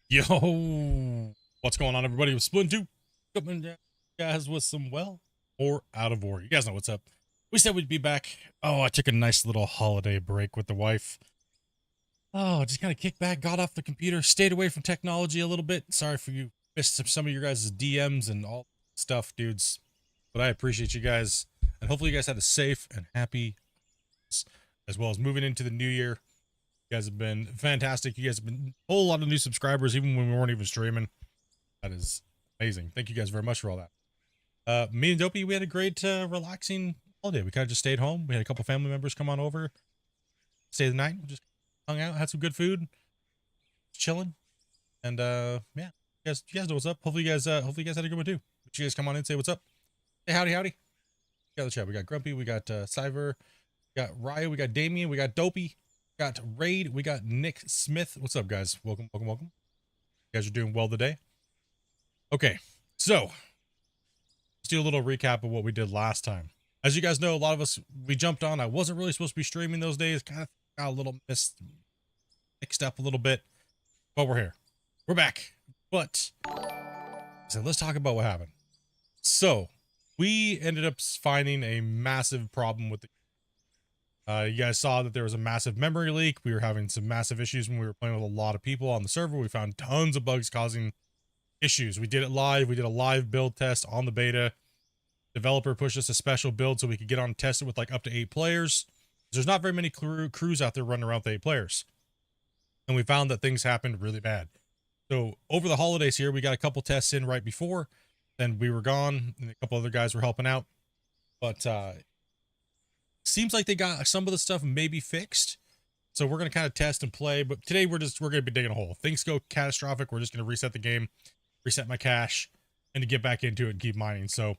Yo, what's going on, everybody? With Splitintwo coming at you guys with some or out of order. You guys know what's up. We said we'd be back. Oh, I took a nice little holiday break with the wife. Oh, just kind of kicked back, got off the computer, stayed away from technology a little bit. Sorry for you missed some of your guys' DMs and all stuff, dudes. But I appreciate you guys, and hopefully you guys had a safe and happy, as well as moving into the new year. You guys have been fantastic. You guys have been a whole lot of new subscribers, even when we weren't even streaming. That is amazing. Thank you guys very much for all that. Me and Dopey, we had a great, relaxing holiday. We kind of just stayed home. We had a couple family members come on over, stay the night, just hung out, had some good food, chilling, and yeah, you guys know what's up. Hopefully you guys had a good one too. But you guys come on in, say what's up. Hey, howdy, howdy. We got the chat. We got Grumpy, we got Cyver, we got Raya, we got Damien, we got Dopey, we got Raid, we got Nick Smith. What's up, guys? Welcome, welcome, welcome. You guys are doing well today. Okay, so let's do a little recap of what we did last time. As you guys know, a lot of us, we jumped on. I wasn't really supposed to be streaming those days. Kind of got a little mixed up a little bit, but we're here. We're back. But so let's talk about what happened. So we ended up finding a massive problem with the you guys saw that there was a massive memory leak. We were having some massive issues when we were playing with a lot of people on the server. We found tons of bugs causing issues. We did it live. We did a live build test on the beta. Developer pushed us a special build so we could get on and test it with like up to 8 players. There's not very many crews out there running around with 8 players. And we found that things happened really bad. So over the holidays here, we got a couple tests in right before. Then we were gone, and a couple other guys were helping out. But seems like they got some of the stuff maybe fixed. So we're going to kind of test and play. But today we're going to be digging a hole. If things go catastrophic, we're just going to reset the game, reset my cache, and to get back into it and keep mining. So,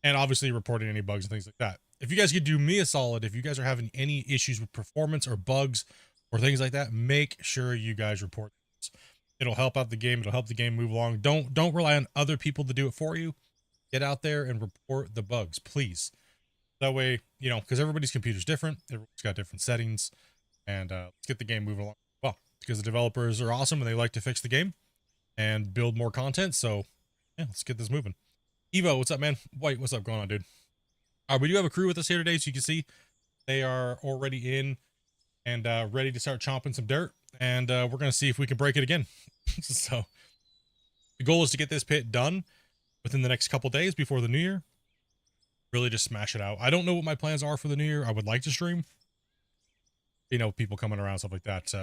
and obviously reporting any bugs and things like that. If you guys could do me a solid, if you guys are having any issues with performance or bugs or things like that, make sure you guys report this. It'll help out the game. It'll help the game move along. Don't rely on other people to do it for you. Get out there and report the bugs, please. That way, you know, because everybody's computer's different. Everyone's got different settings. And let's get the game moving along. Well, because the developers are awesome and they like to fix the game and build more content. So, yeah, let's get this moving. Evo, what's up, man? White, what's up going on, dude? We do have a crew with us here today, so you can see they are already in and ready to start chomping some dirt. And we're going to see if we can break it again. So, the goal is to get this pit done within the next couple days before the new year. Really just smash it out. I don't know what my plans are for the new year. I would like to stream. You know, people coming around, stuff like that.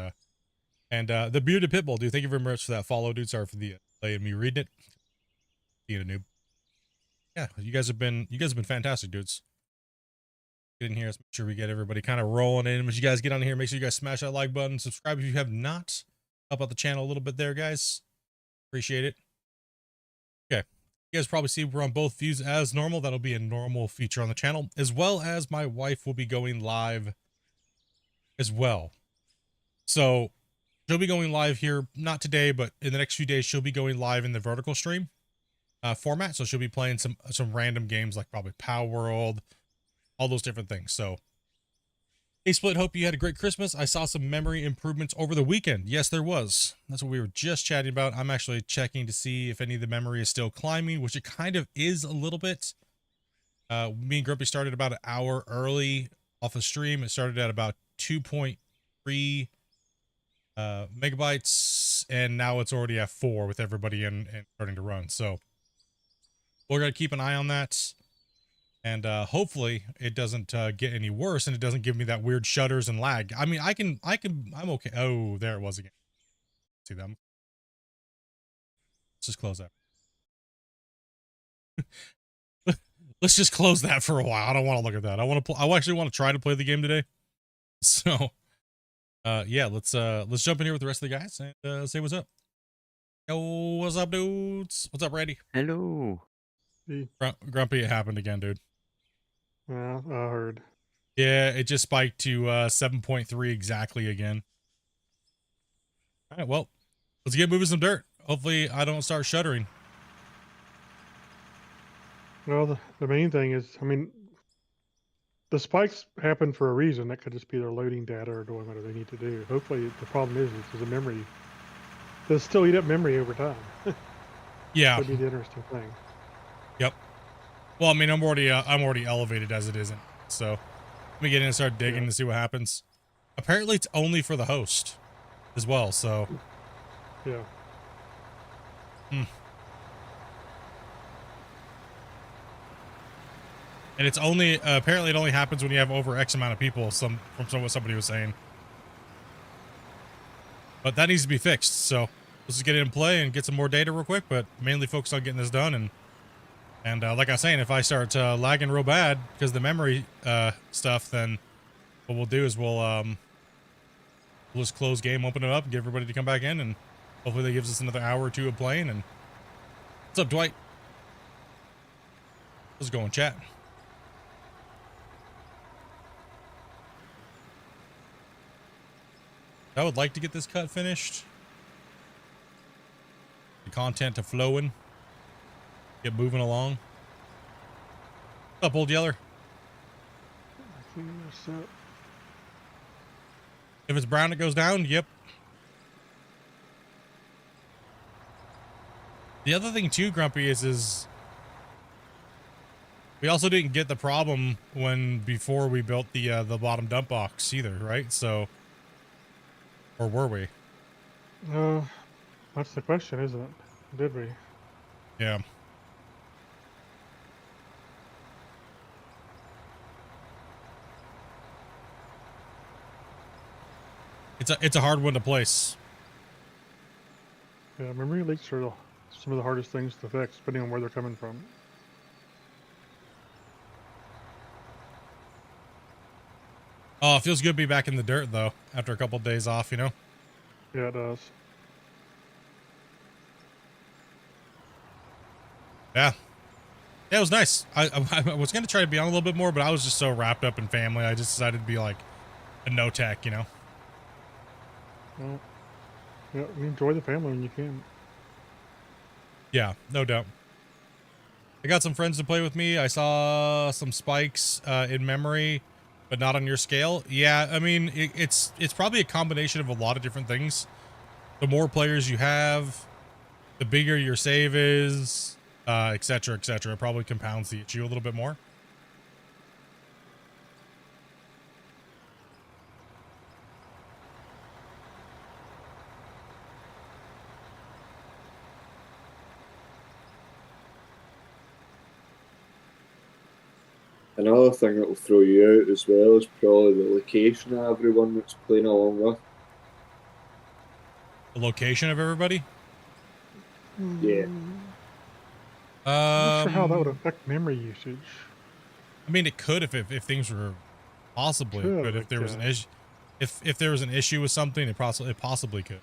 And the Bearded Pitbull, dude, thank you very much for that follow, dude. Sorry for the delay in me reading it. Being a noob. Yeah, you guys have been fantastic, dudes. Get in here, let's make sure we get everybody kind of rolling in. As you guys get on here, make sure you guys smash that like button, subscribe if you have not. Help out the channel a little bit there, guys. Appreciate it. Okay, you guys probably see we're on both views as normal. That'll be a normal feature on the channel, as well as my wife will be going live as well. So she'll be going live here, not today, but in the next few days, she'll be going live in the vertical stream format. So she'll be playing some random games like probably Power World, all those different things. So, hey Split, hope you had a great Christmas. I saw some memory improvements over the weekend. Yes, there was. That's what we were just chatting about. I'm actually checking to see if any of the memory is still climbing, which it kind of is a little bit. Me and Grumpy started about an hour early off a stream. It started at about 2.3 megabytes, and now it's already at 4 with everybody in and starting to run. So we're going to keep an eye on that. And hopefully it doesn't get any worse and it doesn't give me that weird shudders and lag. I mean, I'm okay. Oh, there it was again. See them? Let's just close that. Let's just close that for a while. I don't want to look at that. I actually want to try to play the game today. So, yeah, let's jump in here with the rest of the guys and say what's up. Yo, what's up, dudes? What's up, Randy? Hello. Grumpy, it happened again, dude. Yeah, I heard. Yeah, it just spiked to 7.3 exactly again. All right, well, let's get moving some dirt. Hopefully I don't start shuddering. Well, the main thing is, I mean, the spikes happen for a reason. That could just be their loading data or doing whatever they need to do. Hopefully, the problem is the memory They'll still eat up memory over time. Yeah. That'd be the interesting thing. Yep. Well, I mean, I'm already elevated as it is, so let me get in and start digging to see what happens. Apparently, it's only for the host as well. So. Yeah. Hmm. And it's only apparently it only happens when you have over X amount of people. From what somebody was saying. But that needs to be fixed. So let's just get it in play and get some more data real quick. But mainly focus on getting this done. And like I was saying, if I start lagging real bad because the memory stuff, then what we'll do is we'll just close game, open it up, and get everybody to come back in, and hopefully that gives us another hour or two of playing. And what's up, Dwight? Let's go and chat. I would like to get this cut finished. The content to flowing. Get moving along. What's up, old yeller? If it's brown, it goes down. Yep. The other thing too, Grumpy, is we also didn't get the problem before we built the bottom dump box either, right? So, or were we? That's the question, isn't it? Did we? Yeah. It's a hard one to place. Yeah, memory leaks are some of the hardest things to fix, depending on where they're coming from. Oh, it feels good to be back in the dirt though, after a couple of days off, you know? Yeah, it does. Yeah. Yeah, it was nice. I was going to try to be on a little bit more, but I was just so wrapped up in family. I just decided to be like a no-tech, you know? Well, yeah, you enjoy the family when you can. Yeah, no doubt. I got some friends to play with me. I saw some spikes in memory, but not on your scale. Yeah, I mean, it's probably a combination of a lot of different things. The more players you have, the bigger your save is, et cetera, et cetera. It probably compounds the issue a little bit more. Another thing that will throw you out as well is probably the location of everyone that's playing along with. The location of everybody? Yeah. I'm not sure how that would affect memory usage. I mean, it could if things were possibly, but if there was an issue, if there was an issue with something, it possibly could.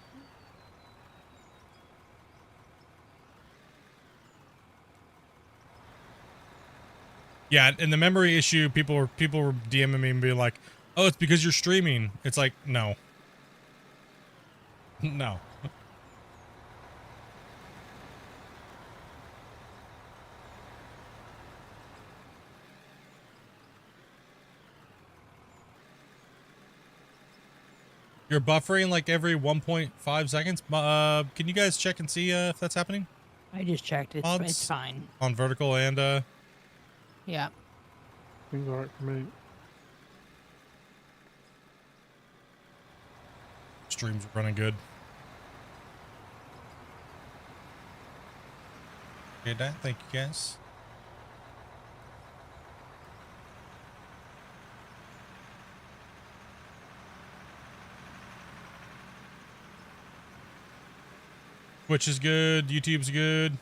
Yeah, and the memory issue, people were DMing me and being like, "Oh, it's because you're streaming." It's like, no, no. You're buffering like every 1.5 seconds. Can you guys check and see if that's happening? I just checked. It's fine. On vertical and yeah. Seems alright for me. Streams are running good. Okay, that. Thank you guys. Twitch is good. YouTube's good.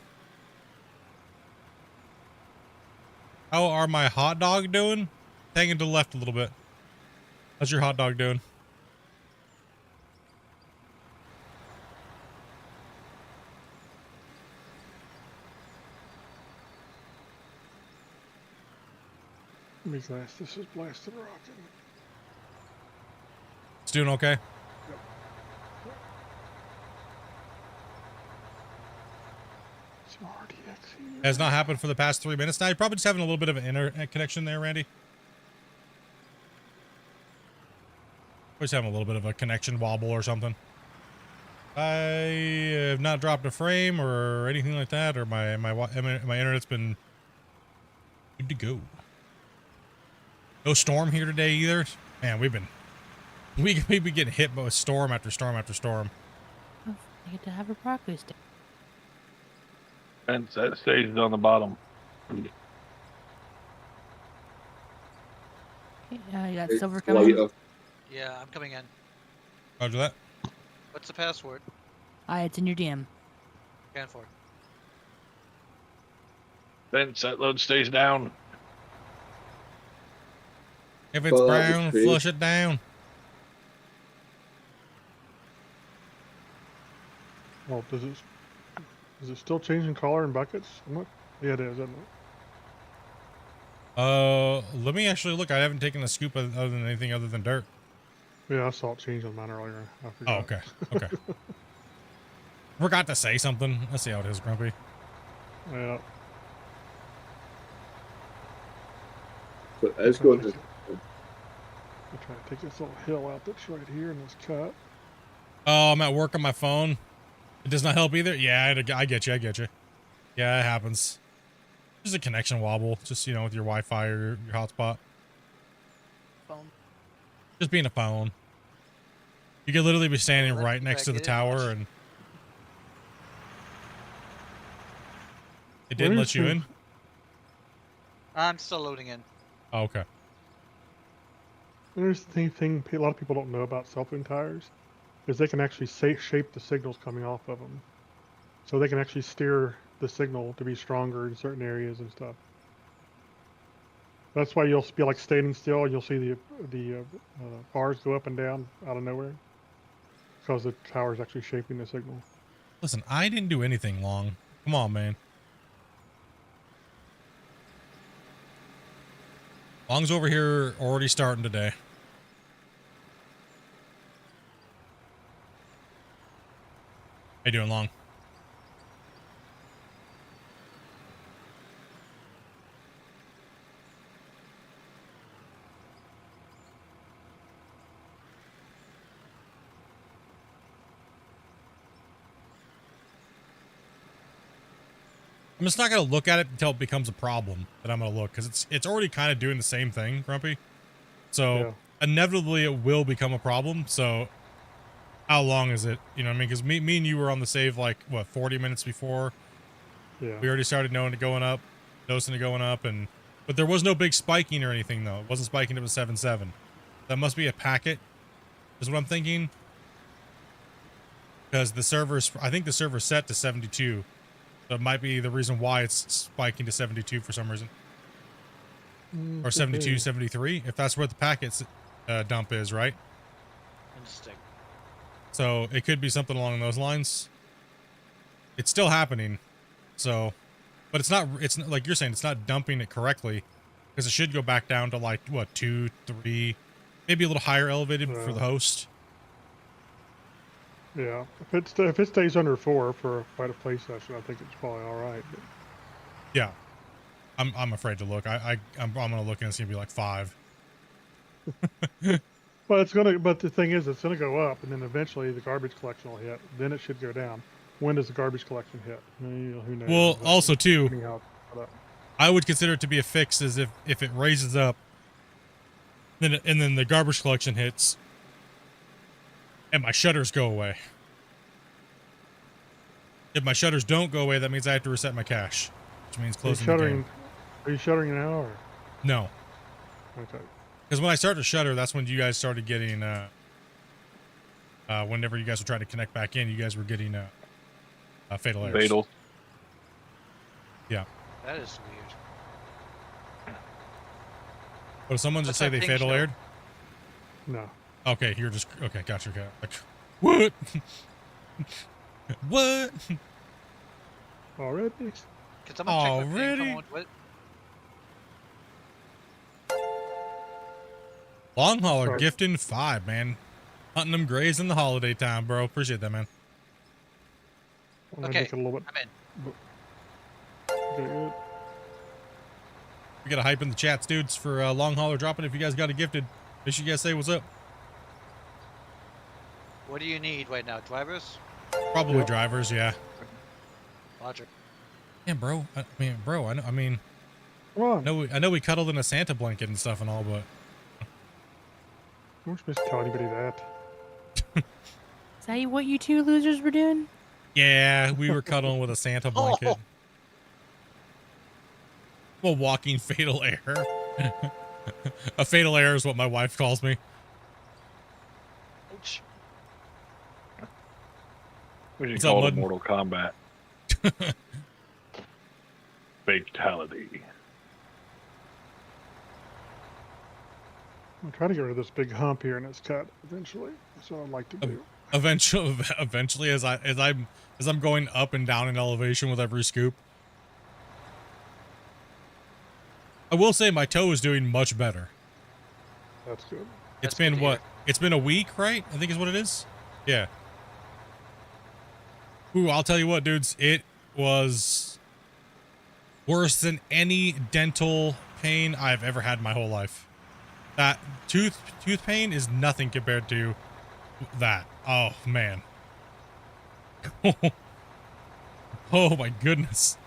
How are my hot dog doing? Hanging to the left a little bit. How's your hot dog doing? Let me glass. This is blasted rocking. It's doing okay. Yep. Some RTX here. Has not happened for the past 3 minutes now. You're probably just having a little bit of an internet connection there, Randy. Always having a little bit of a connection wobble or something. I have not dropped a frame or anything like that, or my internet's been good to go. No storm here today either. Man, we've been getting hit by storm after storm after storm. Oh, I get to have a progress day. And that stage is on the bottom. Okay, you got It's silver coming. lighter. Yeah, I'm coming in. Roger that. What's the password? It's in your DM. Scan for it. Then set load stays down. If it's Oh, that was brown, great. flush it down. Well, does it still changing color in buckets? Yeah, it is, isn't it? Let me actually look. I haven't taken a scoop other than anything other than dirt. Yeah, I saw it change on mine earlier. I Oh, forgot. okay. Okay. Forgot to say something. Let's see how it is, Grumpy. Yeah. So it's going to. I'm trying to take this little hill out that's right here in this cut. Oh, I'm at work on my phone. It does not help either. Yeah, I get you. I get you. Yeah, it happens. Just a connection wobble. Just, you know, with your Wi-Fi or your hotspot. Phone. Just being a phone. You could literally be standing Well, right next to the get in, tower watch. and it didn't let you in? I'm still loading in. Oh, okay. There's the thing a lot of people don't know about cell phone tires is they can actually shape the signals coming off of them. So they can actually steer the signal to be stronger in certain areas and stuff. That's why you'll be like standing still and you'll see the bars go up and down out of nowhere. Because the tower's actually shaping the signal. Listen, I didn't do anything long. Come on, man. Long's over here already starting today. How you doing, Long? I'm just not going to look at it until it becomes a problem that I'm going to look, because it's already kind of doing the same thing, Grumpy. So Yeah. inevitably it will become a problem. So how long is it? You know what I mean? Because me and you were on the save like, what, 40 minutes before? Yeah. We already started knowing it going up, noticing it going up, but there was no big spiking or anything, though. It wasn't spiking, it was 7.7. That must be a packet, is what I'm thinking. Because the server's, I think the server's set to 72. So it might be the reason why it's spiking to 72 for some reason. Or 72, 73, if that's where the packets dump is, right? Instinct. So it could be something along those lines. It's still happening. So, but it's not like you're saying, it's not dumping it correctly, because it should go back down to like, what, 2, 3, maybe a little higher elevated for the host. Yeah. If it stays under 4 for quite a play session, I think it's probably all right. But Yeah. I'm afraid to look. I'm gonna look and it's gonna be like 5. But the thing is, it's gonna go up, and then eventually the garbage collection will hit. Then it should go down. When does the garbage collection hit? You know, who knows? Well, also too, Depending how it's set up. I would consider it to be a fix is if it raises up, and then the garbage collection hits, and my shutters go away. If my shutters don't go away, that means I have to reset my cache, which means closing the game. Are you shuttering now, or? No, Okay. because when I started to shutter, that's when you guys started getting. Whenever you guys were trying to connect back in, you guys were getting fatal errors. Fatal. Yeah. That is weird. But if someone just What's say that they ping fatal show? aired. No. Okay, you're just okay. Gotcha. Okay. Like, what? What? Already? Can someone check my ping? Already? Someone- what? Long hauler Sorry. gifting 5, man. Hunting them grays in the holiday time, bro. Appreciate that, man. I'm gonna Okay, make it a little bit. I'm in. Okay, good. We got a hype in the chats, dudes, for long hauler dropping. If you guys got it gifted, make sure you guys say what's up. What do you need right now? Drivers? Probably Yep. drivers, yeah. Roger. Yeah, bro. I mean, bro. I mean, Come on. I know we cuddled in a Santa blanket and stuff and all, but I'm not supposed to tell anybody that. Is that what you two losers were doing? yeah, we were cuddling with a Santa blanket. Oh. Well, walking fatal error. A fatal error is what my wife calls me. Ouch. We should What's up, call it Mud? Mortal Kombat. Fatality. I'm trying to get rid of this big hump here in its cut eventually. That's what I'd like to do. Eventually, as I'm going up and down in elevation with every scoop. I will say my toe is doing much better. That's good. It's That's good been to what? hear. It's been a week, right? I think is what it is. Yeah. Ooh, I'll tell you what, dudes. It was worse than any dental pain I've ever had in my whole life. That tooth pain is nothing compared to that. Oh man. Oh my goodness.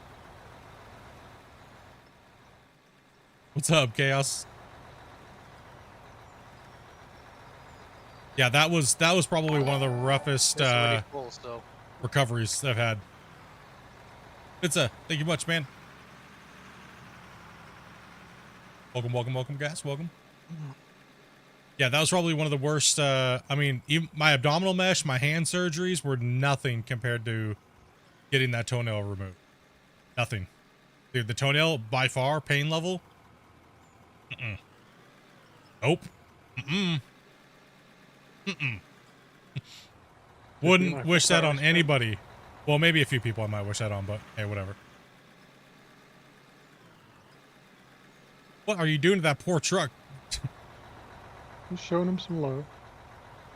What's up, Chaos? Yeah, that was probably one of the roughest It's already full, so recoveries I've had. Thank you much, man. Welcome, guys. Welcome. Yeah, that was probably one of the worst. I mean, even my abdominal mesh, my hand surgeries were nothing compared to getting that toenail removed. Nothing. Dude, the toenail, by far, pain level. Nope. Wouldn't my wish that on fires, anybody. Well, maybe a few people I might wish that on, but hey, whatever. What are you doing to that poor truck? Just showing him some love.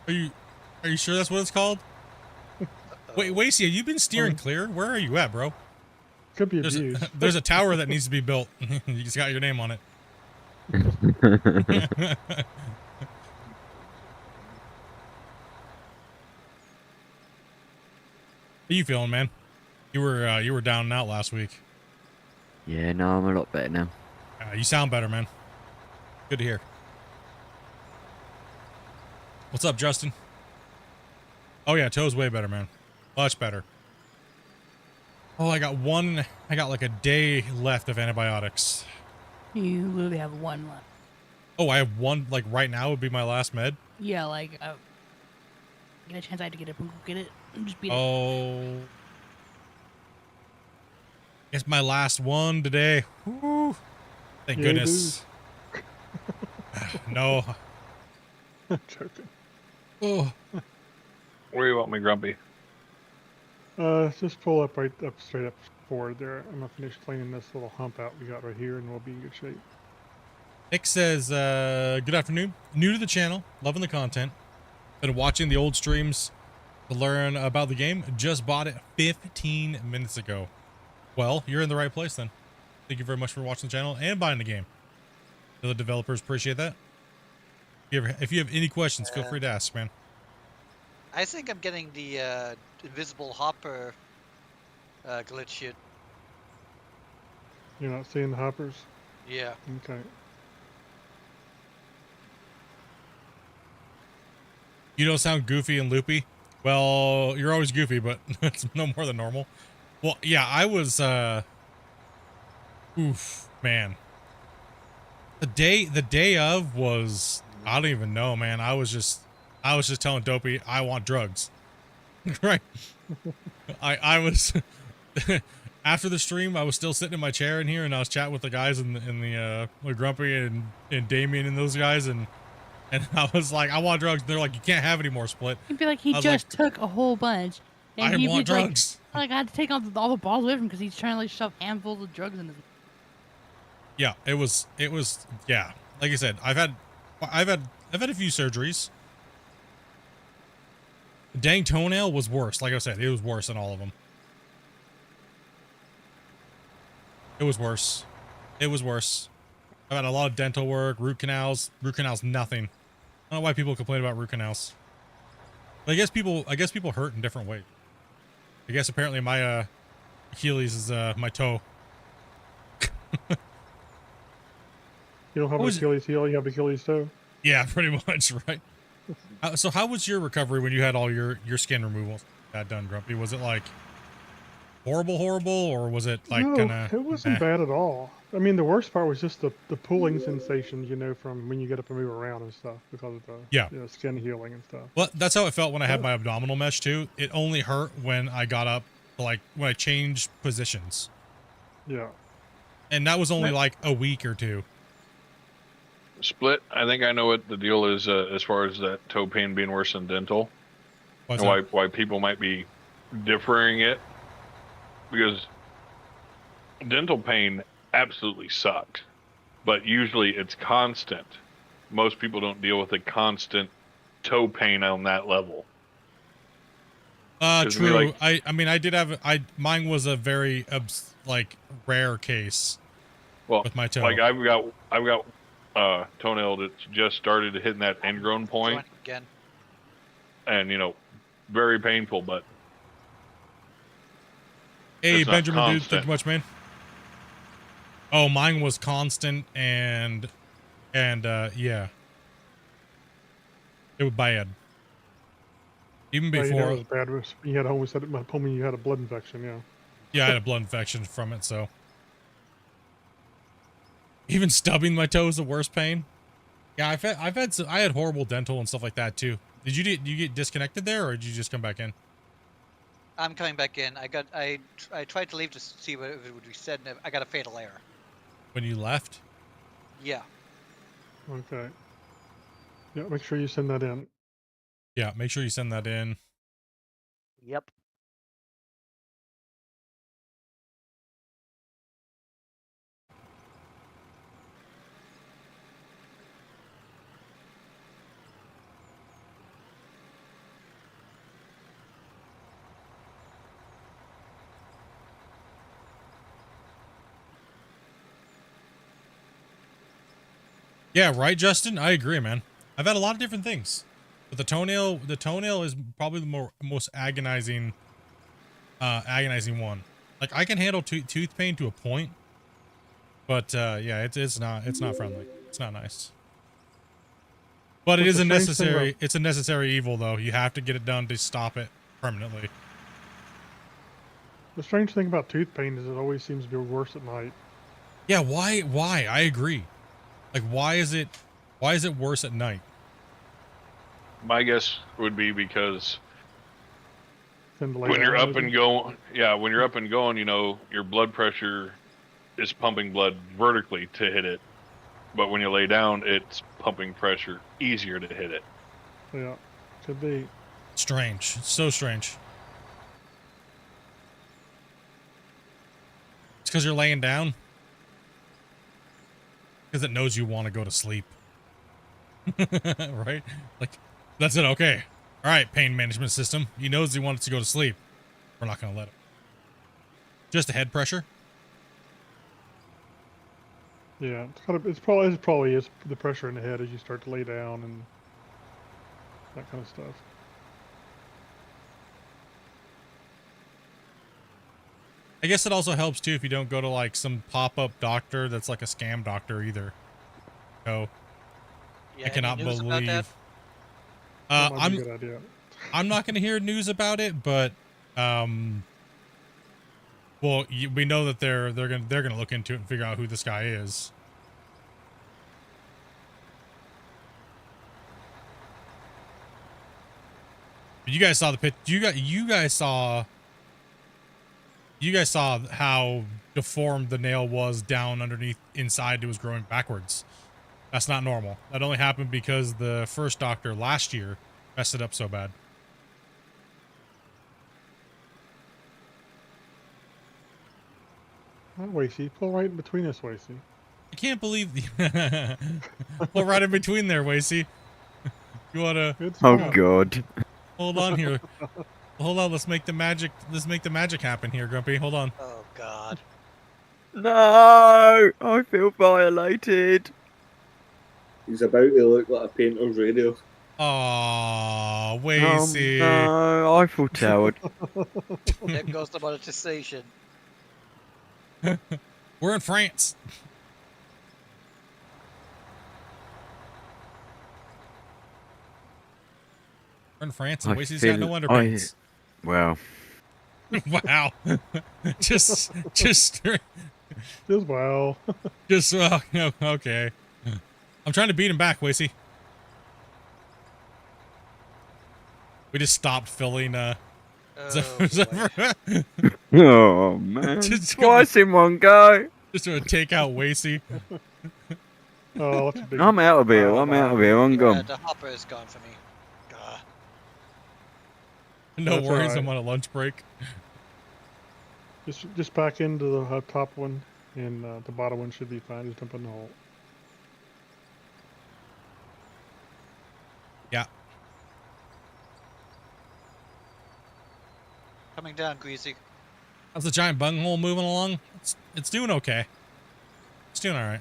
Are you sure that's what it's called? Wait, Wasey, have you been steering clear? Where are you at, bro? Could be There's abused. there's a tower that needs to be built. You just got your name on it. How you feeling, man? You were down and out last week. Yeah, no, I'm a lot better now. You sound better, man. Good to hear. What's up, Justin? Oh yeah, toe's way better, man. Much better. Oh, I got like a day left of antibiotics. You literally have one left. Oh, I have one, like right now would be my last med. Yeah, like, get a chance I had to get it, get it, and just beat it. Oh. It's my last one today. Woo. Thank Yay, goodness. No. Joking. Oh. Where you want me, Grumpy? Just pull up straight up forward there. I'm gonna finish cleaning this little hump out we got right here, and we'll be in good shape. Nick says, good afternoon. New to the channel, loving the content. Been watching the old streams to learn about the game. Just bought it 15 minutes ago. Well, you're in the right place then. Thank you very much for watching the channel and buying the game. The developers appreciate that. If you have any questions, feel free to ask, man. I think I'm getting the invisible hopper glitch shit. You're not seeing the hoppers? Yeah. Okay. You don't sound goofy and loopy. Well, you're always goofy, but it's no more than normal. Well, yeah, I was, oof, man. The day of was, I don't even know, man. I was just telling Dopey, I want drugs. Right. I was, after the stream, I was still sitting in my chair in here and I was chatting with the guys with Grumpy and Damien and those guys and I was like, I want drugs. And they're like, you can't have any more, Split. He'd be like, he I was just took a whole bunch. And I he'd want be like, drugs. I had to take all the balls away from him because he's trying to like shove handfuls of drugs in his. Yeah, it was, yeah. Like I said, I've had a few surgeries. The dang toenail was worse. Like I said, it was worse than all of them. It was worse. It was worse. I've had a lot of dental work, root canals, nothing. I don't know why people complain about root canals. But I guess people hurt in different ways. I guess apparently my Achilles is my toe. You don't have What an was it? Achilles heel, you have Achilles toe. Yeah, pretty much, right? So how was your recovery when you had all your skin removals that done, Grumpy? Was it like horrible, or was it like No, kind of it wasn't bad at all. I mean, the worst part was just the pulling sensation, from when you get up and move around and stuff because of the Yeah. skin healing and stuff. Well, that's how it felt when I had my abdominal mesh too. It only hurt when I got up, like when I changed positions. Yeah. And that was only like a week or two. Split. I think I know what the deal is as far as that toe pain being worse than dental. What's And that? why people might be differing it, because dental pain absolutely sucks, but usually it's constant. Most people don't deal with a constant toe pain on that level. True. I mean, I did have mine was a very like rare case. Well, with my toe. like I've got toenail that's just started hitting that ingrown point, Again. and very painful, but hey, it's not Benjamin, dude, constant. thank you much, man. Oh, mine was constant and yeah, it was bad. Even Yeah, before it was bad. You had always said it told me you had a blood infection. Yeah. Yeah, I had a blood infection from it, so even stubbing my toe is the worst pain. Yeah, I had horrible dental and stuff like that too. Did you get disconnected there, or did you just come back in? I'm coming back in. I tried to leave to see what it would reset, and I got a fatal error. When you left? Yeah. Okay. Yeah, make sure you send that in. Yeah, make sure you send that in. Yep. Yeah, right, Justin? I agree, man. I've had a lot of different things. But the toenail is probably the most agonizing one. Like I can handle tooth pain to a point, but yeah, it's not friendly. It's not nice. But it is a necessary it's a necessary evil though. You have to get it done to stop it permanently. The strange thing about tooth pain is it always seems to be worse at night. Yeah, why? I agree. Like why is it worse at night? My guess would be because Tend to lay when you're down, up and going, when you're up and going, your blood pressure is pumping blood vertically to hit it. But when you lay down, it's pumping pressure easier to hit it. Yeah, could be. Strange. So strange. It's because you're laying down? Because it knows you want to go to sleep. Right? Like, that's it. Okay. All right, pain management system. He knows he wants to go to sleep. We're not going to let him. Just a head pressure? Yeah, it probably is the pressure in the head as you start to lay down and that kind of stuff. I guess it also helps too if you don't go to like some pop-up doctor that's like a scam doctor either. So Yeah, I cannot any news about believe. that? That might be a good idea. I'm not going to hear news about it, but well, we know that they're gonna look into it and figure out who this guy is. You guys saw the pitch. You guys saw how deformed the nail was down underneath. Inside, it was growing backwards. That's not normal. That only happened because the first doctor last year messed it up so bad. Oh, Wasey, pull right in between us, Wasey. I can't believe pull right in between there, Wasey. You wanna? Oh God! Hold on here. Hold on. Let's make the magic. Let's make the magic happen here, Grumpy. Hold on. Oh God. No, I feel violated. He's about to look like a painter's radio. Aw, Oh Wacy. no, Eiffel Tower. There goes the monetization. We're in France. We're in France, and I Wacy's got no feel underpants. Well, Wow. just, Just wow. no, okay. I'm trying to beat him back, Wacy. We just stopped filling, Oh, boy. oh man, Just twice in one go. just to take out Wacy. Oh, that's a big. I'm out of here. pile I'm out of behind here. me. I'm Yeah, gone. the hopper is gone for me. Gah. No That's worries, alright. I'm on a lunch break. Just back into the top one, and the bottom one should be fine. Just jump in the hole. Yeah. Coming down, Greasy. How's the giant bunghole moving along? It's doing okay. It's doing all right.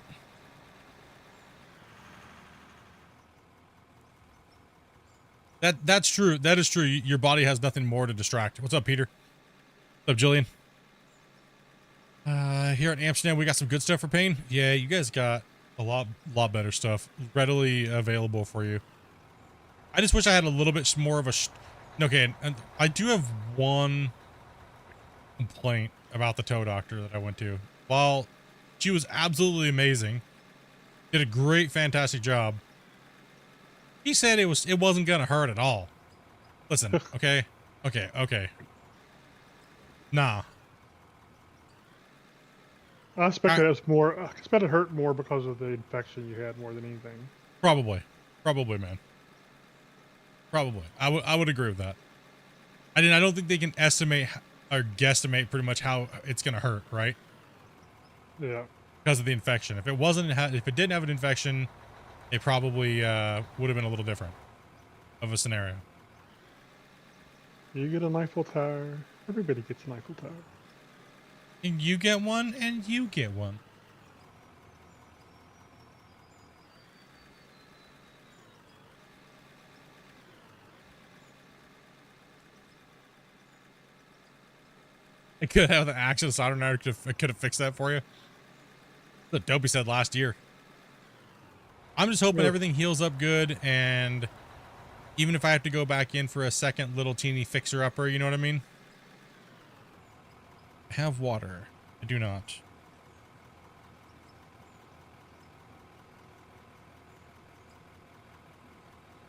That's true. That is true. Your body has nothing more to distract. What's up, Peter? What's up, Jillian? Here at Amsterdam, we got some good stuff for pain. Yeah, you guys got a lot better stuff readily available for you. I just wish I had a little bit more of a. Okay, and I do have one complaint about the toe doctor that I went to. While she was absolutely amazing, did a great, fantastic job. He said it wasn't gonna hurt at all. Listen, okay. Nah. I expect it was more. I expect it hurt more because of the infection you had more than anything. Probably, man. Probably. I would agree with that. I don't think they can estimate or guesstimate pretty much how it's gonna hurt, right? Yeah. Because of the infection. If it didn't have an infection, it probably would have been a little different of a scenario. You get an Eiffel Tower. Everybody gets an Eiffel Tower. And you get one, and you get one. It could have the action soldering iron could have fixed that for you. That's what Dopey said last year. I'm just hoping Yeah. everything heals up good, and even if I have to go back in for a second little teeny fixer-upper, you know what I mean? I have water. I do not.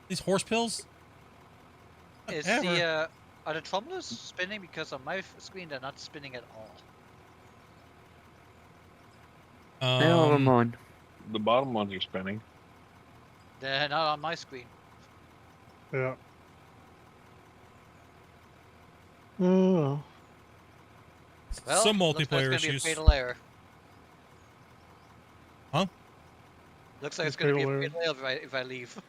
These horse pills? Is Whatever. are the tromblers spinning? Because on my screen they're not spinning at all. Never mind. The bottom ones are spinning. They're not on my screen. Yeah. Oh. Well, Some looks like multiplayer it's gonna issues. be a fatal error. Huh? Looks like A it's gonna be fatal a error? fatal error if I leave.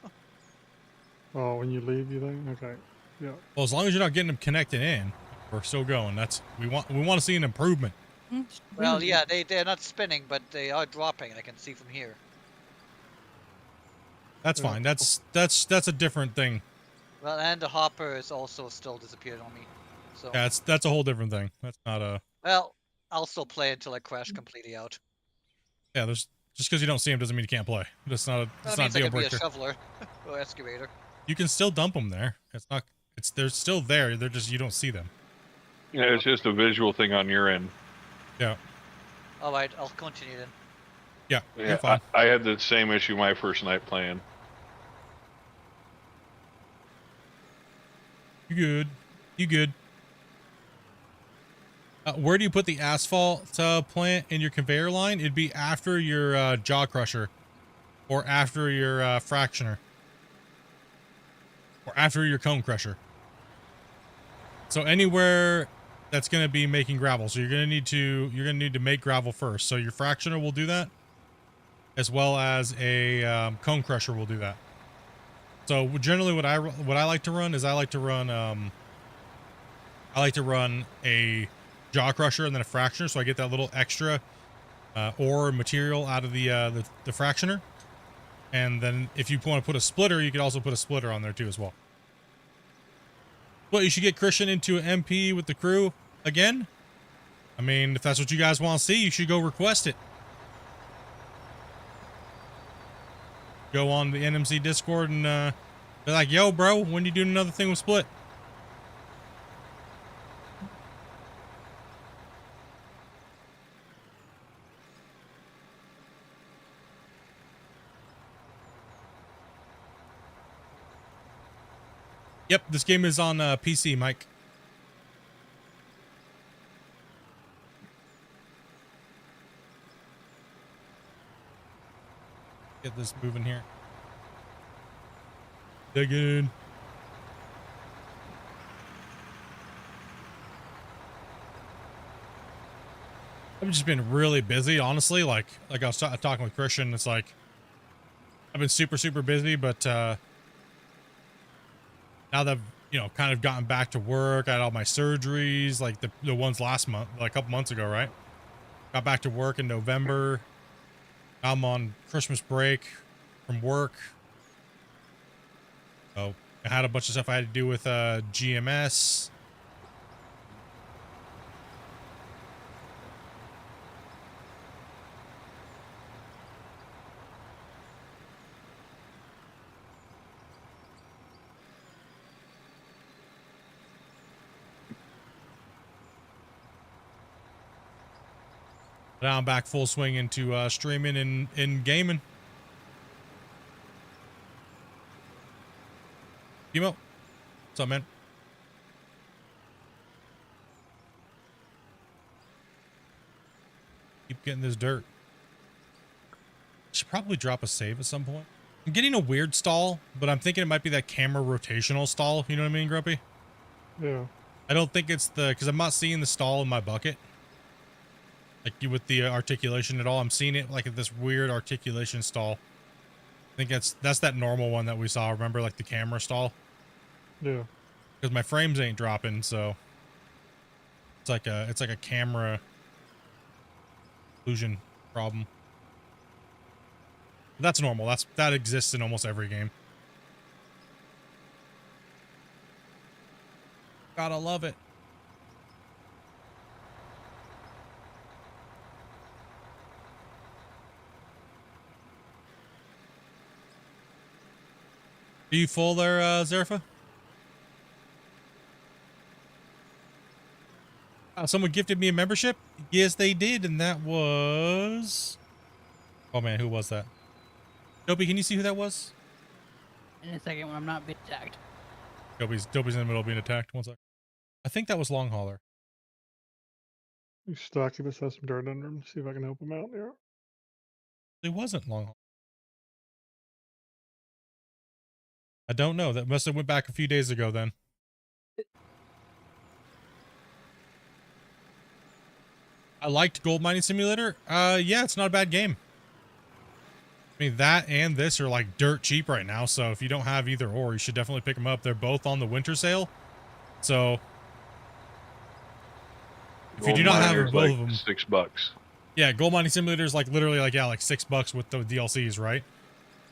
Oh, when you leave, you think? Okay. Yeah. Well, as long as you're not getting them connected in, we're still going. We want to see an improvement. Well, yeah, they're not spinning, but they are dropping. I can see from here. That's Yeah. fine. That's a different thing. Well, and the hopper is also still disappeared on me. So, Yeah, that's a whole different thing. That's not a. well, I'll still play until I crash completely out. Yeah, there's just because you don't see them doesn't mean you can't play. That's not a. That's That not a means I deal can be a breaker. shoveler or excavator. You can still dump them there. It's not. They're still there. They're just you don't see them. Yeah, it's just a visual thing on your end. Yeah. All right, I'll continue then. Yeah. Yeah, You're fine. I had the same issue my first night playing. You good. You good. Where do you put the asphalt plant in your conveyor line? It'd be after your jaw crusher, or after your fractioner, or after your cone crusher. So anywhere that's going to be making gravel. So you're going to need to make gravel first. So your fractioner will do that, as well as a cone crusher will do that. So generally, what I like to run is I like to run a jaw crusher and then a fractioner, so I get that little extra ore material out of the fractioner, And then if you want to put a splitter, you could also put a splitter on there too as well. But you should get Christian into an MP with the crew again. I mean, if that's what you guys want to see, you should go request it. Go on the NMC Discord and be like, yo, bro, when you doing another thing with Split? Yep, this game is on PC, Mike. Get this moving here. Dig in. I've just been really busy, honestly. Like I was talking with Christian, it's like I've been super busy, but now that I've, you know, kind of gotten back to work, I had all my surgeries, like the ones last month, like a couple months ago, right? Got back to work in November. I'm on Christmas break from work. So I had a bunch of stuff I had to do with GMS. Now I'm back full swing into streaming and gaming. Emo, what's up, man? Keep getting this dirt. Should probably drop a save at some point. I'm getting a weird stall, but I'm thinking it might be that camera rotational stall. You know what I mean, Grumpy? Yeah. I don't think it's because I'm not seeing the stall in my bucket. Like with the articulation at all. I'm seeing it like at this weird articulation stall. I think that's that normal one that we saw. Remember, like the camera stall? Yeah. Because my frames ain't dropping, so it's like a camera occlusion problem. But that's normal. That exists in almost every game. Gotta love it. Are you full there, Zerfa? Someone gifted me a membership? Yes, they did, and that was... Oh, man, who was that? Dopey, can you see who that was? In a second when I'm not being attacked. Dopey's in the middle of being attacked. One sec. I think that was Long Hauler. He's stuck. He must have some dirt under him. See if I can help him out there. It wasn't Long Hauler. I don't know. That must have went back a few days ago then. I liked Gold Mining Simulator. Yeah, it's not a bad game. I mean, that and this are like dirt cheap right now. So if you don't have either or, you should definitely pick them up. They're both on the winter sale. So if you do not have both of them, $6. yeah, Gold Mining Simulator is like literally like, yeah, like $6 with the DLCs, right?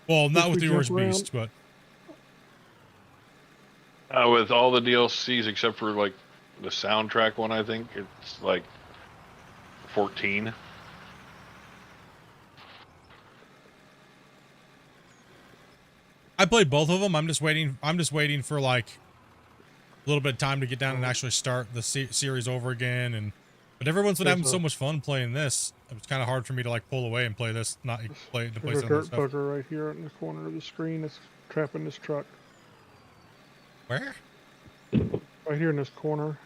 Well, not with the Orange Beast, but With all the DLCs except for like the soundtrack one, I think it's like 14. I played both of them. I'm just waiting for like a little bit of time to get down and actually start the series over again. But everyone's been having so much fun playing this. It was kind of hard for me to like pull away and play this, not play to play There's a some dirt other stuff. bugger right here in the corner of the screen that's trapping this truck. Where? Right here in this corner.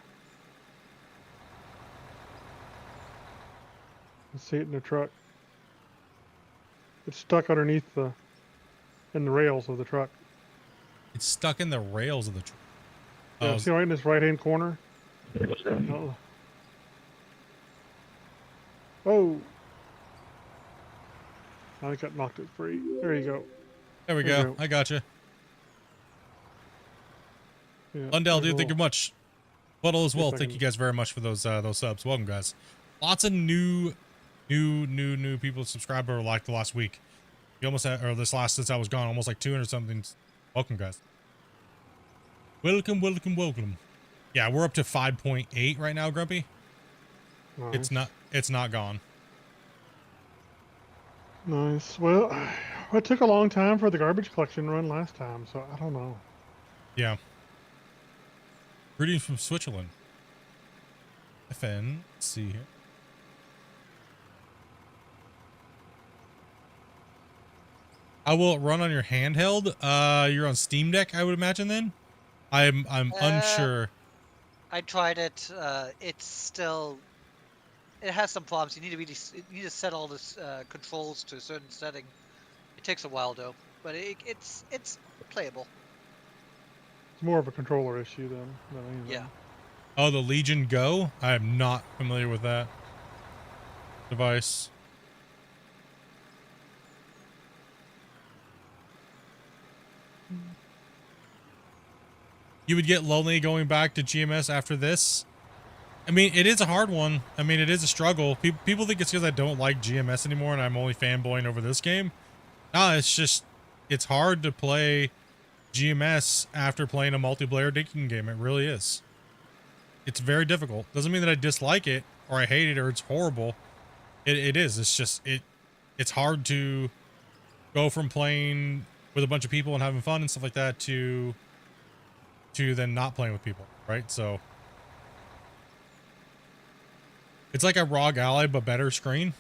You see it in the truck. It's stuck underneath in the rails of the truck. It's stuck in the rails of the truck. Yeah, Oh, see right in this right hand corner? Oh. Oh. I think I knocked it free. There you go. there we there you go. go. I got you. Yeah, Lundell, there's dude, a thank you little- much. Puddle as See if well. I Thank can- you guys very much for those subs. Welcome, guys. Lots of new people subscribe over like the last week. We almost had, or this last since I was gone, almost like 200 something. Welcome, guys. Welcome, welcome, welcome. Yeah, we're up to 5.8 right now, Grumpy. Nice. It's not gone. Nice. Well, it took a long time for the garbage collection run last time, so I don't know. Yeah. Greetings from Switzerland. FN. Let's see here. How will it run on your handheld? You're on Steam Deck, I would imagine. Then, I'm unsure. I tried it. It's still. It has some problems. You need to set all this controls to a certain setting. It takes a while though, but it's playable. It's more of a controller issue than anything. Yeah. Oh, the Legion Go. I am not familiar with that device. You would get lonely going back to GMS after this. I mean, it is a hard one. I mean, it is a struggle. People think it's because I don't like GMS anymore and I'm only fanboying over this game. No, it's just, it's hard to play GMS after playing a multiplayer dinking game. It really is. It's very difficult. Doesn't mean that I dislike it or I hate it or it's horrible. It is. It's just, it's hard to go from playing with a bunch of people and having fun and stuff like that to then not playing with people, right? So it's like a ROG Ally but better screen.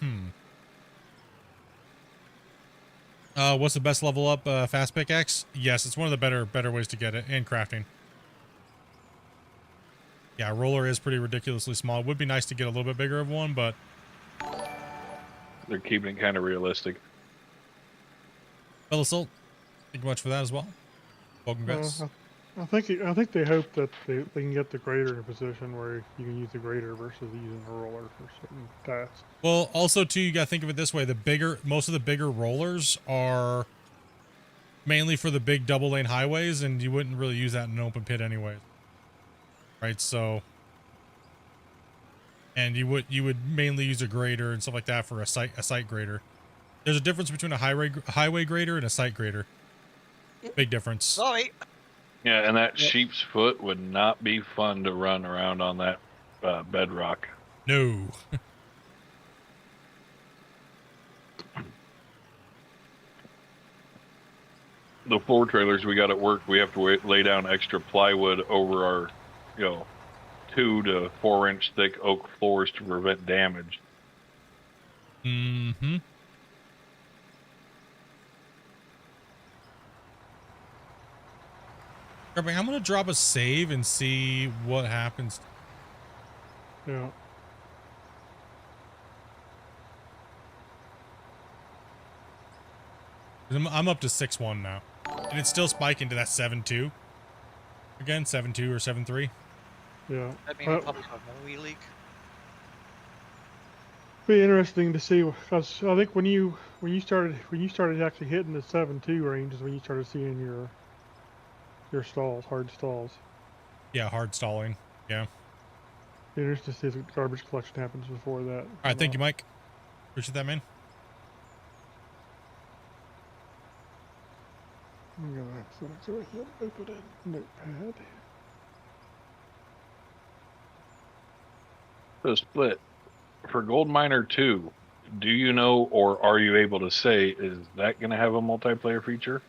What's the best level up? Fast pickaxe? Yes, it's one of the better ways to get it, and crafting. Yeah, roller is pretty ridiculously small. It would be nice to get a little bit bigger of one, but They're keeping it kind of realistic. Fellow Salt, thank you much for that as well. Welcome, guys. I think they hope that they can get the grader in a position where you can use the grader versus using the roller for certain tasks. Well, also too, you gotta think of it this way: most of the bigger rollers are mainly for the big double lane highways, and you wouldn't really use that in an open pit anyway, right? So, and you would mainly use a grader and stuff like that for a site grader. There's a difference between a highway grader and a site grader. Big difference. Sorry. Yeah, and that sheep's foot would not be fun to run around on that bedrock. No. The floor trailers we got at work, we have to lay down extra plywood over our, 2 to 4 inch thick oak floors to prevent damage. Mm-hmm. I'm gonna drop a save and see what happens. Yeah. I'm up to 6-1 now, and it's still spiking to that 7-2. Again, 7-2 or 7-3. Yeah. That means probably have a wee leak. Be interesting to see, because I think when you started actually hitting the 7-2 range is when you started seeing your stalls, hard stalls. Yeah, hard stalling. Yeah. Be interesting to see if the garbage collection happens before that. All right, thank you, Mike. Appreciate that, man. I'm gonna go ahead and open a notepad. So Split, for Gold Miner 2, do you know or are you able to say, is that going to have a multiplayer feature?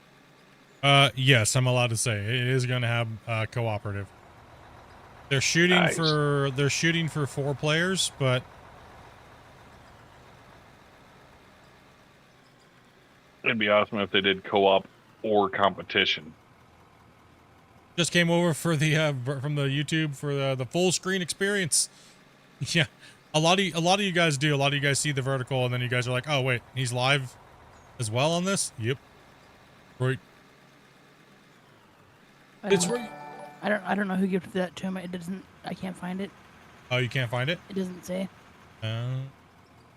Yes, I'm allowed to say it is going to have cooperative. They're shooting Nice. for 4 players, but It'd be awesome if they did co-op or competition. just came over for the from the YouTube for the full screen experience. Yeah, a lot of you guys do. A lot of you guys see the vertical, and then you guys are like, "Oh wait, he's live as well on this." Yep, right. It's right. I don't know who gifted that to him. It doesn't. I can't find it. Oh, you can't find it. It doesn't say.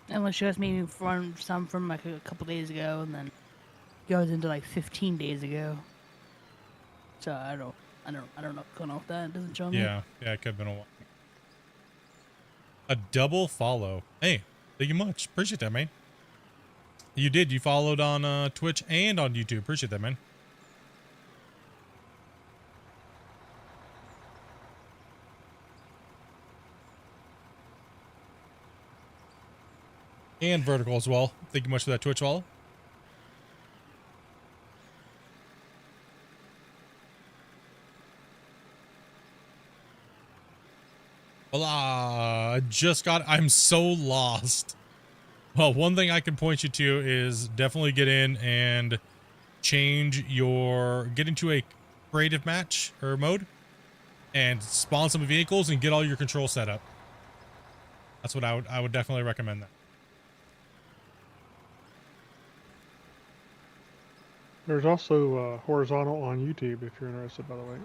Unless shows me from some from like a couple days ago, and then goes into like 15 days ago. So I don't know what's going on with that. It doesn't show me. Yeah, it could have been a while. A double follow. Hey, thank you much. Appreciate that, man. You did. You followed on Twitch and on YouTube. Appreciate that, man. And vertical as well. Thank you much for that Twitch follow. Voila! I'm so lost. Well, one thing I can point you to is definitely get in and get into a creative match or mode and spawn some vehicles and get all your control set up. That's what I would definitely recommend that. There's also horizontal on YouTube if you're interested, by the way.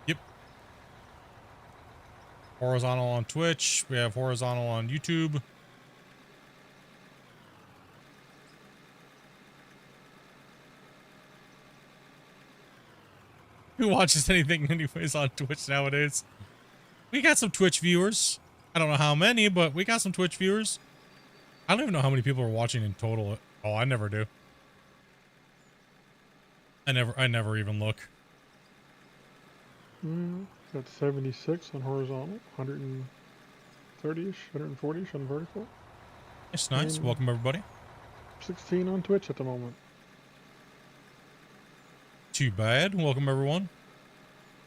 Yep. Horizontal on Twitch. We have horizontal on YouTube. Who watches anything anyways on Twitch nowadays? We got some Twitch viewers. I don't know how many, but we got some Twitch viewers. I don't even know how many people are watching in total. Oh, I never do. I never even look. Got 76 on horizontal, 130-ish, 140-ish on vertical. It's nice. And welcome everybody. 16 on Twitch at the moment. Too bad. Welcome everyone.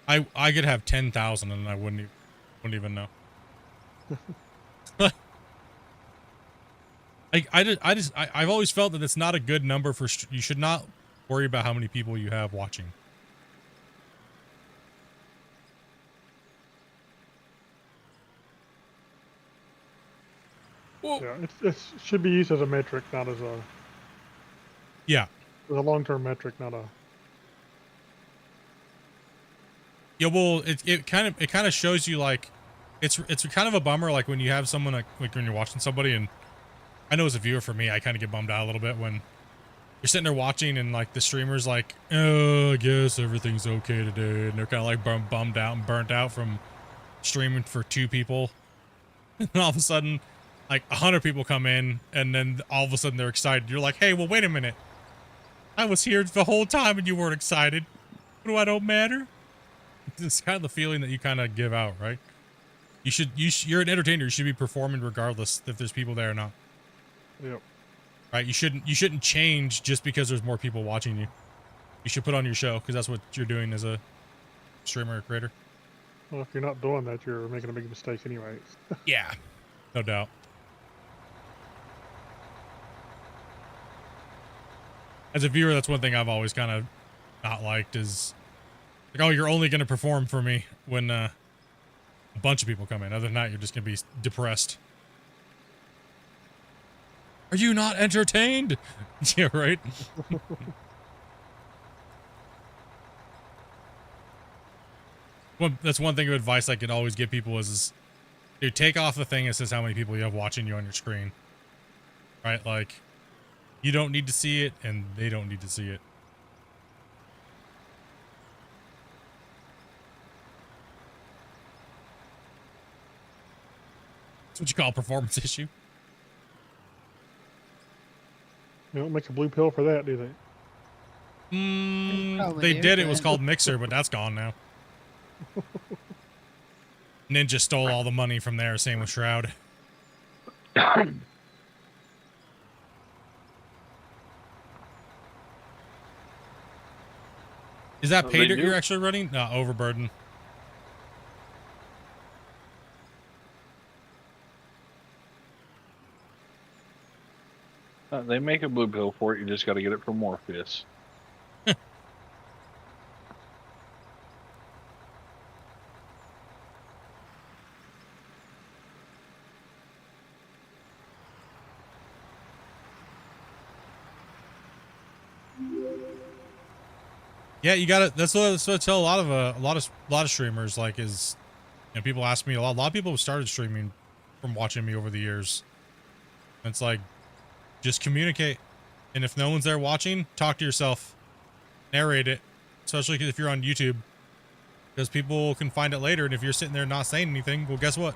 I could have 10,000 and I wouldn't even know. I've always felt that it's not a good number for. You should not worry about how many people you have watching. Whoa. Yeah, it should be used as a metric, not as a. Yeah. As a long-term metric, not a. Yeah, well, it kind of shows you like, it's kind of a bummer like when you have someone like when you're watching somebody, and I know as a viewer for me, I kind of get bummed out a little bit when you're sitting there watching and like the streamer's like, oh, I guess everything's okay today, and they're kind of like bummed out and burnt out from streaming for 2 people, and all of a sudden, like 100 people come in, and then all of a sudden they're excited. You're like, hey, well, wait a minute, I was here the whole time and you weren't excited. What do I don't matter? It's kind of the feeling that you kind of give out, right? You're an entertainer. You should be performing regardless if there's people there or not. Yep. Right? You shouldn't change just because there's more people watching you. You should put on your show because that's what you're doing as a streamer or creator. Well, if you're not doing that, you're making a big mistake anyways. Yeah, no doubt. As a viewer, that's one thing I've always kind of not liked is like, oh, you're only going to perform for me when a bunch of people come in. Other than that, you're just going to be depressed. Are you not entertained? Yeah, right? That's one thing of advice I could always give people is dude, take off the thing that says how many people you have watching you on your screen. Right? Like, you don't need to see it, and they don't need to see it. That's what you call a performance issue. They don't make a blue pill for that, do they? They did. It was called Mixer, but that's gone now. Ninja stole all the money from there. Same with Shroud. Is that paid that you're actually running? No, Overburden. They make a blue pill for it. You just got to get it from Morpheus. Yeah, you got it. That's what I tell a lot of streamers. Like, is, you know, people ask me a lot of people have started streaming from watching me over the years. And it's like, just communicate, and if no one's there watching, talk to yourself, narrate it, especially if you're on YouTube, because people can find it later. And if you're sitting there not saying anything, well, guess what?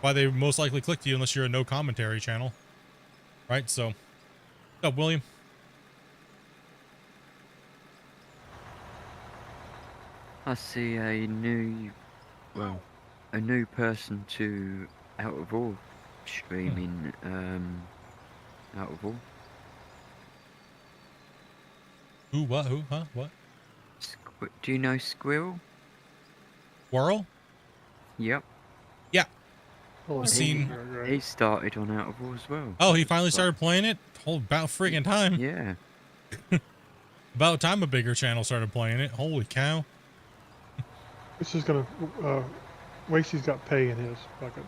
Why they most likely click to you unless you're a no commentary channel. right? So, what's up, William? I see a new person to Out of All streaming Out of All. Who? What? Who? Huh? What? Do you know Squirrel? Whirl? Yep. Yeah. Oh, I've it's seen- right. He started on Out of All as well. Oh, he finally But- started playing it? About friggin' time. Yeah. About time a bigger channel started playing it. Holy cow. This is gonna. Wasey's got pay in his bucket,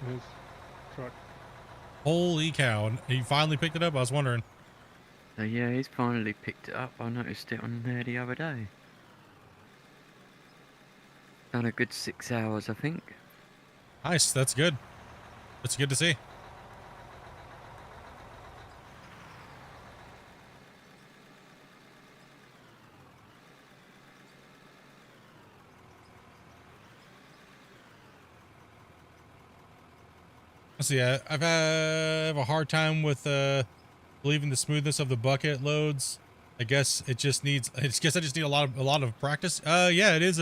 in his truck. Holy cow. And he finally picked it up? I was wondering. Yeah, he's finally picked it up. I noticed it on there the other day. Done a good 6 hours, I think. Nice. That's good. That's good to see. Let's see. I've have a hard time with believing the smoothness of the bucket loads. I guess it just needs. I guess I just need a lot of practice. Yeah, it is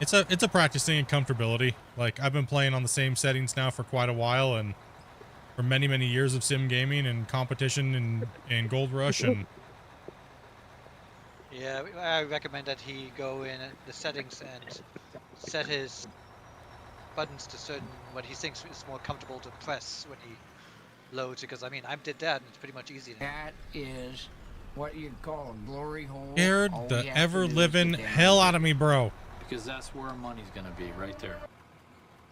it's a practice thing and comfortability. Like, I've been playing on the same settings now for quite a while, and for many years of sim gaming and competition and Gold Rush, and Yeah, I recommend that he go in the settings and set his buttons to certain what he thinks is more comfortable to press when he loads. Because I mean, I did that, and it's pretty much easy. That is what you call a glory hole. scared All the we have to ever do is living get down hell to out of me, bro. Because that's where our money's gonna be, right there.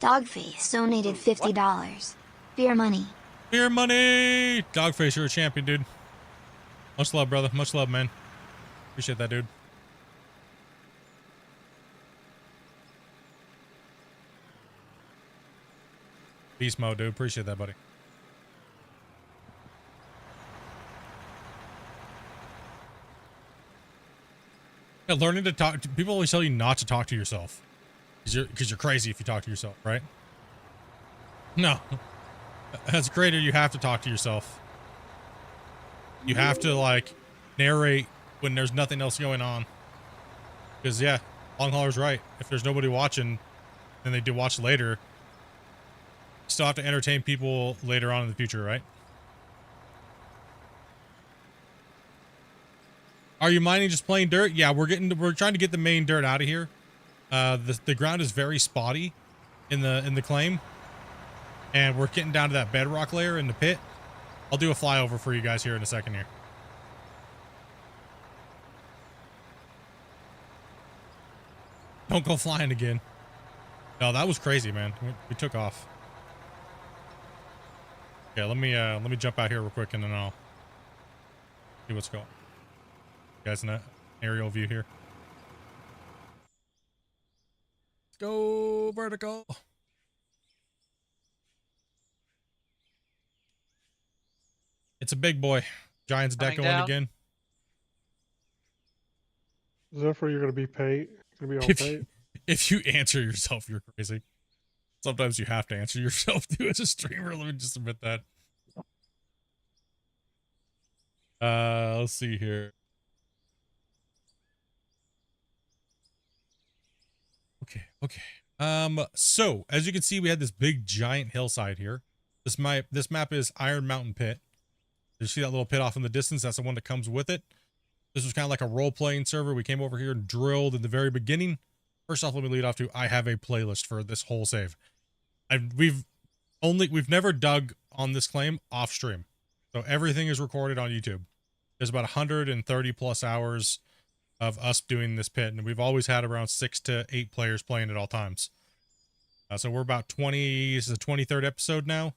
Dogface donated $50. Beer money. Beer money! Dogface, you're a champion, dude. Much love, brother. Much love, man. Appreciate that, dude. Beast mode, dude. Appreciate that, buddy. Yeah, learning to talk. People always tell you not to talk to yourself. Because you're crazy if you talk to yourself, right? No. As a creator, you have to talk to yourself. You have to, like, narrate when there's nothing else going on. Because, yeah, Long Hauler's right. If there's nobody watching, then they do watch later. You still have to entertain people later on in the future, right? Are you mining just plain dirt? Yeah, we're trying to get the main dirt out of here. The ground is very spotty in the claim. And we're getting down to that bedrock layer in the pit. I'll do a flyover for you guys here in a second here. Don't go flying again. No, that was crazy, man. We took off. Yeah, let me jump out here real quick and then I'll see what's going on. You guys in that aerial view here. Let's go vertical. It's a big boy. Giants deck Coming going down. again. Zephyr, you're gonna be paid. Gonna be all If paid. if you answer yourself, you're crazy. Sometimes you have to answer yourself too as a streamer. Let me just admit that. Let's see here. Okay. So as you can see, we had this big giant hillside here. This map is Iron Mountain Pit. You see that little pit off in the distance? That's the one that comes with it. This was kind of like a role-playing server. We came over here and drilled in the very beginning. First off, let me lead off to I have a playlist for this whole save. We've never dug on this claim off stream. So everything is recorded on YouTube. There's about 130 plus hours of us doing this pit, and we've always had around 6 to 8 players playing at all times. So we're about 20, this is the 23rd episode now.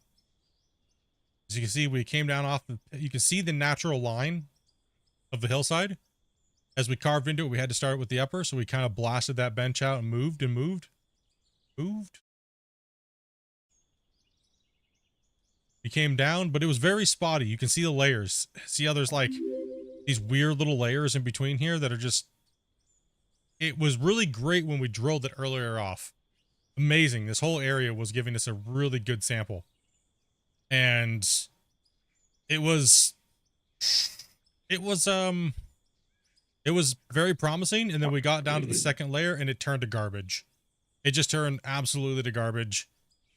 As you can see, we came down off you can see the natural line of the hillside. As we carved into it, we had to start with the upper, so we kind of blasted that bench out and moved. We came down, but it was very spotty. You can see the layers. See how there's like these weird little layers in between here that are just... It was really great when we drilled it earlier off. Amazing. This whole area was giving us a really good sample. And it was it was very promising, and then we got down to the second layer and it turned to garbage. It just turned absolutely to garbage,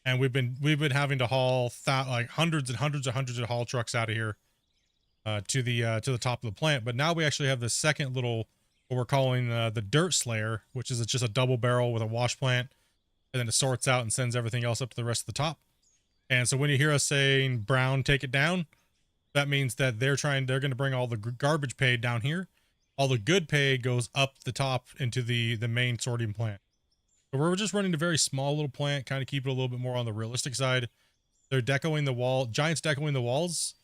and we've been having to haul like hundreds of haul trucks out of here to the top of the plant. But now we actually have the second little, what we're calling the dirt slayer, which is just a double barrel with a wash plant, and then it sorts out and sends everything else up to the rest of the top. And so when you hear us saying brown, take it down, that means that they're going to bring all the garbage pay down here. All the good pay goes up the top into the main sorting plant. So we're just running a very small little plant, kind of keep it a little bit more on the realistic side. They're decoing the wall, giants decoing the walls.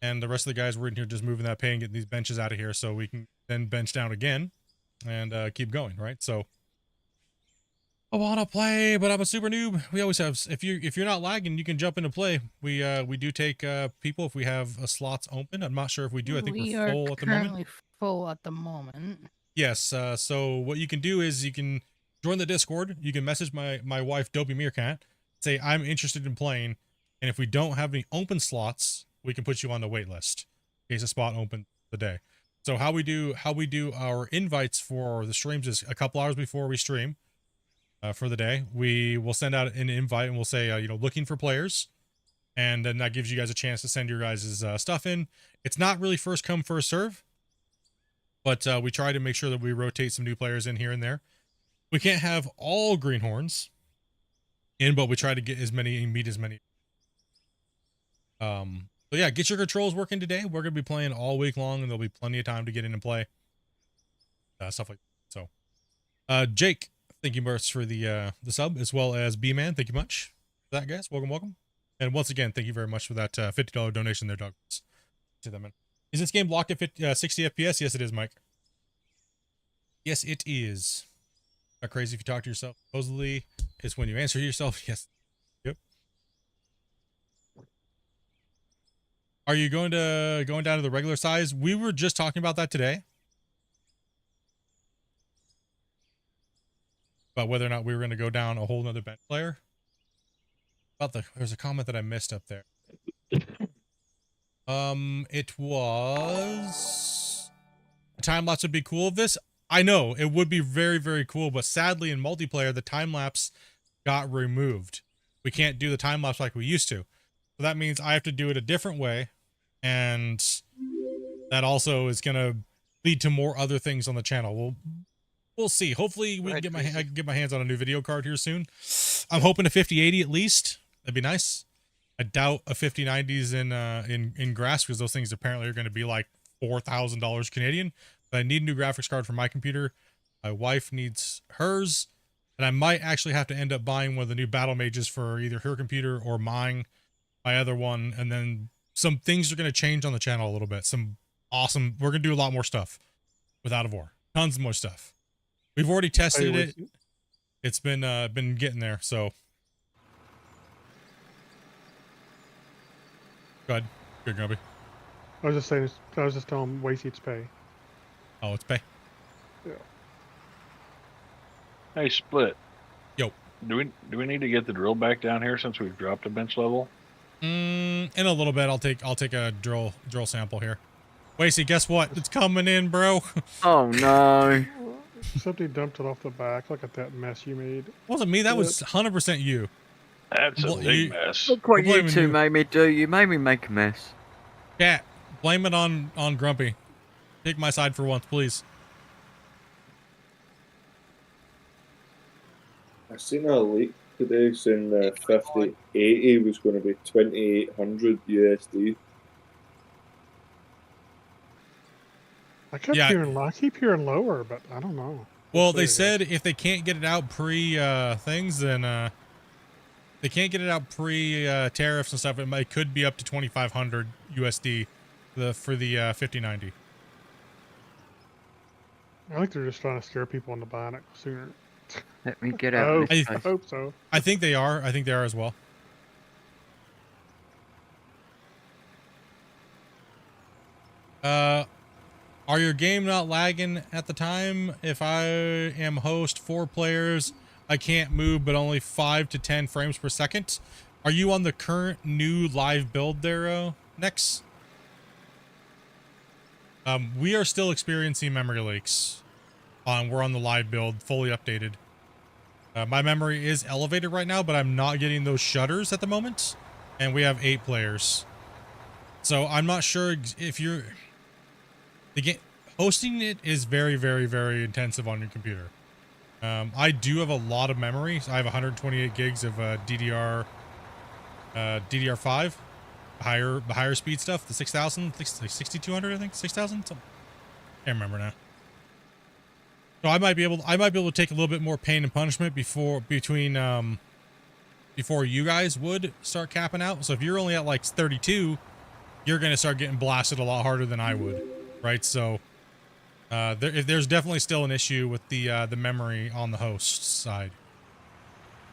And the rest of the guys were in here just moving that pay and getting these benches out of here so we can then bench down again and keep going, right? So I want to play, but I'm a super noob. We always have, if you're not lagging, you can jump into play. We do take people if we have slots open. I'm not sure if we do. I think we're full at the moment. Currently full at the moment. Yes. So what you can do is you can join the Discord. You can message my wife, Dopey Meerkat, say I'm interested in playing, and if we don't have any open slots, we can put you on the wait list in case a spot opens the day. So how we do our invites for the streams is a couple hours before we stream for the day. We will send out an invite and we'll say looking for players, and then that gives you guys a chance to send your guys' stuff in. It's not really first come first serve, but we try to make sure that we rotate some new players in here and there. We can't have all greenhorns in, but we try to get as many and meet as many. So yeah, get your controls working today. We're gonna be playing all week long, and there'll be plenty of time to get in and play stuff like that. So, Jake, thank you much for the sub, as well as B-Man. Thank you much for that, guys. Welcome. And once again, thank you very much for that $50 donation there, Doug. To them, man. Is this game locked at 60 FPS? Yes, it is, Mike. Yes, it is. Not crazy if you talk to yourself. Supposedly, it's when you answer yourself. Yes. Yep. Are you going down to the regular size? We were just talking about that today. About whether or not we were going to go down a whole nother bench player. There's a comment that I missed up there. It was a time lapse would be cool of this. I know it would be very, very cool, but sadly in multiplayer, the time lapse got removed. We can't do the time lapse like we used to. So that means I have to do it a different way. And that also is going to lead to more other things on the channel. We'll see. Hopefully we can I can get my hands on a new video card here soon. I'm hoping a 5080 at least. That'd be nice. I doubt a 5090s in grass, because those things apparently are going to be like $4,000 Canadian. But I need a new graphics card for my computer. My wife needs hers, and I might actually have to end up buying one of the new battle mages for either her computer or mine, my other one. And then some things are going to change on the channel a little bit. We're going to do a lot more stuff with Out of War. Tons more stuff. We've already tested it. It's been getting there, so. Go ahead. Good, Grumpy. I was just telling Wasey it's pay. Oh, it's pay. Yeah. Hey, Split. Yo. Do we need to get the drill back down here since we've dropped a bench level? In a little bit, I'll take a drill sample here. Wasey, guess what? It's coming in, bro. Oh no. Somebody dumped it off the back. Look at that mess you made. Wasn't me. That was 100% you. That's a big mess. Look what you two made me do. You made me make a mess. Cat, blame it on Grumpy. Take my side for once, please. I seen a leak today saying the 5080 was going to be 2,800 USD. I keep hearing lower, but I don't know. Well, they said if they can't get it out pre things, then they can't get it out pre tariffs and stuff. It could be up to 2,500 USD for the 5090. I think they're just trying to scare people into buying it sooner. Let me get out. I hope so. I think they are. I think they are as well. Are your game not lagging at the time? If I am host 4 players, I can't move but only 5 to 10 frames per second. Are you on the current new live build there, next. We are still experiencing memory leaks. We're on the live build, fully updated. My memory is elevated right now, but I'm not getting those shutters at the moment. And we have 8 players. So I'm not sure if you're... The game... Hosting it is very, very, very intensive on your computer. I do have a lot of memory. So I have 128 gigs of DDR5, the higher speed stuff, the 6000, 6200, I think, 6000. Can't remember now. So I might be able to take a little bit more pain and punishment before you guys would start capping out. So if you're only at like 32, you're gonna start getting blasted a lot harder than I would, right? So there's definitely still an issue with the memory on the host side.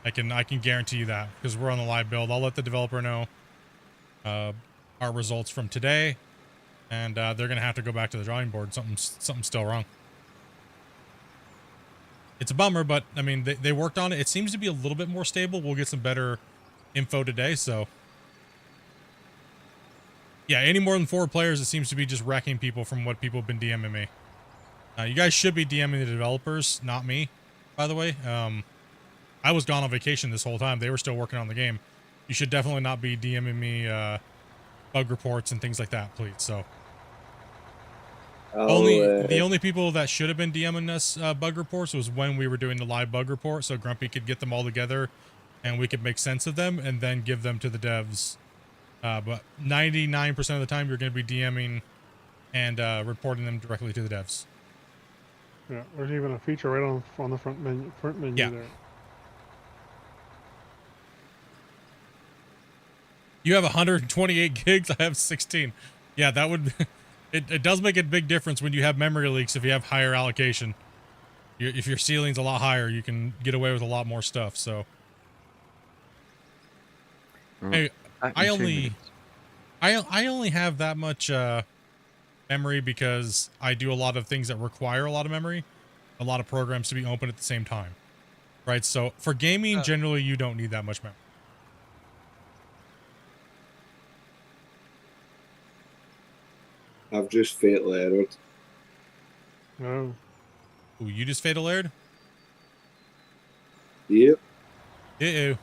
I can guarantee you that because we're on the live build. I'll let the developer know our results from today, and they're gonna have to go back to the drawing board. Something's still wrong. It's a bummer, but I mean they worked on it. It seems to be a little bit more stable. We'll get some better info today. So yeah, any more than 4 players, it seems to be just wrecking people from what people have been DMing me. You guys should be DMing the developers, not me, by the way. I was gone on vacation this whole time. They were still working on the game. You should definitely not be DMing me bug reports and things like that, please. So the only people that should have been DMing us bug reports was when we were doing the live bug report, so Grumpy could get them all together and we could make sense of them and then give them to the devs. But 99% of the time, you're going to be DMing and reporting them directly to the devs. Yeah, there's even a feature right on the front menu Yeah. there. You have 128 gigs. I have 16. Yeah, that would. It does make a big difference when you have memory leaks. If you have higher allocation, if your ceiling's a lot higher, you can get away with a lot more stuff. So, hey, I only have that much memory because I do a lot of things that require a lot of memory, a lot of programs to be open at the same time, right? So for gaming, generally, you don't need that much memory. I've just fatal errored. No. Ooh, you just fatal errored? Yep. Uh-oh.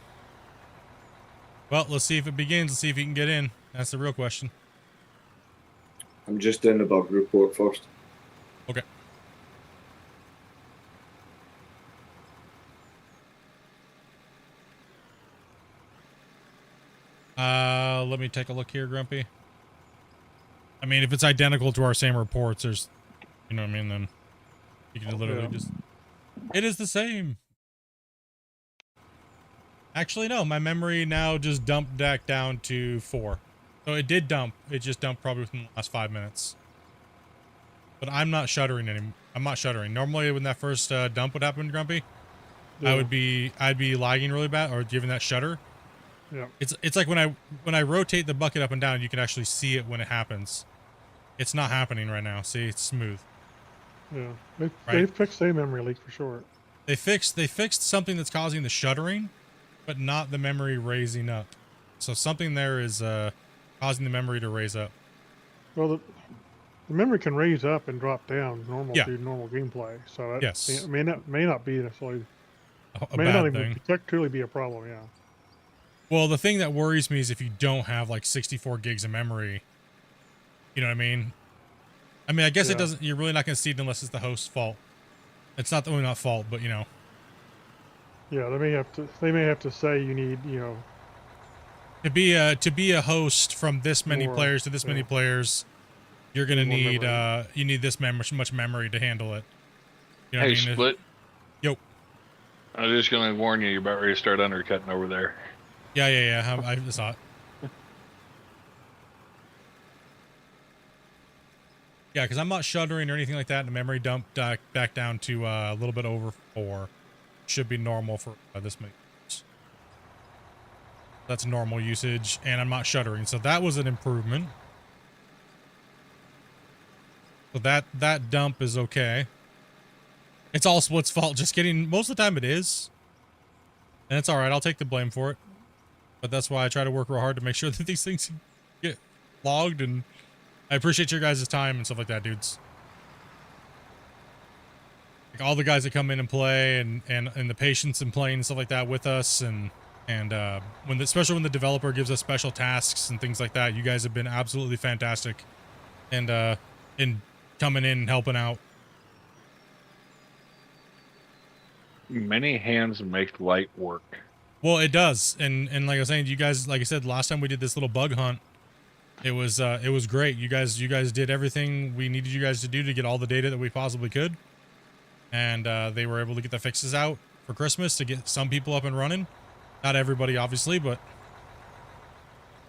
Well, let's see if it begins. Let's see if you can get in. That's the real question. I'm just doing the bug report first. Okay. Let me take a look here, Grumpy. I mean, if it's identical to our same reports, there's, you know what I mean, then you can literally just... It is the same. Actually, no, my memory now just dumped back down to 4. So it did dump. It just dumped probably within the last 5 minutes. But I'm not shuttering anymore. I'm not shuttering. Normally, when that first dump would happen, Grumpy, Yeah. I'd be lagging really bad or giving that shutter. Yeah. It's like when I rotate the bucket up and down, you can actually see it when it happens. It's not happening right now. See, it's smooth. Yeah. They fixed a memory leak for sure. They fixed something that's causing the shuttering, but not the memory raising up. So something there is causing the memory to raise up. Well, the memory can raise up and drop down through normal gameplay. So that Yes. may not be necessarily A may bad not even thing. truly be a problem. Yeah. Well, the thing that worries me is if you don't have like 64 gigs of memory. You know what I mean? I mean, I guess it doesn't. You're really not going to see it unless it's the host's fault. It's not only not fault, but you know. Yeah, they may have to say you need, to be a host from this many players to this many players, you're gonna need you need this much memory to handle it. You know hey, what I mean? Split. Yo. I was just gonna warn you. You're about ready to start undercutting over there. Yeah. I saw it. Yeah, because I'm not shuttering or anything like that. The memory dumped back down to a little bit over 4. Should be normal for this many. That's normal usage, and I'm not shuttering, so that was an improvement. So that dump is okay. It's all Split's fault. Just kidding. Most of the time it is, and it's all right. I'll take the blame for it. But that's why I try to work real hard to make sure that these things logged, and I appreciate your guys' time and stuff like that, dudes. Like all the guys that come in and play, and the patience in playing and stuff like that with us, and especially when the developer gives us special tasks and things like that, you guys have been absolutely fantastic, and in coming in and helping out. Many hands make light work. Well, it does, and like I was saying, you guys, like I said, last time we did this little bug hunt, it was great. You guys did everything we needed you guys to do to get all the data that we possibly could, and they were able to get the fixes out for Christmas to get some people up and running. Not everybody, obviously, but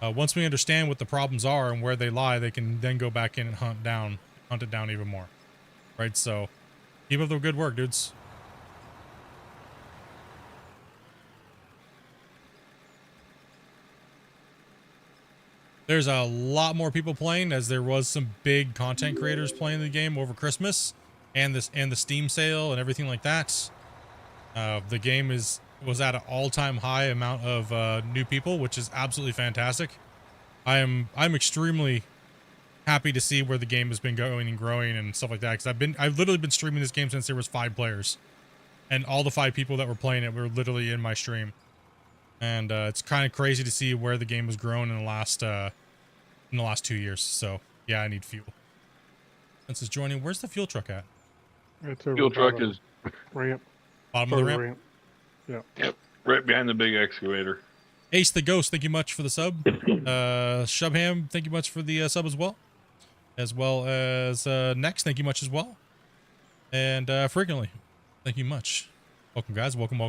once we understand what the problems are and where they lie, they can then go back in and hunt it down even more. Right? So keep up the good work, dudes. There's a lot more people playing, as there was some big content creators playing the game over Christmas and the Steam sale and everything like that. The game was at an all-time high amount of new people, which is absolutely fantastic. I'm extremely happy to see where the game has been going and growing and stuff like that, because I've literally been streaming this game since there was 5 players, and all the 5 people that were playing it were literally in my stream. And it's kind of crazy to see where the game has grown in the last 2 years. So yeah, I need fuel. This is joining. Where's the fuel truck at? It's over Fuel truck is ramp. Bottom of the ramp. Yeah. Yep, right behind the big excavator. Ace the Ghost, thank you much for the sub. Shubham, thank you much for the sub as well as Next, thank you much as well. And Frequently, thank you much. Welcome, guys. Welcome.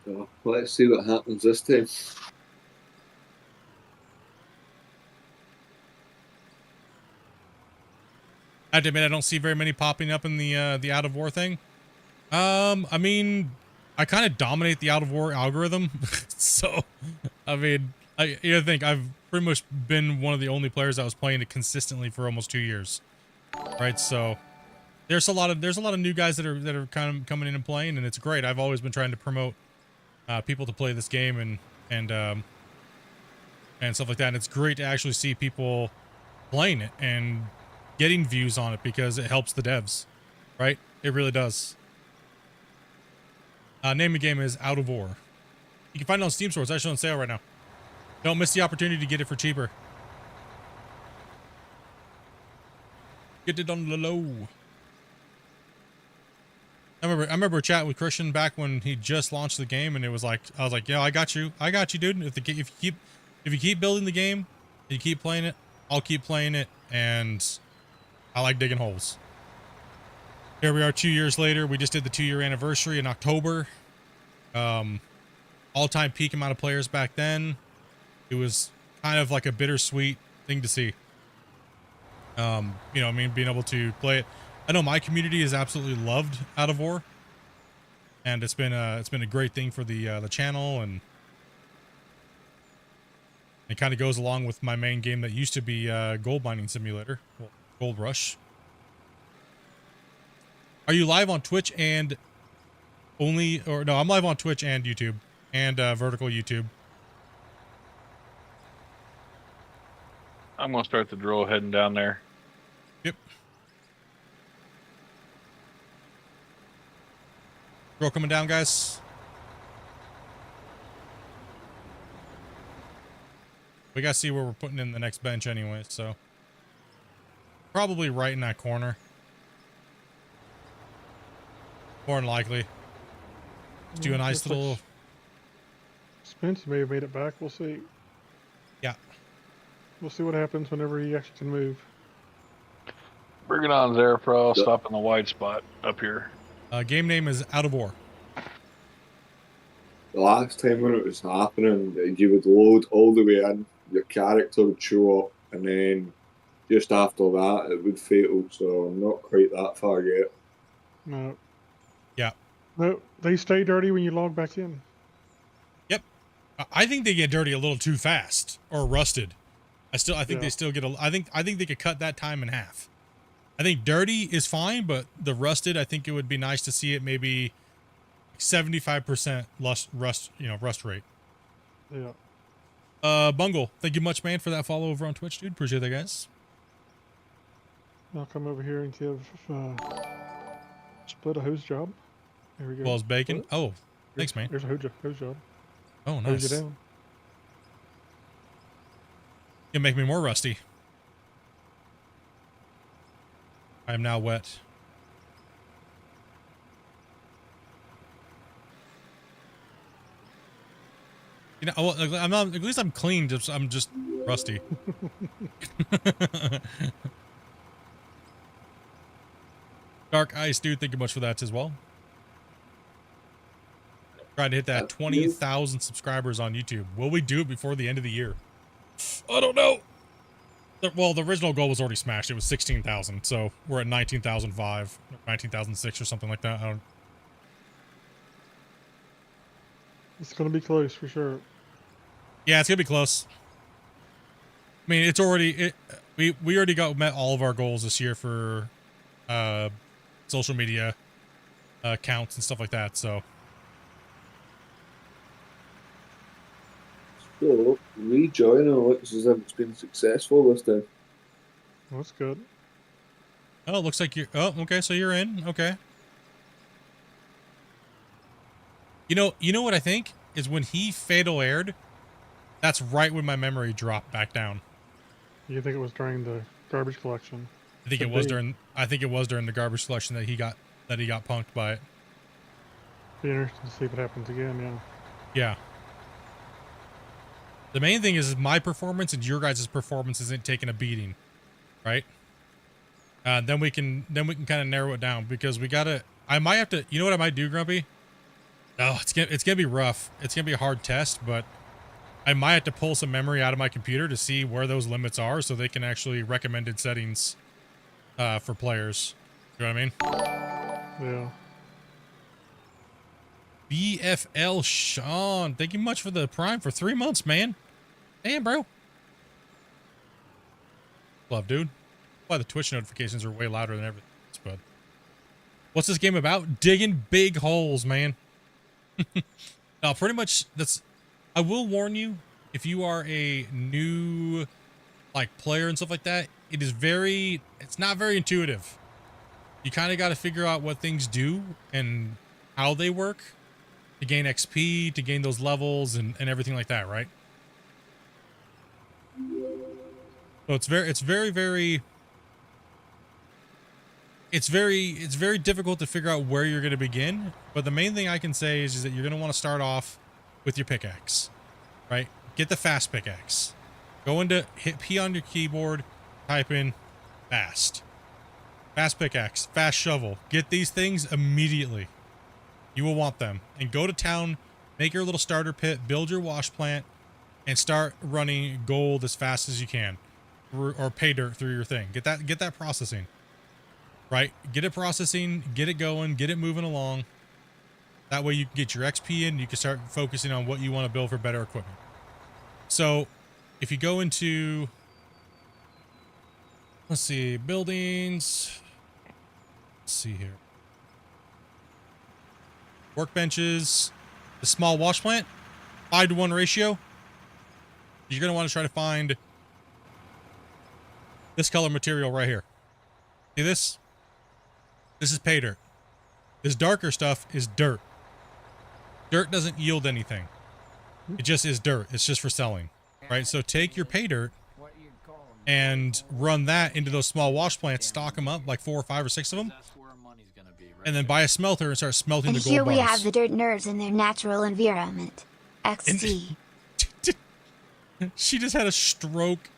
So let's see what happens this time. I have to admit, I don't see very many popping up in the out of war thing. I mean, I kind of dominate the out of war algorithm, so I mean, I think I've pretty much been one of the only players that was playing it consistently for almost 2 years, right? So there's a lot of new guys that are kind of coming in and playing, and it's great. I've always been trying to promote people to play this game and stuff like that. And it's great to actually see people playing it and getting views on it, because it helps the devs, right? It really does. Name of the game is Out of War. You can find it on Steam Store. It's actually on sale right now. Don't miss the opportunity to get it for cheaper. Get it on the low. I remember chatting with Christian back when he just launched the game, and it was like, I was like, yeah, I got you, dude. If you keep building the game, and you keep playing it, I'll keep playing it, and I like digging holes. Here we are 2 years later. We just did the 2-year anniversary in October. All-time peak amount of players back then. It was kind of like a bittersweet thing to see. I mean, being able to play it. I know my community has absolutely loved Out of War, and it's been a great thing for the channel, and it kind of goes along with my main game that used to be Gold Mining Simulator, well, Gold Rush. Are you live on Twitch and no, I'm live on Twitch and YouTube and vertical YouTube. I'm gonna start the drill heading down there. Yep. Drill coming down, guys. We gotta see where we're putting in the next bench anyway, so probably right in that corner. More than likely. Let's do a nice little... Spence may have made it back. We'll see. Yeah. We'll see what happens whenever he actually can move. Bring it on, Zarafro. Stop in the wide spot up here. Game name is Out of War. The last time when it was happening, you would load all the way in, your character would show up, and then just after that, it would fatal. So I'm not quite that far yet. No. Yeah. No, they stay dirty when you log back in. Yep. I think they get dirty a little too fast or rusted. I think they still get I think they could cut that time in half. I think dirty is fine, but the rusted, I think it would be nice to see it maybe 75% rust rate. Yeah. Bungle, thank you much, man, for that follow over on Twitch, dude. Appreciate that, guys. I'll come over here and give Split a hose job. There we go. As well as bacon. Split. Oh, thanks, man. There's a hose job. Oh, Hose nice. you down. You make me more rusty. I am now wet. You know, well, I'm not. At least I'm clean. I'm just rusty. Dark Ice, dude. Thank you much for that as well. Trying to hit that 20,000 subscribers on YouTube. Will we do it before the end of the year? I don't know. Well, the original goal was already smashed. It was 16,000, so we're at 19,005, 19,006 or something like that. I don't. It's gonna be close for sure. Yeah, it's gonna be close. I mean, it's already we already met all of our goals this year for social media accounts and stuff like that. So rejoining looks as if it's been successful this time. That's good. oh, it looks like you're. Oh, okay, so you're in. Okay. You know what I think is when he fatal aired. That's right when my memory dropped back down. You think it was during the garbage collection? I think it was during. I think it was during the garbage collection that he got punked by it. Be interesting to see if it happens again. Yeah. Yeah. The main thing is my performance and your guys' performance isn't taking a beating, right? Then we can kind of narrow it down because we gotta. I might have to. You know what I might do, Grumpy? Oh, it's gonna be rough. It's gonna be a hard test, but I might have to pull some memory out of my computer to see where those limits are, so they can actually recommended settings for players. You know what I mean? Yeah. BFL Sean, thank you much for the Prime for 3 months, man. Damn, bro. Love, dude. Why the Twitch notifications are way louder than everything. But what's this game about? Digging big holes, man. No, pretty much that's. I will warn you, if you are a new player and stuff like that, it's not very intuitive. You kind of got to figure out what things do and how they work to gain XP, to gain those levels and everything like that, right? So it's very difficult to figure out where you're going to begin, but the main thing I can say is that you're going to want to start off with your pickaxe, right? Get the fast pickaxe. Go into hit P on your keyboard, type in fast pickaxe, fast shovel. Get these things immediately. You will want them. And go to town, make your little starter pit, build your wash plant, and start running gold as fast as you can, or pay dirt through your thing. Get that processing. Right? Get it processing, get it going, get it moving along. That way you can get your XP in, you can start focusing on what you want to build for better equipment. So, if you go into, let's see, buildings, let's see here. Workbenches, the small wash plant, 5-to-1 ratio. You're going to want to try to find this color material right here. See this? This is pay dirt. This darker stuff is dirt. Dirt doesn't yield anything. It just is dirt. It's just for selling, right? So take your pay dirt and run that into those small wash plants, stock them up, like 4 or 5 or 6 of them, and then buy a smelter and start smelting And the gold here we bars. have the dirt nerds in their natural environment. XD. She just had a stroke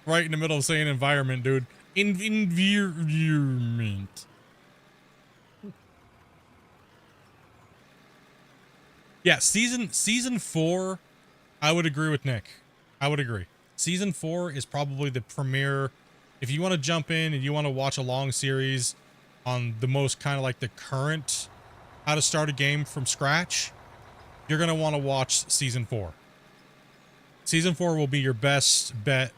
right in the middle of saying environment, dude. Environment. Yeah, season 4, I would agree with Nick. I would agree. Season 4 is probably the premiere. If you want to jump in and you want to watch a long series on the most kind of like the current how to start a game from scratch, you're going to want to watch season 4. Season 4 will be your best bet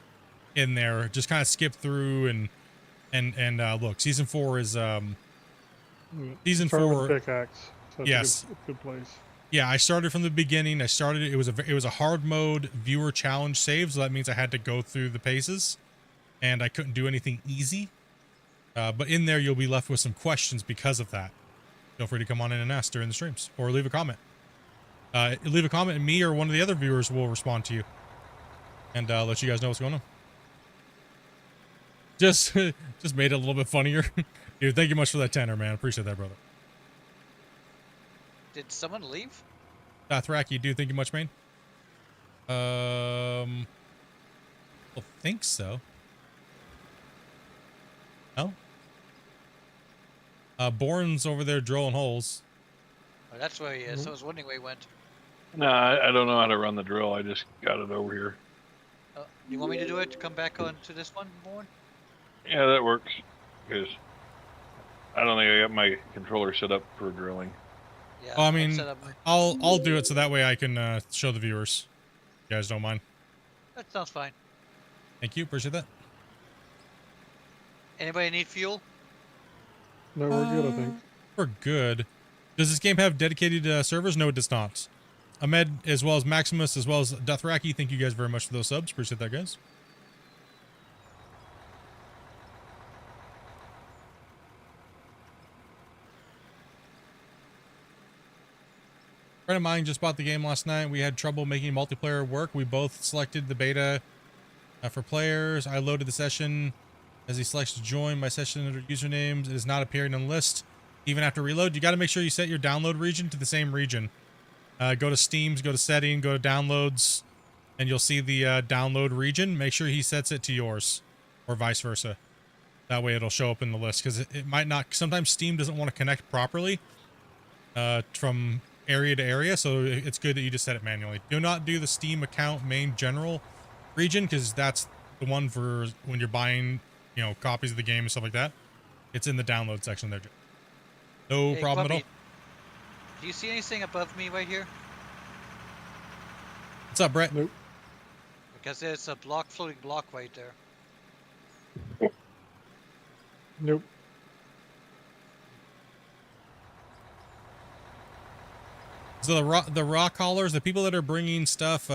in there. Just kind of skip through and look. Season 4 is season Start with 4 pickaxe. So that's yes. a good place. Yeah, I started from the beginning. It was a hard mode viewer challenge save, so that means I had to go through the paces, and I couldn't do anything easy. But in there, you'll be left with some questions because of that. Feel free to come on in and ask during the streams, or leave a comment. Leave a comment, and me or one of the other viewers will respond to you, and let you guys know what's going on. Just made it a little bit funnier. Dude, thank you much for that tenor, man. Appreciate that, brother. Did someone leave? Thraki, do thank you much, man. I think so. No? Bourne's over there drilling holes. Oh, that's where he is. I was wondering where he went. No, I don't know how to run the drill. I just got it over here. You want me to do it to come back on to this one, Bourne? Yeah, that works. Because I don't think I got my controller set up for drilling. Yeah, I mean, set up I'll do it so that way I can show the viewers. You guys don't mind. That sounds fine. Thank you. Appreciate that. Anybody need fuel? No, we're good, I think. We're good. Does this game have dedicated servers? No, it does not. Ahmed, as well as Maximus, as well as Dothraki, thank you guys very much for those subs. Appreciate that, guys. A friend of mine just bought the game last night. We had trouble making multiplayer work. We both selected the beta for players. I loaded the session. As he selects to join my session under usernames, it is not appearing on the list. Even after reload, you got to make sure you set your download region to the same region. Go to Steam's, go to setting, go to downloads, and you'll see the download region. Make sure he sets it to yours, or vice versa. That way it'll show up in the list, because it might not. Sometimes Steam doesn't want to connect properly from area to area, so it's good that you just set it manually. Do not do the Steam account main general region, because that's the one for when you're buying, you know, copies of the game and stuff like that. It's in the download section there. No problem at all. Do you see anything above me right here? What's up, Brett? Nope. Because there's a floating block right there. Nope. So the rock haulers, the people that are bringing stuff,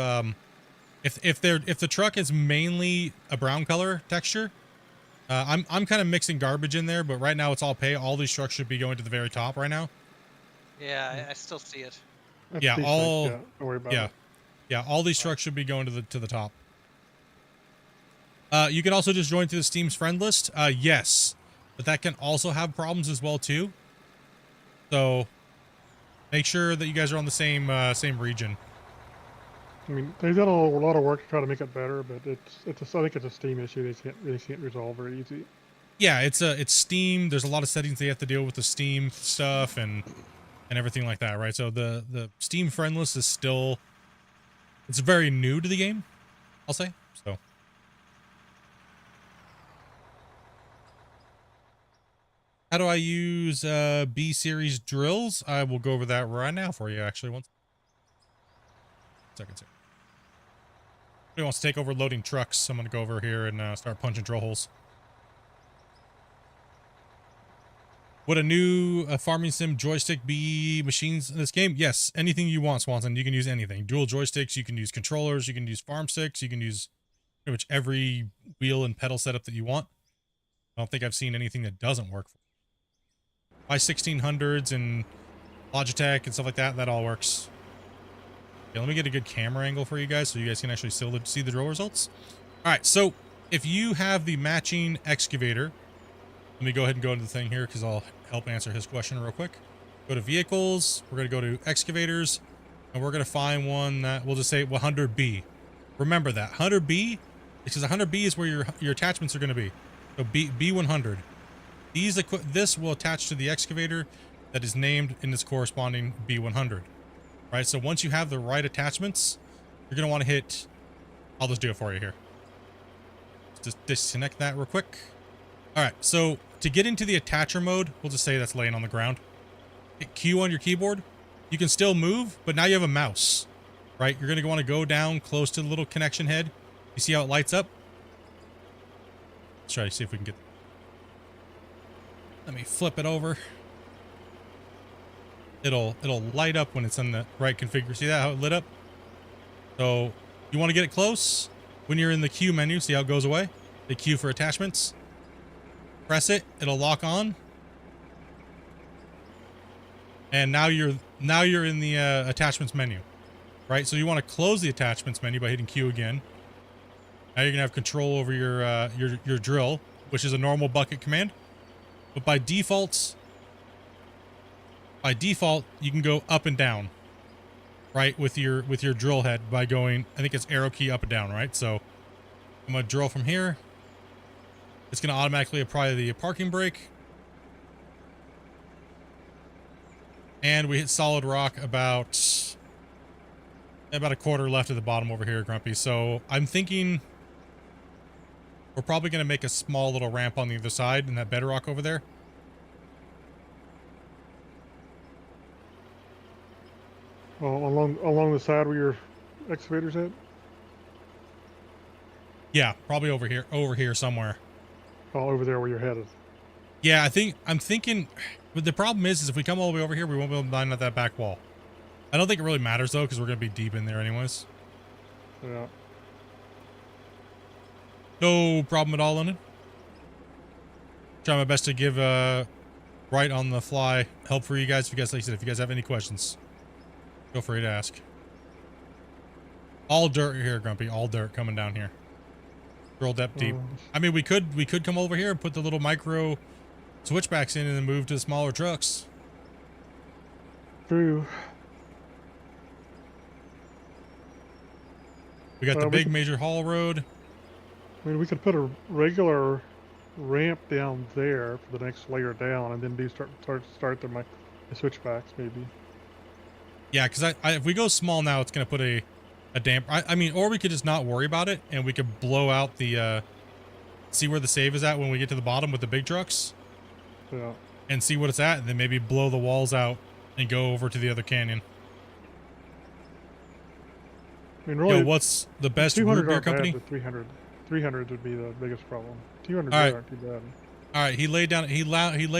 if the truck is mainly a brown color texture, I'm kind of mixing garbage in there, but right now it's all pay. All these trucks should be going to the very top right now. Yeah, I still see it. That's Yeah, decent, all yeah, don't worry about it. yeah, all these trucks should be going to the top. You can also just join through the Steam's friend list. Yes, but that can also have problems as well too. So make sure that you guys are on the same region. I mean, they've done a lot of work to try to make it better, but I think it's a Steam issue. They can't resolve very easy. Yeah, it's Steam. There's a lot of settings they have to deal with the Steam stuff and everything like that, right? So the Steam friend list is still, it's very new to the game, I'll say. So how do I use B series drills? I will go over that right now for you, actually. One second. Who wants to take over loading trucks? I'm gonna go over here and start punching drill holes. Would a new farming sim joystick be machines in this game? Yes, anything you want, Swanson. You can use anything. Dual joysticks, you can use controllers, you can use farm sticks, you can use pretty much every wheel and pedal setup that you want. I don't think I've seen anything that doesn't work. My 1600s and Logitech and stuff like that, that all works. Okay, let me get a good camera angle for you guys so you guys can actually still see the drill results. All right, so if you have the matching excavator, let me go ahead and go into the thing here because I'll help answer his question real quick. Go to vehicles. We're going to go to excavators, and we're going to find one that we'll just say 100B. Remember that 100B, because 100B is where your attachments are going to be. So B100. This will attach to the excavator that is named in its corresponding B100. Right. So once you have the right attachments, you're going to want to hit. I'll just do it for you here. Just disconnect that real quick. All right. So to get into the attacher mode, we'll just say that's laying on the ground. Hit Q on your keyboard. You can still move, but now you have a mouse, right? You're going to want to go down close to the little connection head. You see how it lights up? Let's try to see if we can get. Let me flip it over. it'll light up when it's in the right configure. See that, how it lit up? So you want to get it close when you're in the queue menu. See how it goes away? The queue for attachments. Press it, it'll lock on. And now you're in the attachments menu, right? So you want to close the attachments menu by hitting Q again. Now you're gonna have control over your drill, which is a normal bucket command. But by default, you can go up and down, right? With your drill head by going, I think it's arrow key up and down, right? So I'm gonna drill from here. It's gonna automatically apply the parking brake. And we hit solid rock about a quarter left at the bottom over here, Grumpy. So I'm thinking we're probably going to make a small little ramp on the other side in that bedrock over there. Along the side where your excavator's at? Yeah, probably over here somewhere. Oh, over there where you're headed. Yeah, I'm thinking, but the problem is if we come all the way over here, we won't be able to line up that back wall. I don't think it really matters though, because we're going to be deep in there anyways. Yeah. No problem at all, London. Try my best to give right on the fly help for you guys. If you guys, like I said, if you guys have any questions, feel free to ask. All dirt here, Grumpy. All dirt coming down here. Drill depth deep. I mean, we could come over here and put the little micro switchbacks in and then move to the smaller trucks. True. We got the big major haul road. I mean, we could put a regular ramp down there for the next layer down, and then start the switchbacks maybe. Yeah, because if we go small now, it's gonna put a damp. I mean, or we could just not worry about it, and we could blow out the see where the save is at when we get to the bottom with the big trucks. Yeah. And see what it's at, and then maybe blow the walls out and go over to the other canyon. I mean, really, yo, what's the best root beer company? 300 would be the biggest problem. 200 aren't too bad. All right, he laid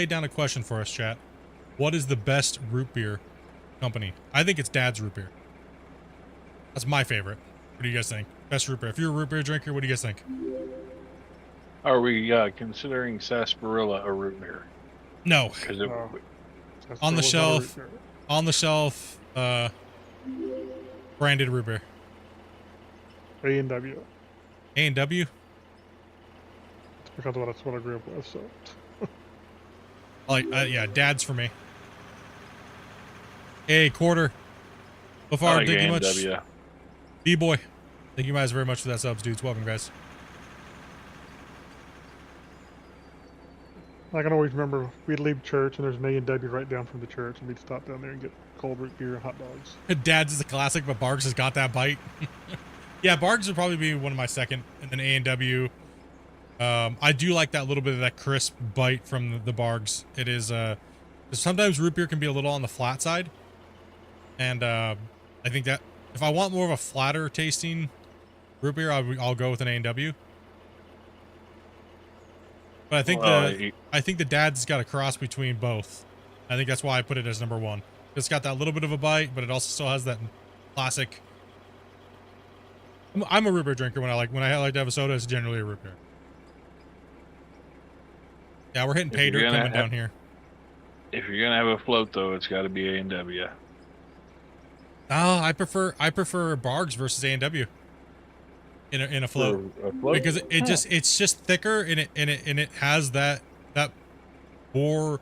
down a question for us, chat. What is the best root beer company? I think it's Dad's Root Beer. That's my favorite. What do you guys think? Best root beer. If you're a root beer drinker, what do you guys think? Are we considering sarsaparilla a root beer? No. Because on the shelf, branded root beer. A&W. A&W? It's because that's what I grew up with, so. Like, yeah, Dad's for me. Hey, quarter. Before like thank you much. A&W. B-boy. Thank you guys very much for that subs, dudes. Welcome, guys. I can always remember we'd leave church and there's an A&W right down from the church, and we'd stop down there and get cold root beer and hot dogs. Dad's is a classic, but Barks has got that bite. Yeah, Barks would probably be one of my second, and then A&W. I do like that little bit of that crisp bite from the Bargs. It is, sometimes root beer can be a little on the flat side. And I think that if I want more of a flatter tasting root beer, I'll go with an A&W. But I think the Dad's got a cross between both. I think that's why I put it as number one. It's got that little bit of a bite, but it also still has that classic. I'm a root beer drinker. When I like to have a soda, it's generally a root beer. Yeah, we're hitting pay dirt coming down here. If you're gonna have a float, though, it's got to be A&W. Oh, I prefer Bargs versus A&W in a float, because it's just thicker and it has that more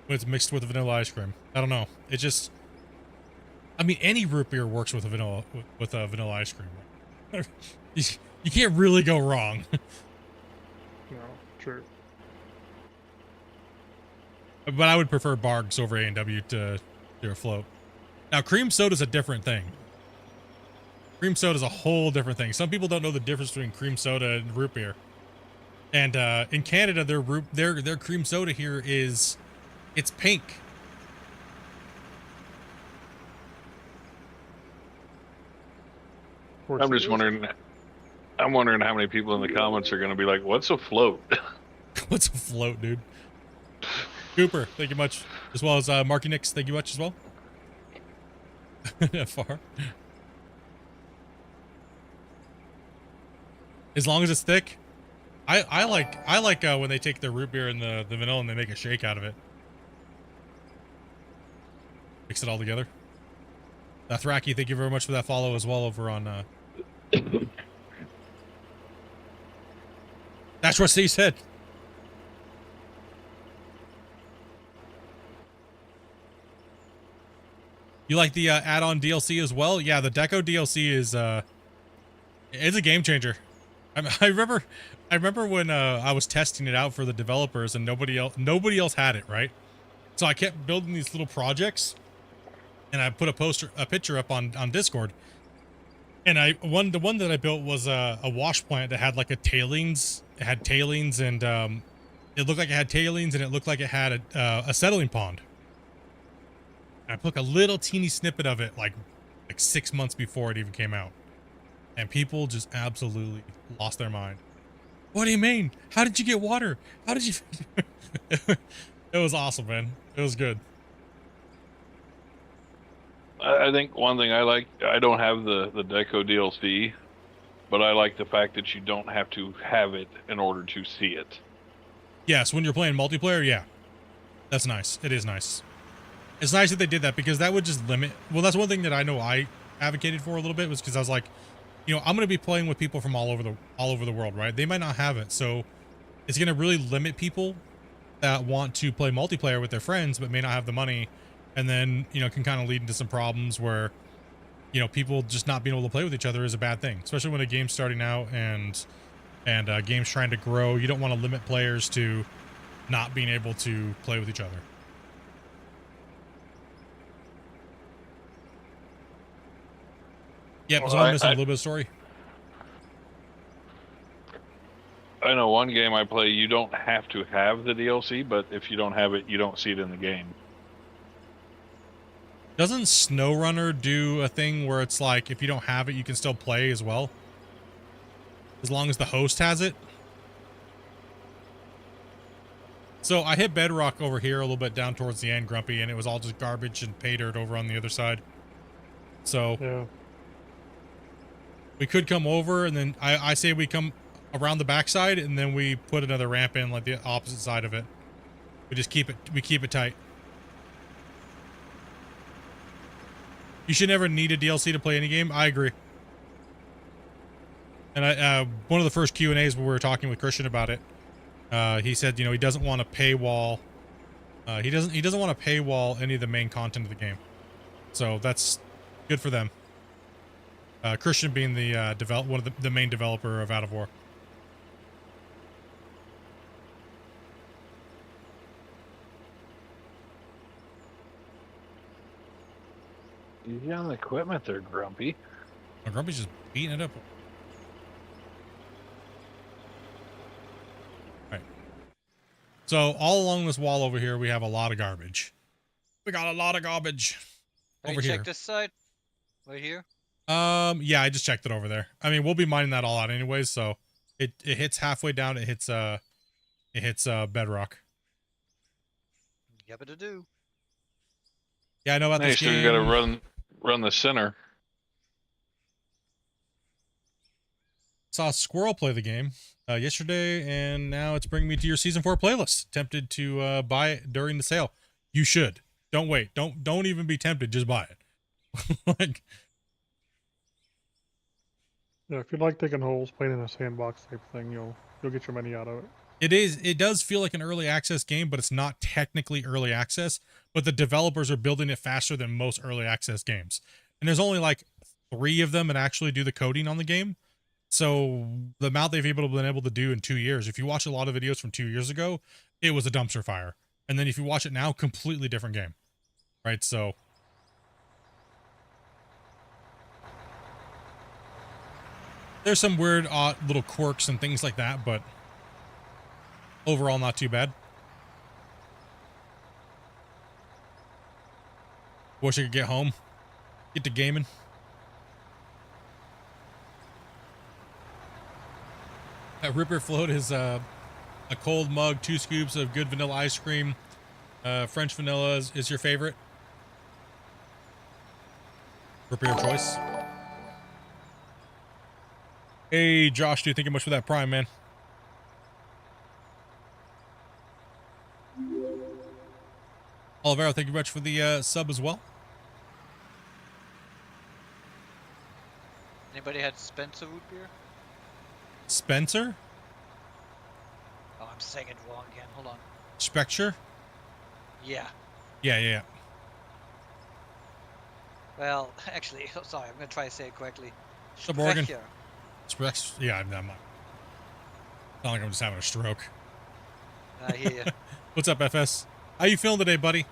when it's mixed with vanilla ice cream. I don't know. It just, I mean, any root beer works with a vanilla ice cream. You can't really go wrong. No, true. But I would prefer Bargs over A&W to a float. Now, cream soda is a different thing. Cream soda is a whole different thing. Some people don't know the difference between cream soda and root beer. And in Canada, their cream soda here it's pink. I'm just wondering. I'm wondering how many people in the comments are going to be like, "What's a float?" What's a float, dude? Cooper, thank you much, as well as Marky Nix, thank you much as well. That far. As long as it's thick. I like when they take the root beer and the vanilla and they make a shake out of it. Mix it all together. Thraki, thank you very much for that follow as well over on That's what Steve said. You like the add-on DLC as well? Yeah, the Deco DLC is it's a game changer. I remember when I was testing it out for the developers and nobody else had it, right? So I kept building these little projects, and I put a picture up on Discord. And the one that I built was a wash plant that had like a tailings. It had tailings, and it looked like it had tailings, and it looked like it had a settling pond. And I took a little teeny snippet of it like 6 months before it even came out. And people just absolutely lost their mind. What do you mean? How did you get water? How did you... It was awesome, man. It was good. I think one thing I like, I don't have the Deco DLC, but I like the fact that you don't have to have it in order to see it. Yes, when you're playing multiplayer, yeah. That's nice. It is nice. It's nice that they did that, because that would just limit... Well, that's one thing that I know I advocated for a little bit, was because I was like, you know, I'm going to be playing with people from all over the world, right? They might not have it, so it's going to really limit people that want to play multiplayer with their friends but may not have the money, and then, you know, can kind of lead into some problems where, you know, people just not being able to play with each other is a bad thing, especially when a game's starting out and game's trying to grow. You don't want to limit players to not being able to play with each other. Yeah, so I'm missing a little bit of story. I know one game I play, you don't have to have the DLC, but if you don't have it, you don't see it in the game. Doesn't SnowRunner do a thing where it's like, if you don't have it, you can still play as well? As long as the host has it? So I hit Bedrock over here a little bit down towards the end, Grumpy, and it was all just garbage and pay dirt over on the other side. So... Yeah. We could come over, and then I say we come around the backside, and then we put another ramp in, like the opposite side of it. We just keep it tight. You should never need a DLC to play any game. I agree. And one of the first Q&As when we were talking with Christian about it, he said, you know, he doesn't want to paywall. He doesn't want to paywall any of the main content of the game. So that's good for them. Christian being the one of the main developer of Out of War. Easy on the equipment there, Grumpy. Oh, Grumpy's just beating it up. All right. So all along this wall over here, we have a lot of garbage. We got a lot of garbage over here. Check this side, right here. Yeah, I just checked it over there. I mean, we'll be mining that all out anyways, so it hits halfway down, it hits bedrock. Yabba to do. Yeah, I know about this game. You gotta run the center. Saw a squirrel play the game yesterday, and now it's bringing me to your season 4 playlist. Tempted to buy it during the sale. You should. Don't wait. Don't even be tempted. Just buy it. Like. Yeah, if you like digging holes, playing in a sandbox type thing, you'll get your money out of it. It does feel like an early access game, but it's not technically early access, but the developers are building it faster than most early access games. And there's only like 3 of them that actually do the coding on the game. So the amount they've been able to do in 2 years, if you watch a lot of videos from 2 years ago, it was a dumpster fire. And then if you watch it now, completely different game. Right? So there's some weird, odd little quirks and things like that, but overall, not too bad. Wish I could get home, get to gaming. Ripper Float is a cold mug, 2 scoops of good vanilla ice cream. French vanilla is your favorite. Prepare choice. Hey, Josh, dude, thank you much for that prime, man. Olivero, thank you much for the sub as well. Anybody had Spencer root beer? Spencer? Oh, I'm saying it wrong again. Hold on. Spectre? Yeah. Yeah. Well, actually, sorry, I'm gonna try to say it correctly. Sub Oregon. Sprecher. Yeah, I'm not. Not like I'm just having a stroke. I hear you. What's up, FS? How you feeling today, buddy?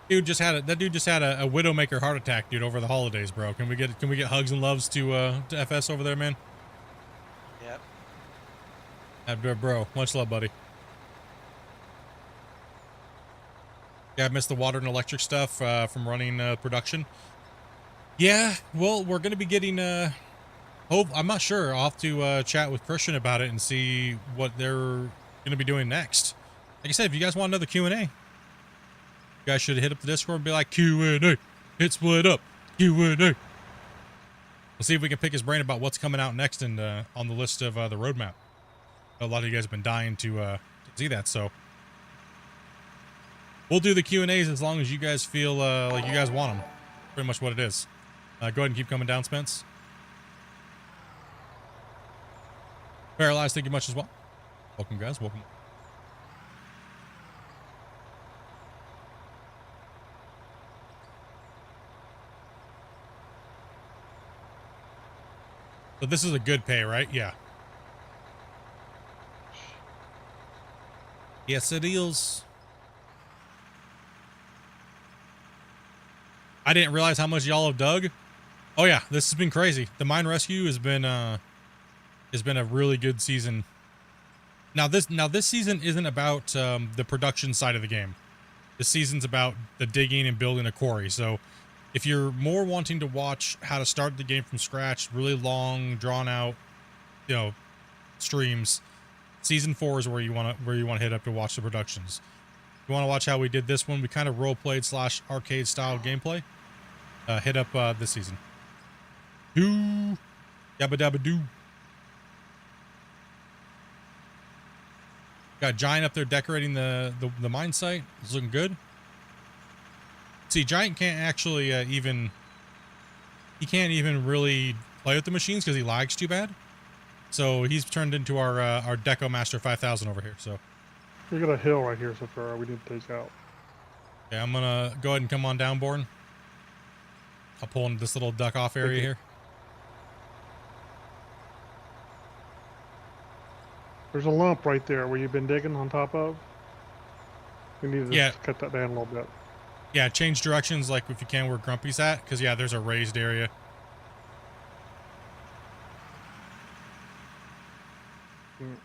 That dude just had a Widowmaker heart attack, dude, over the holidays, bro. Can we get hugs and loves to FS over there, man? Yep. Bro, much love, buddy. Yeah, I missed the water and electric stuff from running production. Yeah, well, we're gonna be getting I'm not sure. I'll have to chat with Christian about it and see what they're gonna be doing next. Like I said, if you guys want another Q&A, you guys should hit up the Discord and be like, Q&A, hit split up, Q&A. We'll see if we can pick his brain about what's coming out next and on the list of the roadmap. A lot of you guys have been dying to see that, so we'll do the Q&As as long as you guys feel like you guys want them. Pretty much what it is. Go ahead and keep coming down, Spence. Paralyzed, thank you much as well. Welcome, guys. Welcome. So this is a good pay, right? Yeah. Yes, it is. I didn't realize how much y'all have dug. Oh yeah, this has been crazy. The mine rescue has been a really good season. Now this season isn't about the production side of the game. This season's about the digging and building a quarry. So if you're more wanting to watch how to start the game from scratch, really long, drawn out, streams, season 4 is where you want to hit up to watch the productions. If you want to watch how we did this one, we kind of role played / arcade style gameplay. Hit up this season. Doo, yabba dabba doo. Got Giant up there decorating the mine site. It's looking good. See, Giant can't actually he can't even really play with the machines because he lags too bad. So he's turned into our Deco Master 5000 over here. So we got a hill right here, so far we need to take out. Yeah, I'm gonna go ahead and come on down, Born. I'll pull into this little duck off area here. There's a lump right there where you've been digging on top of. We need to cut that down a little bit. Yeah, change directions like if you can where Grumpy's at, because yeah, there's a raised area.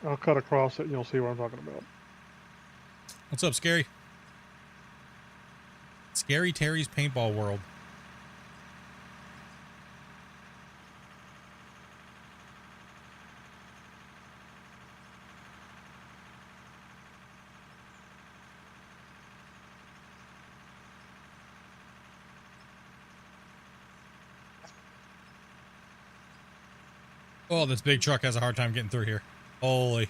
I'll cut across it and you'll see what I'm talking about. What's up, Scary? Scary Terry's Paintball World. Oh, this big truck has a hard time getting through here. Holy.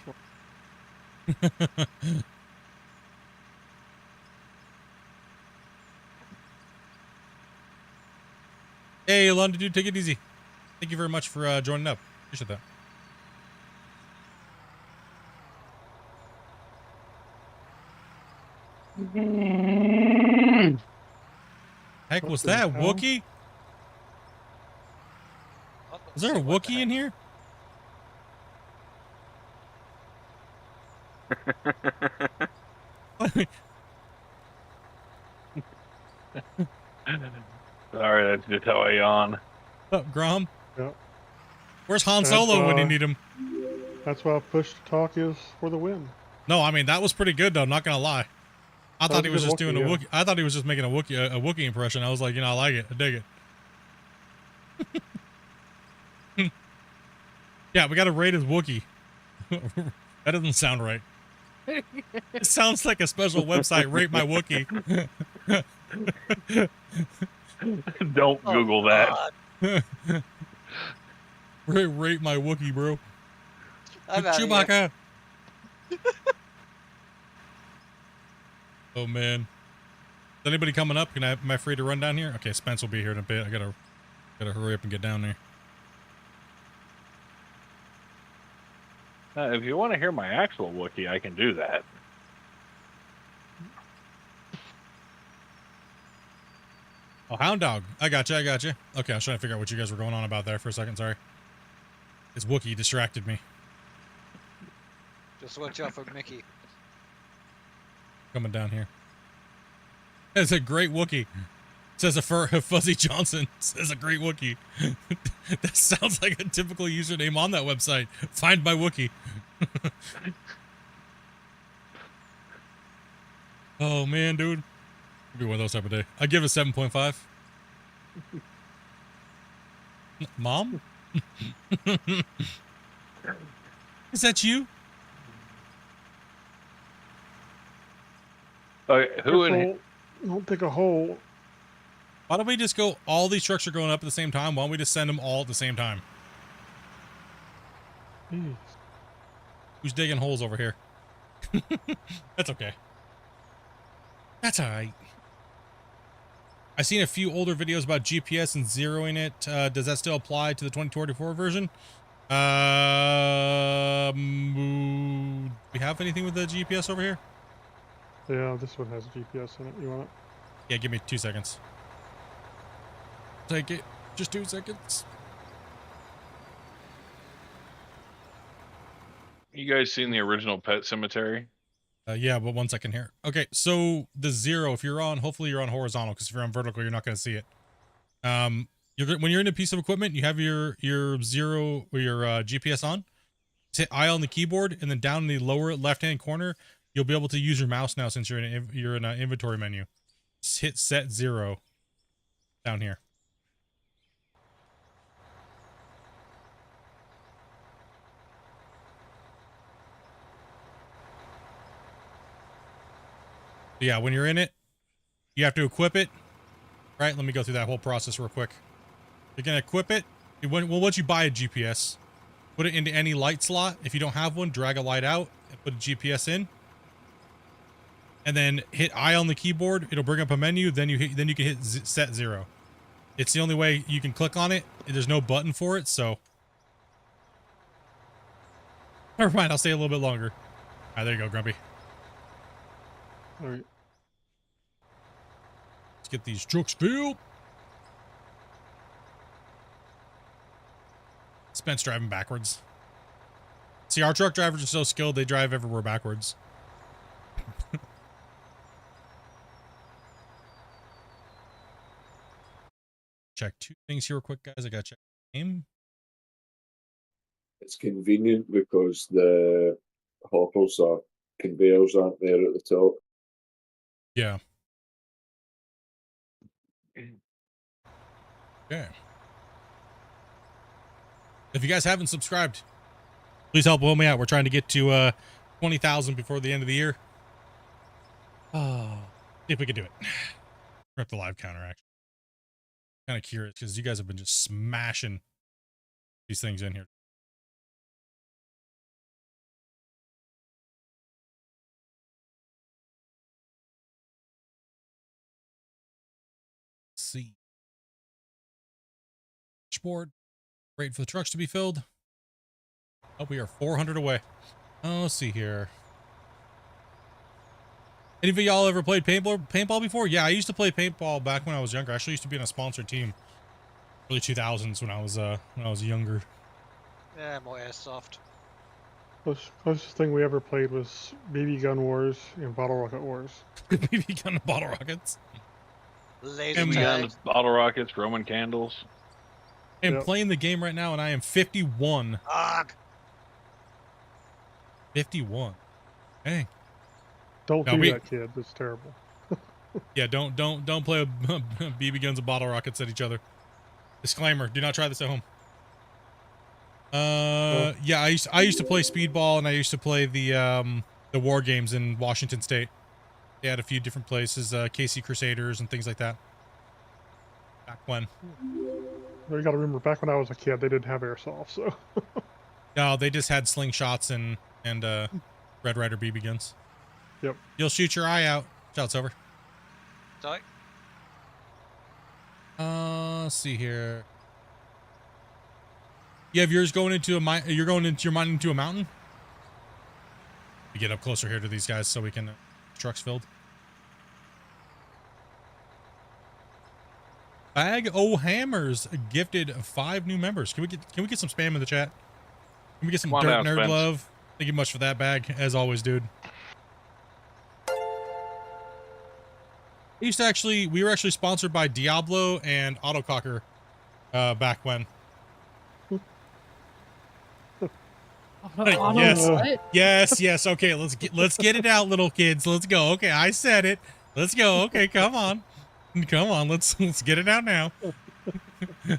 Hey, London dude, take it easy. Thank you very much for joining up. Appreciate that. Heck was that? Wookie? Is there a Wookie in here? Sorry, that's just how I yawn. What's up, Grom? Yep. Where's Han Solo when you need him? That's why push to talk is for the win. No, I mean that was pretty good though. I'm not gonna lie. I thought he was just doing a Wookiee. I thought he was just making a Wookiee impression. I was like, I like it. I dig it. Yeah, we got to rate his Wookiee. That doesn't sound right. It sounds like a special website. Rate my Wookiee. Don't Oh, Google that. God. Rate my Wookiee, bro. I'm out of here. Chewbacca. Oh man. Is anybody coming up? Am I free to run down here? Okay, Spence will be here in a bit. I gotta hurry up and get down there. If you want to hear my actual Wookiee, I can do that. Oh, Hound Dog. I got you. Okay, I was trying to figure out what you guys were going on about there for a second. Sorry. This Wookiee distracted me. Just watch out for Mickey. Coming down here. It's a great Wookiee. Says a Fuzzy Johnson. Says a great Wookiee. That sounds like a typical username on that website. Find my Wookiee. Oh man, dude. It'll be one of those type of day. I give it a 7.5. Mom? Is that you? Who in Don't dig a hole. Why don't we just go, all these trucks are going up at the same time? Why don't we just send them all at the same time? Jeez. Who's digging holes over here? That's okay. That's alright. I've seen a few older videos about GPS and zeroing it. Does that still apply to the 2024 version? We have anything with the GPS over here? Yeah, this one has GPS in it. You want it? Yeah, give me 2 seconds. Take it. Just 2 seconds. You guys seen the original Pet Cemetery? Yeah, but 1 second here. Okay, so the zero, if you're on, hopefully you're on horizontal, because if you're on vertical, you're not going to see it. When you're in a piece of equipment, you have your zero or your GPS on. Just hit I on the keyboard, and then down in the lower left-hand corner, you'll be able to use your mouse now since you're in an inventory menu. Just hit set 0 down here. Yeah, when you're in it, you have to equip it. Right, let me go through that whole process real quick. You're going to equip it. Well, once you buy a GPS, put it into any light slot. If you don't have one, drag a light out and put a GPS in. And then hit I on the keyboard. It'll bring up a menu. Then you can hit set 0. It's the only way you can click on it. There's no button for it, so. Never mind, I'll stay a little bit longer. All right, there you go, Grumpy. All right. Let's get these trucks filled. Spence driving backwards. See, our truck drivers are so skilled, they drive everywhere backwards. Check 2 things here real quick, guys. I gotta check the name. It's convenient because the hoppers are conveyors aren't there at the top. Yeah. Okay. If you guys haven't subscribed, please help me out. We're trying to get to 20,000 before the end of the year. Oh, see if we can do it. We're at the live counter, actually. Kind of curious because you guys have been just smashing these things in here. Let's see. Dashboard. Waiting for the trucks to be filled. Oh, we are 400 away. Oh, let's see here. Any of y'all ever played paintball before? Yeah, I used to play paintball back when I was younger. I actually used to be in a sponsored team. Early 2000s when I was younger. Yeah, more airsoft. Closest thing we ever played was BB Gun Wars and Bottle Rocket Wars. BB gun and bottle rockets. Laser And tag. Guns, bottle rockets, Roman candles. I'm Yep. playing the game right now and I am 51. Ugh. 51. Hey. Don't No, do that, kids. It's terrible. Yeah, don't play with BB guns and bottle rockets at each other. Disclaimer, do not try this at home. Yeah, I used to play speedball and I used to play the war games in Washington State. They had a few different places, KC Crusaders and things like that. Back when. You got to remember, back when I was a kid, they didn't have airsoft, so. No, they just had slingshots and Red Ryder BB guns. Yep. You'll shoot your eye out. Shouts over. Sorry. Let's see here. You have yours going into a mine. You're going into your mine into a mountain. We get up closer here to these guys so we can trucks filled. Bag O Hammers gifted 5 new members. Can we get some spam in the chat? Can we get some Come on dirt now, nerd Spence. love? Thank you much for that bag, as always, dude. We were actually sponsored by Diablo and Autococker back when. Yes. Okay, let's get it out, little kids. Let's go. Okay, I said it. Let's go. Okay, come on. Let's get it out now. You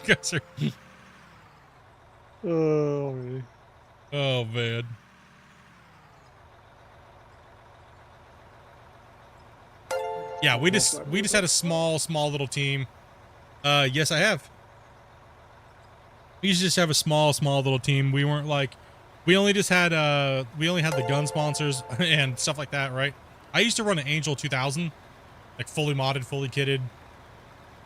guys are. Oh man. Yeah, we just had a small little team. Yes, I have. We used to just have a small little team. We weren't like, we only had the gun sponsors and stuff like that, right? I used to run an Angel 2000, like fully modded, fully kitted,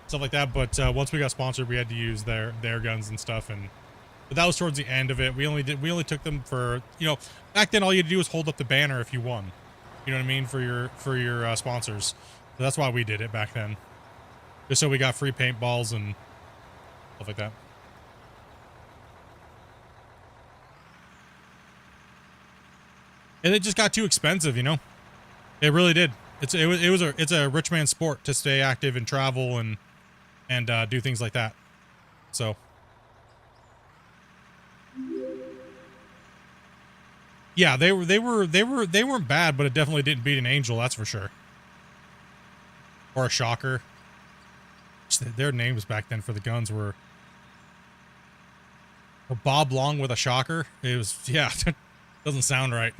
stuff like that. But once we got sponsored, we had to use their guns and stuff. But that was towards the end of it. We only took them for, back then all you had to do was hold up the banner if you won. You know what I mean? For your sponsors. So that's why we did it back then. Just so we got free paintballs and stuff like that. And it just got too expensive, It really did. It's a rich man's sport to stay active and travel and do things like that. So yeah, they weren't bad, but it definitely didn't beat an Angel, that's for sure. Or a Shocker. Their names back then for the guns were Bob Long with a Shocker. It was, yeah, doesn't sound right.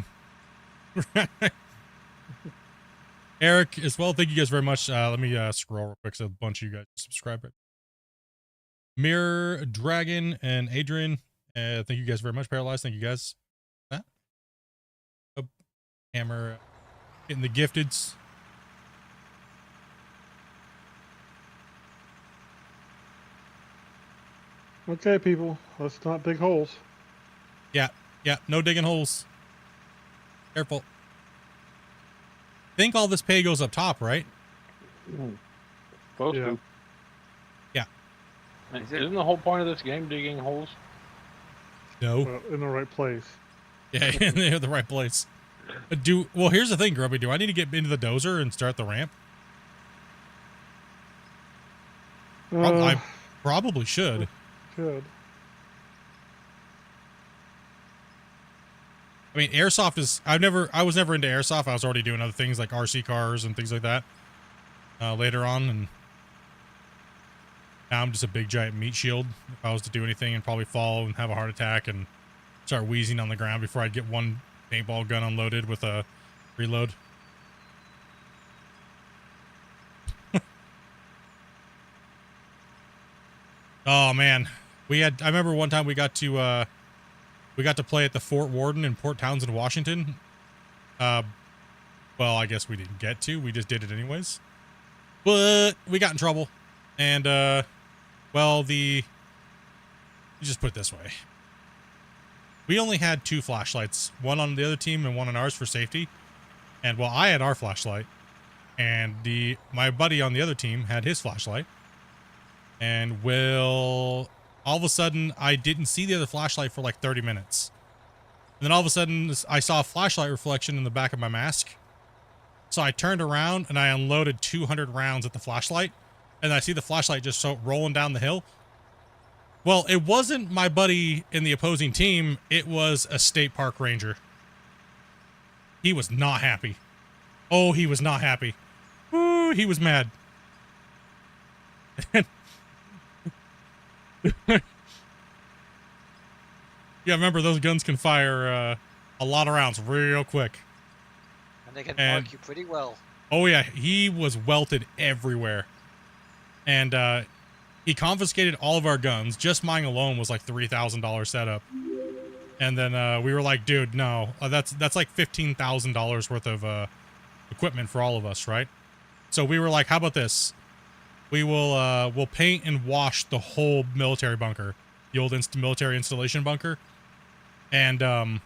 Eric as well, thank you guys very much. Let me scroll real quick so a bunch of you guys subscribe. Mirror Dragon and Adrian, thank you guys very much. Paralyzed, thank you guys. Hammer getting the gifteds. Okay, people, let's not dig holes. Yeah, no digging holes. Careful. Think all this pay goes up top, right? Supposed to. Yeah. Isn't the whole point of this game digging holes? No. Well, in the right place. Yeah, in the right place. Well, here's the thing, Grubby. Do I need to get into the dozer and start the ramp? I probably should. Should. I mean, airsoft is. I was never into airsoft. I was already doing other things like RC cars and things like that. Later on, and now I'm just a big giant meat shield. If I was to do anything, and probably fall and have a heart attack and start wheezing on the ground before I'd get one paintball gun unloaded with a reload. Oh man, I remember one time we got to play at the Fort Warden in Port Townsend, Washington. Well, I guess we didn't get to. We just did it anyways. But we got in trouble, and well, you just put it this way. We only had 2 flashlights, one on the other team and one on ours for safety. And well, I had our flashlight, and my buddy on the other team had his flashlight. And well, all of a sudden, I didn't see the other flashlight for like 30 minutes. And then all of a sudden, I saw a flashlight reflection in the back of my mask. So I turned around and I unloaded 200 rounds at the flashlight. And I see the flashlight just rolling down the hill. Well, it wasn't my buddy in the opposing team. It was a state park ranger. He was not happy. Oh, he was not happy. Ooh, he was mad. Yeah, remember those guns can fire a lot of rounds real quick. And they can mark you pretty well. Oh yeah, he was welted everywhere. and he confiscated all of our guns. Just mine alone was like $3,000 setup. And then we were like, dude, no, that's like $15,000 worth of equipment for all of us, right? So we were like, how about this? We'll paint and wash the whole military bunker, the old military installation bunker, and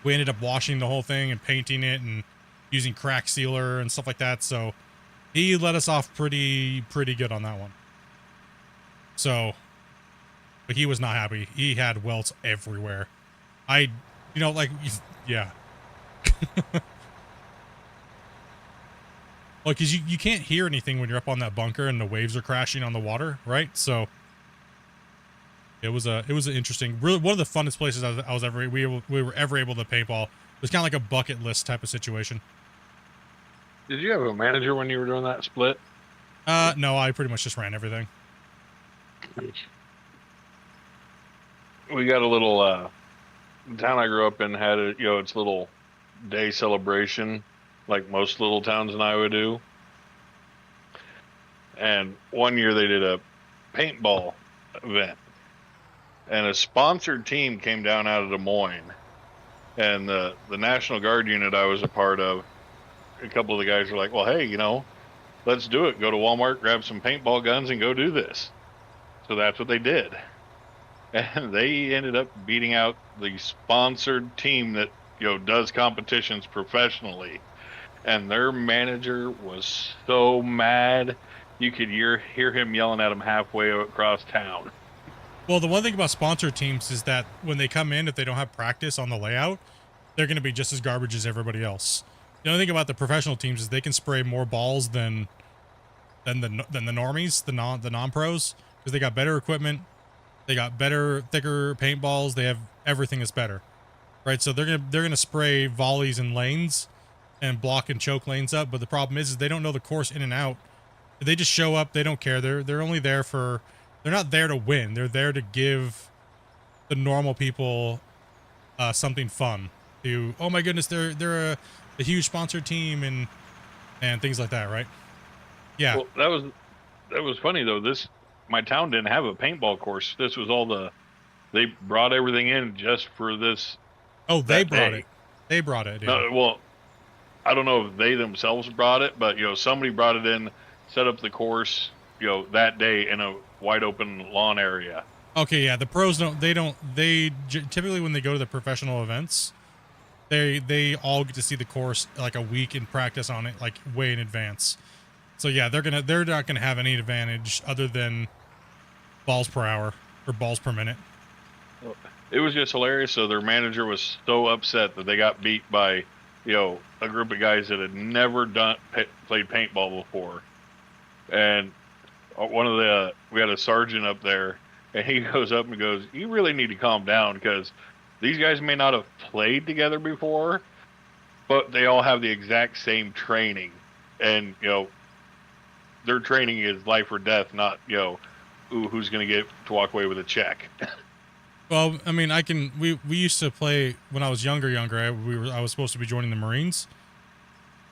we ended up washing the whole thing and painting it and using crack sealer and stuff like that. So he let us off pretty good on that one. So, but he was not happy. He had welts everywhere. Yeah. Well, because you can't hear anything when you're up on that bunker and the waves are crashing on the water, right? So it was an interesting, really one of the funnest places we were ever able to paintball. It was kind of like a bucket list type of situation. Did you have a manager when you were doing that split? No, I pretty much just ran everything. We got a little the town I grew up in had its little day celebration, like most little towns in Iowa do. And one year they did a paintball event, and a sponsored team came down out of Des Moines, and the National Guard unit I was a part of, a couple of the guys were like, well, hey, let's do it. Go to Walmart, grab some paintball guns, and go do this. So that's what they did. And they ended up beating out the sponsored team that, does competitions professionally. And their manager was so mad, you could hear him yelling at him halfway across town. Well, the one thing about sponsored teams is that when they come in, if they don't have practice on the layout, they're going to be just as garbage as everybody else. The only thing about the professional teams is they can spray more balls than the normies, the non-pros, because they got better equipment, they got better, thicker paintballs, they have everything is better, right? So they're gonna spray volleys and lanes, and block and choke lanes up. But the problem is they don't know the course in and out. They just show up. They don't care. They're only there for. They're not there to win. They're there to give the normal people something fun. Oh my goodness, they're a huge sponsored team and things like that, right? Yeah. Well, that was funny though. My town didn't have a paintball course. This was they brought everything in just for this. Oh, they brought it. They brought it. Yeah. No, well, I don't know if they themselves brought it, but somebody brought it in, set up the course, that day in a wide open lawn area. Okay, yeah, the pros they typically when they go to the professional events, they all get to see the course like a week in practice on it, like way in advance. So yeah, they're not gonna have any advantage other than balls per hour or balls per minute. It was just hilarious. So their manager was so upset that they got beat by a group of guys that had never played paintball before. And we had a sergeant up there, and he goes up and goes, you really need to calm down, because these guys may not have played together before, but they all have the exact same training. And, their training is life or death, not, who's going to get to walk away with a check. Well, I mean, we used to play when I was younger. I was supposed to be joining the Marines,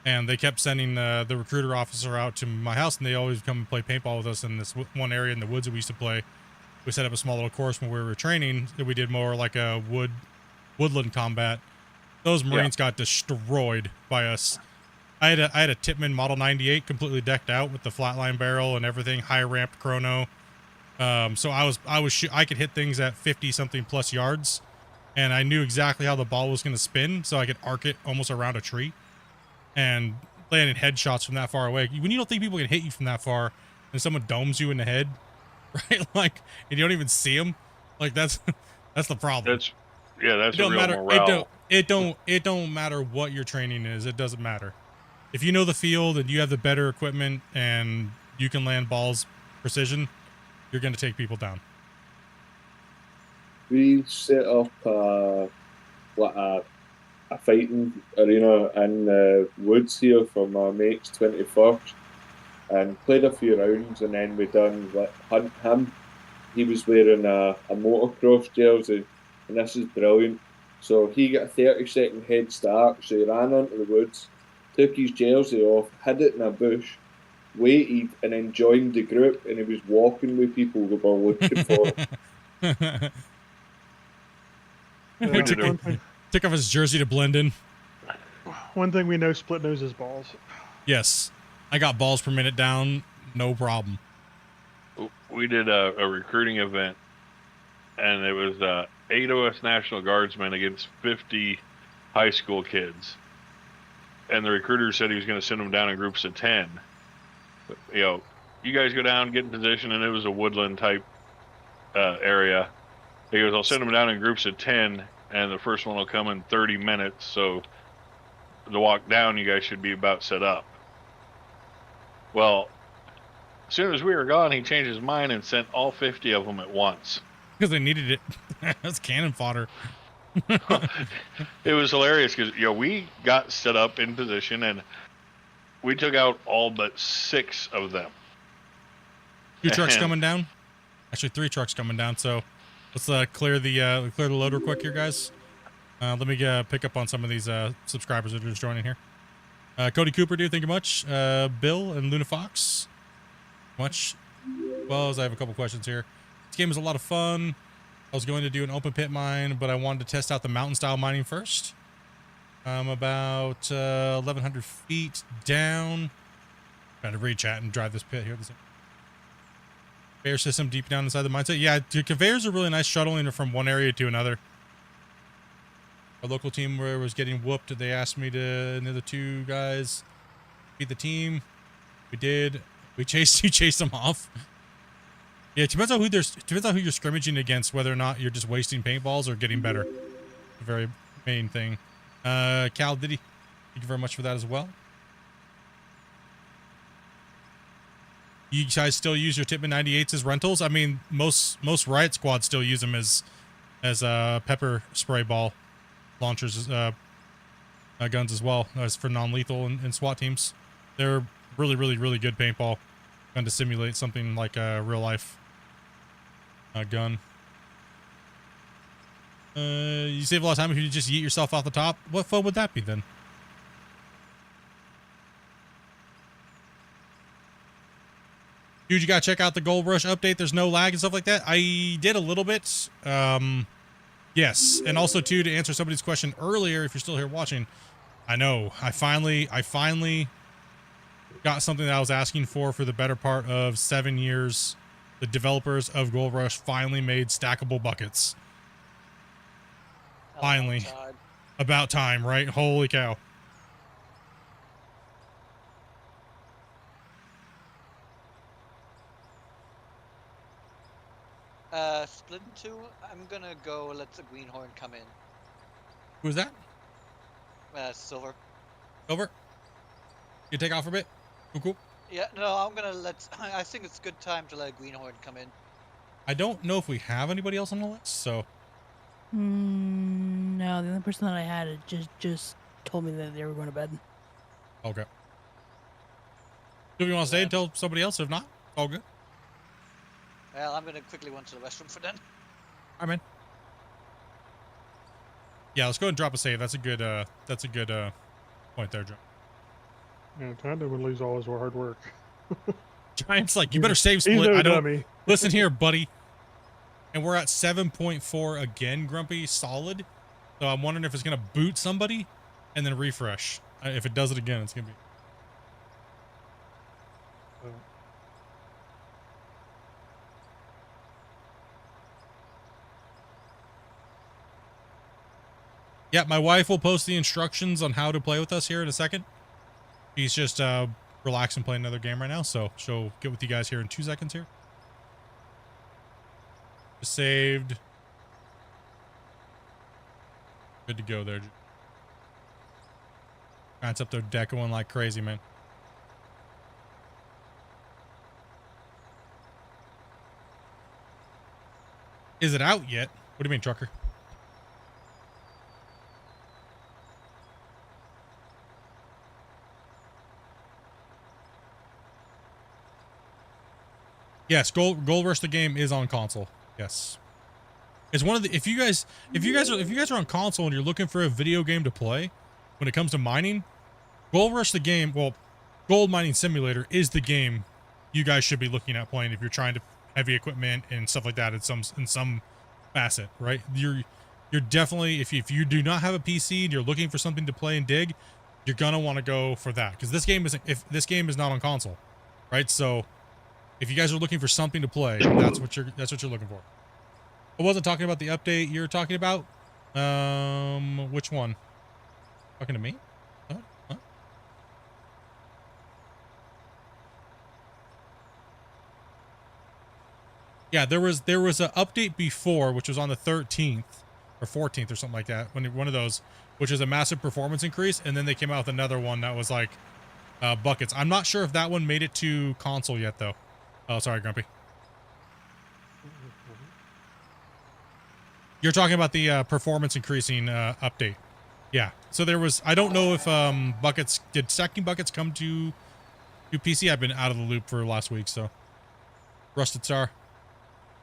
and they kept sending the recruiter officer out to my house, and they always come and play paintball with us in this one area in the woods that we used to play. We set up a small little course when we were training that we did more like a woodland combat. Those Marines got destroyed by us. I had a Tippmann Model 98 completely decked out with the flatline barrel and everything, high ramped chrono. So I could hit things at 50 something plus yards, and I knew exactly how the ball was going to spin, so I could arc it almost around a tree and landing headshots from that far away. When you don't think people can hit you from that far, and someone domes you in the head, right? Like, and you don't even see them. Like that's the problem. That's a real morale. It don't matter what your training is. It doesn't matter. If you know the field and you have the better equipment and you can land balls precision, you're going to take people down. We set up a fighting arena in the woods here for my mate's 21st, and played a few rounds, and then we done hunt him. He was wearing a motocross jersey, and this is brilliant. So he got a 30-second head start, so he ran into the woods, took his jersey off, hid it in a bush, waited and then joined the group, and he was walking with people who were looking for him. We did a- Took off his jersey to blend in. One thing we know, Split knows his balls. Yes. I got balls per minute down, no problem. We did a recruiting event, and it was 8 of us National Guardsmen against 50 high school kids. And the recruiter said he was going to send them down in groups of 10. But, you guys go down, get in position, and it was a woodland type area. He goes, I'll send them down in groups of 10, and the first one will come in 30 minutes. So to walk down, you guys should be about set up. Well, as soon as we were gone, he changed his mind and sent all 50 of them at once. Because they needed it. That's cannon fodder. It was hilarious because we got set up in position and we took out all but 6 of them. 2 trucks coming down. Actually, 3 trucks coming down. So let's clear the load real quick here, guys. Let me pick up on some of these subscribers that are just joining here. Cody Cooper, dude, thank you much. Bill and Luna Fox, much. Well, as I have a couple questions here. This game is a lot of fun. I was going to do an open pit mine, but I wanted to test out the mountain style mining first. I'm about 1,100 feet down. Trying to read chat and drive this pit here. Conveyor system deep down inside the mine site. Yeah, conveyors are really nice, shuttling from one area to another. Our local team where was getting whooped, they asked me to, and the other 2 guys, beat the team. We did. You chased them off. Yeah, it depends on who you're scrimmaging against, whether or not you're just wasting paintballs or getting better. The very main thing. Cal Diddy, thank you very much for that as well. You guys still use your Tippmann 98s as rentals? I mean, most riot squads still use them as pepper spray ball launchers, guns as well, as for non-lethal and SWAT teams. They're really, really, really good paintball gun to simulate something like a real life gun. You save a lot of time if you just yeet yourself off the top. What fun would that be then? Dude, you gotta check out the Gold Rush update. There's no lag and stuff like that. I did a little bit. Yes, and also too, to answer somebody's question earlier, if you're still here watching, I know I finally got something that I was asking for the better part of 7 years. The developers of Gold Rush finally made stackable buckets. Finally. About time, right? Holy cow. Splitintwo, I'm gonna go let the greenhorn come in. Who's that? Silver. Silver? You take off for a bit? Cool. Yeah, no, I'm gonna I think it's a good time to let greenhorn come in. I don't know if we have anybody else on the list, so. No, the only person that I had just told me that they were going to bed. Okay. Do you want to stay until somebody else? If not, all good. Well, I'm gonna quickly run to the restroom for then. I'm in. Yeah, let's go and drop a save. That's a good point there, John. Yeah, Tandem would lose all his hard work. Giant's like, you better save Split. He's no I don't. dummy. Listen here, buddy. And we're at 7.4 again, Grumpy, solid. So I'm wondering if it's gonna boot somebody and then refresh. If it does it again, it's gonna be. Yeah, my wife will post the instructions on how to play with us here in a second. She's just relaxing playing another game right now, so she'll get with you guys here in 2 seconds here. Just saved. Good to go there. Giant's up there decoing like crazy, man. Is it out yet? What do you mean, trucker? Yes, Gold Rush the game is on console. Yes. It's one of the if you guys are on console and you're looking for a video game to play when it comes to mining, Gold Rush the game, well, Gold Mining Simulator is the game you guys should be looking at playing if you're trying to heavy equipment and stuff like that in some facet, right? You're definitely, if you do not have a PC and you're looking for something to play and dig, you're gonna want to go for that, because this game is not on console, right? So if you guys are looking for something to play, that's what you're looking for. I wasn't talking about the update you're talking about. Which one? Talking to me? Huh? Yeah, there was an update before, which was on the 13th or 14th or something like that. One of those, which is a massive performance increase, and then they came out with another one that was like buckets. I'm not sure if that one made it to console yet, though. Oh, sorry, Grumpy. You're talking about the performance increasing update. Yeah. So there was, I don't know if buckets, did stacking buckets come to PC? I've been out of the loop for last week, so. Rusted Star,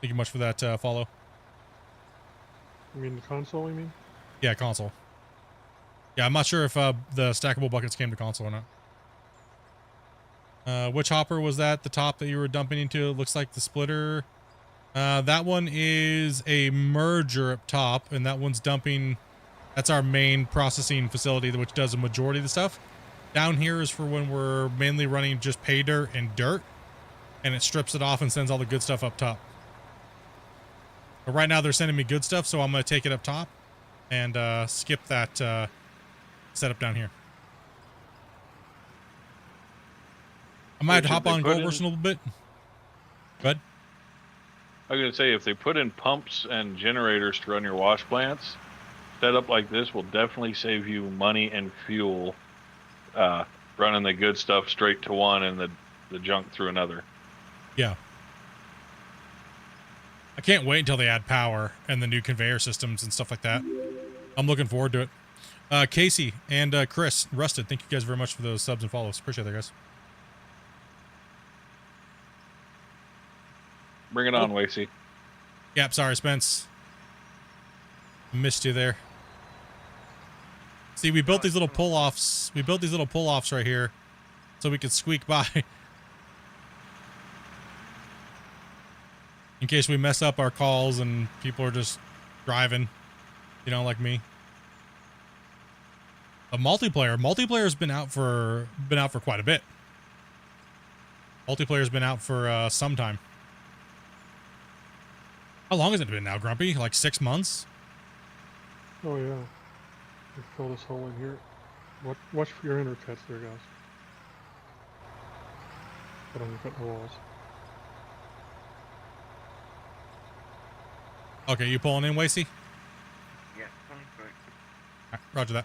thank you much for that follow. You mean the console, you mean? Yeah, console. Yeah, I'm not sure if the stackable buckets came to console or not. Which hopper was that, the top that you were dumping into? It looks like the splitter. That one is a merger up top, and that one's dumping. That's our main processing facility, which does a majority of the stuff. Down here is for when we're mainly running just pay dirt and dirt, and it strips it off and sends all the good stuff up top. But right now they're sending me good stuff, so I'm going to take it up top and skip that setup down here. I might hop on Gold Version a little bit. Go ahead. I was going to say, if they put in pumps and generators to run your wash plants, setup like this will definitely save you money and fuel, running the good stuff straight to one and the junk through another. Yeah. I can't wait until they add power and the new conveyor systems and stuff like that. I'm looking forward to it. Casey and Chris, Rusted, thank you guys very much for those subs and follows. Appreciate that, guys. Bring it on, Wasey. Yep, sorry, Spence. Missed you there. See, we built these little pull-offs. We built these little pull-offs right here so we could squeak by. In case we mess up our calls and people are just driving, you know, like me. A multiplayer's been out for quite a bit. Multiplayer's been out for some time. How long has it been now, Grumpy? Like 6 months? Oh yeah. We fill this hole in here. Watch for your intercuts there, guys. Put on your cut the walls. Okay, you pulling in, Wasey? Yeah, fine, great. Right, roger that.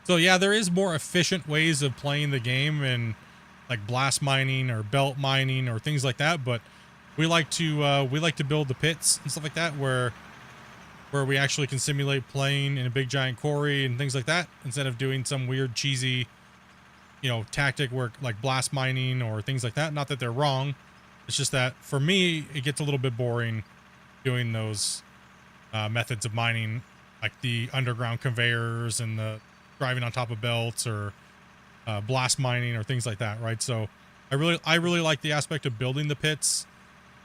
So yeah, there is more efficient ways of playing the game, and like blast mining or belt mining or things like that, but we like to build the pits and stuff like that where we actually can simulate playing in a big giant quarry and things like that, instead of doing some weird cheesy, you know, tactic work like blast mining or things like that. Not that they're wrong, it's just that for me it gets a little bit boring doing those methods of mining, like the underground conveyors and the driving on top of belts, or blast mining or things like that, right? So I really like the aspect of building the pits,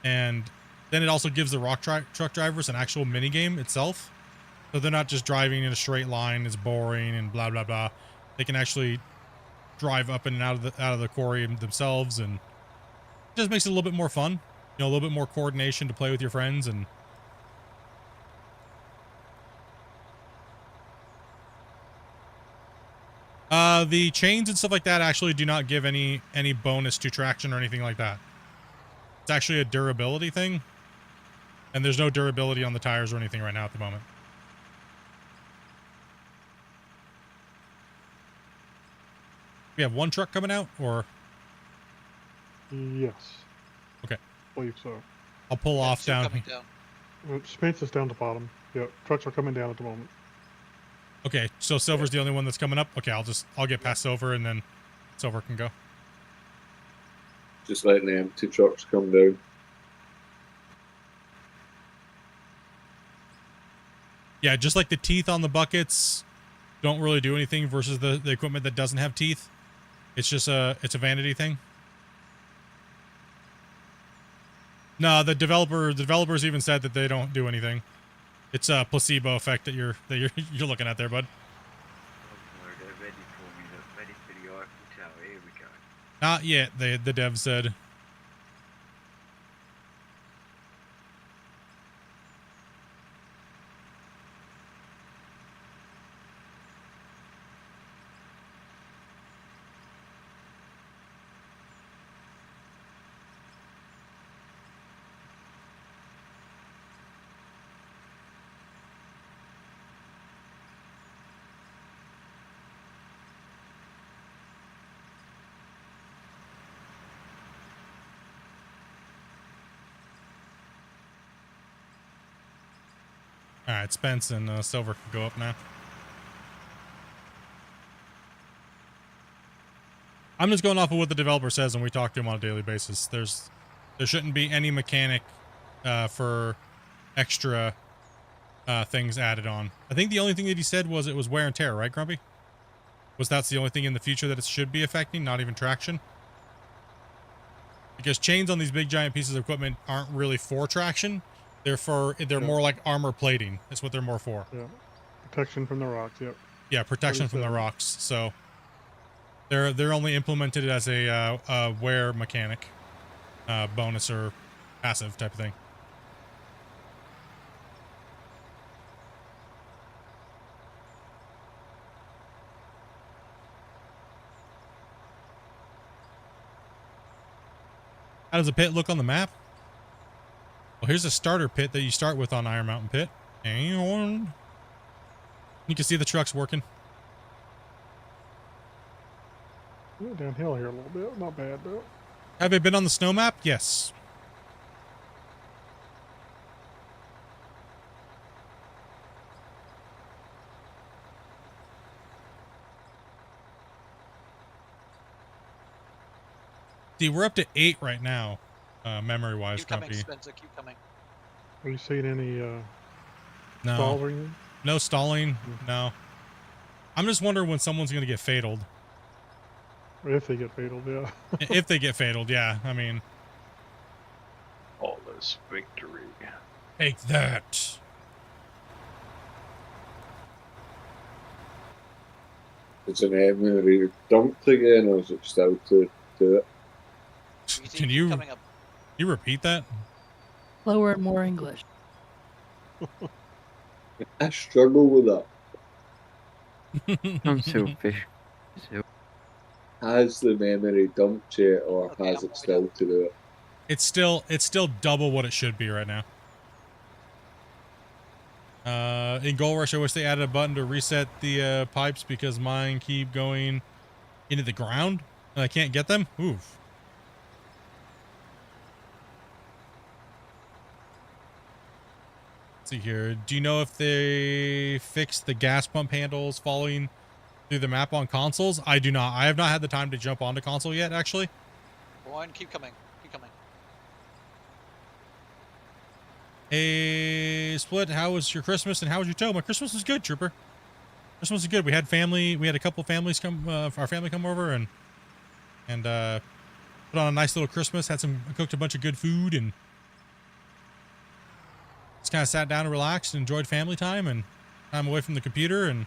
and then it also gives the truck drivers an actual mini game itself, so they're not just driving in a straight line. It's boring and blah blah blah. They can actually drive up and out of the quarry themselves, and it just makes it a little bit more fun, you know, a little bit more coordination to play with your friends. And the chains and stuff like that actually do not give any bonus to traction or anything like that. It's actually a durability thing, and there's no durability on the tires or anything right now at the moment. We have one truck coming out, or? Yes. Okay. I believe so. I'll pull off down. Spence is down the bottom. Yep, trucks are coming down at the moment. Okay, so Silver's the only one that's coming up. Okay, I'll get past Silver, and then Silver can go. Just letting the empty trucks come down. Yeah, just like the teeth on the buckets, don't really do anything versus the equipment that doesn't have teeth. It's just it's a vanity thing. No, the developers even said that they don't do anything. It's a placebo effect that you're you're looking at there, bud. Oh, they're ready for me. They're ready for the Eiffel Tower. Here we go. Not yet, the dev said. All right, Spence and Silver can go up now. I'm just going off of what the developer says, and we talk to him on a daily basis. There shouldn't be any mechanic for extra things added on. I think the only thing that he said was it was wear and tear, right, Grumpy? That's the only thing in the future that it should be affecting, not even traction? Because chains on these big giant pieces of equipment aren't really for traction. They're more like armor plating. That's what they're more for. Yeah. Protection from the rocks, yep. Yeah, protection from the rocks. So they're only implemented as a wear mechanic, bonus or passive type of thing. How does a pit look on the map? Well, here's a starter pit that you start with on Iron Mountain Pit. And you can see the trucks working. Went downhill here a little bit. Not bad, though. Have they been on the snow map? Yes. See, we're up to 8 right now, memory-wise. Keep coming, Spencer. Keep coming. Are you seeing any No. stalls or anything? No stalling. No. I'm just wondering when someone's going to get fataled. Or if they get fataled, yeah. If they get fataled, yeah. I mean, All this victory. take that. It's an emulator dumped again, or is it still to do it? Can you repeat that? Slower and more English. I struggle with that. I'm so fish. So Has the memory dumped yet, or has it still to do it? It's still double what it should be right now. In Gold Rush, I wish they added a button to reset the pipes because mine keep going into the ground and I can't get them. Oof. Let's see here. Do you know if they fixed the gas pump handles falling through the map on consoles? I do not. I have not had the time to jump onto console yet, actually. Go on, keep coming. Keep coming. Hey, Split, how was your Christmas and how was your tow? My Christmas was good, Trooper. Christmas was good. We had family. We had a couple families come, our family come over and put on a nice little Christmas. Cooked a bunch of good food and just kind of sat down and relaxed and enjoyed family time and time away from the computer and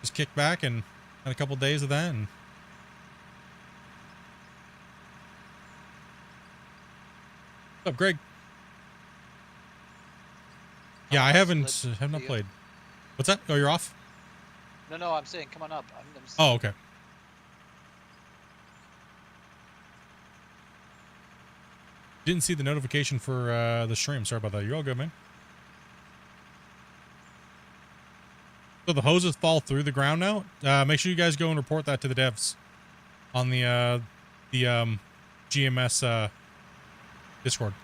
just kicked back and had a couple days of that. And what's up, Greg? Yeah, I have not played. What's that? Oh, you're off? No, I'm saying, come on up. Oh, okay. Didn't see the notification for the stream. Sorry about that. You're all good, man. So the hoses fall through the ground now. Make sure you guys go and report that to the devs on the GMS Discord.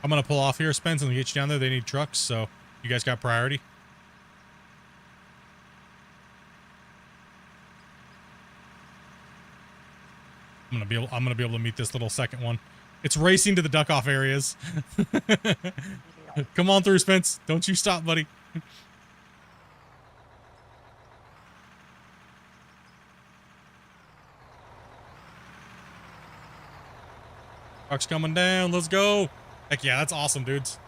I'm gonna pull off here, Spence, and get you down there. They need trucks, so you guys got priority. I'm gonna be able to meet this little second one. It's racing to the duck off areas. Come on through, Spence. Don't you stop, buddy. Truck's coming down. Let's go. Heck yeah, that's awesome, dudes.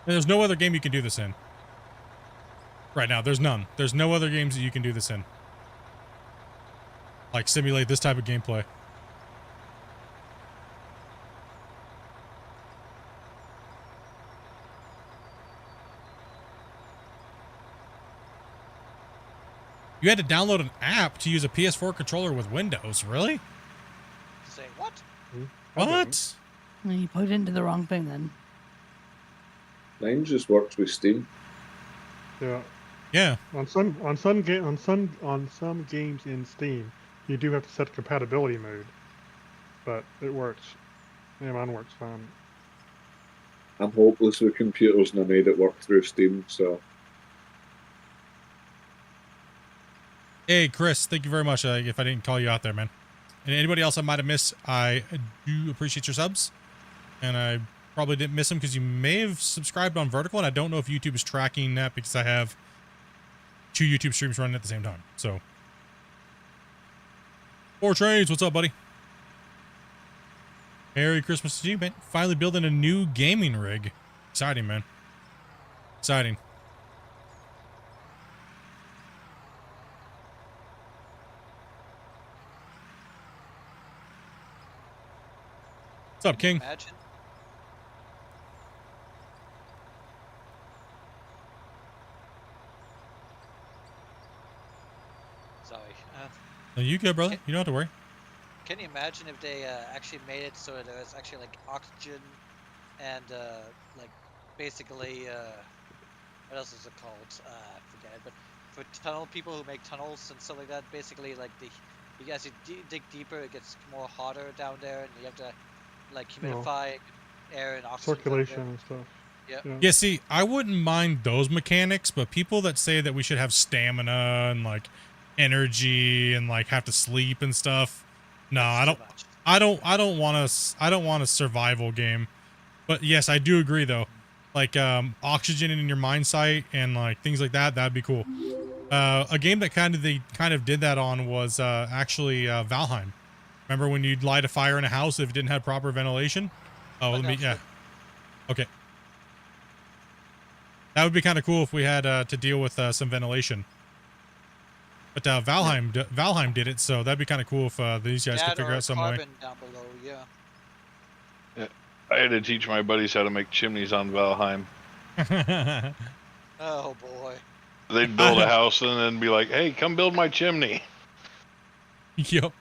And there's no other game you can do this in. Right now, there's none. There's no other games that you can do this in. Like, simulate this type of gameplay. You had to download an app to use a PS4 controller with Windows. Really? Say what? What? Well, you put it into the wrong thing then. Mine just works with Steam. Yeah. Yeah. On some games in Steam, you do have to set compatibility mode, but it works. Yeah, mine works fine. I'm hopeless with computers, and I made it work through Steam. So, Hey, Chris, thank you very much. If I didn't call you out there, man. And anybody else I might have missed, I do appreciate your subs. And I probably didn't miss them because you may have subscribed on Vertical, and I don't know if YouTube is tracking that because I have 2 YouTube streams running at the same time. So, 4 Trains, what's up, buddy? Merry Christmas to you, man. Finally building a new gaming rig. Exciting, man. Exciting. What's up, King? Imagine. Sorry. No, you good, brother? You don't have to worry. Can you imagine if they actually made it so there was actually like oxygen and like basically what else is it called? I forget. But for tunnel people who make tunnels and stuff like that, basically like you guys dig deeper, it gets more hotter down there, and you have to like humidify air and oxygen. Circulation and stuff. Yeah. Yeah, see, I wouldn't mind those mechanics, but people that say that we should have stamina and like energy and like have to sleep and stuff. No, I don't want a survival game. But yes, I do agree though. Like oxygen in your mine site and like things like that, that'd be cool. A game that kind of did that on was actually Valheim. Remember when you'd light a fire in a house if it didn't have proper ventilation? Oh, yeah. Okay. That would be kind of cool if we had to deal with some ventilation. But Valheim did it, so that'd be kind of cool if these guys could figure out some way. Down below, yeah. I had to teach my buddies how to make chimneys on Valheim. Oh boy. They'd build a house and then be like, "Hey, come build my chimney." Yep.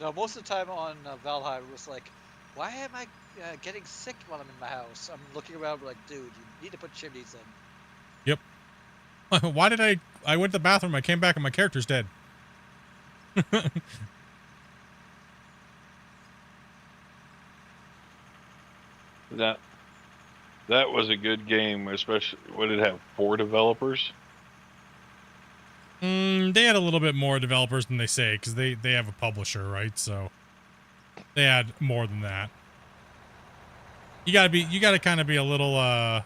No, most of the time on Valheim it was like, why am I getting sick while I'm in my house? I'm looking around like, dude, you need to put chimneys in. Yep. Why did I went to the bathroom, I came back and my character's dead. That was a good game, especially what did it have, 4 developers? They had a little bit more developers than they say because they have a publisher, right? So they had more than that. You gotta kind of be a little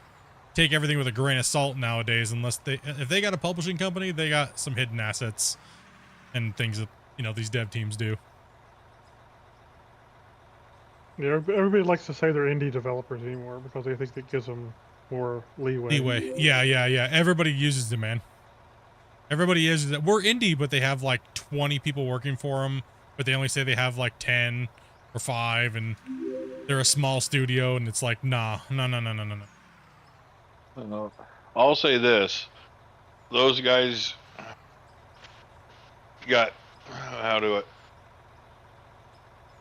take everything with a grain of salt nowadays. Unless if they got a publishing company, they got some hidden assets and things that these dev teams do. Yeah, everybody likes to say they're indie developers anymore because they think it gives them more leeway. Yeah. Everybody uses it, man. Everybody uses it. We're indie, but they have like 20 people working for them, but they only say they have like 10 or 5, and they're a small studio, and it's like, no. I'll say this: those guys got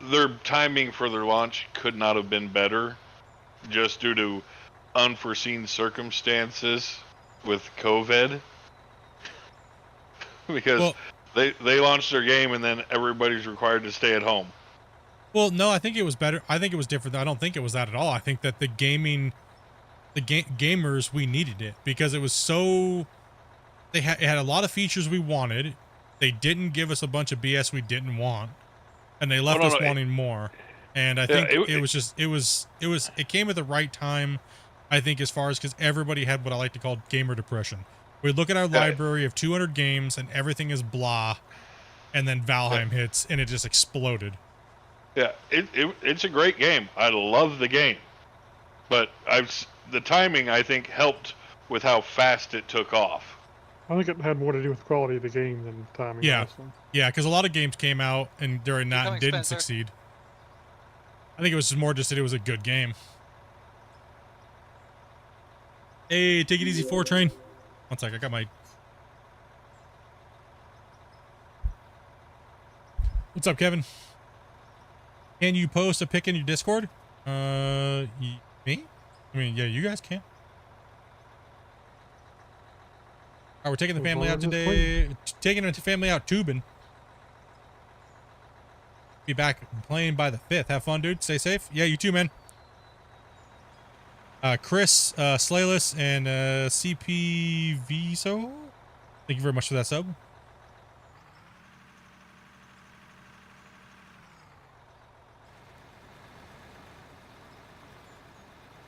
their timing for their launch could not have been better, just due to unforeseen circumstances with COVID. Because they launched their game and then everybody's required to stay at home. Well, no, I think it was better. I think it was different. I don't think it was that at all. I think that gamers, we needed it because it was so. It had a lot of features we wanted. They didn't give us a bunch of BS we didn't want, and they left no, us no, wanting more. And I think it came at the right time, I think, as far as because everybody had what I like to call gamer depression. We look at our library of 200 games and everything is blah, and then Valheim hits and it just exploded. Yeah, it's a great game. I love the game, but the timing I think helped with how fast it took off. I think it had more to do with the quality of the game than timing. Yeah, Honestly. yeah, because a lot of games came out and during that and didn't succeed. I think it was more just that it was a good game. Hey, take it easy, 4Train. One sec, I got my... What's up, Kevin? Can you post a pic in your Discord? Me? I mean, yeah, you guys can. Alright, we're taking the family out today. Taking the family out tubing. Be back playing by the 5th. Have fun, dude. Stay safe. Yeah, you too, man. Chris, Slayless, and CPV. So, thank you very much for that sub.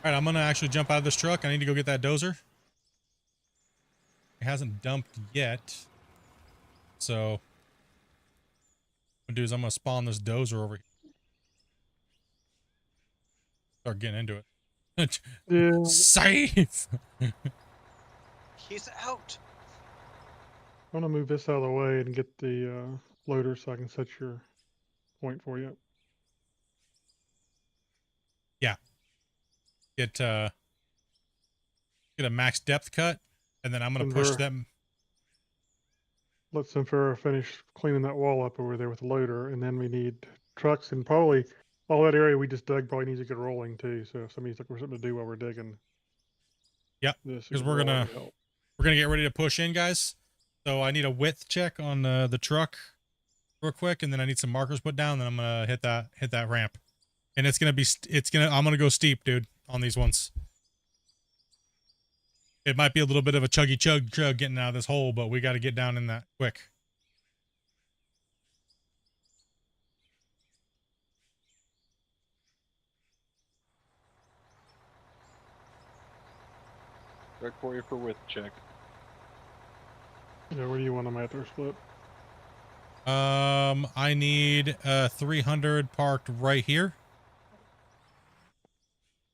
All right, I'm gonna actually jump out of this truck. I need to go get that dozer. It hasn't dumped yet, so what I'm gonna do is I'm gonna spawn this dozer over here. Start getting into it. Yeah. Safe. He's out. I want to move this out of the way and get the loader so I can set your point for you. Yeah. Get a max depth cut, and then I'm gonna push them. Let Sinfera finish cleaning that wall up over there with the loader, and then we need trucks and probably all that area we just dug probably needs to get rolling too. So if somebody's looking for something to do while we're digging. Yep. Because we're gonna get ready to push in, guys. So I need a width check on the truck real quick, and then I need some markers put down. Then I'm gonna hit that ramp, and I'm gonna go steep, dude, on these ones. It might be a little bit of a chug getting out of this hole, but we got to get down in that quick. Check for you for width check. Yeah, where do you want them at their split? I need 300 parked right here.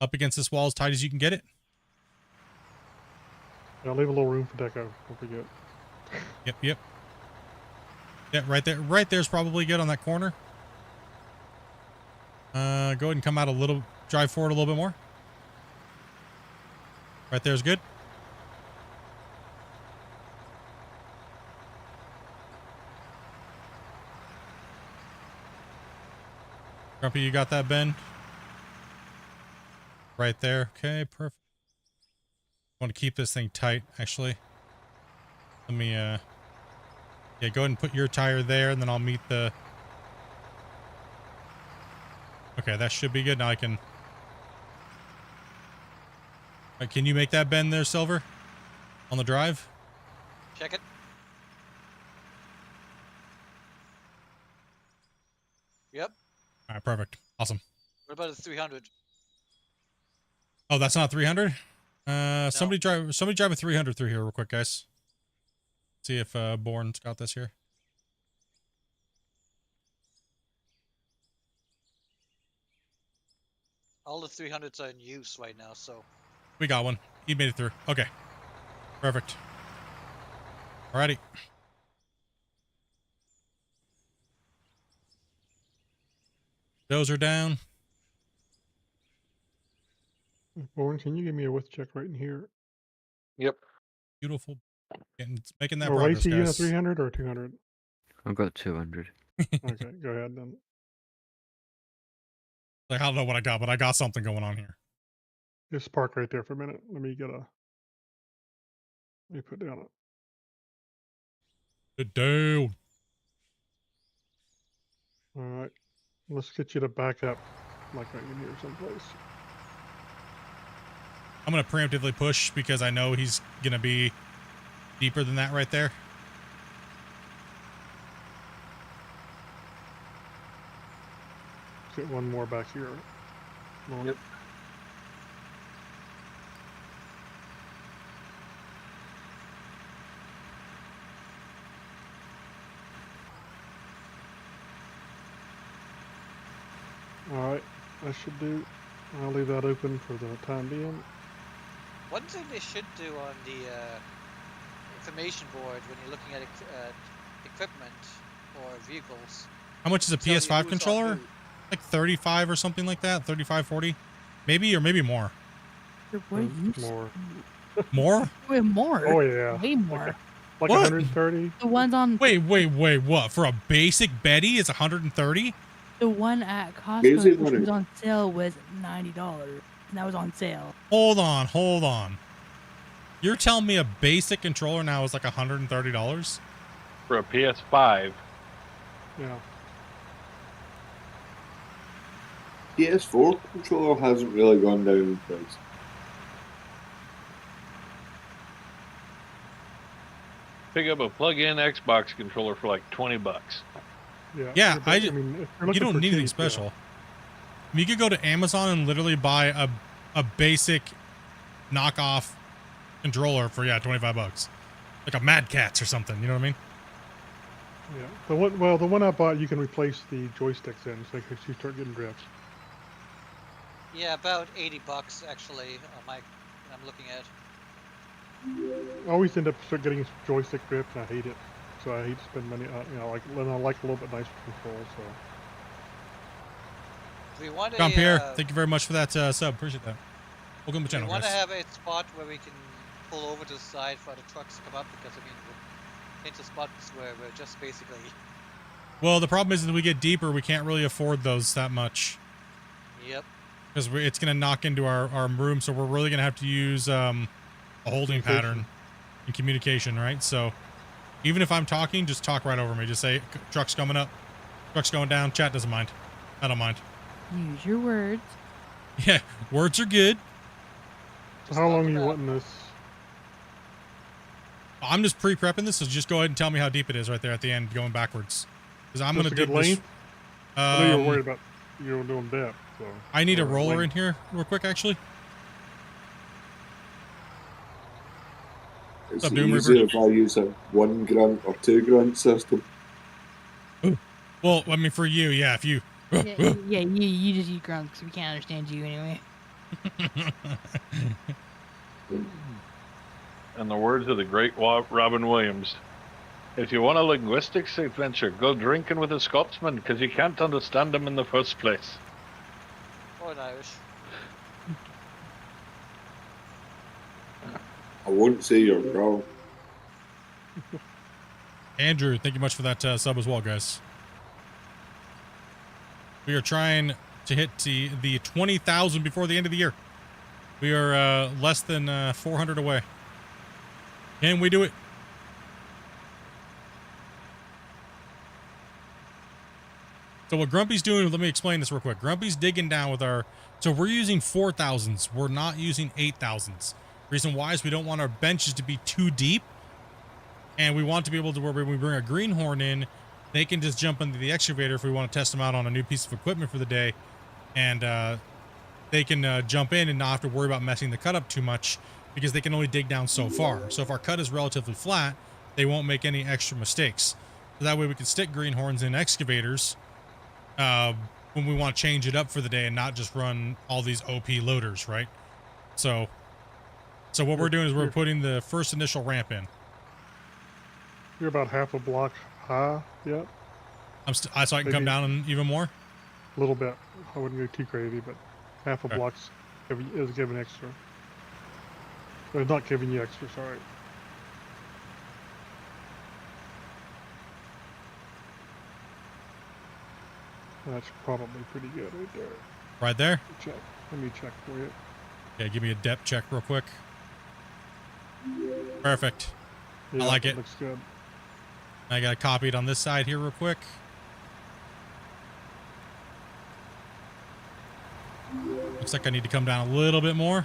Up against this wall as tight as you can get it. Yeah, leave a little room for deco. Don't forget. Yep. Yeah, right there. Right there's probably good on that corner. Go ahead and come out a little, drive forward a little bit more. Right there's good. Grumpy, you got that, Ben? Right there. Okay, perfect. I want to keep this thing tight, actually. Let me, yeah, go ahead and put your tire there, and then I'll meet the... Okay, that should be good. Now I can... can you make that bend there, Silver? On the drive? Check it. Yep. All right, perfect. Awesome. What about the 300? Oh, that's not 300? Somebody drive a 300 through here real quick, guys. See if Bourne's got this here. All the 300s are in use right now, so... We got one. He made it through. Okay. Perfect. Alrighty. Dozer down. Bourne, can you give me a width check right in here? Yep. Beautiful. It's making that Or progress, Lacey, you guys. 300 or 200? I've got 200. Okay, go ahead then. Like, I don't know what I got, but I got something going on here. Just park right there for a minute. Let me put down it. Good down. All right, let's get you to back up like right in here someplace. I'm going to preemptively push because I know he's going to be deeper than that right there. get one more back here. Yep. Alright, that should do. I'll leave that open for the time being. One thing they should do on the information board when you're looking at equipment or vehicles. How much is a tell you PS5 who's on controller? who. Like 35 or something like that? 35, 40? Maybe, or maybe more. What are you More. More? Way more. Oh yeah. Way more. Like What? 130? The ones on Wait, what? For a basic Betty, it's 130? the one at Basic Costco, which one. was on sale, was $90. And that was on sale. Hold on. You're telling me a basic controller now is like $130? For a PS5. Yeah. PS4 controller hasn't really gone down in price. Pick up a plug-in Xbox controller for like $20. Yeah. Yeah, but, I mean, if you're You looking don't for need anything cheap, special. yeah. You could go to Amazon and literally buy a basic knockoff controller for 25 bucks. Like a Mad Catz or something, you know what I mean? Yeah. The one I bought, you can replace the joysticks in, so you start getting drifts. Yeah, about $80 actually. I'm looking at. I always end up getting joystick drift, and I hate it. So I hate to spend money. And I like a little bit nicer control. So. We want John Pierre, thank you very much for that sub. Appreciate that. Welcome to the we channel, want to guys. have a spot where we can pull over to the side for the trucks to come up because we're into spots where we're just basically. Well, the problem is that we get deeper, we can't really afford those that much. Yep. Because it's going to knock into our room, so we're really going to have to use a holding pattern in communication, right? So even if I'm talking, just talk right over me. Just say, truck's coming up, truck's going down. Chat doesn't mind. I don't mind. Use your words. Yeah, words are good. So how long are you wanting this? I'm just pre-prepping this, so just go ahead and tell me how deep it is right there at the end, going backwards. Because I'm going to dip this. I know you were worried about you were doing depth. So. I need a roller in here real quick, actually. It's What's up, Doom easier Reaper? if I use a 1 grunt or 2 grunt system. Well, I mean, for you, yeah, if you... Yeah, you just eat grunts because we can't understand you anyway. In the words of the great Robin Williams, if you want a linguistics adventure, go drinking with a Scotsman because you can't understand him in the first place. Or an Irish. I won't say you're wrong. Andrew, thank you much for that sub as well, guys. We are trying to hit the 20,000 before the end of the year. We are less than 400 away. Can we do it? So what Grumpy's doing, let me explain this real quick. Grumpy's digging down with our... So we're using 4,000s. We're not using 8,000s. Reason why is we don't want our benches to be too deep. And we want to be able to, where when we bring a greenhorn in, they can just jump into the excavator if we want to test them out on a new piece of equipment for the day. And they can jump in and not have to worry about messing the cut up too much because they can only dig down so far. So if our cut is relatively flat, they won't make any extra mistakes. So that way we can stick greenhorns in excavators when we want to change it up for the day and not just run all these OP loaders, right? So what we're doing is we're putting the first initial ramp in. You're about half a block high yet. So I can come down even more? A little bit. I wouldn't go too crazy, but half a block's is giving extra. Or not giving you extra, sorry. That's probably pretty good right there. Right there? Let me check for you. Okay, give me a depth check real quick. Perfect. Yeah, I like it. Looks good. I got to copy it on this side here real quick. Looks like I need to come down a little bit more.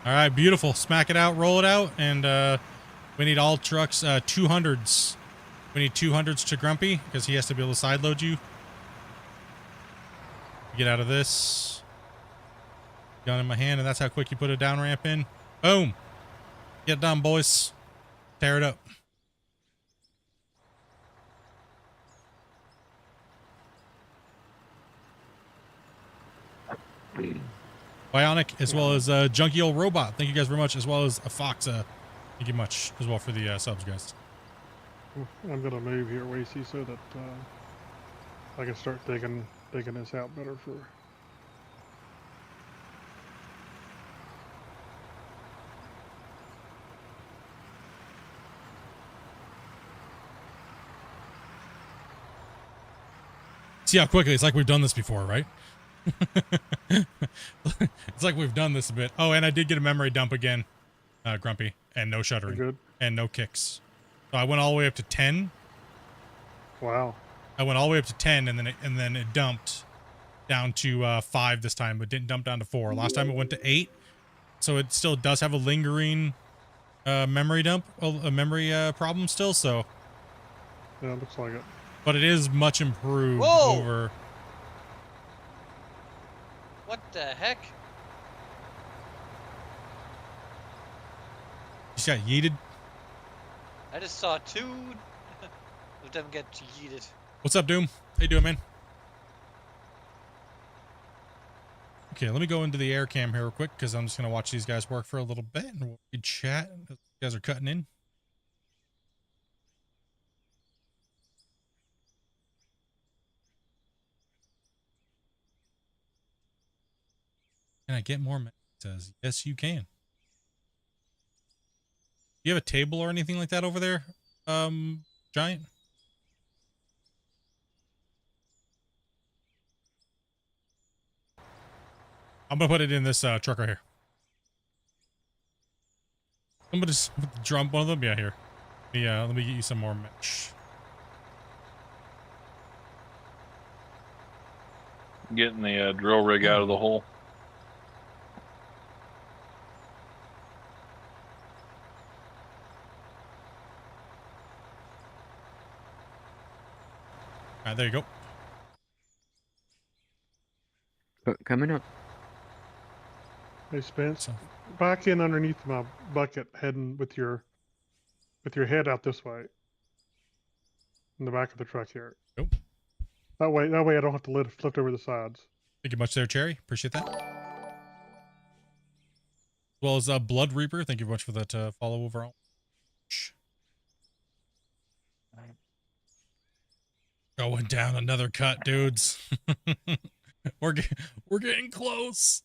All right, beautiful. Smack it out, roll it out, and we need all trucks 200s We need 200s to Grumpy because he has to be able to side load you. Get out of this. Gun in my hand, and that's how quick you put a down ramp in. Boom. Get done, boys. Tear it up. Bionic, as well as Junkie Old Robot. Thank you guys very much, as well as a Fox. Thank you much, as well, for the subs, guys. I'm gonna move here, Wacy, so that I can start digging this out better for. See how quickly, it's like we've done this before, right? It's like we've done this a bit. Oh, and I did get a memory dump again, Grumpy, and no shuttering. Good. And no kicks. So I went all the way up to 10. Wow. I went all the way up to 10, and then it dumped down to 5 this time, but didn't dump down to 4. Last time it went to 8, so it still does have a lingering memory dump, a memory problem still. So Yeah, looks like it. But it is much improved Whoa! over. What the heck? Just got yeeted. I just saw 2 of them get yeeted. What's up, Doom? How you doing, man? Okay, let me go into the air cam here real quick because I'm just going to watch these guys work for a little bit and we'll chat. You guys are cutting in. Can I get more? It says, yes, you can. Do you have a table or anything like that over there, Giant? I'm gonna put it in this truck right here. I'm gonna just drop one of them. Yeah, here. Yeah, let me get you some more mesh. Getting the drill rig out of the hole. All right, there you go. Coming up. Hey Spence, So, back in underneath my bucket, heading with your head out this way. In the back of the truck here. nope. That way I don't have to lift over the sides. Thank you much there, Cherry. Appreciate that. As well as Blood Reaper. Thank you much for that follow overall. Going down another cut, dudes. we're getting close.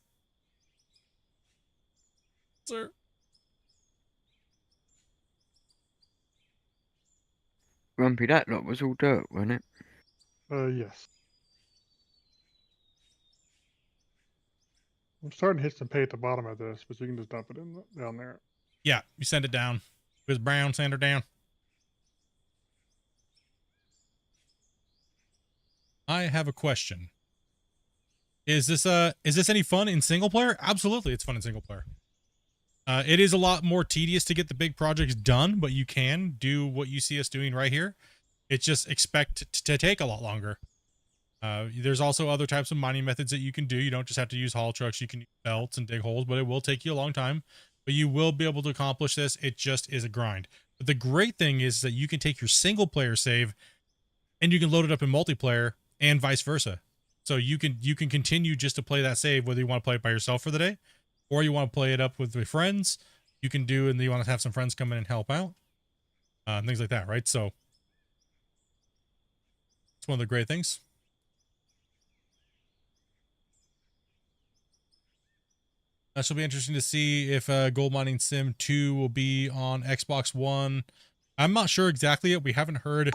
Sir. Grumpy, that lot was all dirt, wasn't it? Yes. I'm starting to hit some pay at the bottom of this, but you can just dump it in down there. Yeah, you send it down. It was brown, send her down. I have a question. Is this any fun in single player? Absolutely, it's fun in single player. It is a lot more tedious to get the big projects done, but you can do what you see us doing right here. It's just expect to take a lot longer. There's also other types of mining methods that you can do. You don't just have to use haul trucks. You can use belts and dig holes, but it will take you a long time. But you will be able to accomplish this. It just is a grind. But the great thing is that you can take your single player save and you can load it up in multiplayer and vice versa. So you can continue just to play that save, whether you want to play it by yourself for the day or you want to play it up with your friends. You can do, and you want to have some friends come in and help out, things like that, right? So it's one of the great things. That will be interesting to see if Gold Mining Sim 2 will be on Xbox One. I'm not sure exactly yet. We haven't heard.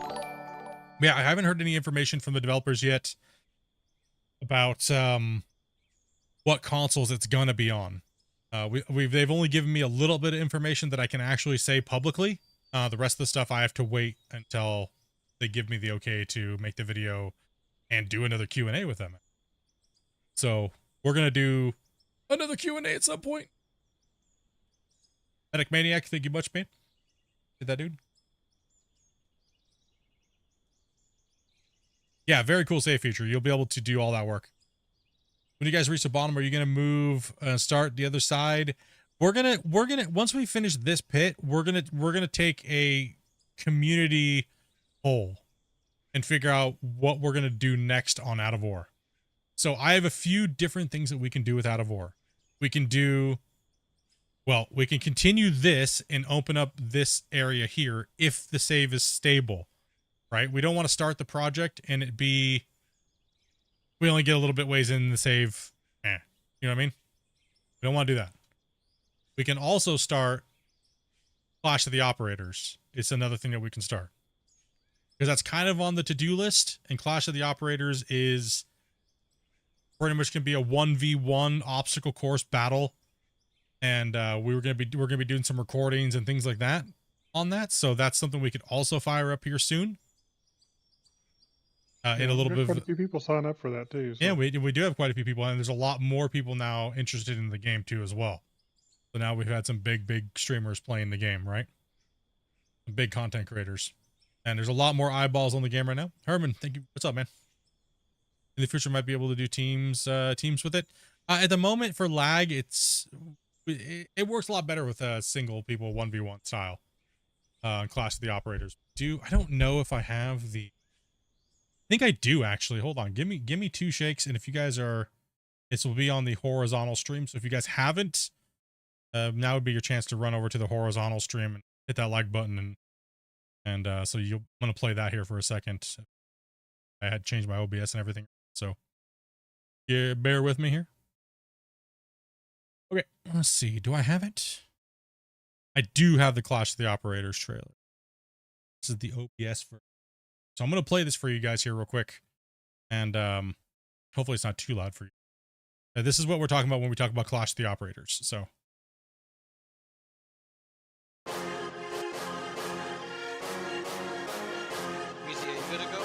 Yeah, I haven't heard any information from the developers yet about what consoles it's gonna be on. They've only given me a little bit of information that I can actually say publicly. The rest of the stuff I have to wait until they give me the okay to make the video and do another Q&A with them. So we're gonna do another Q&A at some point. Medic Maniac, thank you much, man. Did that, dude? Yeah, very cool save feature. You'll be able to do all that work. When you guys reach the bottom, are you gonna move, start the other side? We're gonna once we finish this pit, we're gonna take a community poll and figure out what we're gonna do next on Out of Ore. So I have a few different things that we can do with Out of Ore. We can do, well, we can continue this and open up this area here if the save is stable, right? We don't want to start the project and it be, we only get a little bit ways in the save. You know what I mean? We don't want to do that. We can also start Clash of the Operators. It's another thing that we can start. Because that's kind of on the to-do list, and Clash of the Operators is pretty much going to be a 1v1 obstacle course battle. And we're gonna be doing some recordings and things like that on that. So that's something we could also fire up here soon. In a little bit quite a few people sign up for that too. So. Yeah, we do have quite a few people, and there's a lot more people now interested in the game too as well. So now we've had some big streamers playing the game, right? Some big content creators, and there's a lot more eyeballs on the game right now. Herman, thank you. What's up, man? In the future, might be able to do teams with it. At the moment, for lag, it works a lot better with single people 1v1 style. Clash of the Operators. I don't know if I have the. I think I do actually. Hold on. Give me 2 shakes, and if you guys are, this will be on the horizontal stream. So if you guys haven't, now would be your chance to run over to the horizontal stream and hit that like button, and so you'll want to play that here for a second. I had changed my OBS and everything, so yeah, bear with me here. Okay, let's see. Do I have it? I do have the Clash of the Operators trailer. This is the OBS for. So I'm going to play this for you guys here real quick. And hopefully it's not too loud for you. This is what we're talking about when we talk about Clash of the Operators. So. Weezy, are you gonna go?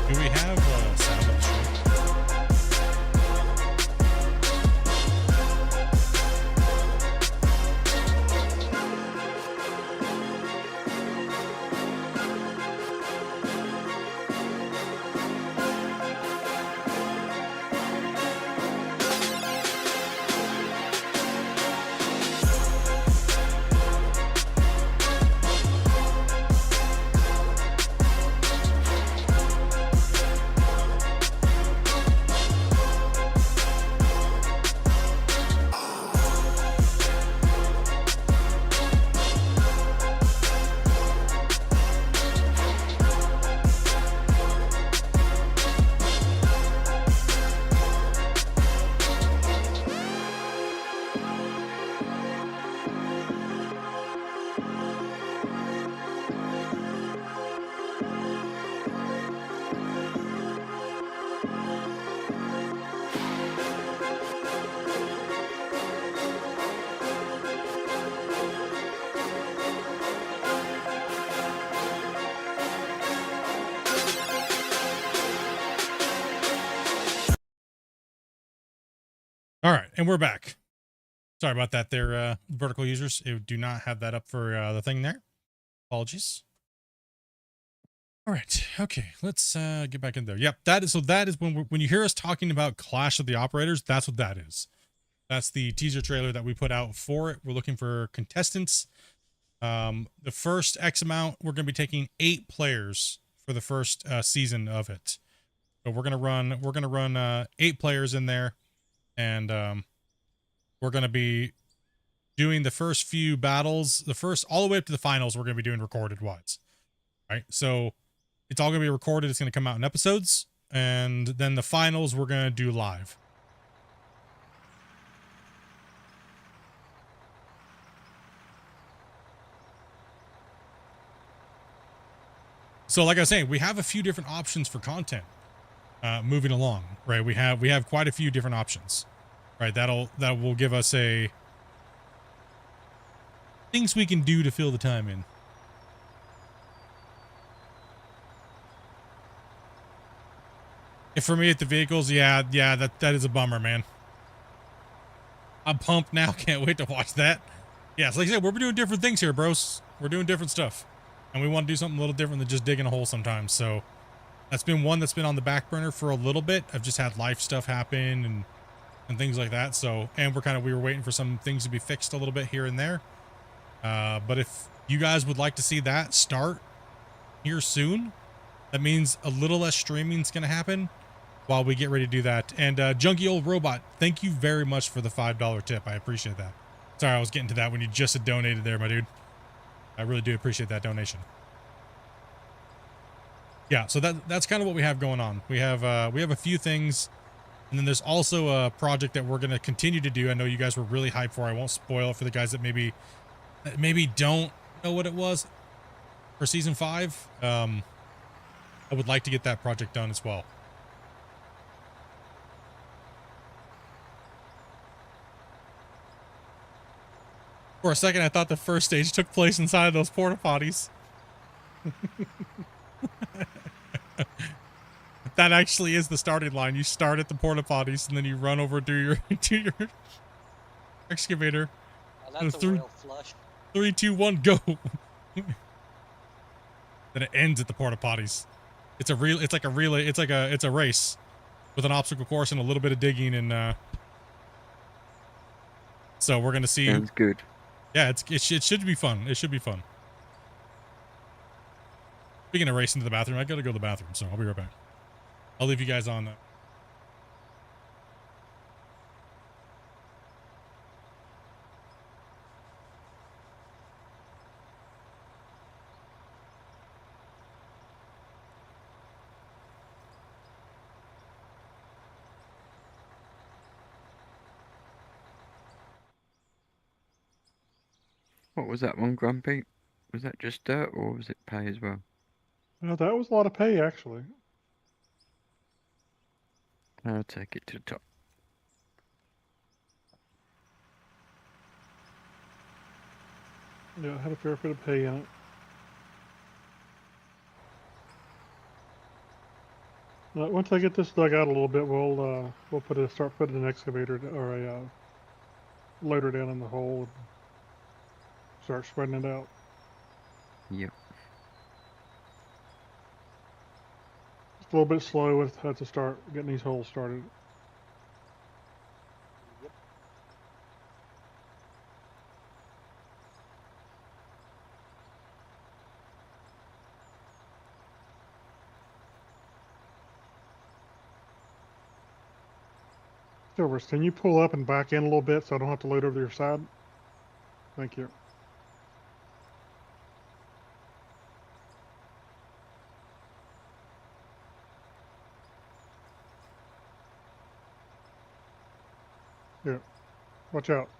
Do we have sound on the stream? All right, and we're back. Sorry about that there, vertical users. It do not have that up for the thing there. Apologies. All right, okay, let's get back in there. Yep, that is when you hear us talking about Clash of the Operators, that's what that is. That's the teaser trailer that we put out for it. We're looking for contestants. The first X amount, we're going to be taking 8 players for the first season of it. So we're gonna run 8 players in there. And we're going to be doing the first few battles, all the way up to the finals. We're going to be doing recorded wise, right? So it's all going to be recorded. It's going to come out in episodes, and then the finals we're going to do live. So like I was saying, we have a few different options for content. moving along, right? We have quite a few different options, right? That will give us a things we can do to fill the time in. If for me at the vehicles, yeah, that is a bummer, man. I'm pumped now. Can't wait to watch that. Yeah, so like I said, we're doing different things here, bros. We're doing different stuff. And we want to do something a little different than just digging a hole sometimes. So that's been one that's been on the back burner for a little bit. I've just had life stuff happen and things like that. So, and we were waiting for some things to be fixed a little bit here and there. But if you guys would like to see that start here soon, that means a little less streaming is going to happen while we get ready to do that. And Junkie Old Robot, thank you very much for the $5 tip. I appreciate that. Sorry, I was getting to that when you just had donated there, my dude. I really do appreciate that donation. Yeah, so that's kind of what we have going on. We have a few things, and then there's also a project that we're going to continue to do. I know you guys were really hyped for. I won't spoil it for the guys that maybe don't know what it was for season 5. I would like to get that project done as well. For a second, I thought the first stage took place inside of those porta potties. That actually is the starting line. You start at the porta potties and then you run over to your excavator. Oh, that's a royal flush. 3, 2, 1, go. Then it ends at the porta potties. It's a relay. It's a race with an obstacle course and a little bit of digging and so we're gonna see. Sounds good. Yeah, it should be fun. It should be fun. Speaking of racing to the bathroom, I gotta go to the bathroom, so I'll be right back. I'll leave you guys on. What was that one, Grumpy? Was that just dirt or was it pay as well? No, that was a lot of pay, actually. I'll take it to the top. Yeah, it had a fair bit of pay in it. Once I get this dug out a little bit, we'll start putting an excavator or a loader down in the hole and start spreading it out. Yep. Just a little bit slow with how to start getting these holes started. Yep. Silvers, can you pull up and back in a little bit so I don't have to load over your side? Thank you. Yeah. Watch out.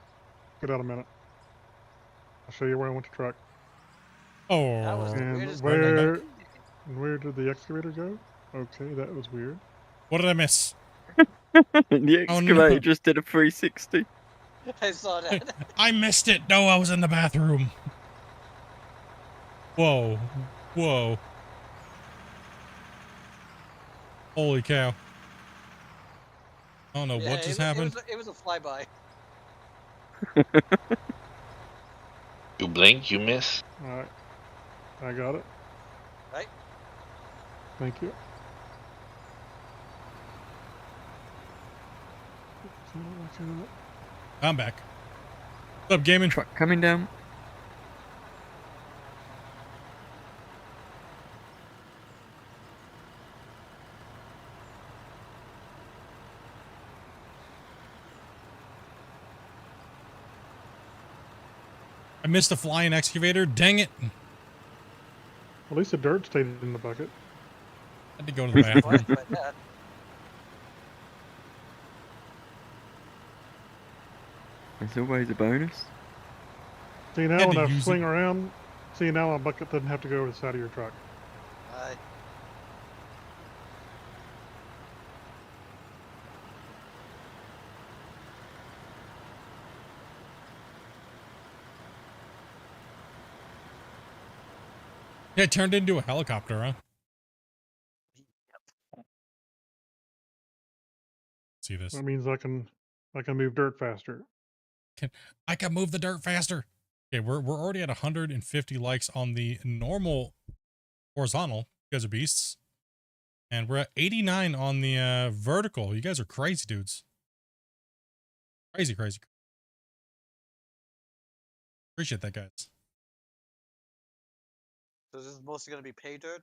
Get out a minute. I'll show you where I went to truck. Oh. That was the And weirdest where did the excavator go? Okay, that was weird. What did I miss? The Oh, excavator no. just did a 360. I saw that. I missed it. No, I was in the bathroom. Whoa. Whoa. Holy cow. I don't know Yeah, what just happened. It was a flyby. You blink, you miss. Alright. I got it. Right? Thank you. I'm back. What's up, gaming? Truck coming down. I missed the flying excavator. Dang it. At least the dirt stayed in the bucket. I had to go to the bathroom. There's always a bonus. See now Had when to I use swing it. around, see now my bucket doesn't have to go over the side of your truck. Yeah, it turned into a helicopter, huh? See this? That means I can move dirt faster. I can move the dirt faster. Okay, we're already at 150 likes on the normal horizontal. You guys are beasts. And we're at 89 on the vertical. You guys are crazy dudes. Crazy, crazy. Appreciate that, guys. So this is mostly going to be pay dirt?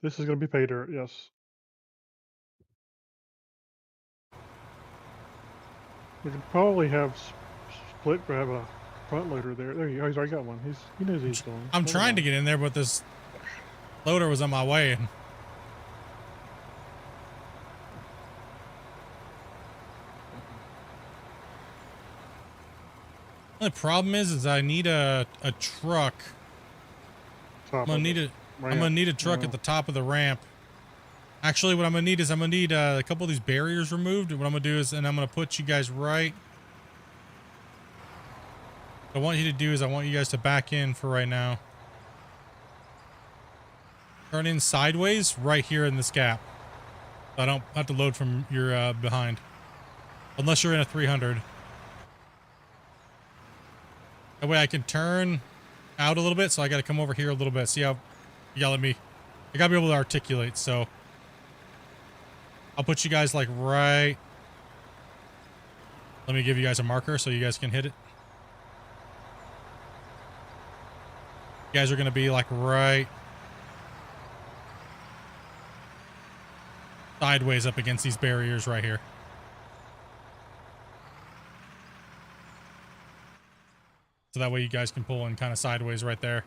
This is going to be pay dirt, yes. We could probably have have a front loader there. There you go. He's already got one. He knows what he's doing. I'm trying to get in there, but this loader was on my way. The problem is I need a truck. I'm gonna need a truck at the top of the ramp. Actually, what I'm gonna need is a couple of these barriers removed. And what I'm gonna do is, and I'm gonna put you guys right. What I want you to do is I want you guys to back in for right now. Turn in sideways right here in this gap. So I don't have to load from your behind. Unless you're in a 300. That way I can turn out a little bit, so I gotta come over here a little bit. See how you gotta I gotta be able to articulate, so I'll put you guys like right. Let me give you guys a marker so you guys can hit it. You guys are gonna be like right sideways up against these barriers right here. So that way you guys can pull in kind of sideways right there.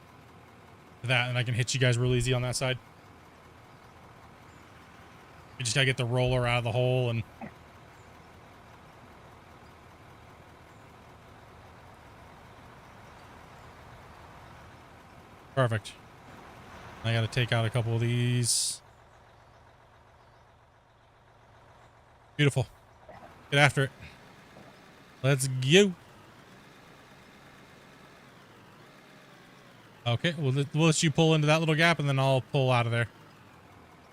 That, and I can hit you guys real easy on that side. You just gotta get the roller out of the hole and... Perfect. I gotta take out a couple of these. Beautiful. Get after it. Let's go. Okay, we'll let you pull into that little gap, and then I'll pull out of there.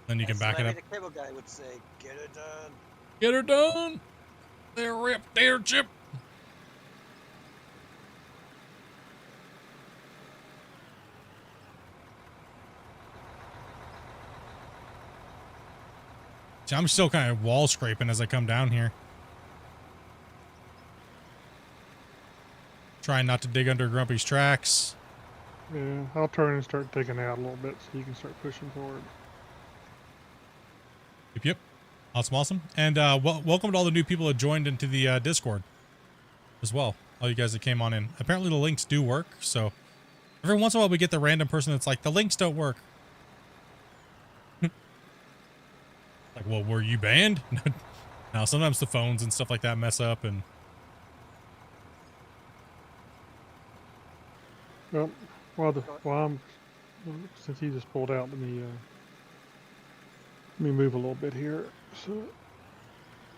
Then you can back it up. The cable guy would say, "Get her done." Get her done. There, rip, there, chip. See, I'm still kind of wall scraping as I come down here. Trying not to dig under Grumpy's tracks. Yeah, I'll turn and start digging out a little bit so you can start pushing forward. Yep. Awesome, awesome. And welcome to all the new people that joined into the Discord as well. All you guys that came on in. Apparently the links do work, so every once in a while we get the random person that's like, the links don't work. Like, well, were you banned? No, sometimes the phones and stuff like that mess up, and... Well, since he just pulled out, let me move a little bit here so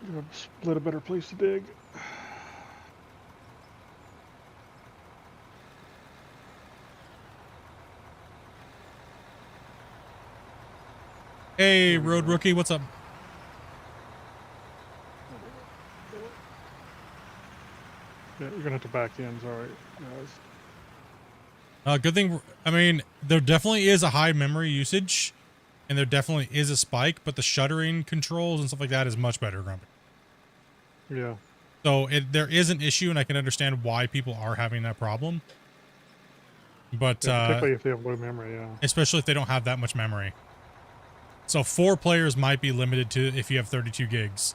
give a split a better place to dig. Hey, Road Rookie, what's up? Yeah, you're gonna have to back in. Sorry, guys. Good thing. I mean, there definitely is a high memory usage, and there definitely is a spike, but the shuttering controls and stuff like that is much better, Grumpy. Yeah. So there is an issue, and I can understand why people are having that problem. But yeah, particularly if they have low memory, yeah. Especially if they don't have that much memory. So 4 players might be limited to if you have 32 gigs,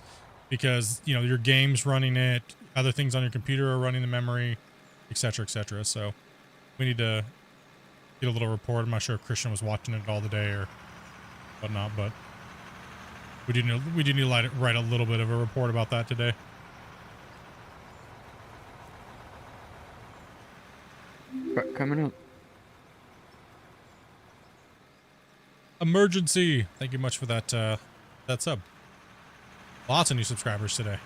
because you know your game's running it, other things on your computer are running the memory, etc., etc. So we need to get a little report. I'm not sure if Christian was watching it all the day or whatnot, but we do need to write a little bit of a report about that today. Coming up. Emergency. Thank you much for that that sub. Lots of new subscribers today.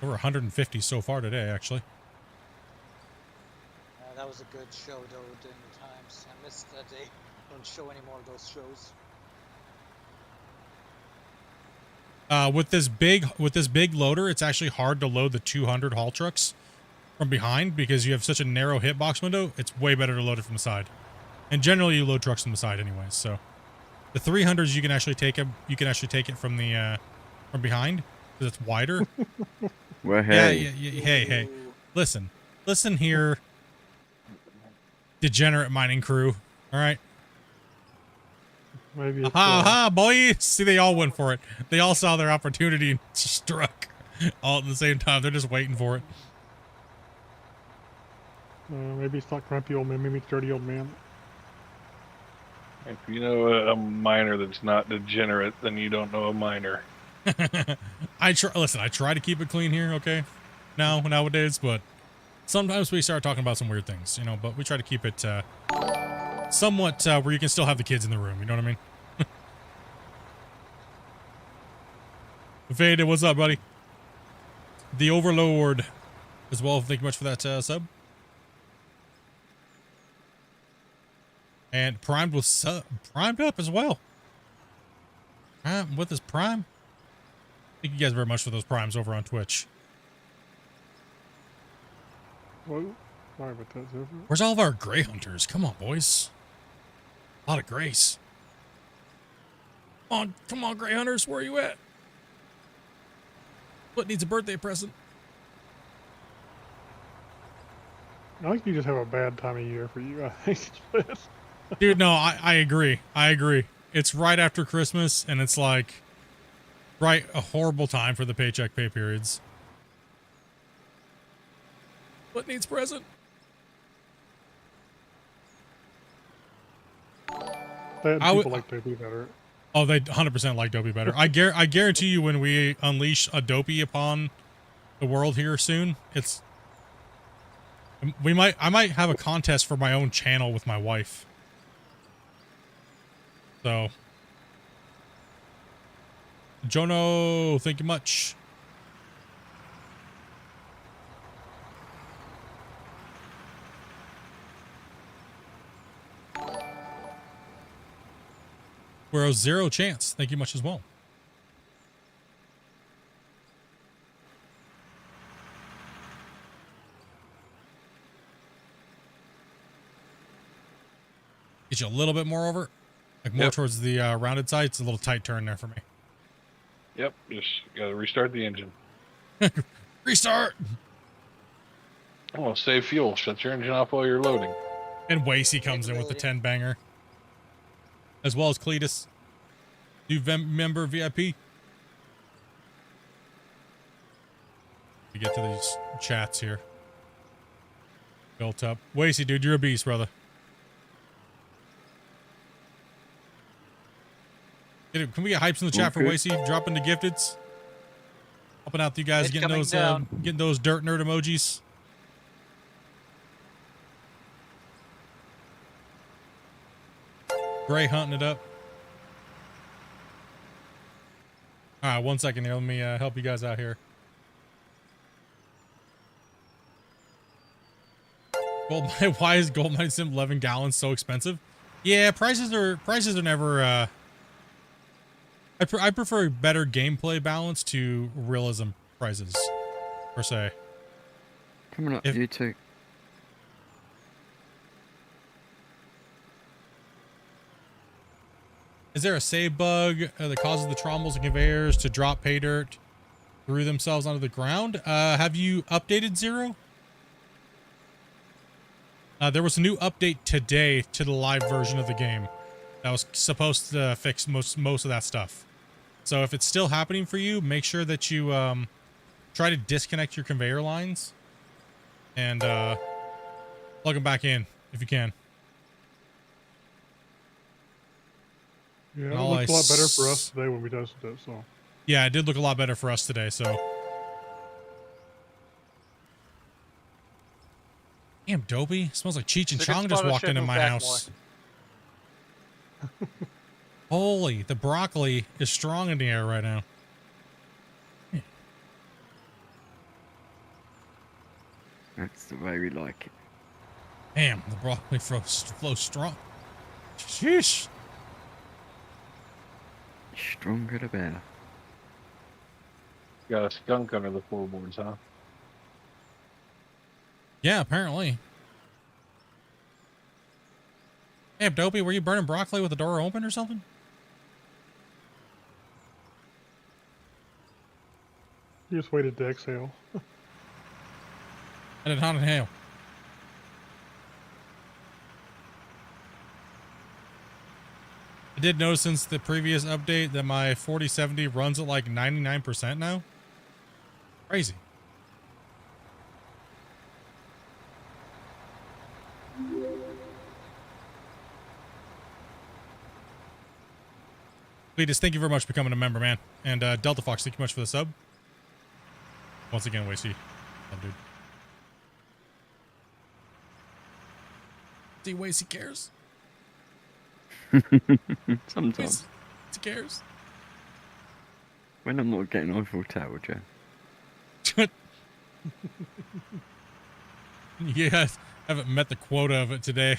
Over 150 so far today, actually. That was a good show though during the times. I missed that they don't show any more of those shows. With this big loader, it's actually hard to load the 200 haul trucks from behind because you have such a narrow hitbox window. It's way better to load it from the side. And generally, you load trucks from the side anyways. So the 300s, you can actually take it. You can actually take it from the from behind because it's wider. Well, hey. Yeah, hey. Listen here, degenerate mining crew. All right. Maybe it's, Aha, boy. See, they all went for it. They all saw their opportunity and struck all at the same time. They're just waiting for it. maybe it's not grumpy old man. Maybe it's dirty old man. If you know a miner that's not degenerate, then you don't know a miner. I try to keep it clean here, okay? Nowadays, but sometimes we start talking about some weird things, you know, but we try to keep it somewhat where you can still have the kids in the room, you know what I mean? Fade, what's up, buddy? The Overlord as well. Thank you much for that sub. And primed with primed up as well. With his prime. Thank you guys very much for those primes over on Twitch. Whoa. Sorry about that, Zephyr. Where's all of our gray hunters? Come on, boys. A lot of grays. Come on, gray hunters. Where are you at? What needs a birthday present? I think you just have a bad time of year for you, I think. Dude, no, I agree. I agree. It's right after Christmas, and it's like, right, a horrible time for the paycheck pay periods. What needs present? People like Dopey better. Oh, they 100% like Dopey better. I guarantee you when we unleash a Dopey upon the world here soon, I might have a contest for my own channel with my wife. So, Jono, thank you much. We're a 0 chance. Thank you much as well. Get you a little bit more over. Like more towards the rounded side. It's a little tight turn there for me. Yep, just gotta restart the engine. Restart! Oh, save fuel. Shut your engine off while you're loading. And Wasey comes in with the 10 banger. As well as Cletus. New member VIP. We get to these chats here. Built up. Wasey, dude, you're a beast, brother. Can we get hypes in the chat for Wasey? Dropping the gifteds. Helping out you guys, getting those dirt nerd emojis. Gray hunting it up. All right, 1 second here. Let me help you guys out here. Why is gold mine sim 11 gallons so expensive? Yeah, prices are never. I prefer better gameplay balance to realism prices, per se. Coming up, you too. Is there a save bug that causes the trommels and conveyors to drop pay dirt through themselves onto the ground? Have you updated 0? There was a new update today to the live version of the game that was supposed to fix most of that stuff. So if it's still happening for you, make sure that you try to disconnect your conveyor lines and plug them back in if you can. Yeah, it looked a lot better for us today when we tested it, so. Yeah, it did look a lot better for us today, so. Damn, Dopey. Smells like Cheech and Chong just walked into my house. Holy, the broccoli is strong in the air right now. That's the way we like it. Damn, the broccoli flows strong. Sheesh. Stronger the better. Got a skunk under the floorboards, huh? Yeah, apparently. Hey, Dopey, were you burning broccoli with the door open or something? You just waited to exhale. I did not inhale. I did notice since the previous update that my 4070 runs at like 99% now. Crazy. Cletus, thank you very much for becoming a member, man. And Delta Fox, thank you much for the sub. Once again, Wasey. Oh, dude. See, Wasey cares. Sometimes. He cares. When I'm not getting Eiffel Tower, Joe. You guys haven't met the quota of it today.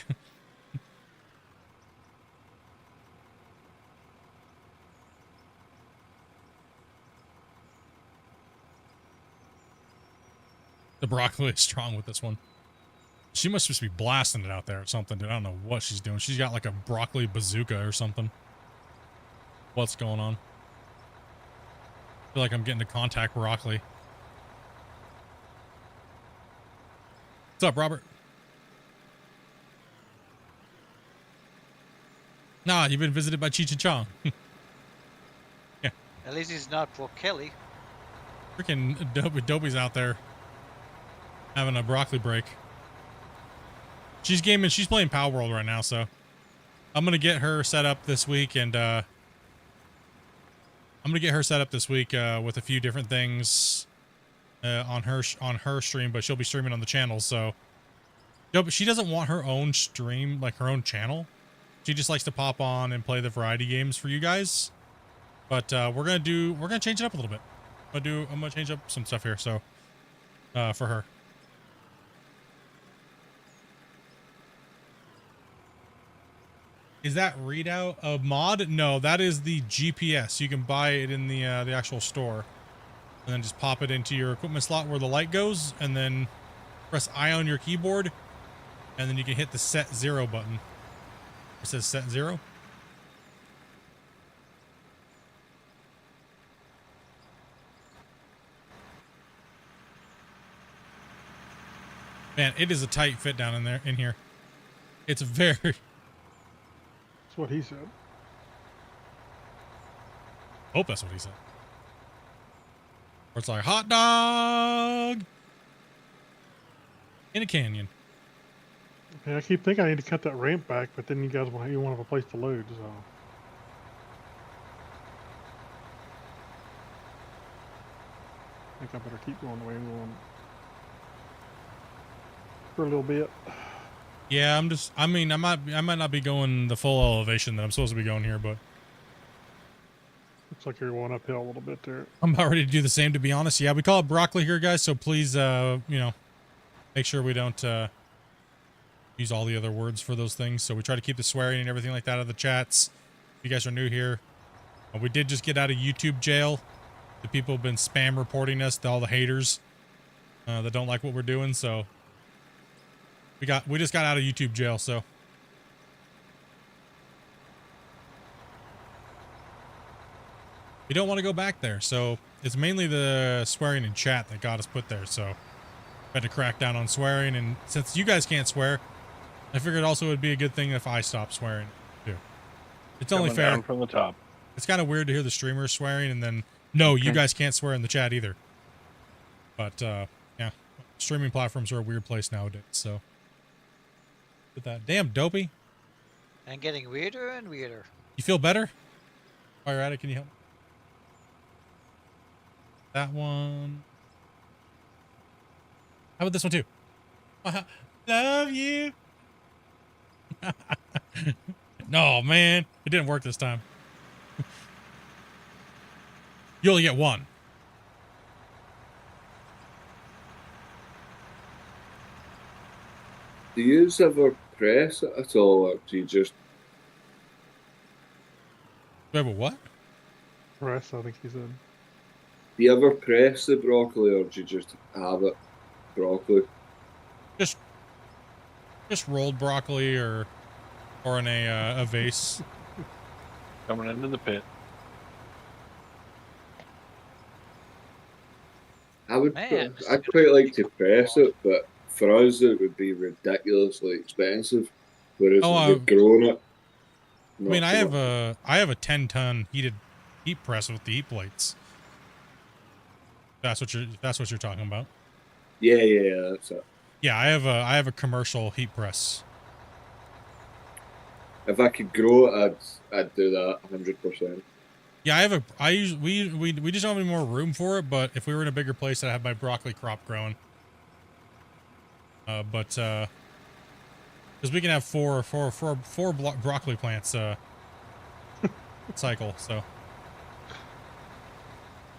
The broccoli is strong with this one. She must just be blasting it out there or something, dude. I don't know what she's doing. She's got like a broccoli bazooka or something. What's going on? I feel like I'm getting to contact broccoli. What's up, Robert? Nah, you've been visited by Cheech and Chong. Yeah. At least he's not poor Kelly. Freaking Dobie's out there having a broccoli break. She's gaming. She's playing Power World right now, so I'm gonna get her set up this week, and I'm gonna get her set up this week with a few different things on her stream, but she'll be streaming on the channel. So, no, but she doesn't want her own stream, like her own channel. She just likes to pop on and play the variety games for you guys. But we're gonna change it up a little bit. I'm gonna change up some stuff here. So, for her. Is that readout a mod? No, that is the GPS. You can buy it in the actual store, and then just pop it into your equipment slot where the light goes, and then press I on your keyboard, and then you can hit the set 0 button. It says set 0. Man, it is a tight fit down in here. It's very. That's what he said. Hope that's what he said. Or it's like hot dog in a canyon. Okay, I keep thinking I need to cut that ramp back, but then you guys want to have a place to load, so. I think I better keep going the way I'm going for a little bit. Yeah, I might not be going the full elevation that I'm supposed to be going here, but Looks like you're going uphill a little bit there. I'm about ready to do the same, to be honest. Yeah, we call it broccoli here, guys, so please, make sure we don't use all the other words for those things. So we try to keep the swearing and everything like that out of the chats. If you guys are new here, we did just get out of YouTube jail. The people have been spam reporting us, all the haters that don't like what we're doing, so we just got out of YouTube jail, so we don't want to go back there. So it's mainly the swearing in chat that got us put there. So we had to crack down on swearing, and since you guys can't swear, I figured also it would be a good thing if I stopped swearing too. It's only fair. Down from the top. It's kind of weird to hear the streamers swearing, and then no, you guys can't swear in the chat either. But yeah, streaming platforms are a weird place nowadays. So. With that damn Dopey. And getting weirder and weirder. You feel better? While you're at it, can you help? That one. How about this one too? Love you. No, man, it didn't work this time. You only get one. Do you ever press it at all, or do you just... Do I have a what? Press, I think he said. Do you ever press the broccoli, or do you just have it broccoli? Just rolled broccoli or in a vase. Coming into the pit. Man, I'd quite like to press it, but for us it would be ridiculously expensive. Whereas Oh, if you've grown it, I mean, not so much. I have a 10-ton heat press with the heat plates. That's what you're talking about. Yeah, that's it. Yeah, I have a commercial heat press. If I could grow it, I'd do that 100%. Yeah, we just don't have any more room for it, but if we were in a bigger place, I'd have my broccoli crop growing. Because we can have four broccoli plants cycle, so.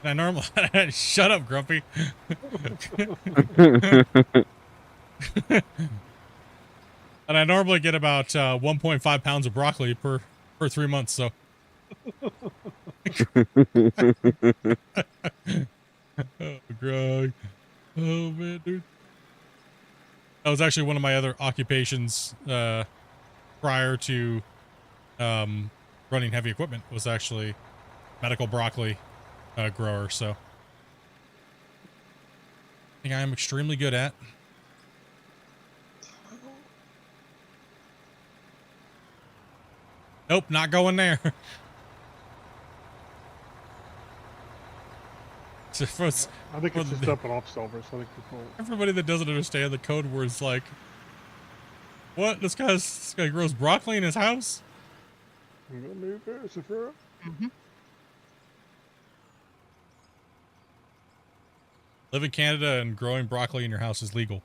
And I normally shut up, Grumpy. And I normally get about 1.5 pounds of broccoli per 3 months, so. Oh, Greg. Oh, man, dude. That was actually one of my other occupations prior to running heavy equipment, was actually medical broccoli grower, so. I think I am extremely good at. Nope, not going there. I think it's just up and off solvers. I think everybody that doesn't understand the code words, like, what? This guy grows broccoli in his house? I'm gonna move there, Sophia. Live in Canada and growing broccoli in your house is legal.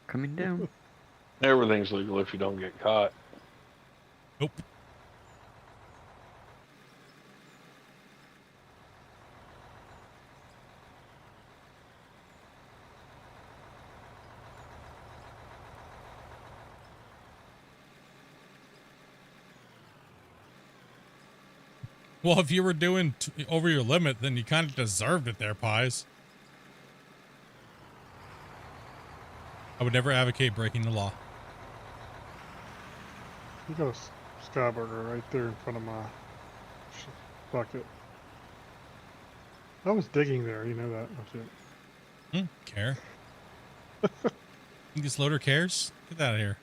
Coming down. Everything's legal if you don't get caught. Nope. Well, if you were doing over your limit, then you kind of deserved it there, Pies. I would never advocate breaking the law. You got a Skyburger right there in front of my bucket. I was digging there, you know that. Care. This loader cares? Get that out of here.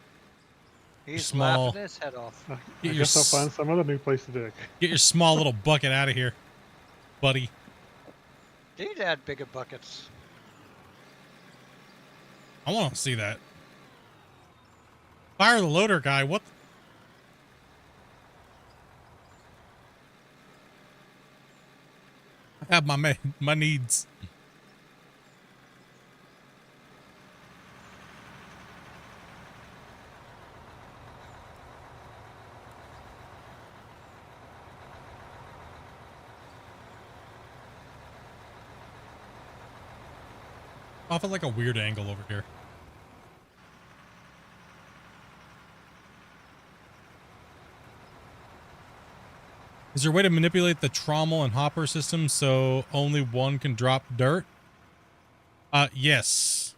He's laughing his head off. I guess I'll find some other new place to dig. Get your small little bucket out of here, buddy. You need to add bigger buckets. I want to see that. Fire the loader guy. What? I have my needs. Off at like a weird angle over here. Is there a way to manipulate the trommel and hopper system so only one can drop dirt? Yes.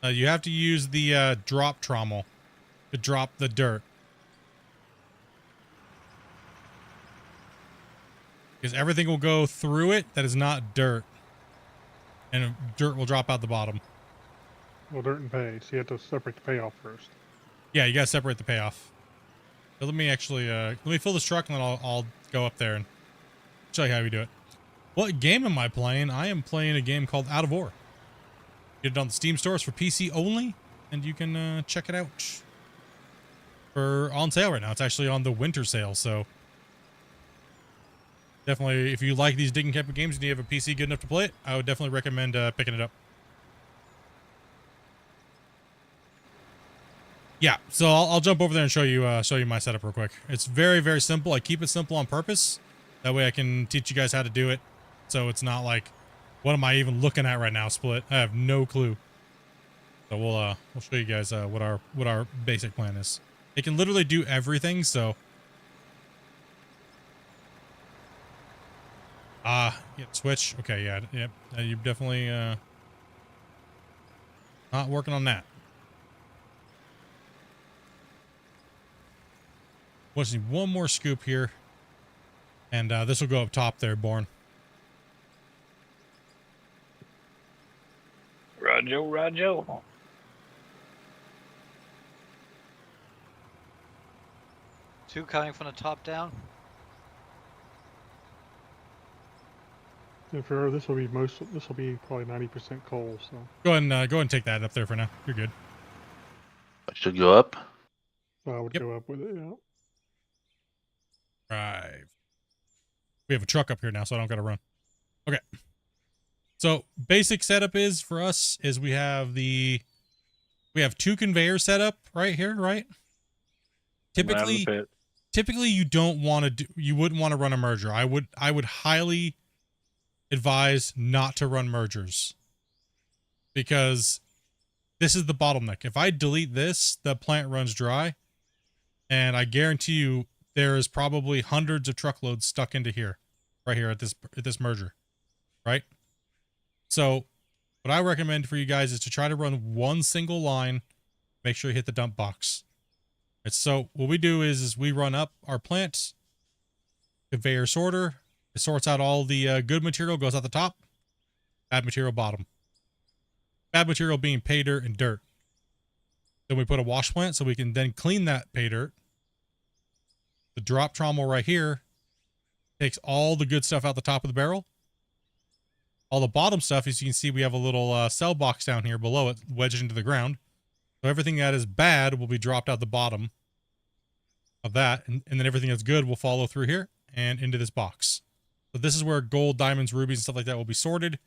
You have to use the drop trommel to drop the dirt. Because everything will go through it that is not dirt. And dirt will drop out the bottom. Well, dirt and pay, so you have to separate the payoff first. Yeah, you gotta separate the payoff. So let me actually, let me fill this truck and then I'll go up there and show you how we do it. What game am I playing? I am playing a game called Out of War. Get it on the Steam stores for PC only, and you can check it out. For on sale right now. It's actually on the winter sale, so definitely, if you like these digging type of games and you have a PC good enough to play it, I would definitely recommend picking it up. Yeah, so I'll jump over there and show you my setup real quick. It's very, very simple. I keep it simple on purpose. That way I can teach you guys how to do it. So it's not like, what am I even looking at right now, Split? I have no clue. So we'll show you guys what our basic plan is. It can literally do everything. So yeah, switch. Okay, yeah, yep. You're definitely not working on that. Let's need one more scoop here, and this will go up top there, Born. Roger. Two coming from the top down. And for this will be probably 90% coal. So Go ahead and take that up there for now. You're good. I should go up. I would go up with it. Yeah. Right. We have a truck up here now, so I don't got to run. Okay. So basic setup is for us is we have two conveyors set up right here, right? Typically you don't want to you wouldn't want to run a merger. I would highly advise not to run mergers, because this is the bottleneck. If I delete this, the plant runs dry, and I guarantee you there is probably hundreds of truckloads stuck into here, right here at this merger, right? So what I recommend for you guys is to try to run one single line. Make sure you hit the dump box. And so what we do is we run up our plant, conveyor sorter. It sorts out all the good material, goes out the top, bad material bottom. Bad material being pay dirt and dirt. Then we put a wash plant so we can then clean that pay dirt. The drop trommel right here takes all the good stuff out the top of the barrel. All the bottom stuff, as you can see, we have a little cell box down here below it, wedged into the ground. So everything that is bad will be dropped out the bottom of that, and then everything that's good will follow through here and into this box. So this is where gold, diamonds, rubies, and stuff like that will be sorted.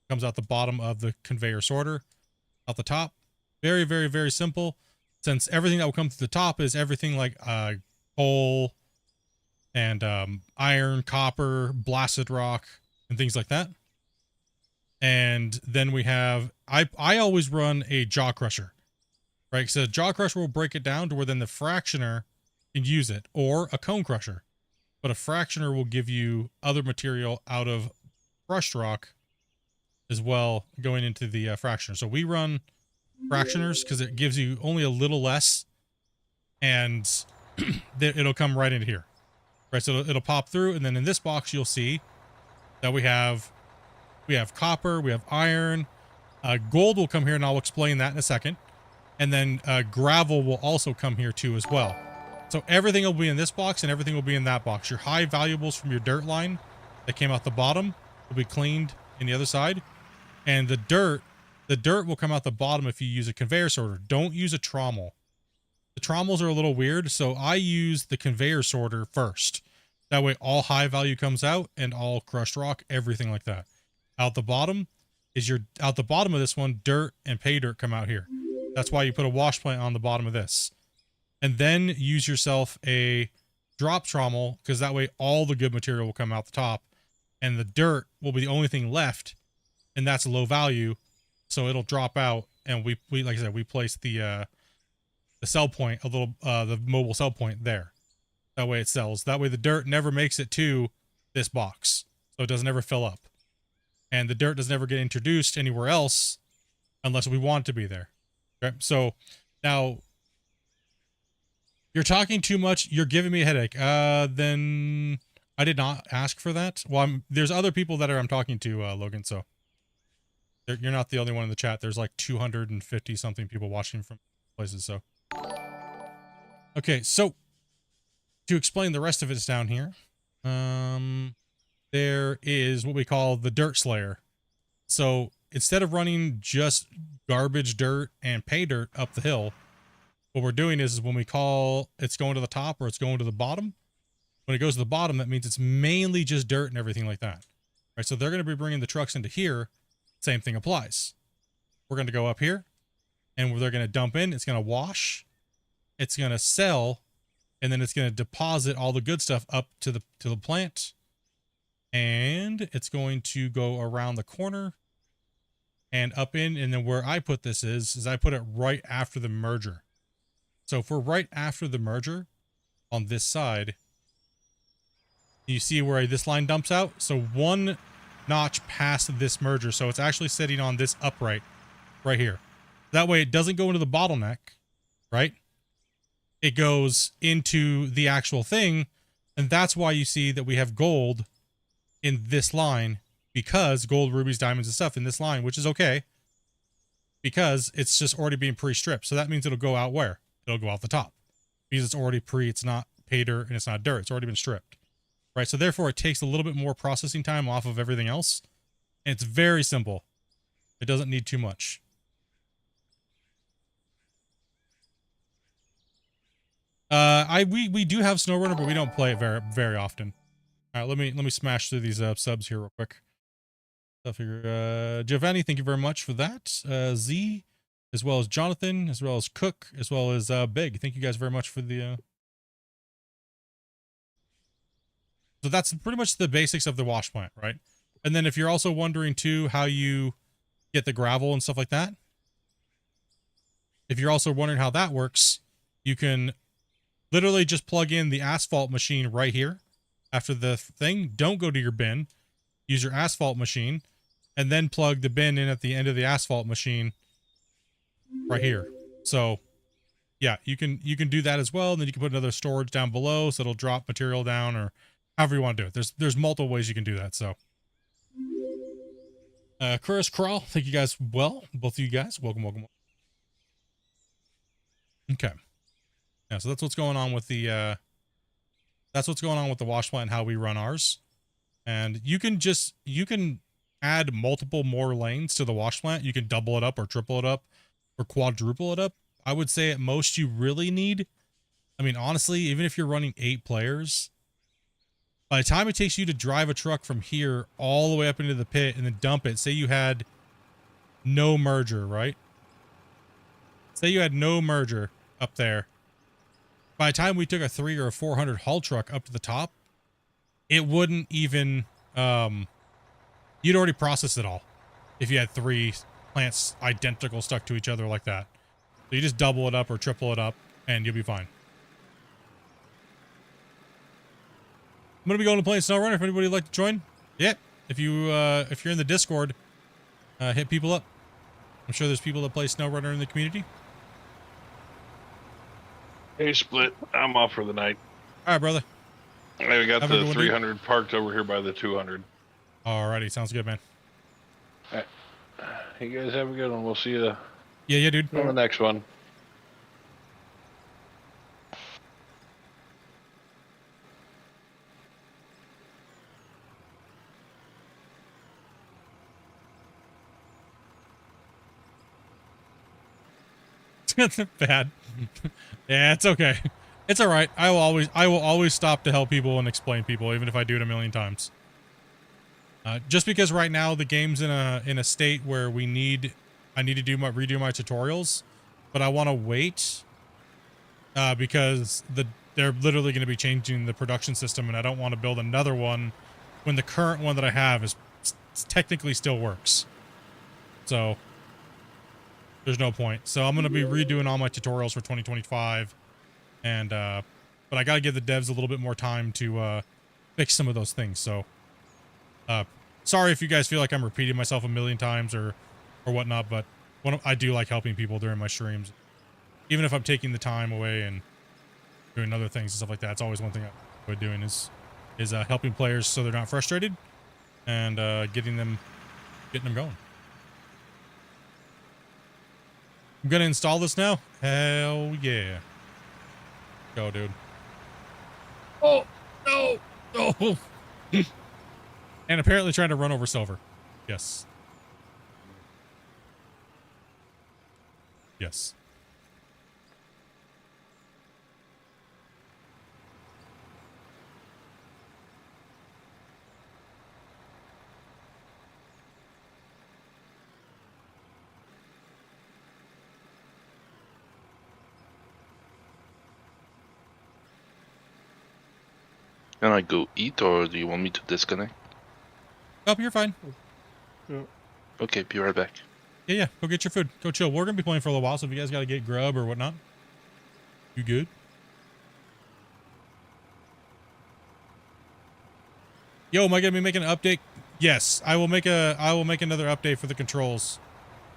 Comes out the bottom of the conveyor sorter, out the top. Very, very, very simple. Since everything that will come to the top is everything like coal and iron, copper, blasted rock, and things like that. And then we have, I always run a jaw crusher, right? So a jaw crusher will break it down to where then the fractioner can use it, or a cone crusher. But a fractioner will give you other material out of crushed rock as well going into the fractioner. So we run fractioners because it gives you only a little less, and it'll come right into here, right? So it'll pop through, and then in this box you'll see that we have copper, we have iron, gold will come here, and I'll explain that in a second, and then gravel will also come here too as well. So everything will be in this box and everything will be in that box. Your high valuables from your dirt line that came out the bottom will be cleaned in the other side, and the dirt will come out the bottom if you use a conveyor sorter. Don't use a trommel. The trommels are a little weird, so I use the conveyor sorter first. That way all high value comes out and all crushed rock, everything like that. Out the bottom of this one, dirt and pay dirt come out here. That's why you put a wash plant on the bottom of this. And then use yourself a drop trommel, because that way all the good material will come out the top, and the dirt will be the only thing left, and that's low value, so it'll drop out. And we like I said, we place the sell point, the mobile sell point there. That way it sells. That way the dirt never makes it to this box, so it doesn't ever fill up, and the dirt doesn't ever get introduced anywhere else unless we want it to be there. Okay, so now you're talking too much. You're giving me a headache. Then I did not ask for that. Well, there's other people that I'm talking to, Logan. So you're not the only one in the chat. There's like 250 something people watching from places. So, okay. So to explain the rest of it's down here. There is what we call the dirt slayer. So instead of running just garbage dirt and pay dirt up the hill, what we're doing is when we call it's going to the top or it's going to the bottom, when it goes to the bottom, that means it's mainly just dirt and everything like that. Right? So they're going to be bringing the trucks into here. Same thing applies. We're going to go up here, and they're going to dump in. It's going to wash. It's going to sell, and then it's going to deposit all the good stuff up to the plant. And it's going to go around the corner and up in, and then where I put this is I put it right after the merger. So if we're right after the merger on this side, you see where this line dumps out? So one notch past this merger. So it's actually sitting on this upright right here. That way it doesn't go into the bottleneck, right? It goes into the actual thing. And that's why you see that we have gold in this line, because gold, rubies, diamonds, and stuff in this line, which is okay, because it's just already being pre-stripped. So that means it'll go out where? It'll go out the top, because it's already it's not pay dirt and it's not dirt. It's already been stripped, right? So therefore it takes a little bit more processing time off of everything else. And it's very simple. It doesn't need too much. We do have SnowRunner, but we don't play it very often. All right, let me smash through these subs here real quick. I figure Giovanni, thank you very much for that. Z, as well as Jonathan, as well as Cook, as well as Big. Thank you guys very much for the So that's pretty much the basics of the wash plant, right? And then if you're also wondering too how you get the gravel and stuff like that, if you're also wondering how that works, you can literally just plug in the asphalt machine right here after the thing. Don't go to your bin. Use your asphalt machine, and then plug the bin in at the end of the asphalt machine right here. So yeah, you can do that as well. And then you can put another storage down below, so it'll drop material down, or however you want to do it. There's multiple ways you can do that. So Chris Crawl, thank you guys. Well, both of you guys, welcome. Okay. Yeah, so that's what's going on with the wash plant and how we run ours. And you can add multiple more lanes to the wash plant. You can double it up or triple it up or quadruple it up. I would say at most you really need, I mean, honestly, even if you're running 8 players, by the time it takes you to drive a truck from here all the way up into the pit and then dump it, say you had no merger, right? Say you had no merger up there. By the time we took a 300 or a 400 haul truck up to the top, it wouldn't even, you'd already processed it all if you had 3 plants identical stuck to each other like that. So you just double it up or triple it up and you'll be fine. I'm going to be going to play SnowRunner if anybody would like to join. Yeah, if you're in the Discord, hit people up. I'm sure there's people that play SnowRunner in the community. Hey, Split, I'm off for the night. All right, brother. Hey, we got the 300 parked over here by the 200. Alrighty, sounds good, man. All right. You guys have a good one. We'll see you. Yeah, dude. On the next one. Bad. Yeah, it's okay. It's all right. I will always stop to help people and explain people, even if I do it a million times. Just because right now the game's in a state where I need to redo my tutorials, but I want to wait because they're literally going to be changing the production system, and I don't want to build another one when the current one that I have is technically still works. So there's no point. So I'm going to be redoing all my tutorials for 2025. And, but I got to give the devs a little bit more time to fix some of those things. So, sorry if you guys feel like I'm repeating myself a million times or whatnot, but I do like helping people during my streams. Even if I'm taking the time away and doing other things and stuff like that, it's always one thing I enjoy doing is helping players so they're not frustrated and getting them going. I'm gonna install this now. Hell yeah. Go, dude. Oh, no. Oh. And apparently trying to run over Silver. Yes. Yes. Can I go eat, or do you want me to disconnect? Oh, you're fine. Yeah. Okay, be right back. Yeah. Go get your food. Go chill. We're gonna be playing for a little while, so if you guys gotta get grub or whatnot, you good? Yo, am I gonna be making an update? Yes, I will make another update for the controls.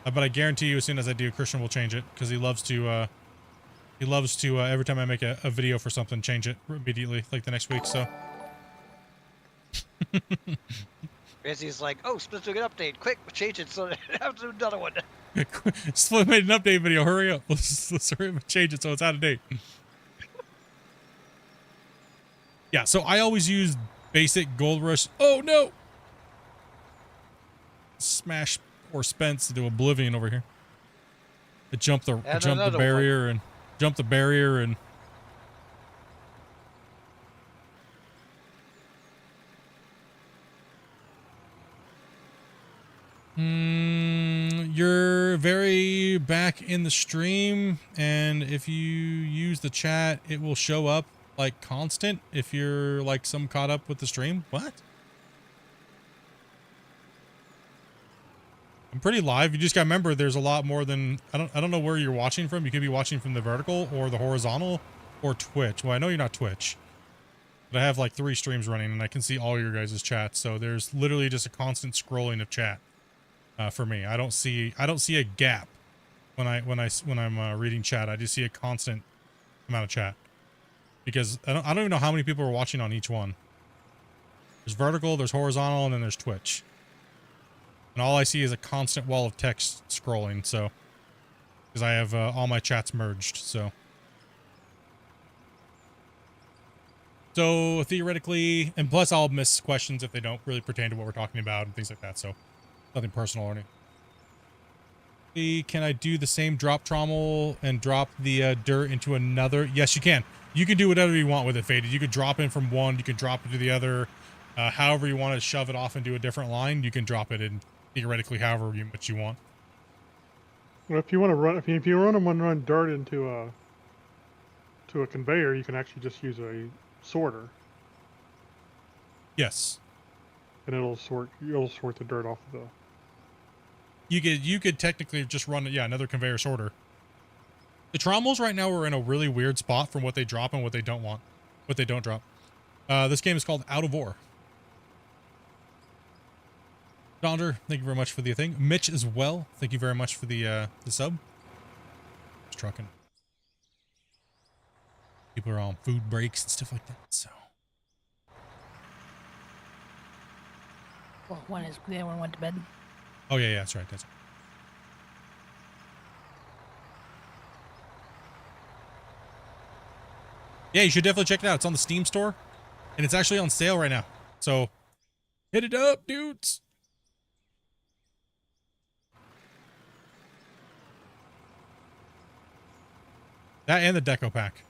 But I guarantee you, as soon as I do, Christian will change it because he loves to every time I make a video for something, change it immediately, like the next week. So. Rizzy's like, oh, Split's doing an update. Quick, change it so I have to do another one. Split made an update video. Hurry up. Let's hurry up and change it so it's out of date. Yeah, so I always use basic Gold Rush. Oh, no. Smash poor Spence into oblivion over here. I jumped the barrier and jumped the barrier and you're very back in the stream, and if you use the chat, it will show up like constant if you're like some caught up with the stream. What? I'm pretty live. You just gotta remember there's a lot more than I don't know where you're watching from. You could be watching from the vertical or the horizontal or Twitch. Well, I know you're not Twitch. But I have like 3 streams running and I can see all your guys' chats. So there's literally just a constant scrolling of chat. For me, I don't see a gap when I'm reading chat. I just see a constant amount of chat because I don't even know how many people are watching on each one. There's vertical, there's horizontal, and then there's Twitch. And all I see is a constant wall of text scrolling. So because I have all my chats merged. So theoretically, and plus I'll miss questions if they don't really pertain to what we're talking about and things like that. So. Nothing personal or anything. Can I do the same drop trommel and drop the dirt into another? Yes, you can. You can do whatever you want with it, Faded. You could drop in from one. You can drop it to the other. However you want to shove it off into a different line, you can drop it in theoretically however much you want. Well, if you want to run, if you run dirt into a conveyor, you can actually just use a sorter. Yes. And it'll sort the dirt off of the. You could technically just run another conveyor sorter. The trommels right now are in a really weird spot from what they drop and what they don't drop. This game is called Out of Ore. Donder, thank you very much for the thing. Mitch as well, thank you very much for the sub. Just trucking. People are on food breaks and stuff like that, so. Well, the other one went to bed. Oh yeah, that's right. That's right. Yeah, you should definitely check it out. It's on the Steam store, and it's actually on sale right now. So, hit it up, dudes. That and the deco pack.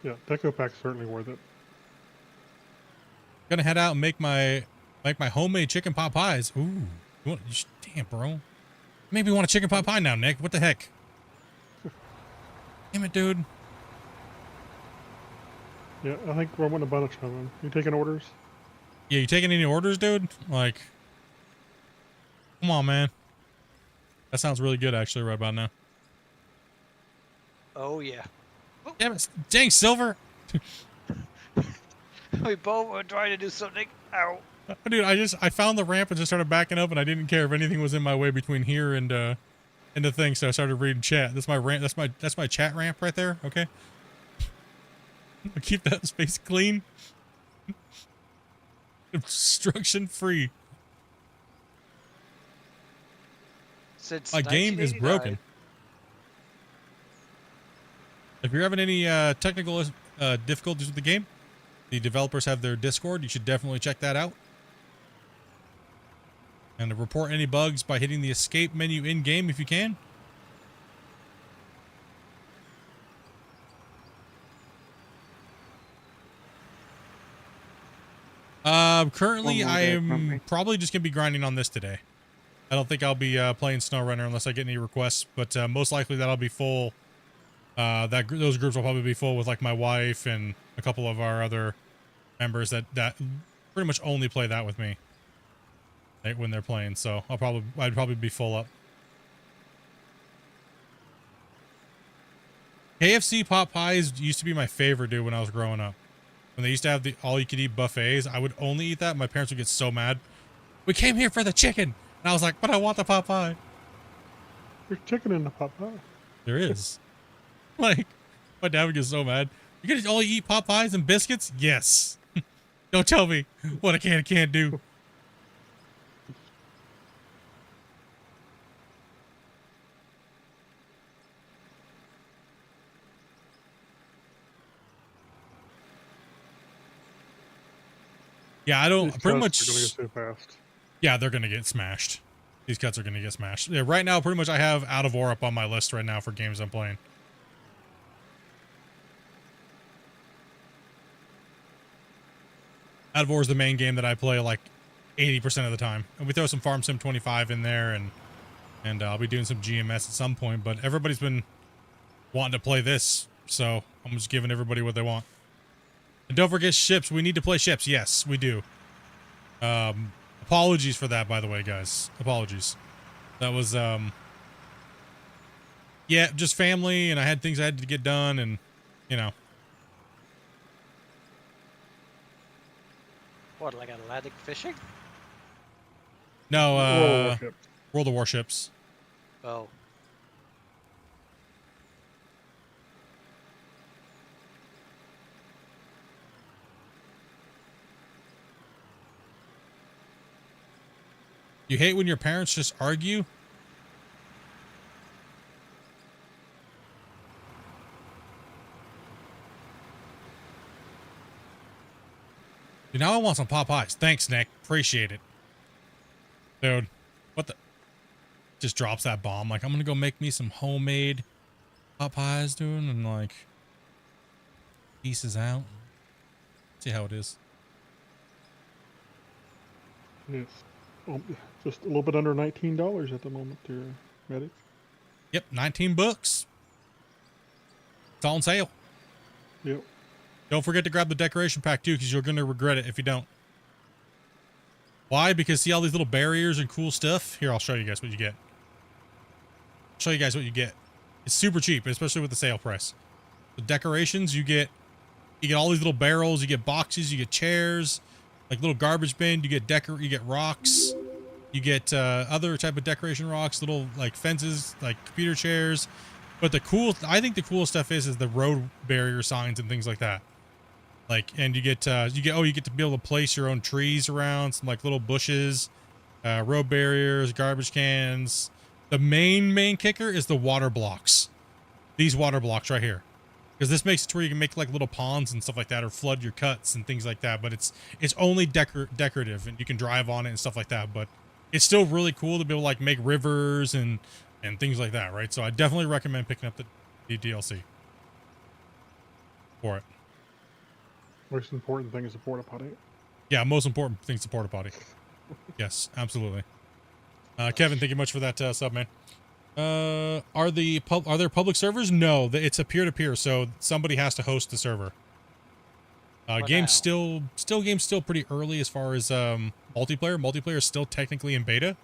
Yeah, deco pack's certainly worth it. Gonna head out and make my homemade chicken pot pies. Ooh, damn, bro. Maybe want a chicken pot pie now, Nick. What the heck? Damn it, dude. Yeah, I think we're wanting a bunch of them. You taking orders? Yeah, you taking any orders, dude? Like, come on, man. That sounds really good, actually, right about now. Oh yeah. Damn it, dang, Silver. We both were trying to do something. Ow. Dude, I found the ramp and just started backing up, and I didn't care if anything was in my way between here and the thing, so I started reading chat. That's my ramp. That's my chat ramp right there. Okay. I'll keep that space clean. Obstruction free. Since my game is broken. If you're having any technical difficulties with the game, the developers have their Discord. You should definitely check that out. And to report any bugs by hitting the escape menu in-game if you can. Currently, I am probably just going to be grinding on this today. I don't think I'll be playing SnowRunner unless I get any requests, but most likely that'll be full. Those groups will probably be full with like my wife and a couple of our other members that pretty much only play that with me, like, when they're playing. So I'd probably be full up. KFC pot pies used to be my favorite, dude, when I was growing up. When they used to have the all-you-could-eat buffets, I would only eat that. My parents would get so mad. We came here for the chicken. And I was like, but I want the pot pie. There's chicken in the pot pie. There is. Like, my dad would get so mad. You gonna only eat pot pies and biscuits? Yes. Don't tell me what a can can't do. Yeah, I don't These pretty cuts much. are gonna get so fast. Yeah, they're gonna get smashed. These cuts are gonna get smashed. Yeah, right now, pretty much, I have Out of War up on my list right now for games I'm playing. Out of War is the main game that I play like 80% of the time, and we throw some Farm Sim 25 in there, and I'll be doing some GMS at some point. But everybody's been wanting to play this, so I'm just giving everybody what they want. And don't forget ships. We need to play ships. Yes, we do. Apologies for that, by the way, guys. Apologies. That was, yeah, just family, and I had things I had to get done, and, you know. What, like Atlantic fishing? No, World of World of Warships. Oh. You hate when your parents just argue? Dude, now I want some pot pies. Thanks, Nick. Appreciate it. Dude, what the? Just drops that bomb. Like, I'm gonna go make me some homemade pot pies, dude, and like, pieces out. See how it is. Yes. Just a little bit under $19 at the moment, there, Medic. Yep, 19 bucks. It's all on sale. Yep. Don't forget to grab the decoration pack too, because you're gonna regret it if you don't. Why? Because see all these little barriers and cool stuff? Here, I'll show you guys what you get. Show you guys what you get. It's super cheap, especially with the sale price. The decorations, you get all these little barrels, you get boxes, you get chairs, like little garbage bin, you get rocks, you get other type of decoration rocks, little like fences, like computer chairs. But I think the coolest stuff is the road barrier signs and things like that. Like, and you get to be able to place your own trees around, some like little bushes, road barriers, garbage cans. The main kicker is the water blocks. These water blocks right here. Because this makes it to where you can make like little ponds and stuff like that, or flood your cuts and things like that. But it's only decorative, and you can drive on it and stuff like that. But it's still really cool to be able to like make rivers and things like that, right? So I definitely recommend picking up the DLC for it. Most important thing is the porta potty. Yeah, most important thing is the porta potty. Yes, absolutely. Kevin, thank you much for that sub, man. Are there public servers? No, it's a peer-to-peer, so somebody has to host the server. Game's still pretty early as far as multiplayer. Multiplayer is still technically in beta.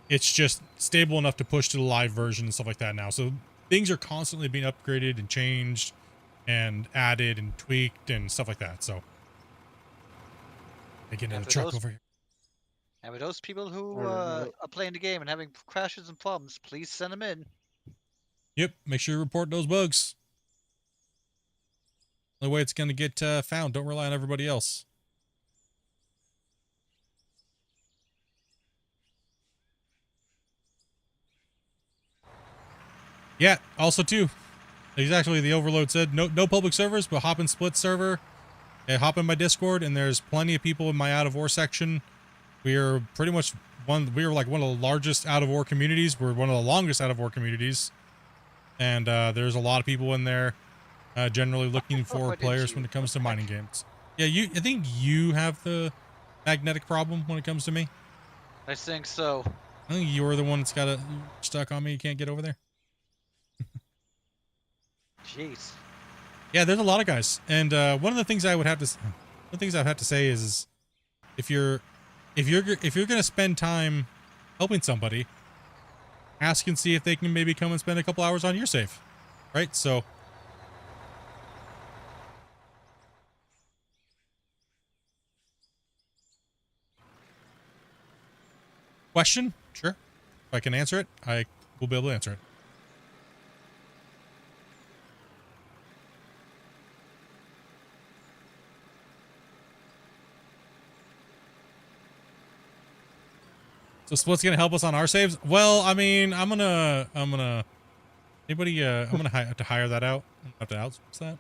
It's just stable enough to push to the live version and stuff like that now. So things are constantly being upgraded and changed and added and tweaked and stuff like that. So they get in the truck over here. And with those people who are playing the game and having crashes and problems, please send them in. Yep, make sure you report those bugs. The way it's going to get found. Don't rely on everybody else. Yeah, also too, exactly, the Overload said, no public servers, but hop in Split server, and hop in my Discord, and there's plenty of people in my Out of War section. We are pretty much we are like one of the largest Out of War communities. We're one of the longest Out of War communities. And there's a lot of people in there generally looking for players when it comes to mining games. Yeah, I think you have the magnetic problem when it comes to me. I think so. I think you're the one that's got stuck on me. You can't get over there. Jeez. Yeah, there's a lot of guys, and one of the things I would have to, the things I've had to say is, if you're gonna spend time helping somebody, ask and see if they can maybe come and spend a couple hours on your save, right? So. Question? Sure. If I can answer it, I will be able to answer it. So Split's gonna help us on our saves? Well, I mean, I'm gonna anybody I'm gonna have to hire that out. I'm gonna have to outsource that.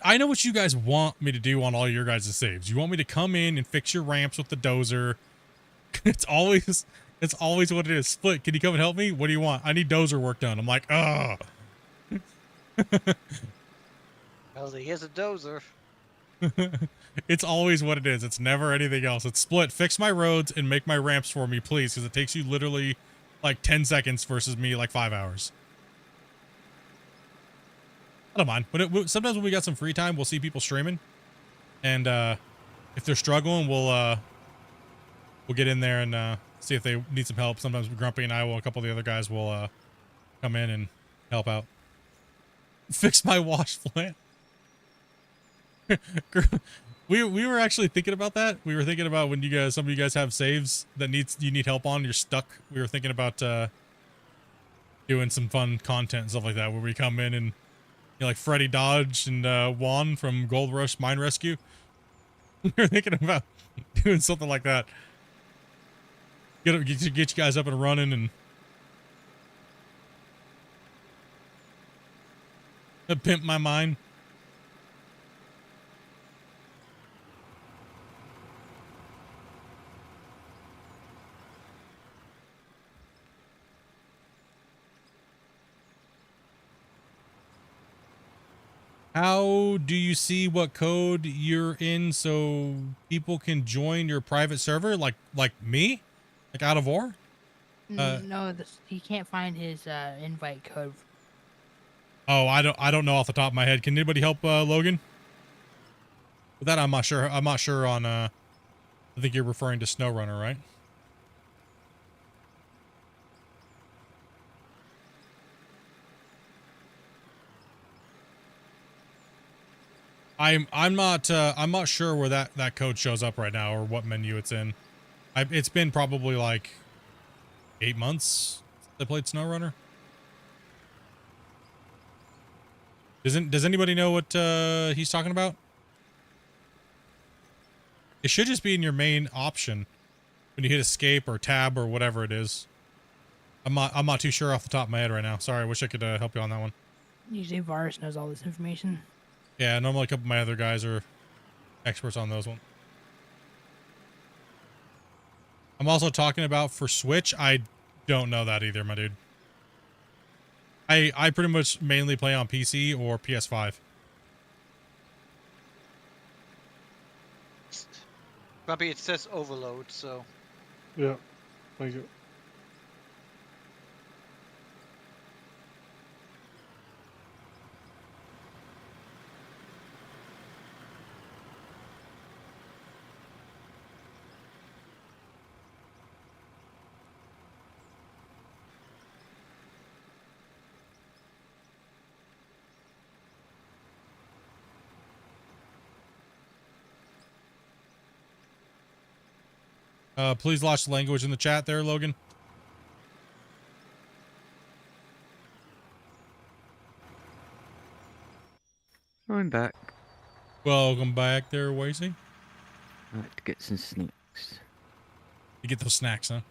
I know what you guys want me to do on all your guys' saves. You want me to come in and fix your ramps with the dozer. It's always what it is. Split, can you come and help me? What do you want? I need dozer work done. I'm like, oh. Well, here's a dozer. It's always what it is. It's never anything else. It's Split, fix my roads and make my ramps for me, please, because it takes you literally like 10 seconds versus me like 5 hours. I don't mind. But sometimes when we got some free time, we'll see people streaming, and if they're struggling, we'll get in there and see if they need some help. Sometimes Grumpy and I will, a couple of the other guys will come in and help out. Fix my wash plant. we were actually thinking about that. We were thinking about when some of you guys have saves that you need help on, you're stuck. We were thinking about doing some fun content and stuff like that, where we come in and, you know, like Freddy Dodge and Juan from Gold Rush Mine Rescue. We were thinking about doing something like that. Get you guys up and running and pimp my mine. How do you see what code you're in so people can join your private server? Like me? Like out of war? No, he can't find his invite code. Oh, I don't know off the top of my head. Can anybody help Logan? With that, I'm not sure. I'm not sure on I think you're referring to SnowRunner, right? I'm not sure where that code shows up right now or what menu it's in. It's been probably like 8 months since I played SnowRunner. Does anybody know what he's talking about? It should just be in your main option when you hit escape or tab or whatever it is. I'm not too sure off the top of my head right now. Sorry, I wish I could help you on that one. Usually Varus knows all this information. Yeah, normally a couple of my other guys are experts on those ones. I'm also talking about for Switch. I don't know that either, my dude. I pretty much mainly play on PC or PS5. Grumpy, it says overload, so. Yeah, thank you. Please watch the language in the chat there, Logan. I'm back. Welcome back there, Wasey. I like to get some snacks. You get those snacks, huh?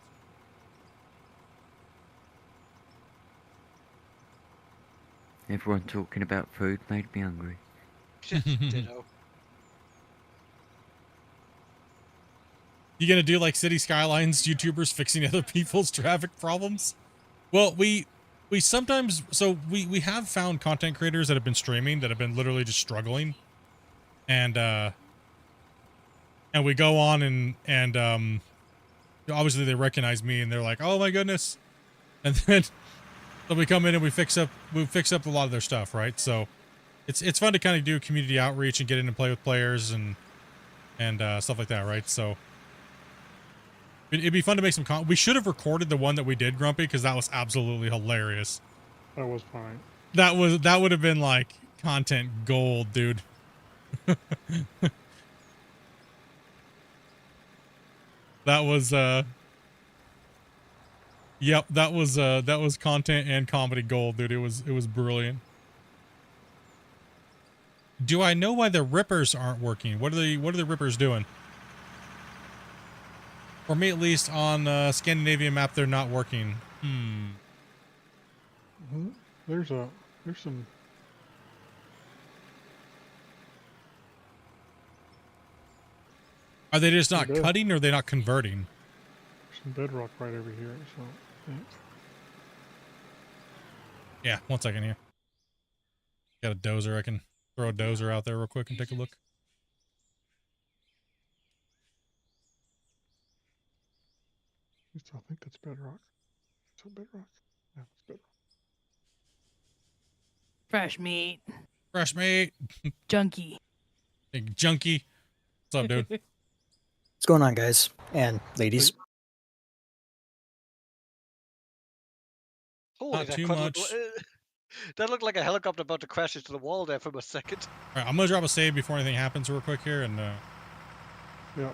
Everyone talking about food made me hungry. Ditto. You gonna do like City Skylines YouTubers fixing other people's traffic problems? Well, we sometimes, so we have found content creators that have been streaming that have been literally just struggling, and we go on and obviously they recognize me and they're like, oh my goodness, And then so we come in and we fix up a lot of their stuff, right? So it's fun to kind of do community outreach and get in and play with players and stuff like that, right? So it'd be fun to make some we should have recorded the one that we did, Grumpy, because that was absolutely hilarious. That was fine. That would have been like content gold, dude. That was yep, that was content and comedy gold, dude. It was brilliant. Do I know why the rippers aren't working? What are the rippers doing? For me, at least, on Scandinavian map, they're not working. There's some. Are they just not cutting, or are they not converting? Some bedrock right over here. So, yeah, 1 second here. Got a dozer. I can throw a dozer out there real quick and take a look. I think that's bedrock. Is that bedrock? Yeah, it's bedrock. Fresh meat. Fresh meat. Junkie. Big junkie. What's up, dude? What's going on, guys and ladies? Holy, Not that too quad much. That looked like a helicopter about to crash into the wall there for a second. All right, I'm gonna drop a save before anything happens real quick here, and yeah.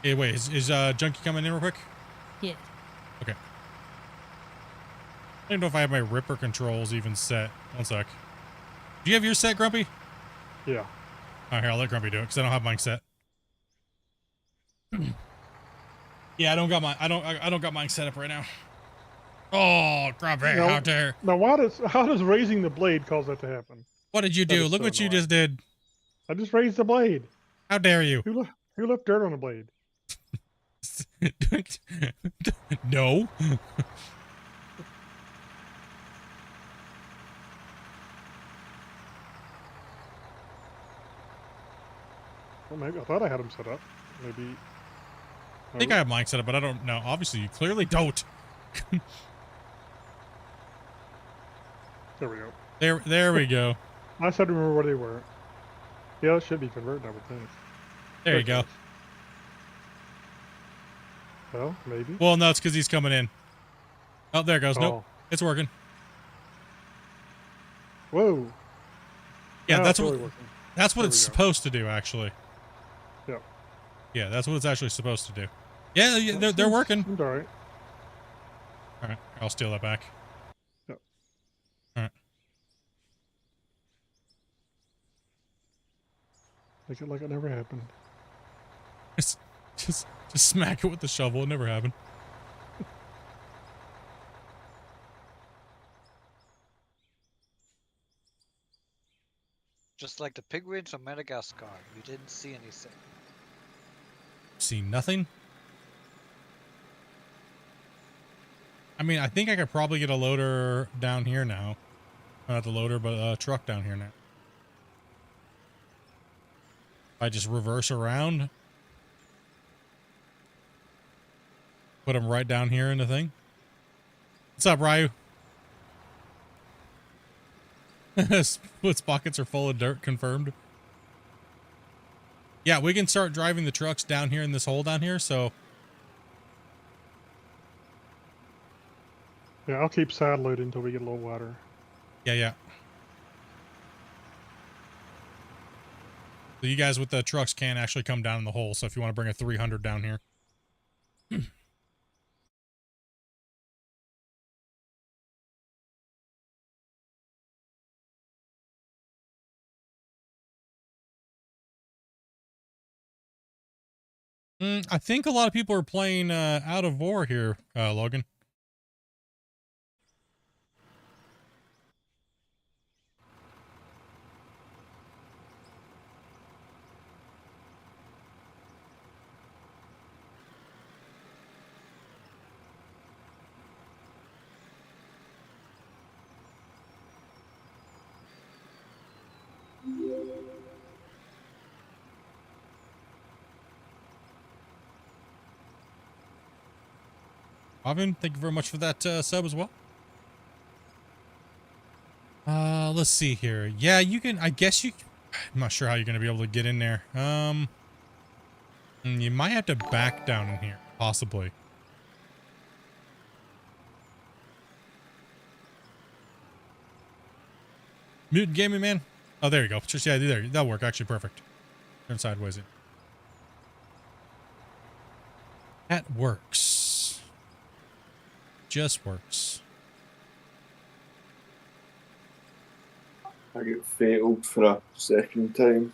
Hey, wait, is Junkie coming in real quick? Yeah. Okay. I don't know if I have my Ripper controls even set. 1 sec. Do you have yours set, Grumpy? Yeah. All right, here, I'll let Grumpy do it because I don't have mine set. Yeah, I don't got mine set up right now. Oh, Grumpy, how dare! Now, how does raising the blade cause that to happen? What did you do? Look what you just did. I just raised the blade. How dare you? Who left dirt on the blade? No. Well, maybe I thought I had them set up. Maybe. I think I have mine set up, but I don't know. Obviously, you clearly don't. There we go. There we go. I just had to remember where they were. Yeah, it should be converted, I would think. There you go. Well, maybe. Well, no, it's because he's coming in. Oh, there it goes. Nope, it's working. Whoa. Yeah, now that's it's what really working. that's what There it's we go. supposed to do, actually. Yep. Yeah, that's what it's actually supposed to do. Yeah, they're working. All right. All right, I'll steal that back. Yep. All right. Make it like it never happened. Just smack it with the shovel. It never happened. Just like the penguins from Madagascar, you didn't see anything. See nothing? I mean, I think I could probably get a loader down here now. Not the loader, but a truck down here now. I just reverse around. Put them right down here in the thing. What's up, Ryu? Split's pockets are full of dirt, confirmed. Yeah, we can start driving the trucks down here in this hole down here, so... Yeah, I'll keep side loaded until we get a little water. Yeah. So you guys with the trucks can actually come down in the hole, so if you want to bring a 300 down here. I think a lot of people are playing Out of War here, Logan. Alvin, thank you very much for that sub as well. Let's see here. Yeah, you can, I guess you, I'm not sure how you're going to be able to get in there. You might have to back down in here, possibly. Mutant Gaming Man. Oh, there you go. Just, yeah, there. That'll work. Actually, perfect. Turn sideways in. That works. Just works. I get fataled for a second time.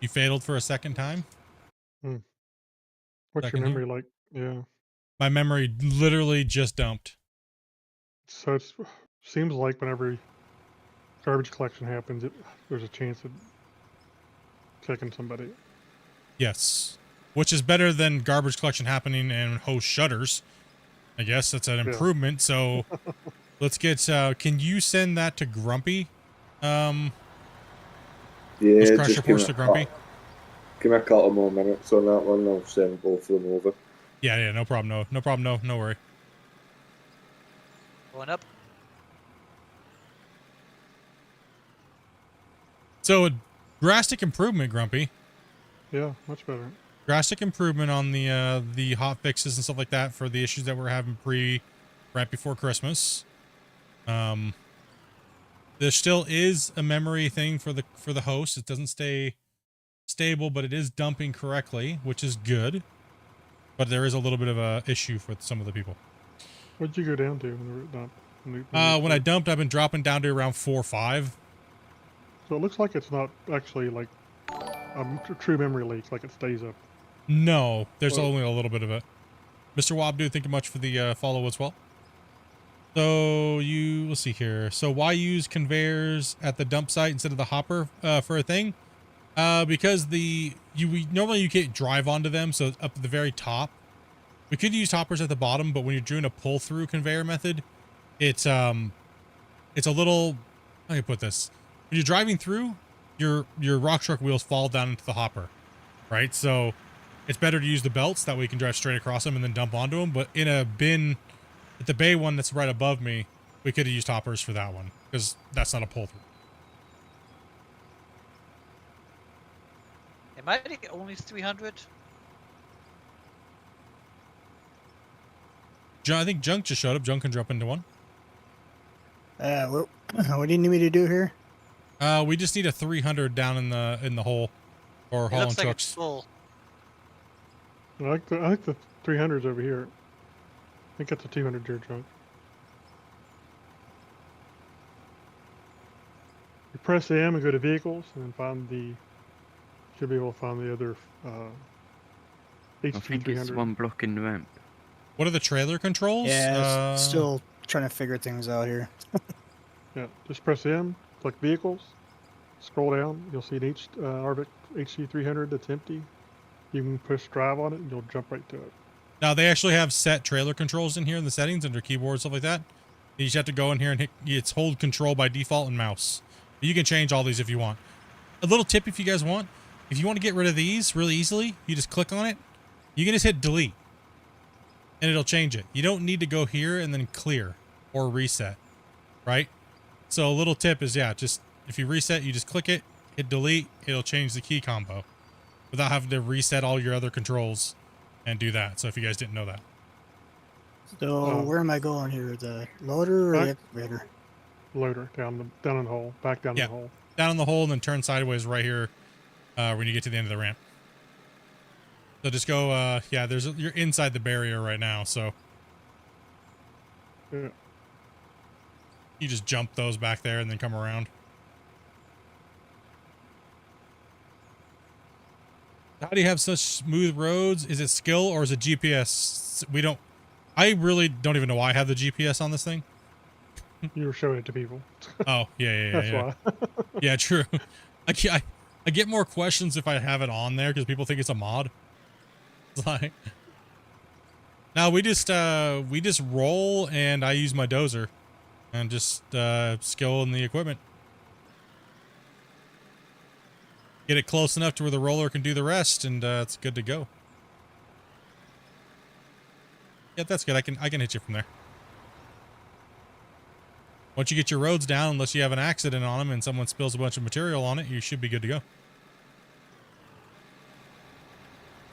You fataled for a second time? What's Second your memory here? like? Yeah. My memory literally just dumped. So it seems like whenever garbage collection happens, there's a chance of checking somebody. Yes. Which is better than garbage collection happening and host shutters. I guess that's an improvement. So let's get, can you send that to Grumpy? Yeah, Crush just reports to Grumpy. Give me a couple more minutes on that one. I'll send both of them over. Yeah, no problem. No problem. No worry. Going up. So a drastic improvement, Grumpy. Yeah, much better. Drastic improvement on the hot fixes and stuff like that for the issues that we're having right before Christmas. There still is a memory thing for the host. It doesn't stay stable, but it is dumping correctly, which is good. But there is a little bit of a issue for some of the people. What'd you go down to when it dumped? When I dumped, I've been dropping down to around 4 or 5. So it looks like it's not actually like a true memory leak, like it stays up. No, there's only a little bit of it. Mr. Wabdu, thank you much for the follow as well. So let's see here. So why use conveyors at the dump site instead of the hopper for a thing? Because normally you can't drive onto them, so up at the very top. We could use hoppers at the bottom, but when you're doing a pull through conveyor method, it's a little, how do you put this? When you're driving through, your rock truck wheels fall down into the hopper, right? So it's better to use the belts, that way you can drive straight across them and then dump onto them. But in a bin, at the bay one that's right above me, we could have used hoppers for that one, because that's not a pull through. Am I only 300? I think Junk just showed up. Junk can drop into one. What do you need me to do here? We just need a 300 down in the hole, or hauling looks like trucks. it's full. I like the 300s over here. I think that's a 200 deer trunk. You press M and go to vehicles, and then should be able to find the other I think it's HG300. one block in the ramp. What are the trailer controls? Yeah, still trying to figure things out here. Yeah, just press M, click vehicles, scroll down, you'll see an Arctic HG300 that's empty. You can push drive on it and you'll jump right to it. Now they actually have set trailer controls in here in the settings under keyboard, stuff like that. You just have to go in here and hit, it's hold control by default and mouse. You can change all these if you want. A little tip if you guys want, if you want to get rid of these really easily, you just click on it. You can just hit delete and it'll change it. You don't need to go here and then clear or reset, right? So a little tip is, yeah, just if you reset, you just click it, hit delete, it'll change the key combo without having to reset all your other controls and do that. So if you guys didn't know that. So where am I going here? The loader or the excavator? Loader, down in the hole, back down in the hole. Down in the hole and then turn sideways right here when you get to the end of the ramp. So just go, yeah, you're inside the barrier right now, so. Yeah. You just jump those back there and then come around. How do you have such smooth roads? Is it skill or is it GPS? I really don't even know why I have the GPS on this thing. You were showing it to people. Oh, yeah. That's why. Yeah, true. I get more questions if I have it on there because people think it's a mod. It's like, no, we just roll and I use my dozer and just skill in the equipment. Get it close enough to where the roller can do the rest and it's good to go. Yeah, that's good. I can hit you from there. Once you get your roads down, unless you have an accident on them and someone spills a bunch of material on it, you should be good to go.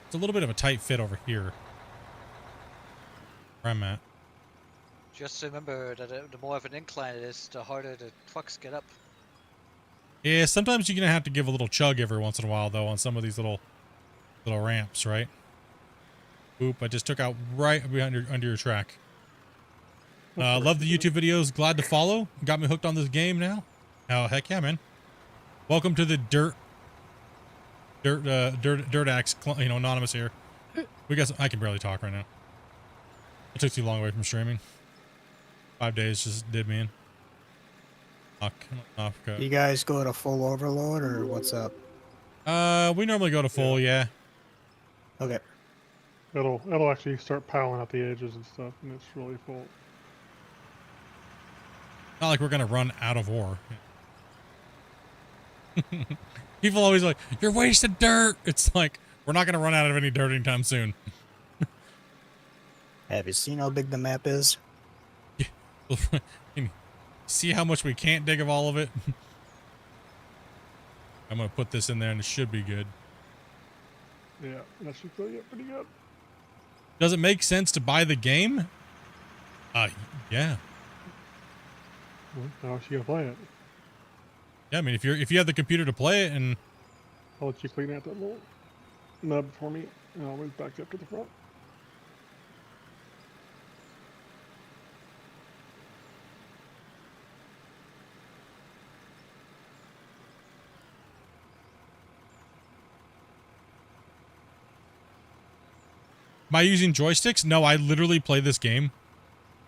It's a little bit of a tight fit over here. Where I'm at. Just remember that the more of an incline it is, the harder the trucks get up. Yeah, sometimes you're gonna have to give a little chug every once in a while, though, on some of these little ramps, right? Oop! I just took out right behind under your track. Love the YouTube videos. Glad to follow. Got me hooked on this game now. Oh heck yeah, man! Welcome to the dirt axe. You know, anonymous here. We got. I can barely talk right now. It took too long away from streaming. 5 days just did me in. You guys go to full overload or what's up? We normally go to full, yeah. Okay. It'll actually start piling out the edges and stuff, and it's really full. Not like we're gonna run out of ore. People always like, you're wasting dirt. It's like, we're not gonna run out of any dirt anytime soon. Have you seen how big the map is? Yeah. See how much we can't dig of all of it? I'm gonna put this in there and it should be good. Yeah, that should fill you up pretty good. Does it make sense to buy the game? Yeah. Well, how else you gonna play it? Yeah, I mean, if you have the computer to play it, and I'll let you clean out that little nub for me, and I'll move back up to the front. am I using joysticks? No, I literally play this game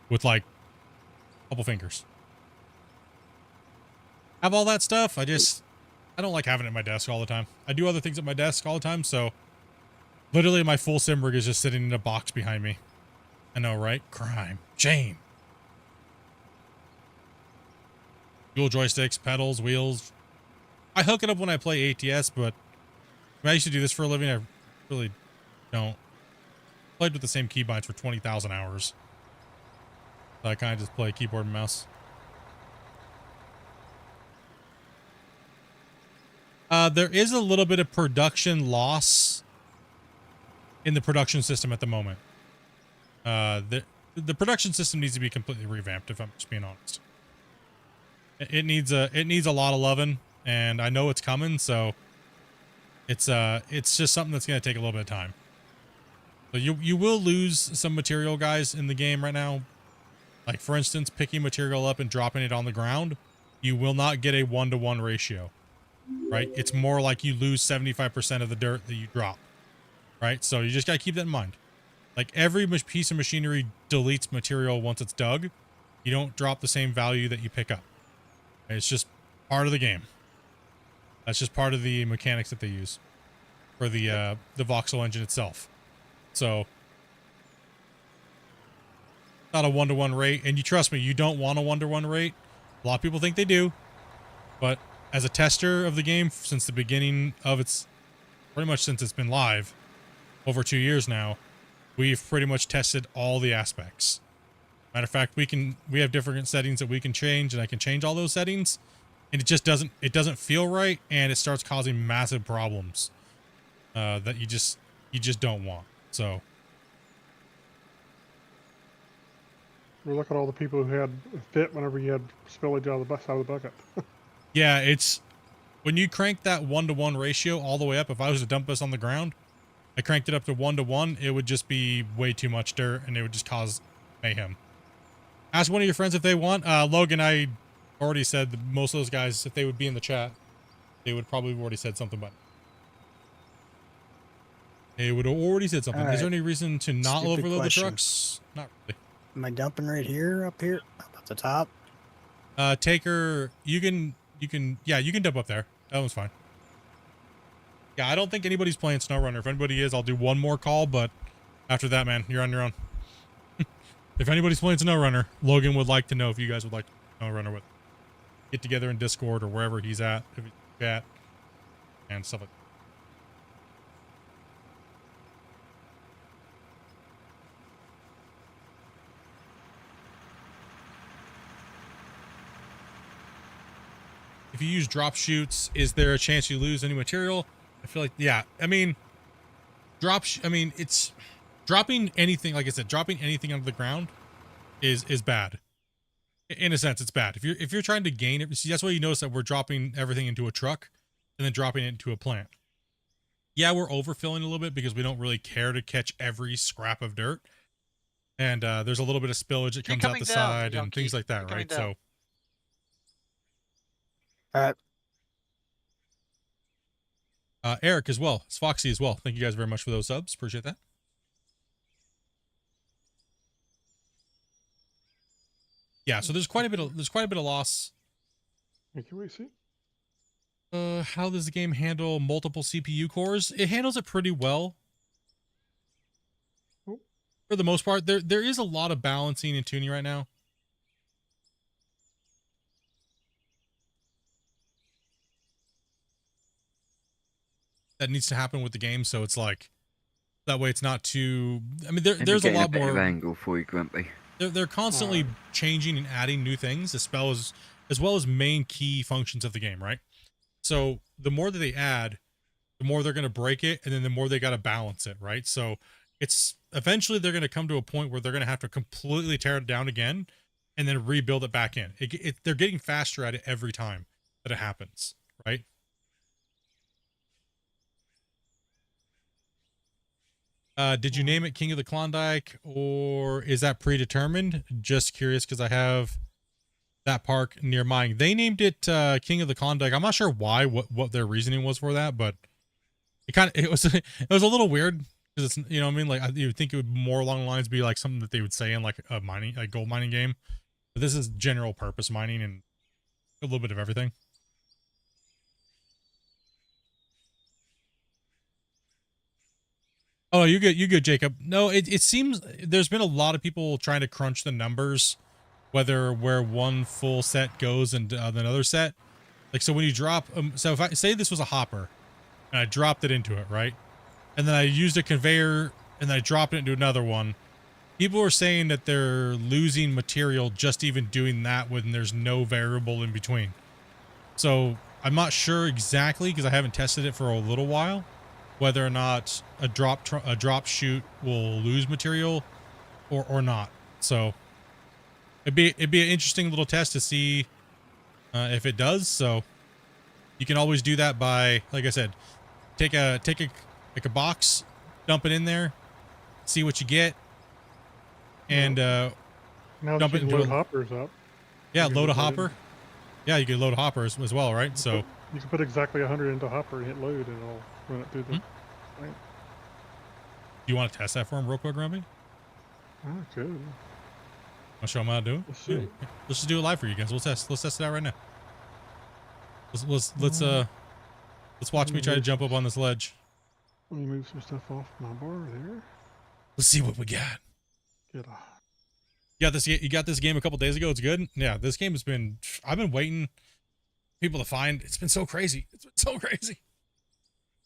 with like a couple fingers. Have all that stuff. I don't like having it at my desk all the time. I do other things at my desk all the time, so literally my full sim rig is just sitting in a box behind me. I know, right? Crime. Shame. Dual joysticks, pedals, wheels. I hook it up when I play ATS, but I used to do this for a living. I really don't. Played with the same keybinds for 20,000 hours. So I kind of just play keyboard and mouse. There is a little bit of production loss in the production system at the moment. The production system needs to be completely revamped, if I'm just being honest. It needs a lot of loving, and I know it's coming, so it's just something that's going to take a little bit of time. So you will lose some material, guys, in the game right now. Like, for instance, picking material up and dropping it on the ground, you will not get a 1-to-1 ratio, right? It's more like you lose 75% of the dirt that you drop, right? So you just got to keep that in mind. Like, every piece of machinery deletes material once it's dug. You don't drop the same value that you pick up. It's just part of the game. That's just part of the mechanics that they use for the voxel engine itself. So, not a 1-to-1 rate, and you trust me, you don't want a 1-to-1 rate. A lot of people think they do, but as a tester of the game since the beginning of pretty much since it's been live, over 2 years now, we've pretty much tested all the aspects. Matter of fact, we have different settings that we can change, and I can change all those settings, and it doesn't feel right, and it starts causing massive problems that you just don't want. So Well, look at all the people who had fit whenever you had spillage out of the side of the bucket. yeah, it's when you crank that 1-to-1 ratio all the way up. If I was to dump this on the ground, I cranked it up to 1-to-1, it would just be way too much dirt, and it would just cause mayhem. Ask one of your friends if they want. Logan, I already said that most of those guys, if they would be in the chat, they would probably have already said something about it. They would have already said something. Right. Is there any reason to not Stupid overload question. the trucks? Not really. Am I dumping right here, up here, up at the top? Taker, you can dump up there. That one's fine. Yeah, I don't think anybody's playing SnowRunner. If anybody is, I'll do one more call, but after that, man, you're on your own. If anybody's playing SnowRunner, Logan would like to know if you guys would like to play SnowRunner with. Get together in Discord or wherever he's at, if he's at, and stuff like that. if you use drop shoots, is there a chance you lose any material? I feel like, yeah. I mean, it's dropping anything. Like I said, dropping anything onto the ground is bad. In a sense, it's bad. If you're trying to gain it, see, that's why you notice that we're dropping everything into a truck and then dropping it into a plant. Yeah, we're overfilling a little bit because we don't really care to catch every scrap of dirt. And there's a little bit of spillage that comes out the side and things like that, right? So. Eric as well. It's Foxy as well. Thank you guys very much for those subs. Appreciate that. Yeah, so there's quite a bit of loss. Can we see? How does the game handle multiple CPU cores? It handles it pretty well. Oh. For the most part, there is a lot of balancing and tuning right now. That needs to happen with the game, so it's like that way it's not too. I mean, there's a lot more angle for you, Grumpy. They're constantly changing and adding new things as well as main key functions of the game, right? So the more that they add, the more they're going to break it, and then the more they got to balance it, right? So it's eventually they're going to come to a point where they're going to have to completely tear it down again and then rebuild it back in. They're getting faster at it every time that it happens, right? Did you name it King of the Klondike, or is that predetermined? Just curious because I have that park near mine. They named it King of the Klondike. I'm not sure why, what their reasoning was for that, but it was a little weird because it's, you know what I mean? Like you would think it would more along the lines be like something that they would say in like a gold mining game. But this is general purpose mining and a little bit of everything. Oh, you good, Jacob. No, it seems there's been a lot of people trying to crunch the numbers, where one full set goes and another set. Like, so when you drop, so if I say this was a hopper and I dropped it into it, right? And then I used a conveyor and I dropped it into another one. People are saying that they're losing material just even doing that when there's no variable in between. So I'm not sure exactly because I haven't tested it for a little while, whether or not a drop shoot will lose material or not. So it'd be an interesting little test to see if it does. So you can always do that by, like I said, take a box, dump it in there, see what you get, and now dump it into load hoppers up. Yeah, load a hopper. Yeah, you can load a hopper as well, right? So you can put exactly 100 into a hopper and hit load, and it'll run it through the. Do you want to test that for him real quick, Rumpy? Oh, good. I'll show him how to do it. Let's just do it live for you guys. Let's test it out right now. Let's watch me try to jump up on this ledge. Let me move some stuff off my bar there. Let's see what we got. Get You got this game a couple days ago. It's good. Yeah, this game has been. I've been waiting people to find. It's been so crazy. It's been so crazy.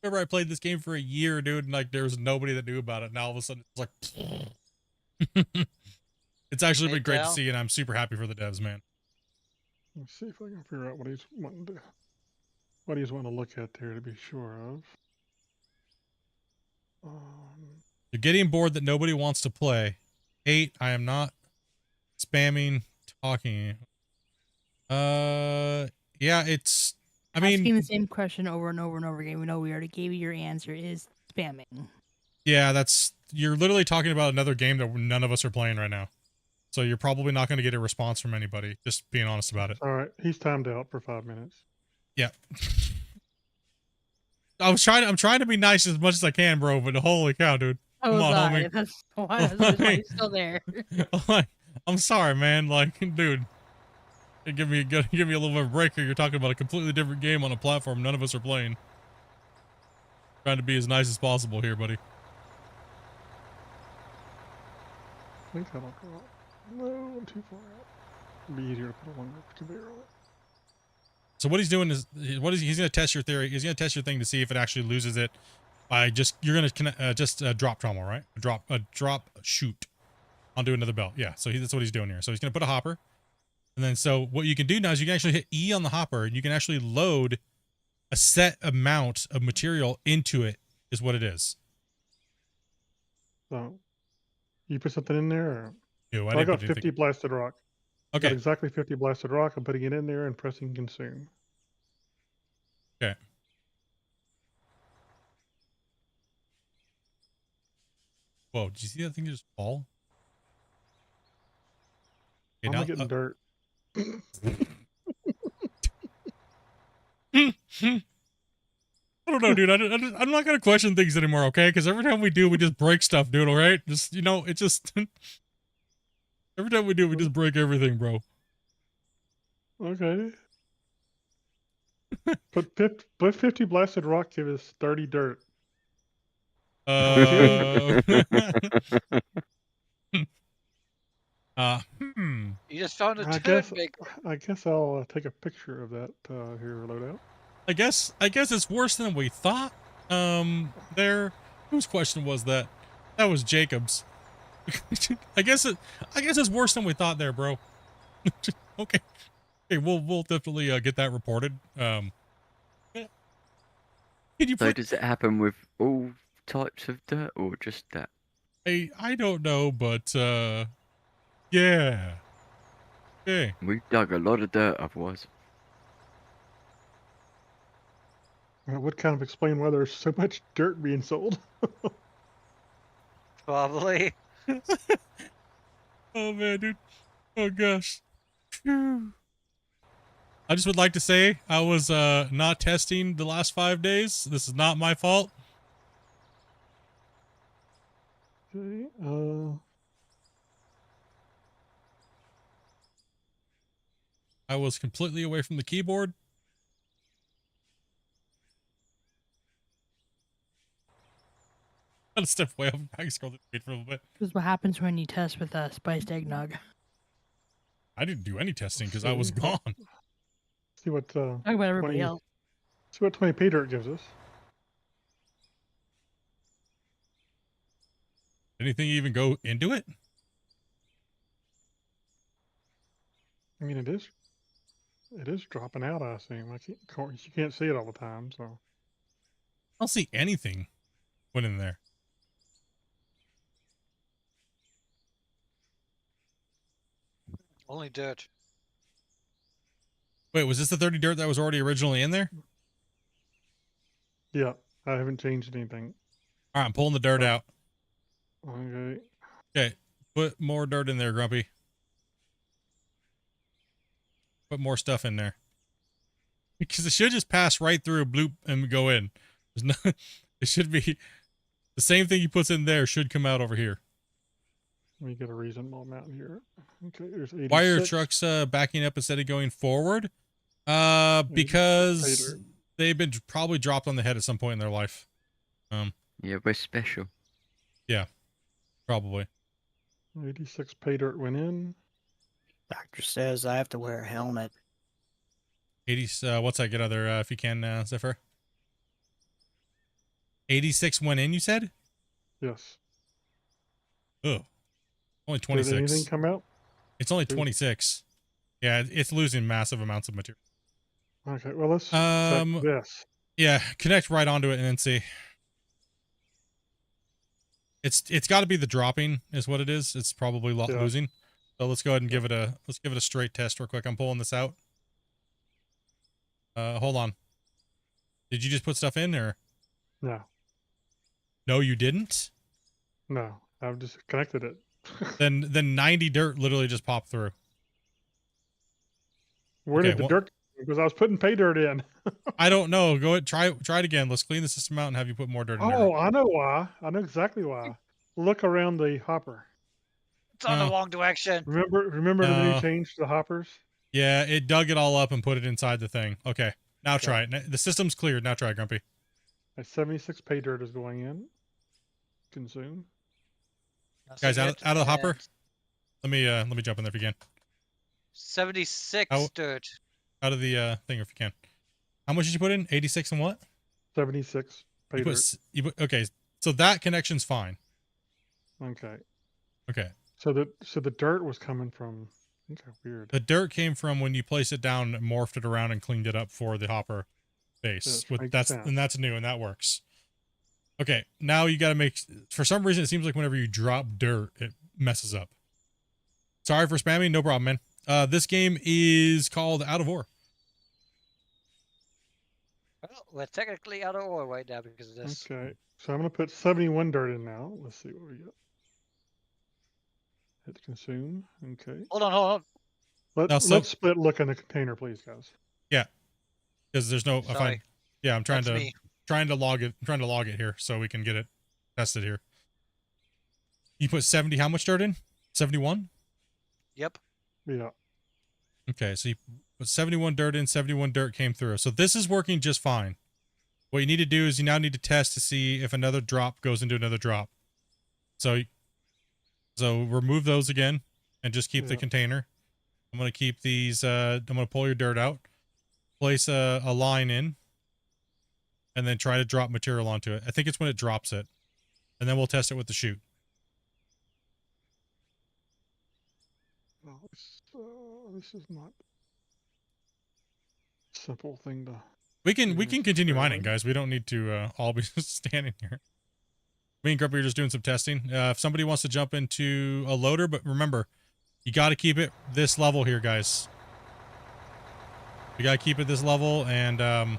Remember, I played this game for a year, dude, and like there was nobody that knew about it. Now all of a sudden, it's like. It's actually been great to see, and I'm super happy for the devs, man. Let's see if I can figure out what he's wanting to look at there to be sure of. You're getting bored that nobody wants to play. 8. I am not spamming talking. Yeah, it's. I mean, asking the same question over and over and over again. We know we already gave you your answer. Is spamming. Yeah, you're literally talking about another game that none of us are playing right now. So you're probably not going to get a response from anybody. Just being honest about it. All right, he's timed out for 5 minutes. Yeah. I'm trying to be nice as much as I can, bro. But holy cow, dude. Oh, come on, sorry. homie. That's why he's still there. I'm sorry, man. Like, dude. Give me a little bit of a break here. You're talking about a completely different game on a platform none of us are playing. Trying to be as nice as possible here, buddy. I think that'll go out. No, I'm too far out. It'd be easier to put a longer conveyor on it. So what he's doing is he's going to test your theory. He's going to test your thing to see if it actually loses it by you're going to just drop trommel, right? A drop shoot onto another belt. Yeah. So that's what he's doing here. So he's going to put a hopper. And then so what you can do now is you can actually hit E on the hopper and you can actually load a set amount of material into it is what it is. So you put something in there? Or? Ew, So I didn't got put 50 anything. blasted rock. I got Okay. exactly 50 blasted rock. I'm putting it in there and pressing consume. Okay. Whoa, did you see that thing just fall? Okay, How am I getting dirt? I don't know, dude. I'm not gonna question things anymore, okay? Because every time we do, we just break stuff, dude. All right, just it just every time we do, we just break everything, bro. Okay. Put 50 blasted rock give us 30 dirt. Uh, You just found a I turd guess maker. I guess I'll take a picture of that here loadout. I guess it's worse than we thought. There, whose question was that? That was Jacob's. I guess it's worse than we thought there, bro. Okay. Okay, we'll definitely get that reported. Can you So put? does it happen with all types of dirt or just that? I don't know, but yeah. Okay. We've dug a lot of dirt otherwise. That would kind of explain why there's so much dirt being sold. Probably. Oh man, dude. Oh gosh. Phew. I just would like to say I was not testing the last 5 days. This is not my fault. Okay, I was completely away from the keyboard. Gotta step away. I'm back scroll the page for a little bit. This is what happens when you test with spiced eggnog. I didn't do any testing because I was gone. see what Talk about everybody 20, else. see what 20 pay dirt gives us. Anything even go into it? I mean, it is dropping out. I assume. Of course, you can't see it all the time. So I don't see anything went in there. Only dirt. Wait, was this the 30 dirt that was already originally in there? yeah, I haven't changed anything. All right, I'm pulling the dirt out. Okay. Okay, put more dirt in there, Grumpy. Put more stuff in there. Because it should just pass right through, bloop, and go in. There's no, it should be the same thing he puts in there should come out over here. Let me get a reasonable amount here. Okay, there's 86. Why are your trucks backing up instead of going forward? Because they've been probably dropped on the head at some point in their life. Yeah, we're special. Yeah, probably. 86 pay dirt went in. Doctor says I have to wear a helmet. 80. What's that? Get other if you can, Zephyr. 86 went in. You said? Yes. Oh, only 26. Did anything come out? It's only 26. Yeah, it's losing massive amounts of material. Okay, well let's check this. Yeah, connect right onto it and then see. It's got to be the dropping is what it is. It's probably losing. So let's go ahead and give it a straight test real quick. I'm pulling this out. Hold on. Did you just put stuff in or? No. No, you didn't? No, I've just connected it. then 90 dirt literally just popped through. Where did the dirt? Because I was putting pay dirt in. I don't know. Go ahead, try it again. Let's clean the system out and have you put more dirt in there. Oh, I know why. I know exactly why. Look around the hopper. It's on the wrong direction. Remember when you changed the hoppers? Yeah, it dug it all up and put it inside the thing. Okay, now try it. The system's cleared. Now try, Grumpy. 76 pay dirt is going in. Consume. Guys, out of the hopper. Let me jump in there if you can. 76 dirt. Out of the thing if you can. How much did you put in? 86 and what? 76 pay dirt. Okay, so that connection's fine. Okay. Okay. So the dirt was coming from Okay, weird. The dirt came from when you place it down, morphed it around, and cleaned it up for the hopper base. Yes, makes That's sense. and that's new, and that works. Okay, now you got to make. For some reason, it seems like whenever you drop dirt, it messes up. Sorry for spamming. No problem, man. This game is called Out of Ore. Well, we're technically out of ore right now because of this. Okay, so I'm gonna put 71 dirt in now. Let's see what we got. Hit consume. Okay. Hold on. Let's split look in the container, please, guys. Yeah, because there's no. Sorry. I'm trying That's to me. trying to log it. I'm trying to log it here so we can get it tested here. You put 70. How much dirt in? 71. Yep. Yeah. Okay, so you put 71 dirt in. 71 dirt came through. So this is working just fine. What you need to do is you now need to test to see if another drop goes into another drop. So remove those again and just keep the container. I'm going to keep these, I'm going to pull your dirt out, place a line in, and then try to drop material onto it. I think it's when it drops it. And then we'll test it with the chute. This is not a simple thing to... We can continue mining, guys. We don't need to all be standing here. Me and Grumpy are just doing some testing. If somebody wants to jump into a loader, but remember, you got to keep it this level here, guys. You got to keep it this level and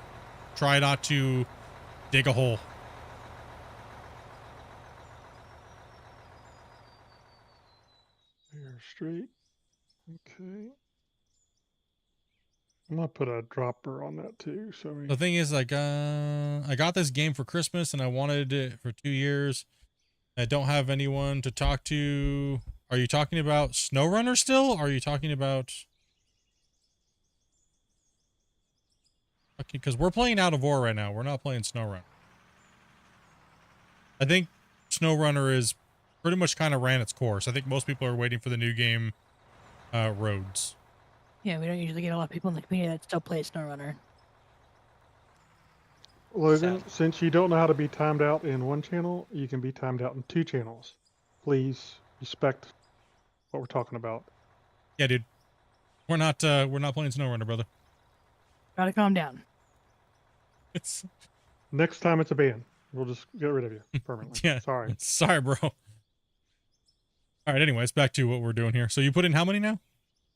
try not to dig a hole. Here, straight. Okay. I'm gonna put a dropper on that too. So The thing is, like, I got this game for Christmas and I wanted it for 2 years. I don't have anyone to talk to. Are you talking about SnowRunner still? Or are you talking about... Okay, because we're playing Out of Ore right now. We're not playing SnowRunner. I think SnowRunner is pretty much kind of ran its course. I think most people are waiting for the new game, Roads. Yeah, we don't usually get a lot of people in the community that still play SnowRunner. Logan, since you don't know how to be timed out in one channel, you can be timed out in 2 channels. Please respect what we're talking about. Yeah, dude. We're not playing SnowRunner, brother. Gotta calm down. It's next time it's a ban. We'll just get rid of you permanently. Yeah. Sorry. Sorry, bro. All right, anyways, back to what we're doing here. So you put in how many now?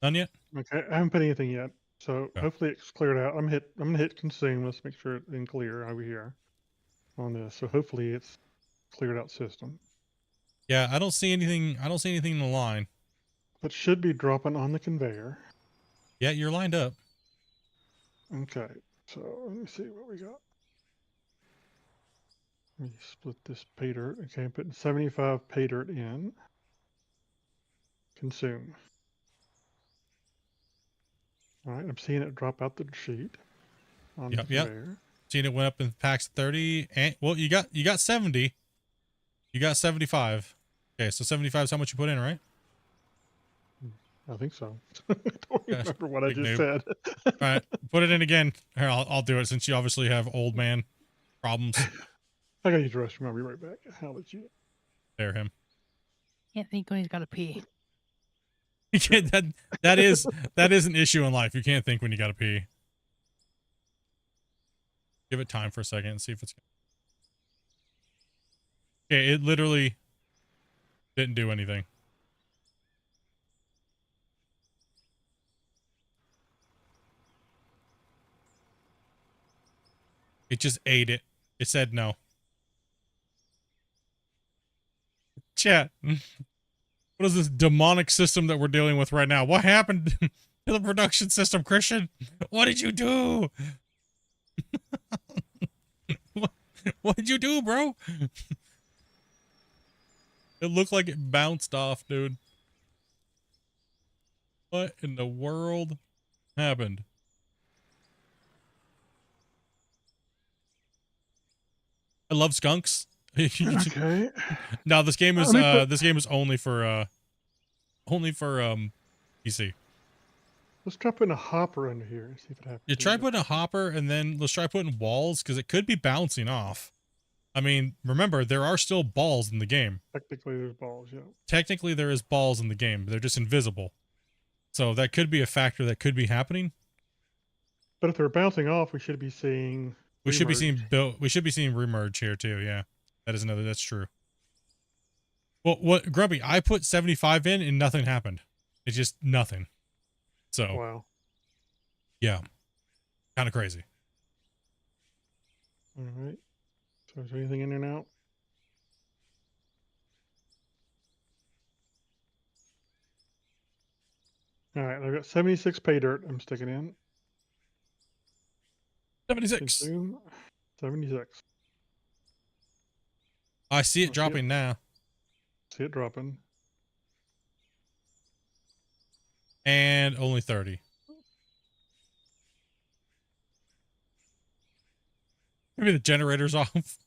None yet? Okay, I haven't put anything yet. So hopefully it's cleared out. I'm gonna hit consume. Let's make sure it's in clear over here on this. So hopefully it's cleared out system. Yeah, I don't see anything. I don't see anything in the line. It should be dropping on the conveyor. Yeah, you're lined up. Okay, so let me see what we got. Let me split this pay dirt. Okay, I'm putting 75 pay dirt in. Consume. All right, I'm seeing it drop out the sheet on the conveyor. Seeing it went up in packs 30, and well, you got 70. You got 75. Okay, so 75 is how much you put in, right? I think so. I don't remember what I just said. All right, put it in again. Here, I'll do it since you obviously have old man problems. I gotta use the restroom. I'll be right back. I'll let you. There, him. Can't think when he's got to pee. You can't, that is an issue in life. You can't think when you gotta pee. Give it time for a second and see if it's... Okay, it literally didn't do anything. It just ate it. It said no. Chat. What is this demonic system that we're dealing with right now? What happened to the production system, Christian? What did you do? What did you do, bro? It looked like it bounced off, dude. What in the world happened? I love skunks. Okay. No, this game is only for PC. Let's try putting a hopper under here and see if it happens. You try putting a hopper, and then let's try putting walls, because it could be bouncing off. I mean, remember, there are still balls in the game. Technically, there's balls, yeah. Technically, there is balls in the game. They're just invisible. So that could be a factor that could be happening. But if they're bouncing off, we should be seeing. We should be seeing remerge. we should be seeing remerge here too. Yeah, that's true. Well, what Grubby? I put 75 in and nothing happened. It's just nothing. So Wow. yeah, kind of crazy. All right. So is there anything in there now? All right, I've got 76 pay dirt I'm sticking in. 76. Consume 76. I see it see dropping it. now. See it dropping. And only 30. Maybe the generator's off.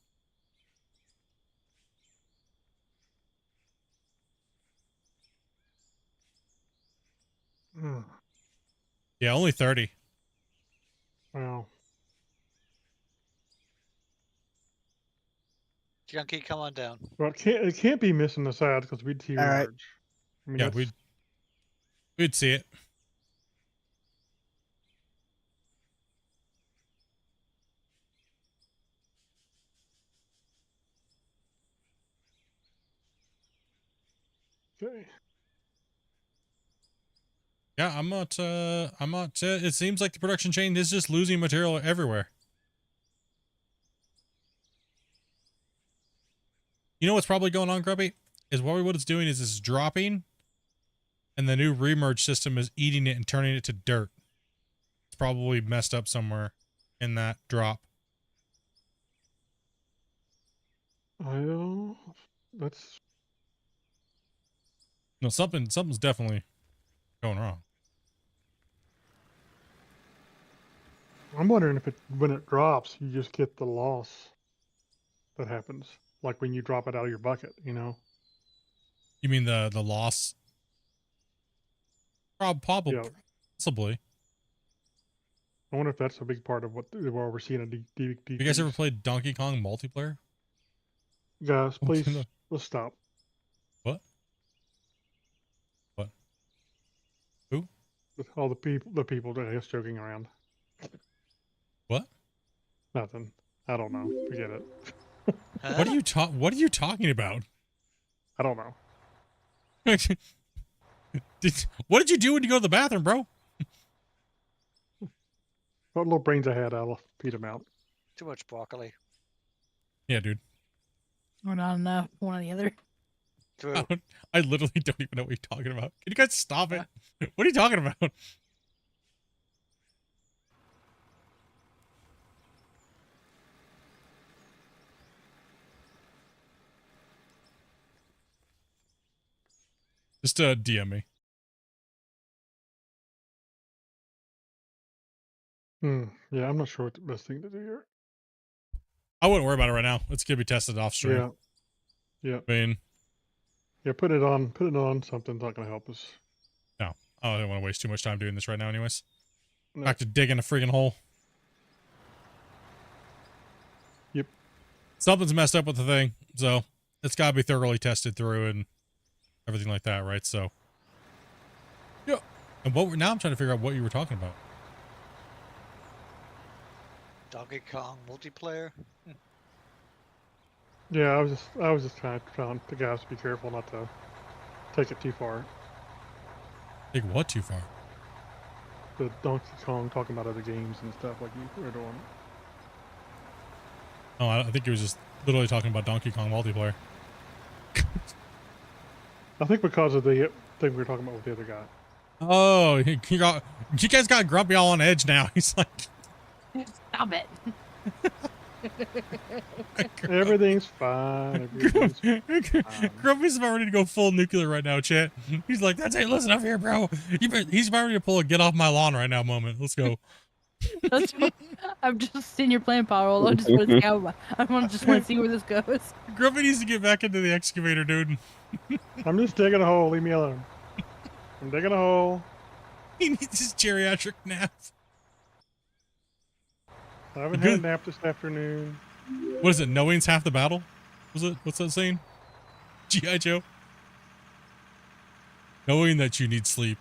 Yeah, only 30. Wow. Junkie, come on down. Well, it can't be missing the side because we'd see All right. remerge. I mean, Yeah, that's- we'd see it. Okay. Yeah, I'm not, it seems like the production chain is just losing material everywhere. You know what's probably going on, Grubby? Is what it's doing is it's dropping, and the new remerge system is eating it and turning it to dirt. It's probably messed up somewhere in that drop. That's No, something's definitely going wrong. I'm wondering if when it drops, you just get the loss that happens, like when you drop it out of your bucket. You know. You mean the loss? Probably, Yeah. possibly. I wonder if that's a big part of why we're seeing a decrease. You guys ever played Donkey Kong multiplayer? Guys, please, let's stop. What? What? Who? With all the people that are just joking around. What? Nothing. I don't know. Forget it. What are you talking about? I don't know. What did you do when you go to the bathroom, bro? What little brains I had, I'll feed them out. Too much broccoli. Yeah, dude. Or not enough. One or the other. I literally don't even know what you're talking about. Can you guys stop it? What are you talking about? Just DM me. Yeah, I'm not sure what the best thing to do here. I wouldn't worry about it right now. It's gonna be tested off stream. Yeah. Yeah. I mean, yeah, put it on something's not gonna help us. no. I don't want to waste too much time doing this right now anyways. No. Back to digging a friggin' hole. Yep. Something's messed up with the thing, so it's gotta be thoroughly tested through and everything like that, right? So yeah. And now I'm trying to figure out what you were talking about. Donkey Kong multiplayer. Yeah, I was just trying the guys to be careful not to take it too far. Take what too far? The Donkey Kong talking about other games and stuff like you were doing. Oh, I think he was just literally talking about Donkey Kong multiplayer. I think because of the thing we were talking about with the other guy. Oh, you guys got Grumpy all on edge now. He's like, stop it. Everything's fine. Grumpy's about ready to go full nuclear right now, chat. He's like, that's it. Listen up here, bro. He's about ready to pull a get off my lawn right now moment. Let's go. I'm just sitting here playing Power Roll. I just want to see just want to see where this goes. Grumpy needs to get back into the excavator, dude. I'm just digging a hole. Leave me alone. I'm digging a hole. He needs his geriatric nap. I haven't had a nap this afternoon. What is it? Knowing's half the battle? What's that saying? G.I. Joe? Knowing that you need sleep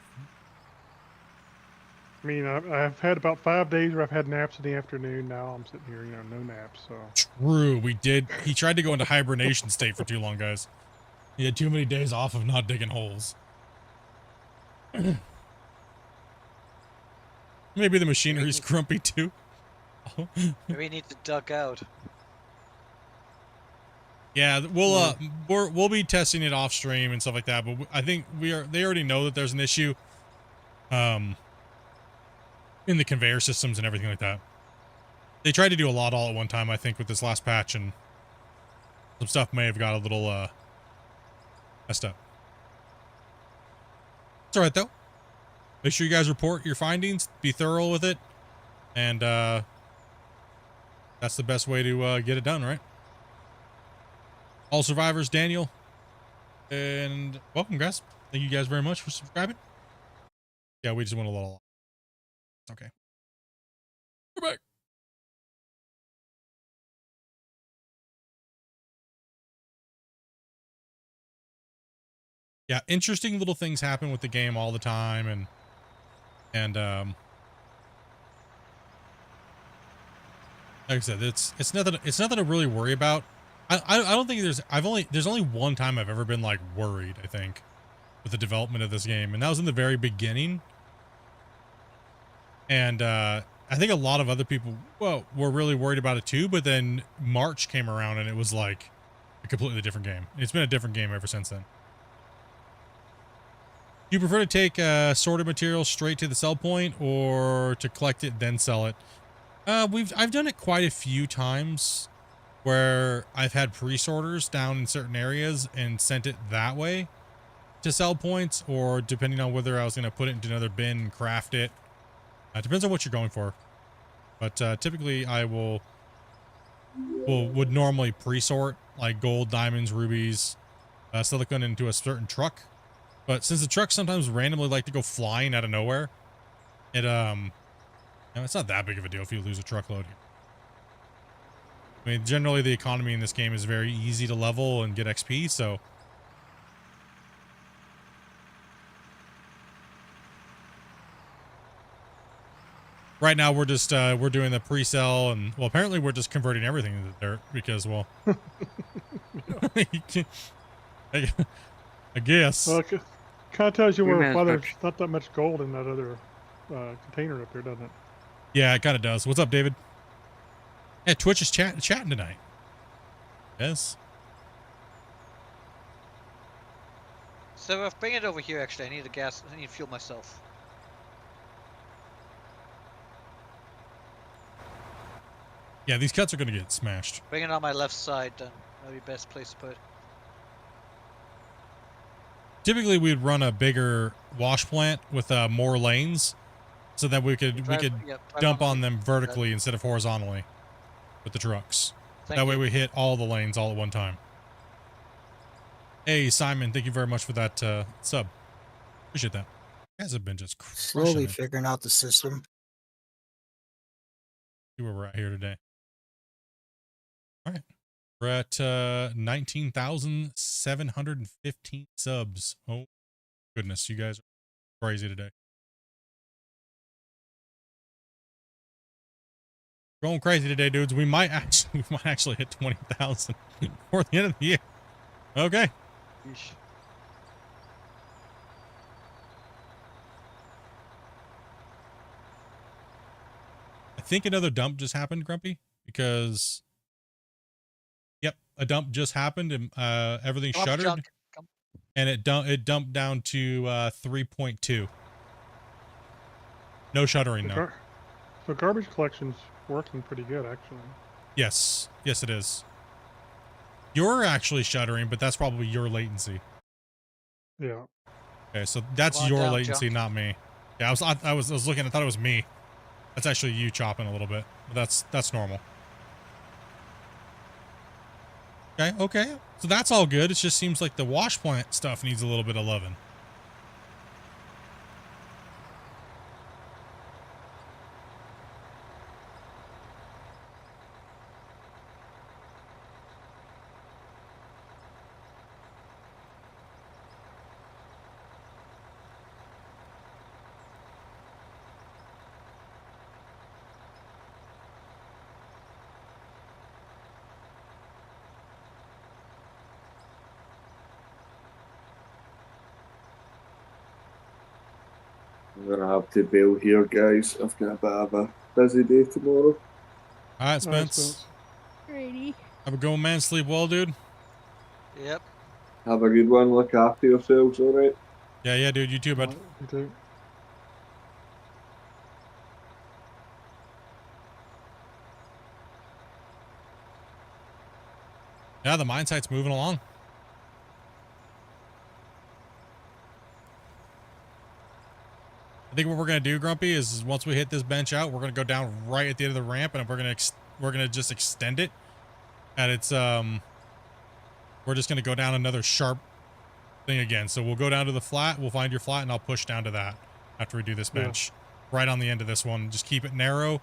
I mean, I've had about 5 days where I've had naps in the afternoon. Now I'm sitting here, no naps. So True, we did. He tried to go into hibernation state for too long, guys. He had too many days off of not digging holes. Maybe the machinery's grumpy too. Maybe we need to duck out. Yeah, we'll be testing it off stream and stuff like that. But I think they already know that there's an issue, in the conveyor systems and everything like that. They tried to do a lot all at one time, I think, with this last patch, and some stuff may have got a little messed up. It's all right though. Make sure you guys report your findings, be thorough with it, and that's the best way to get it done, right? All survivors, Daniel, and welcome, guys. Thank you guys very much for subscribing. Yeah, we just went a little. Okay. We're back. Yeah, interesting little things happen with the game all the time, and like I said, it's nothing to really worry about. I don't think there's only one time I've ever been like worried, I think, with the development of this game, and that was in the very beginning. And I think a lot of other people, well, were really worried about it too, but then March came around and it was like a completely different game. It's been a different game ever since then. Do you prefer to take sorted material straight to the sell point or to collect it then sell it? I've done it quite a few times where I've had pre-sorters down in certain areas and sent it that way to sell points, or depending on whether I was going to put it into another bin and craft it. Depends on what you're going for. But typically I would normally pre-sort like gold, diamonds, rubies, silicon into a certain truck. But since the trucks sometimes randomly like to go flying out of nowhere, it's not that big of a deal if you lose a truckload. I mean, generally the economy in this game is very easy to level and get XP, so. Right now we're just, we're doing the pre-sell, and, well, apparently we're just converting everything into dirt because, well. I guess. well, it kind of tells you why there's not that much gold in that other container up there, doesn't it? Yeah, it kind of does. What's up, David? Yeah, Twitch is chatting tonight. Yes. So bring it over here. Actually, I need I need fuel myself. Yeah, these cuts are going to get smashed. Bring it on my left side, then. That'd be best place to put it. Typically, we'd run a bigger wash plant with more lanes, so that we could dump on them vertically instead of horizontally with the trucks. That way we hit all the lanes all at one time. Hey, Simon, thank you very much for that sub. Appreciate that. You guys have been just slowly figuring out the system. See where we're at here today. All right. We're at 19,715 subs. Oh, goodness. You guys are crazy today. Going crazy today, dudes. We might actually hit 20,000 before the end of the year. Okay. Yeesh. I think another dump just happened, Grumpy, because yep, a dump just happened and everything shuttered, and it dumped down to 3.2. No shuttering though. So garbage collection's working pretty good, actually. Yes, yes, it is. You're actually shuttering, but that's probably your latency. Yeah. Okay, so that's your latency, not me. Yeah, I was looking. I thought it was me. That's actually you chopping a little bit, but that's normal. Okay. So that's all good. It just seems like the wash plant stuff needs a little bit of loving. I'm gonna have to bail here, guys. I've got a bit of a busy day tomorrow. All right, All right, Spence. Alrighty. Have a go, man. Sleep well, dude. Yep. Have a good one. Look after yourselves, all right? Yeah, dude. You too, All bud. right, you too. Yeah, the mine site's moving along. I think what we're gonna do, Grumpy, is once we hit this bench out, we're gonna go down right at the end of the ramp, and we're gonna just extend it. And it's we're just gonna go down another sharp thing again. So we'll go down to the flat. We'll find your flat, and I'll push down to that after we do this bench. Right on the end of this one. Just keep it narrow.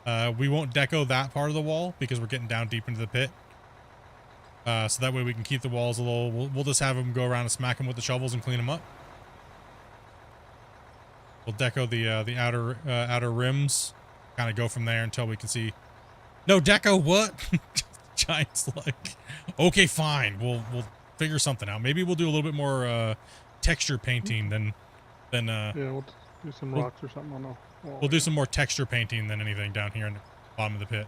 We won't deco that part of the wall because we're getting down deep into the pit. So that way we can keep the walls a little. We'll just have them go around and smack them with the shovels and clean them up. We'll deco the outer rims. Kind of go from there until we can see. No deco, what? Giant's like, okay, fine. We'll figure something out. Maybe we'll do a little bit more texture painting than Yeah, we'll do some rocks or something on the wall. We'll do some more texture painting than anything down here in the bottom of the pit.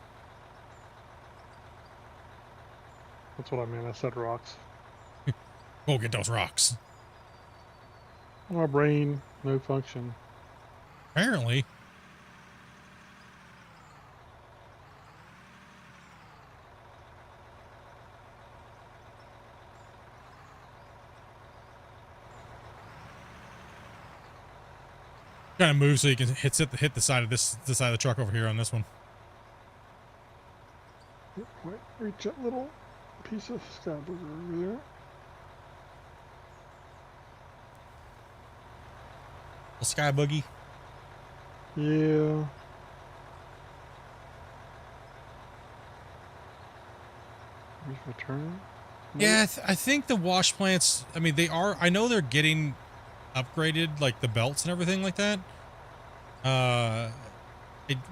That's what I meant. I said rocks. Go get those rocks. My brain, no function. Apparently. Trying to move so you can hit the side of the side of the truck over here on this one. Wait, reach that little piece of sky booger over there. The sky boogie. Yeah. Return. Yeah, I think the wash plants. I mean, they are. I know they're getting upgraded, like the belts and everything like that.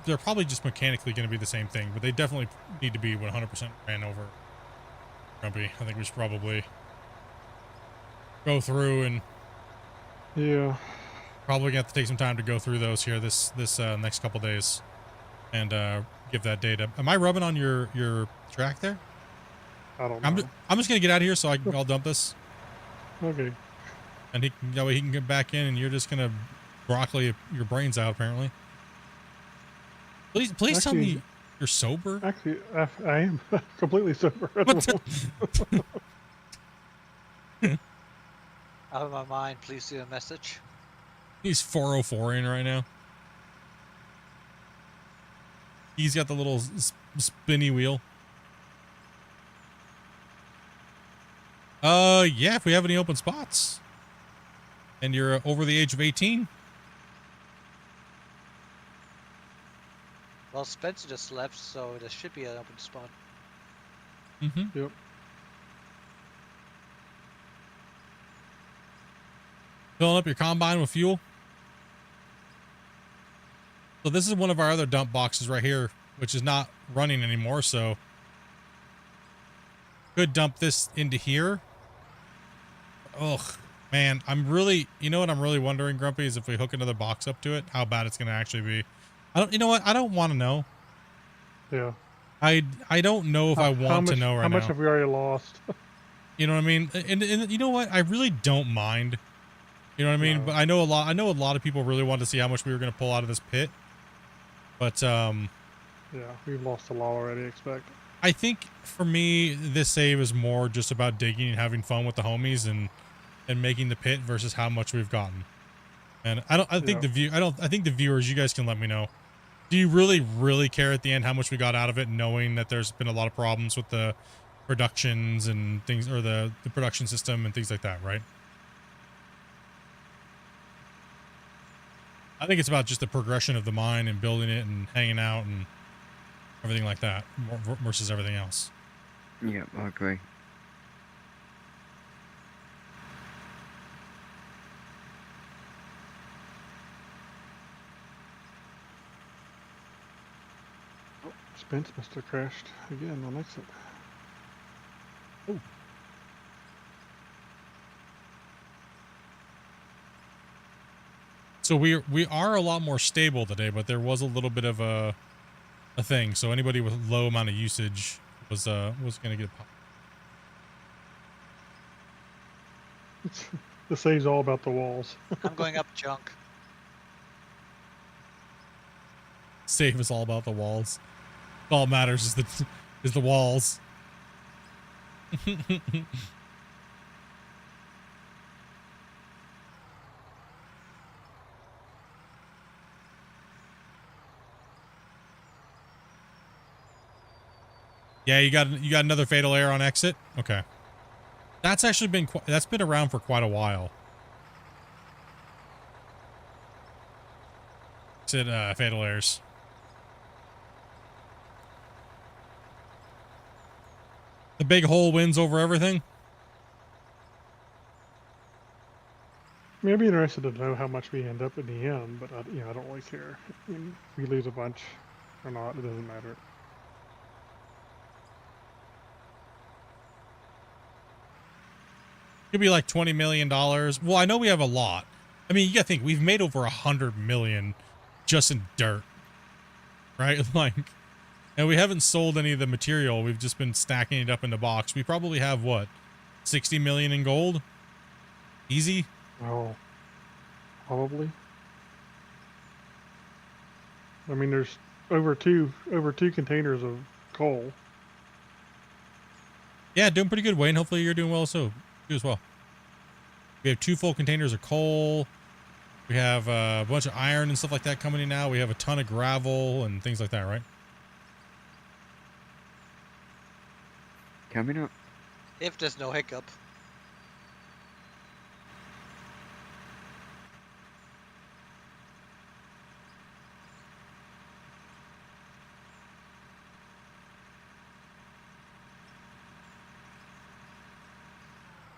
They're probably just mechanically going to be the same thing, but they definitely need to be 100% ran over. Grumpy, I think we should probably go through and probably gonna have to take some time to go through those here this next couple days and give that data. Am I rubbing on your track there? I don't know. I'm just gonna get out of here so I'll dump this. Okay. And that way he can get back in, and you're just gonna broccoli your brains out apparently. Please actually, tell me you're sober. Actually, I am completely sober. Out of my mind, please do a message. He's 404 in right now. He's got the little spinny wheel. Yeah, if we have any open spots. And you're over the age of 18. Well, Spencer just left, so there should be an open spot. Mm-hmm. Yep. Filling up your combine with fuel. So this is one of our other dump boxes right here, which is not running anymore, so could dump this into here. Ugh, man, you know what I'm really wondering, Grumpy, is if we hook another box up to it, how bad it's going to actually be. You know what? I don't want to know. Yeah. I don't know if I want to know right now. How much have we already lost? You know what I mean? And you know what? I really don't mind. You know what I mean? No. But I know a lot of people really wanted to see how much we were going to pull out of this pit. But yeah, we've lost a lot already, expect. I think for me, this save is more just about digging and having fun with the homies and making the pit versus how much we've gotten. And I think the viewers, you guys can let me know. Do you really care at the end how much we got out of it, knowing that there's been a lot of problems with the productions and things, or the production system and things like that, right? I think it's about just the progression of the mine and building it and hanging out and everything like that versus everything else. Yeah, I agree. Oh, Spence must have crashed again on exit. Oh. So we are a lot more stable today, but there was a little bit of a thing. So anybody with low amount of usage was gonna get popped. The save's all about the walls. I'm going up junk. Save is all about the walls. All that matters is the walls. Yeah, you got another fatal error on exit. Okay, that's actually been around for quite a while. Said fatal errors. The big hole wins over everything. I mean, I'd be interested to know how much we end up in the end, but I don't really care. I mean, if we lose a bunch or not, it doesn't matter. Could be like $20 million. Well, I know we have a lot. I mean, you gotta think we've made over 100 million just in dirt, right? Like, and we haven't sold any of the material. We've just been stacking it up in the box. We probably have what, 60 million in gold? Easy. Oh, probably. I mean, there's over two containers of coal. Yeah, doing pretty good, Wayne. Hopefully you're doing well, so you as well. We have 2 full containers of coal. We have a bunch of iron and stuff like that coming in now. We have a ton of gravel and things like that, right? Coming up. If there's no hiccup.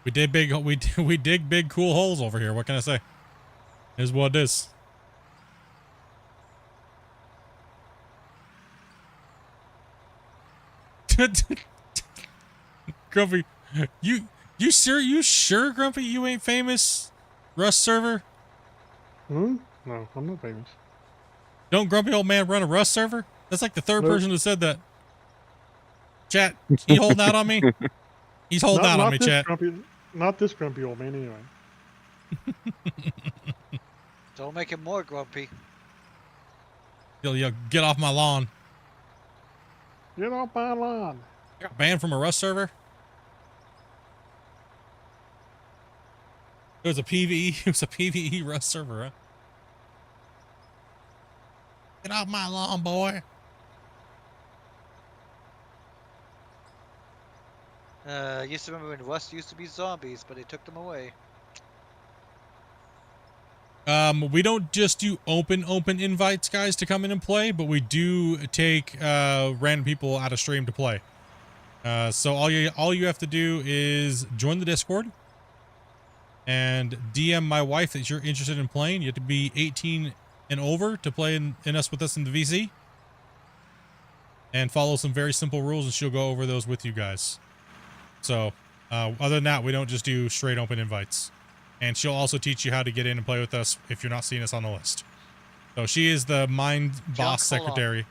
We dig big cool holes over here. What can I say? Is what it is. Grumpy, you sure, Grumpy, you ain't famous Rust server? Hmm? No, I'm not famous. Don't Grumpy Old Man run a Rust server? That's like the third Nope. person who said that. Chat, he holding out on me? He's holding out on me, chat. Not this grumpy old man, anyway. Don't make him more grumpy. Yo, get off my lawn. Get off my lawn. I got banned from a Rust server. It was a PvE. It was a PvE Rust server, huh? Get off my lawn, boy. I used to remember when Rust used to be zombies, but they took them away. We don't just do open invites, guys, to come in and play, but we do take random people out of stream to play. So all you have to do is join the Discord and DM my wife that you're interested in playing. You have to be 18 and over to play with us in the VC, and follow some very simple rules, and she'll go over those with you guys. So other than that, we don't just do straight open invites. And she'll also teach you how to get in and play with us if you're not seeing us on the list. So she is the mind boss secretary.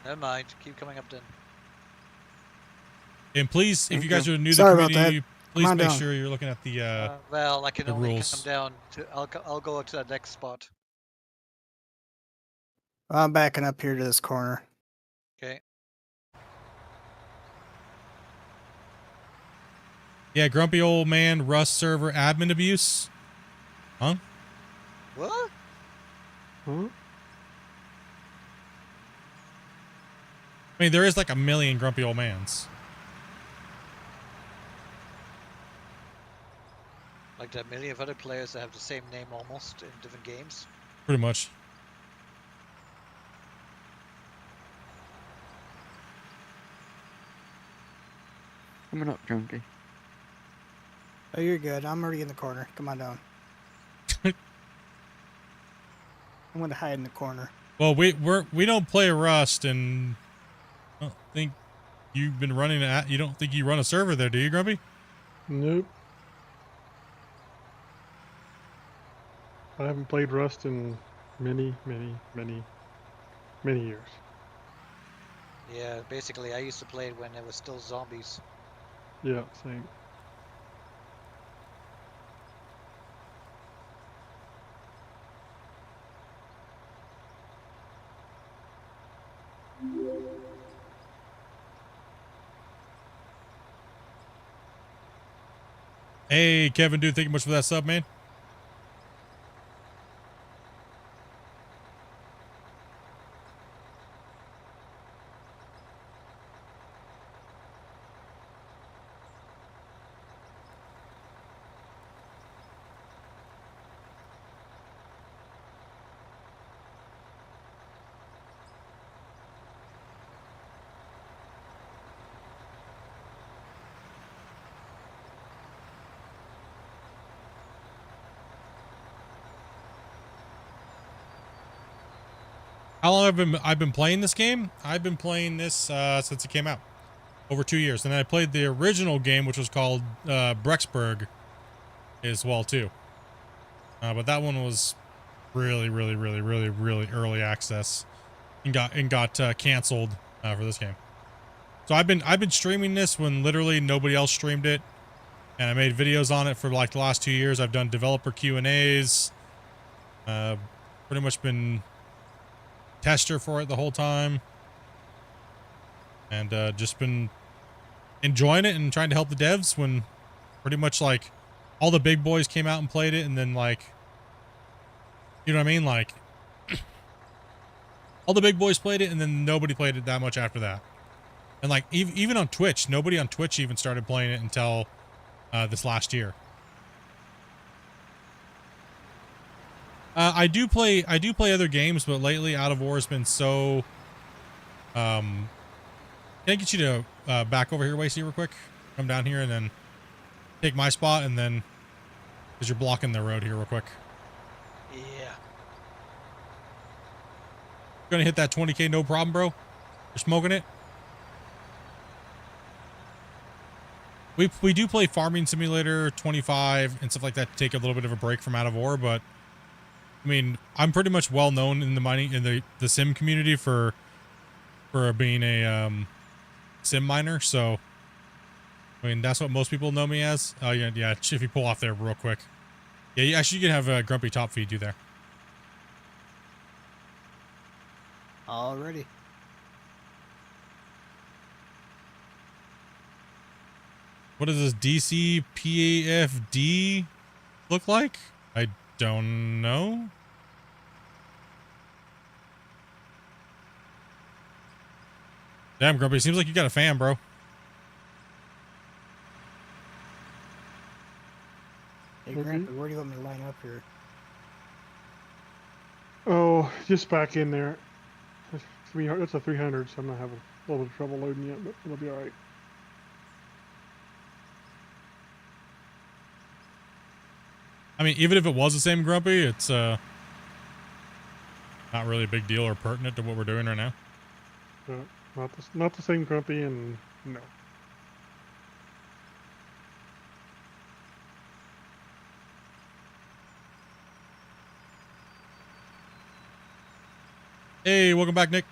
Never mind. Keep coming up then. And please, if you guys are new to Sorry the about community, that. please Come on make down. sure you're looking at the Well, I can the only rules. come down to. I'll go to that next spot. I'm backing up here to this corner. Okay. Yeah, grumpy old man Rust server admin abuse. Huh? What? Huh? I mean, there is like a million grumpy old mans. Like there are a million of other players that have the same name almost in different games. Pretty much. Coming up, Junkie. Oh, you're good. I'm already in the corner. Come on down. I'm going to hide in the corner. Well, we don't play Rust, and I don't think you've been running you don't think you run a server there, do you, Grumpy? Nope. I haven't played Rust in many years. Yeah, basically, I used to play it when it was still zombies. Yeah, same. Hey, Kevin, dude, thank you much for that sub, man. How long I've been playing this game? I've been playing this since it came out, over 2 years. And I played the original game, which was called Brexburg, as well too. But that one was really early access, and got canceled for this game. So I've been streaming this when literally nobody else streamed it, and I made videos on it for like the last 2 years. I've done developer Q&As, pretty much been tester for it the whole time, and just been enjoying it and trying to help the devs when pretty much like all the big boys came out and played it, and then like, you know what I mean, like all the big boys played it and then nobody played it that much after that. And like even on Twitch, nobody on Twitch even started playing it until this last year. I do play other games, but lately Out of War has been so can I get you to back over here, Wasey, real quick? Come down here and then take my spot, and then because you're blocking the road here real quick. Yeah. Gonna hit that 20K, no problem, bro. You're smoking it. We do play Farming Simulator 25 and stuff like that to take a little bit of a break from Out of War, but I mean, I'm pretty much well known in the mining in the sim community for being a sim miner, so I mean that's what most people know me as. Oh yeah, if you pull off there real quick. Yeah, you actually can have a Grumpy Top feed you there. Already. What does this DCPAFD look like? I don't know. Damn, Grumpy, seems like you got a fan, bro. Hey, Grandpa, where do you want me to line up here? Oh, just back in there. That's a 300, so I'm gonna have a little bit of trouble loading it, but it'll be all right. I mean, even if it was the same Grumpy, it's not really a big deal or pertinent to what we're doing right now. Not the same Grumpy, and no. Hey, welcome back, Nick.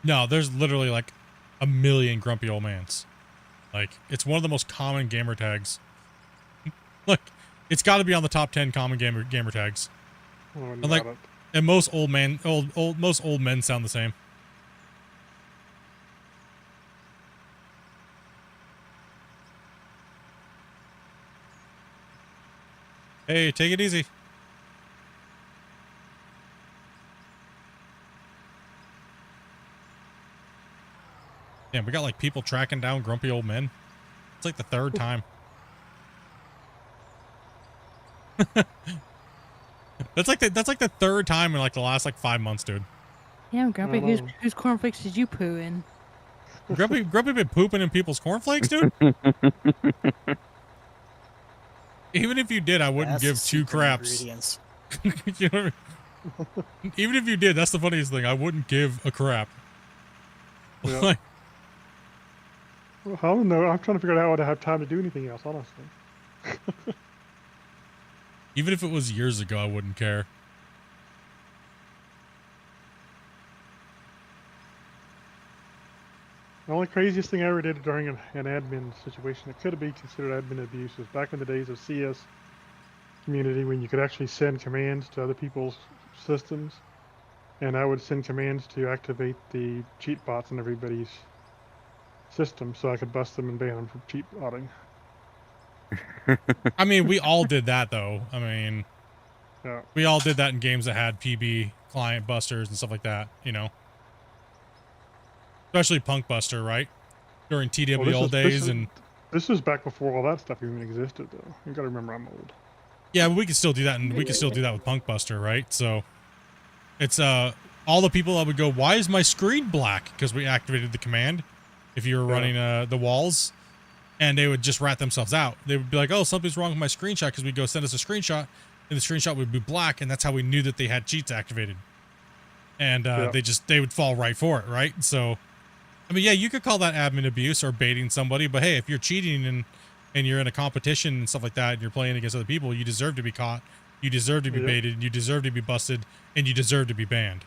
No, there's literally like a million grumpy old mans. Like, it's one of the most common gamer tags. Look, it's got to be on the top 10 common gamer tags. Oh, And like, and most old men sound the same. Hey, take it easy. Damn, we got like people tracking down grumpy old men. It's like the third time. That's like the third time in like the last like 5 months, dude. Yeah, Grumpy, whose cornflakes did you poo in? Grumpy been pooping in people's cornflakes, dude. Even if you did, I wouldn't give two craps. You know what I mean? Even if you did, that's the funniest thing. I wouldn't give a crap. Yeah. Like, Well, I don't know. I'm trying to figure out how I'd have time to do anything else, honestly. even if it was years ago, I wouldn't care. The only craziest thing I ever did during an admin situation that could be considered admin abuse was back in the days of CS community when you could actually send commands to other people's systems. And I would send commands to activate the cheat bots in everybody's system so I could bust them and ban them for cheat botting. I mean, we all did that, though. I mean, yeah. We all did that in games that had PB client busters and stuff like that, you know? Especially Punk Buster, right? During TWL days. This was back before all that stuff even existed, though. You gotta remember I'm old. Yeah, but we can still do that, and we can still do that with Punk Buster, right? So, it's, all the people that would go, why is my screen black? Because we activated the command if you were running the walls, and they would just rat themselves out. They would be like, oh, something's wrong with my screenshot, because we'd go send us a screenshot, and the screenshot would be black, and that's how we knew that they had cheats activated. And they would fall right for it, right? So, I mean, yeah, you could call that admin abuse or baiting somebody, but hey, if you're cheating and you're in a competition and stuff like that, and you're playing against other people, you deserve to be caught, you deserve to be baited, you deserve to be busted, and you deserve to be banned,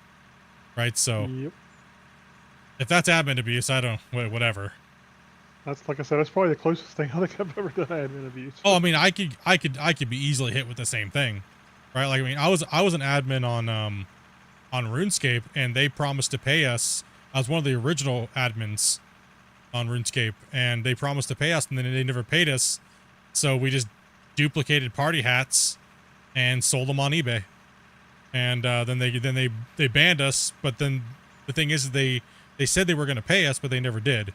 right? So, if that's admin abuse, I don't, whatever. That's, like I said, that's probably the closest thing I think I've ever done admin abuse. Oh, I mean, I could be easily hit with the same thing, right? Like, I mean, I was an admin on RuneScape, and they promised to pay us. I was one of the original admins on RuneScape, and they promised to pay us, and then they never paid us. So we just duplicated party hats and sold them on eBay. And then they banned us. But then the thing is, they said they were going to pay us, but they never did.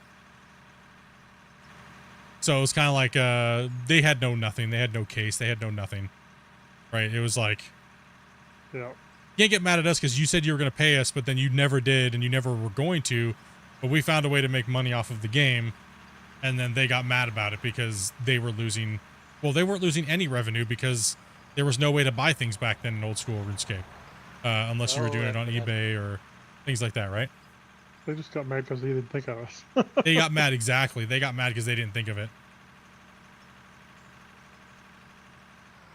So it was kind of like they had nothing. They had no case. They had no nothing. Right? It was like, yeah. You can't get mad at us because you said you were going to pay us, but then you never did, and you never were going to. But we found a way to make money off of the game, and then they got mad about it because they were losing. Well, they weren't losing any revenue because there was no way to buy things back then in old school RuneScape, unless you were doing it on eBay or things like that, right? They just got mad because they didn't think of us. They got mad, exactly. They got mad because they didn't think of it.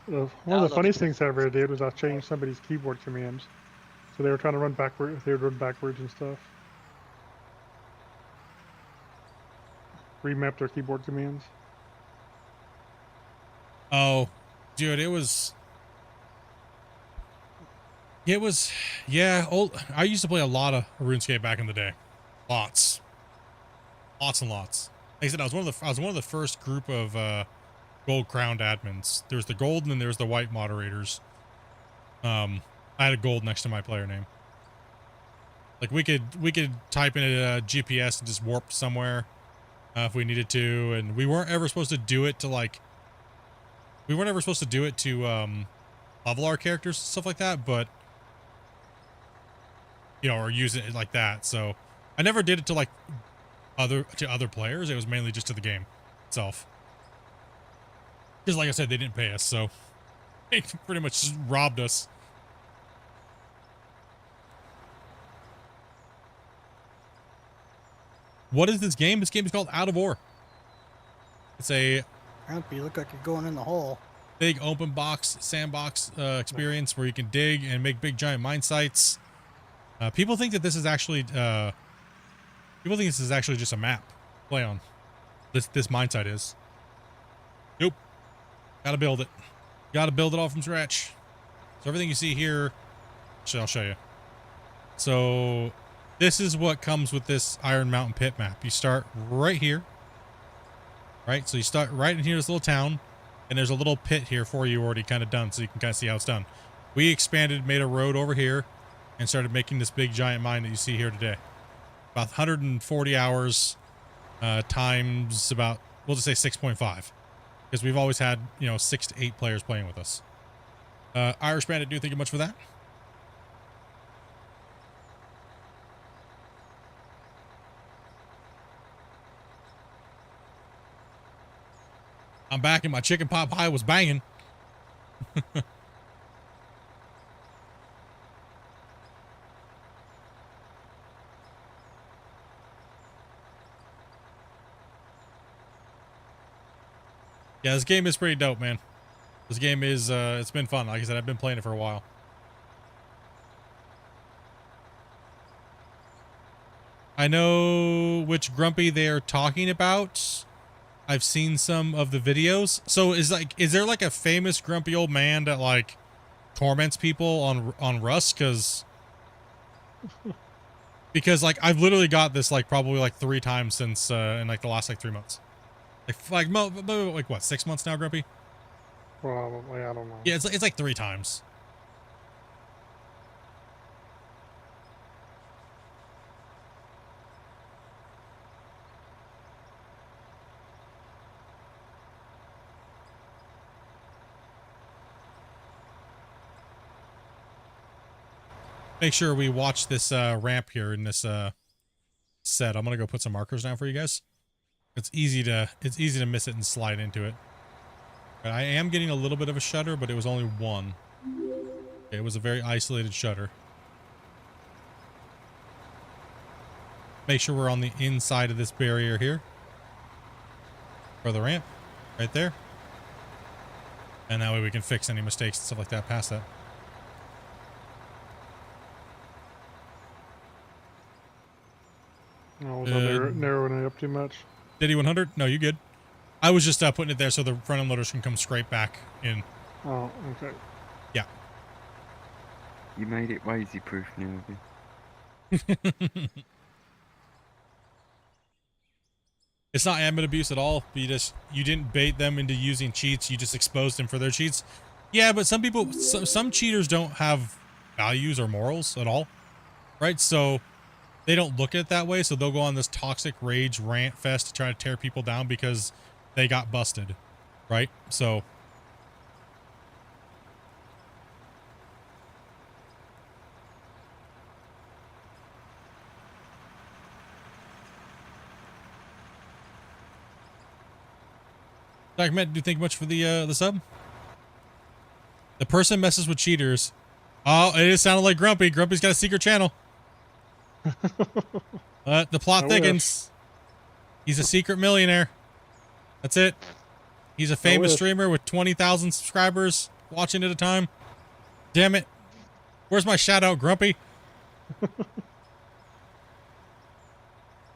One of the funniest things I ever did was I changed somebody's keyboard commands. So they were trying to run backwards, they would run backwards and stuff. Remap their keyboard commands. Oh, dude, yeah, I used to play a lot of RuneScape back in the day. Lots and lots. Like I said, I was one of the first group of gold crowned admins. There's the gold and then there's the white moderators. I had a gold next to my player name. Like we could type in a GPS and just warp somewhere if we needed to, and we weren't ever supposed to do it to level our characters and stuff like that, but you know, or use it like that. So I never did it to like other players. It was mainly just to the game itself. Because like I said, they didn't pay us, so they pretty much just robbed us. What is this game? This game is called Out of Ore. It's a You look like you're going in the hole. Big open box, sandbox experience where you can dig and make big giant mine sites. People think that this is actually just a map to play on. This mine site is. Nope. Gotta build it. Gotta build it all from scratch. So everything you see here, I'll show you. So this is what comes with this Iron Mountain pit map. You start right here. Right? So you start right in here, this little town. And there's a little pit here for you already kind of done, so you can kind of see how it's done. We expanded, made a road over here, and started making this big giant mine that you see here today. About 140 hours times about we'll just say 6.5, because we've always had, 6 to 8 players playing with us. Irish Bandit, do you think much for that? I'm back and my chicken pot pie was banging. Yeah, this game is pretty dope, man. This game is, it's been fun. Like I said, I've been playing it for a while. I know which Grumpy they are talking about. I've seen some of the videos. So is there like a famous grumpy old man that like torments people on Rust? Because like I've literally got this like probably like 3 times since in like the last like 3 months. Like what, 6 months now, Grumpy? Probably, I don't know. Yeah, it's like 3 times. Make sure we watch this ramp here in this set. I'm gonna go put some markers down for you guys. It's easy to miss it and slide into it. But I am getting a little bit of a shutter, but it was only 1. It was a very isolated shutter. Make sure we're on the inside of this barrier here for the ramp, right there. And that way we can fix any mistakes and stuff like that past that. Oh, was I narrowing it up too much? Diddy 100? No, you good. I was just putting it there so the front end loaders can come straight back in. Oh, okay. Yeah. You made it lazy proof now, have you? It's not admin abuse at all. You didn't bait them into using cheats. You just exposed them for their cheats. Yeah, but some people, some cheaters don't have values or morals at all, right? So they don't look at it that way. So they'll go on this toxic rage rant fest to try to tear people down because they got busted, right? So Dr. Matt, do you think much for the sub? The person messes with cheaters. Oh, it is sounding like Grumpy. Grumpy's got a secret channel. The plot thickens. He's a secret millionaire. That's it. He's a famous streamer with 20,000 subscribers watching at a time. Damn it. Where's my shout out, Grumpy?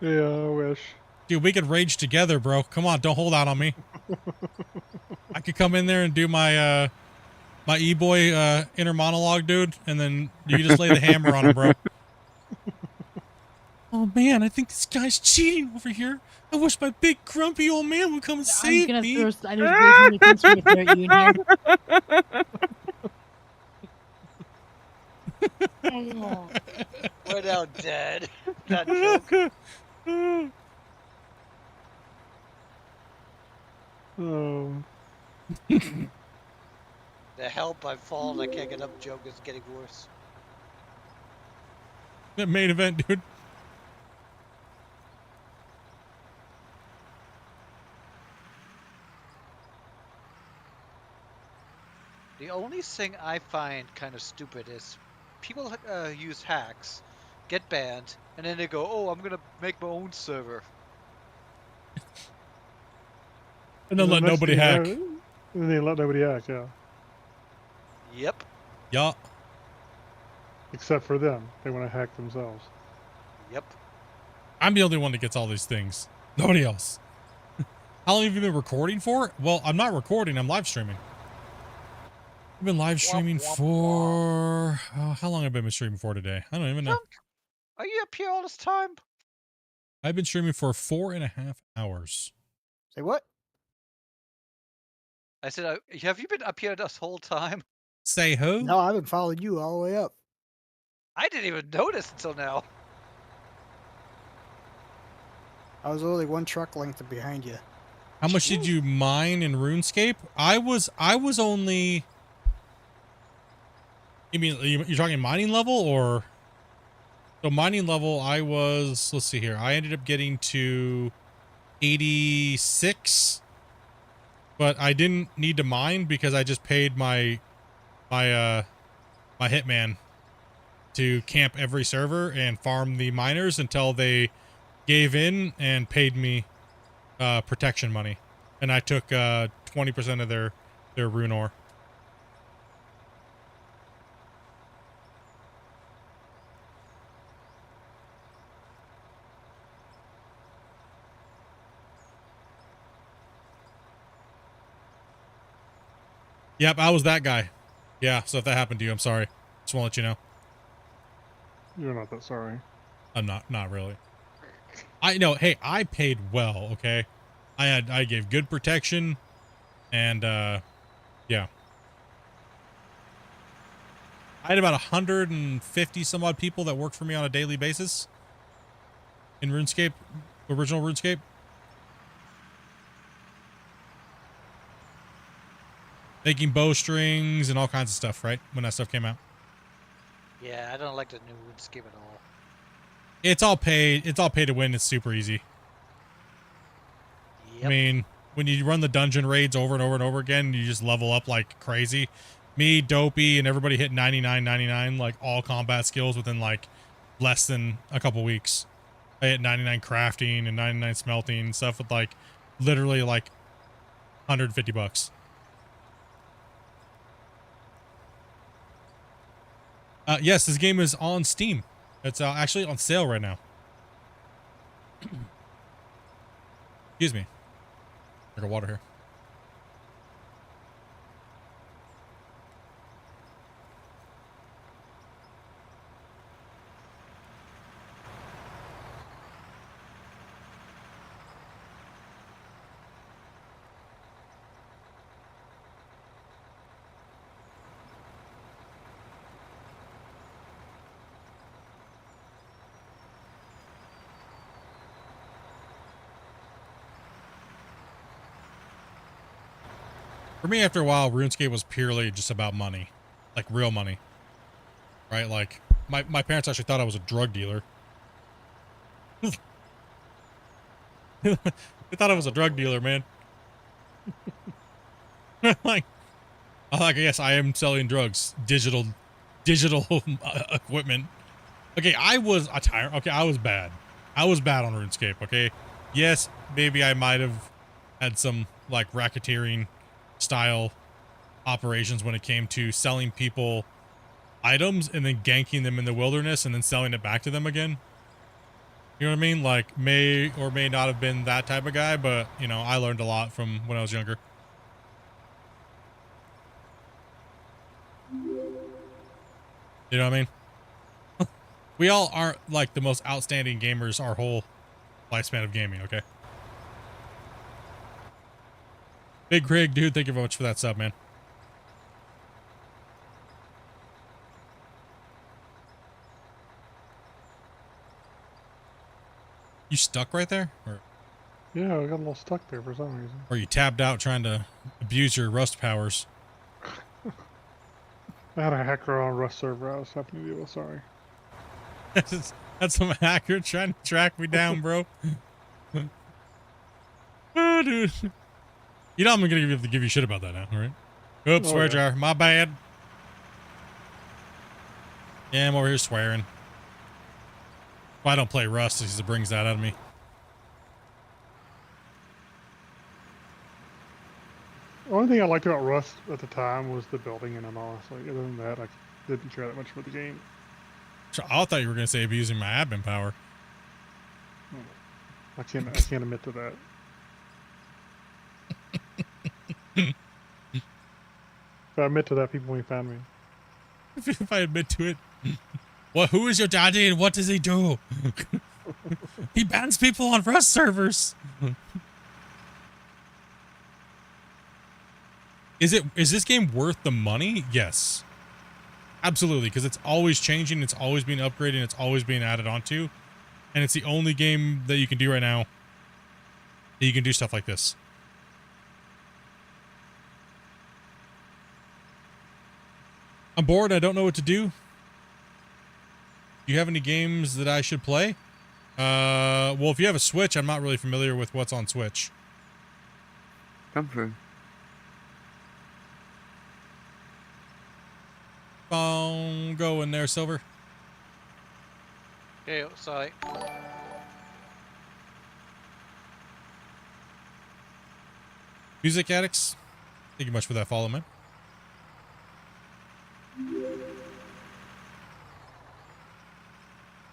Yeah, I wish. Dude, we could rage together, bro. Come on, don't hold out on me. I could come in there and do my my e-boy inner monologue, dude, and then you just lay the hammer on him, bro. Oh man, I think this guy's cheating over here. I wish my big grumpy old man would come and save me. I just briefly things right there at you in here. We're now dead. That joke. The help I've fallen, I can't get up joke is getting worse. That main event, dude. The only thing I find kind of stupid is people use hacks, get banned, and then they go, "Oh, I'm gonna make my own server." And then let nobody hack. And they let nobody hack, yeah. Yep. Yeah. Except for them. They want to hack themselves. Yep. I'm the only one that gets all these things. Nobody else. How long have you been recording for? Well, I'm not recording. I'm live streaming. I've been live streaming for... how long have I been streaming for today? I don't even know. Are you up here all this time? I've been streaming for 4.5 hours. Say what? I said, have you been up here this whole time? Say who? No, I've been following you all the way up. I didn't even notice until now. I was only one truck length behind you. How much did you mine in RuneScape? I was only. You mean you're talking mining level or? So mining level, I was. Let's see here. I ended up getting to 86, but I didn't need to mine because I just paid my hitman to camp every server and farm the miners until they gave in and paid me protection money, and I took 20% of their rune ore. Yep, I was that guy. Yeah, so if that happened to you, I'm sorry. Just want to let you know. You're not that sorry. I'm not really. I know. Hey, I paid well. Okay, I gave good protection, and yeah, I had about 150 some odd people that worked for me on a daily basis in RuneScape, original RuneScape. Making bowstrings and all kinds of stuff, right? When that stuff came out. Yeah, I don't like the new RuneScape at all. It's all paid. It's all pay to win. It's super easy. Yep. I mean, when you run the dungeon raids over and over and over again, you just level up like crazy. Me, Dopey, and everybody hit 99, like all combat skills within like less than a couple weeks. I hit 99 crafting and 99 smelting and stuff with like literally like $150. Yes, this game is on Steam. It's actually on sale right now. Excuse me. I got water here. For me, after a while, RuneScape was purely just about money. Like, real money. Right? Like, my parents actually thought I was a drug dealer. They thought I was a drug dealer, man. like, yes, I am selling drugs. Digital equipment. Okay, I was a tyrant. Okay, I was bad. I was bad on RuneScape, okay? Yes, maybe I might have had some, like, racketeering style operations when it came to selling people items and then ganking them in the wilderness and then selling it back to them again. You know what I mean? Like, may or may not have been that type of guy, but, you know, I learned a lot from when I was younger. You know what I mean? We all aren't, like, the most outstanding gamers our whole lifespan of gaming, okay? Big Craig, dude, thank you very much for that sub, man. You stuck right there? Or Yeah, I got a little stuck there for some reason. you tabbed out trying to abuse your Rust powers? I had a hacker on a Rust server I was having to deal with, sorry. That's some hacker trying to track me down, bro. Oh, dude. You know I'm gonna give you shit about that now, all right? Oops, swear jar. My bad. Yeah, I'm over here swearing. Well, I don't play Rust because it brings that out of me. The only thing I liked about Rust at the time was the building in it, honestly. Other than that, I didn't care that much for the game. I thought you were gonna say abusing my admin power. I can't admit to that. If I admit to that, people won't find me. If I admit to it. Well, who is your daddy and what does he do? He bans people on Rust servers. Is this game worth the money? Yes. Absolutely, because it's always changing, it's always being upgraded, it's always being added onto. And it's the only game that you can do right now that you can do stuff like this. I'm bored. I don't know what to do. Do you have any games that I should play? Well, if you have a Switch, I'm not really familiar with what's on Switch. Come through. Phone, go in there, Silver. Okay, sorry. Music Addicts. Thank you much for that follow, man.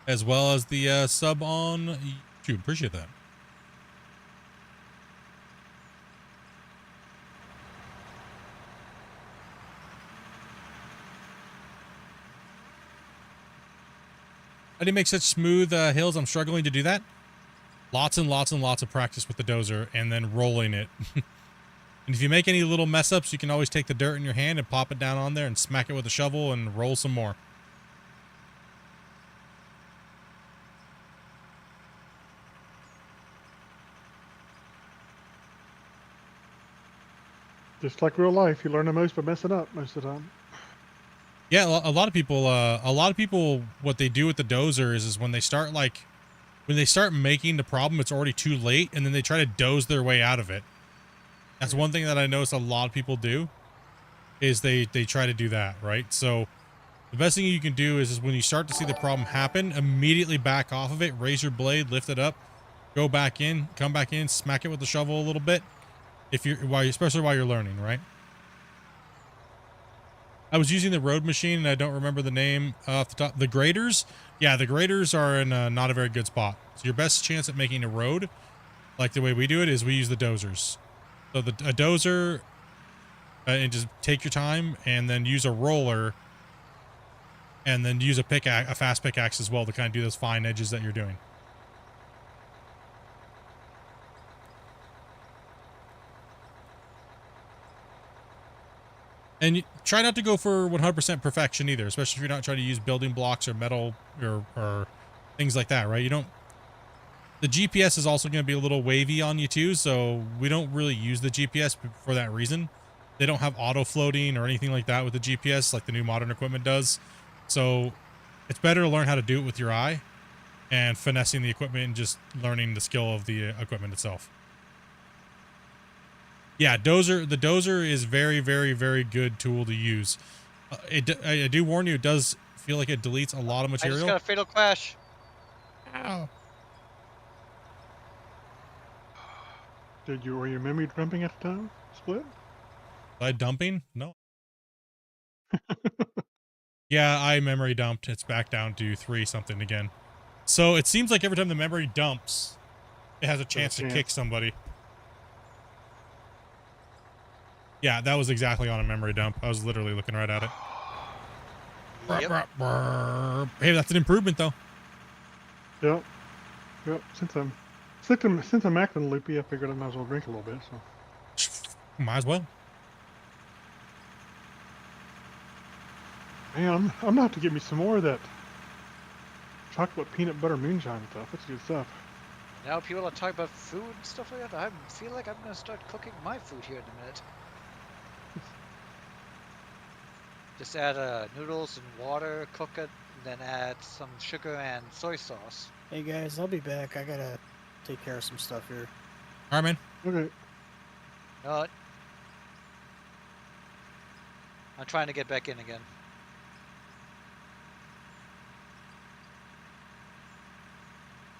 As well as the sub on YouTube. Appreciate that. I didn't make such smooth hills. I'm struggling to do that. Lots and lots and lots of practice with the dozer and then rolling it. And if you make any little mess ups, you can always take the dirt in your hand and pop it down on there and smack it with a shovel and roll some more. Just like real life, you learn the most by messing up most of the time. Yeah, a lot of people, what they do with the dozer is when they start making the problem, it's already too late, and then they try to doze their way out of it. That's one thing that I notice a lot of people do, is they try to do that, right? So the best thing you can do is when you start to see the problem happen, immediately back off of it, raise your blade, lift it up, go back in, come back in, smack it with the shovel a little bit, especially while you're learning, right? I was using the road machine and I don't remember the name off the top. The graders? Yeah, the graders are in not a very good spot. So your best chance at making a road, like the way we do it, is we use the dozers. So a dozer, and just take your time, and then use a roller, and then use a fast pickaxe as well to kind of do those fine edges that you're doing. And you try not to go for 100% perfection either, especially if you're not trying to use building blocks or metal or things like that, right? The GPS is also going to be a little wavy on you too, so we don't really use the GPS for that reason. They don't have auto floating or anything like that with the GPS like the new modern equipment does. So it's better to learn how to do it with your eye and finessing the equipment and just learning the skill of the equipment itself. Yeah, the dozer is very, very, very good tool to use. I do warn you, it does feel like it deletes a lot of material. I just got a fatal crash. Ow. Were you memory dumping at the time, Split? Was I dumping? No. Yeah, I memory dumped. It's back down to 3 something again. So it seems like every time the memory dumps, it has a chance to kick somebody. Yeah, that was exactly on a memory dump. I was literally looking right at it. Yep. Hey, that's an improvement though. Yep. Since I'm acting loopy, I figured I might as well drink a little bit. So might as well. Man, I'm gonna have to get me some more of that chocolate peanut butter moonshine stuff. That's good stuff. Now people are talking about food and stuff like that. I feel like I'm gonna start cooking my food here in a minute. Just add noodles and water, cook it, and then add some sugar and soy sauce. Hey guys, I'll be back. I gotta take care of some stuff here. All right, man. Okay. No, I'm trying to get back in again.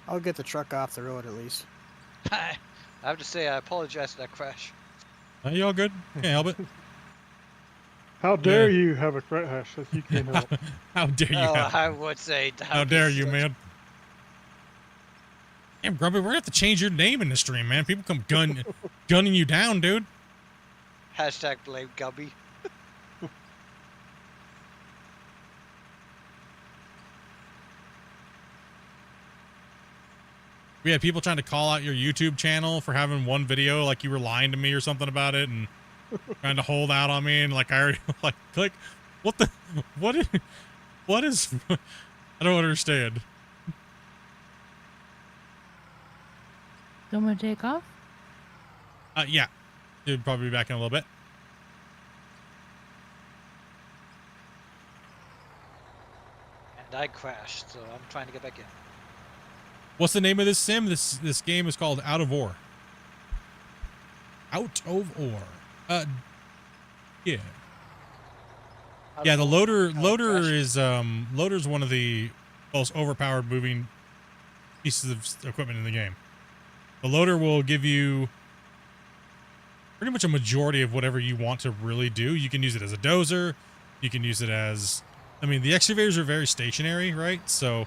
I'll get the truck off the road at least. I have to say, I apologize for that crash. Are you all good? Can't help it. How dare you have a crash that you can't help? How dare you? I would say. How dare you, man? Damn, Grumpy, we're gonna have to change your name in the stream, man. People come gunning you down, dude. Hashtag blame Gubby. We had people trying to call out your YouTube channel for having one video, like you were lying to me or something about it, and trying to hold out on me, and like I already click. What is? I don't understand. Don't want to take off? Yeah, you'd probably be back in a little bit. I crashed, so I'm trying to get back in. What's the name of this sim? This game is called Out of Ore. Out of Ore. Yeah. Yeah, the loader is loader's one of the most overpowered moving pieces of equipment in the game. The loader will give you pretty much a majority of whatever you want to really do. You can use it as a dozer. You can use it as, I mean, the excavators are very stationary, right? So,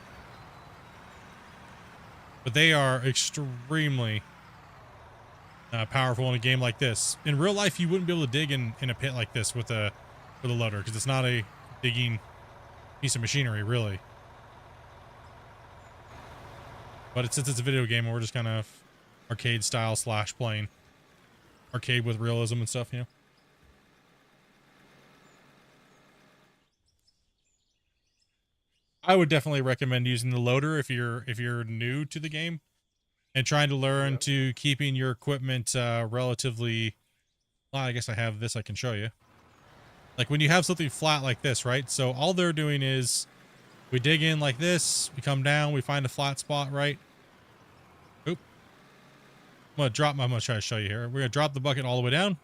but they are extremely powerful in a game like this. In real life, you wouldn't be able to dig in a pit like this with a loader because it's not a digging piece of machinery, really. But since it's a video game, we're just kind of arcade style / playing arcade with realism and stuff, you know. I would definitely recommend using the loader if you're new to the game and trying to learn to keeping your equipment relatively. Well, I guess I have this I can show you. Like when you have something flat like this, right? So all they're doing is we dig in like this, we come down, we find a flat spot, right? Oop. I'm gonna try to show you here. We're gonna drop the bucket all the way down.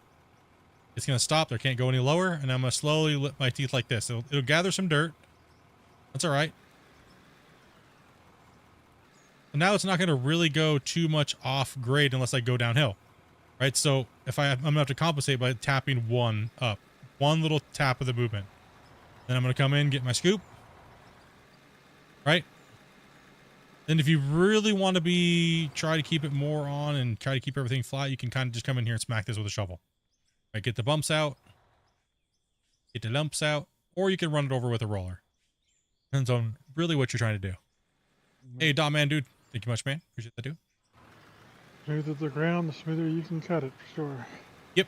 It's gonna stop. There can't go any lower, and I'm gonna slowly lift my teeth like this. It'll gather some dirt. That's all right. And now it's not gonna really go too much off grade unless I go downhill, right? So if I'm gonna have to compensate by tapping one up, one little tap of the movement. Then I'm gonna come in, get my scoop, right? Then if you really want to try to keep it more on and try to keep everything flat, you can kind of just come in here and smack this with a shovel. Right, get the bumps out, get the lumps out, or you can run it over with a roller. Depends on really what you're trying to do. Hey, Dom Man, dude. Thank you much, man. Appreciate that, dude. Smoother the ground, the smoother you can cut it, for sure. Yep.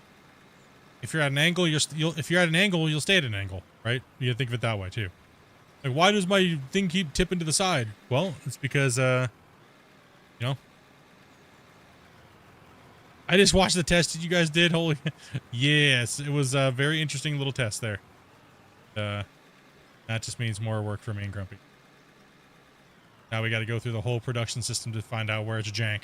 If you're at an angle, you'll stay at an angle, right? You gotta think of it that way too. Like, why does my thing keep tipping to the side? Well, it's because, you know, I just watched the test that you guys did. Holy, yes, it was a very interesting little test there. That just means more work for me and Grumpy. Now we got to go through the whole production system to find out where it's jank.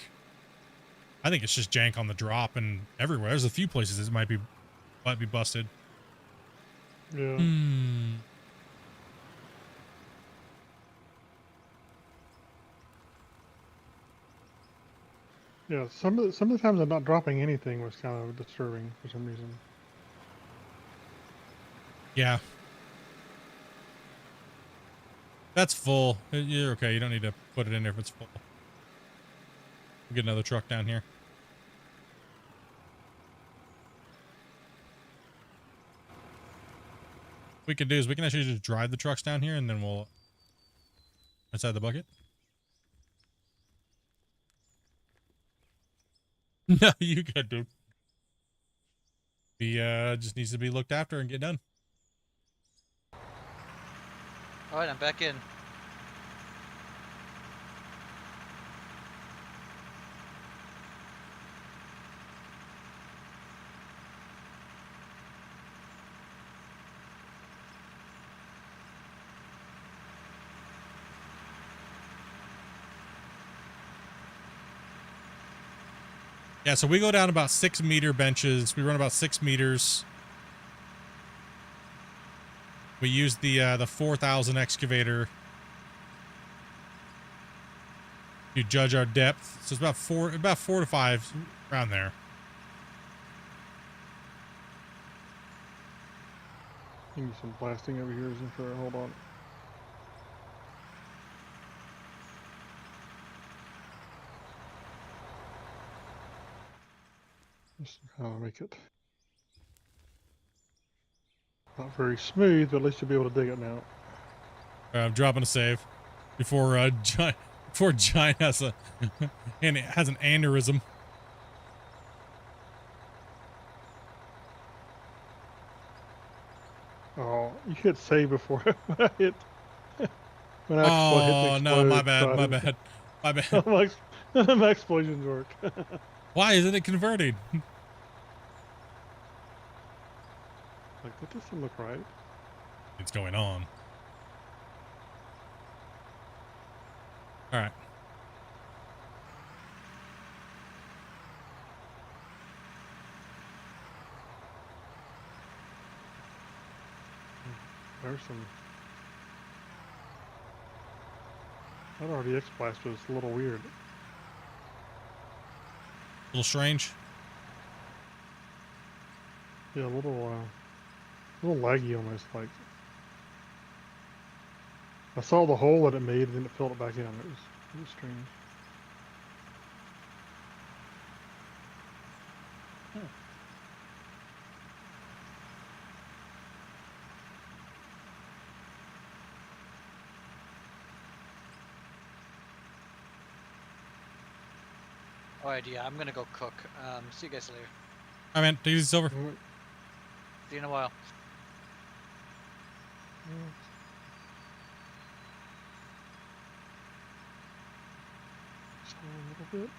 I think it's just jank on the drop and everywhere. There's a few places it might be busted. Yeah. Yeah, some of the times I'm not dropping anything was kind of disturbing for some reason. Yeah. That's full. You're okay. You don't need to put it in there if it's full. We'll get another truck down here. What we can do is we can actually just drive the trucks down here and then we'll inside the bucket. No, you good, dude. He just needs to be looked after and get done. All right, I'm back in. Yeah, so we go down about 6 meter benches. We run about 6 meters. We use the 4000 excavator to judge our depth. So it's about 4 to 5 around there. Give me some blasting over here, isn't there? Hold on. Just how to make it not very smooth, but at least you'll be able to dig it now. I'm dropping a save before Giant has an aneurysm. Oh, you hit save before I hit. When I Oh no, my bad, so my bad, my bad. my explosions work. Why isn't it converting? Like, that doesn't look right. It's going on. All right. There's some. That RDX blast was a little weird. A little strange. Yeah, a little laggy almost. Like I saw the hole that it made, and then it filled it back in. It was strange. Alright, yeah, I'm gonna go cook. See you guys later. All right, man. Take it easy, Silver. Mm, See you in a while. yeah. Just a little bit.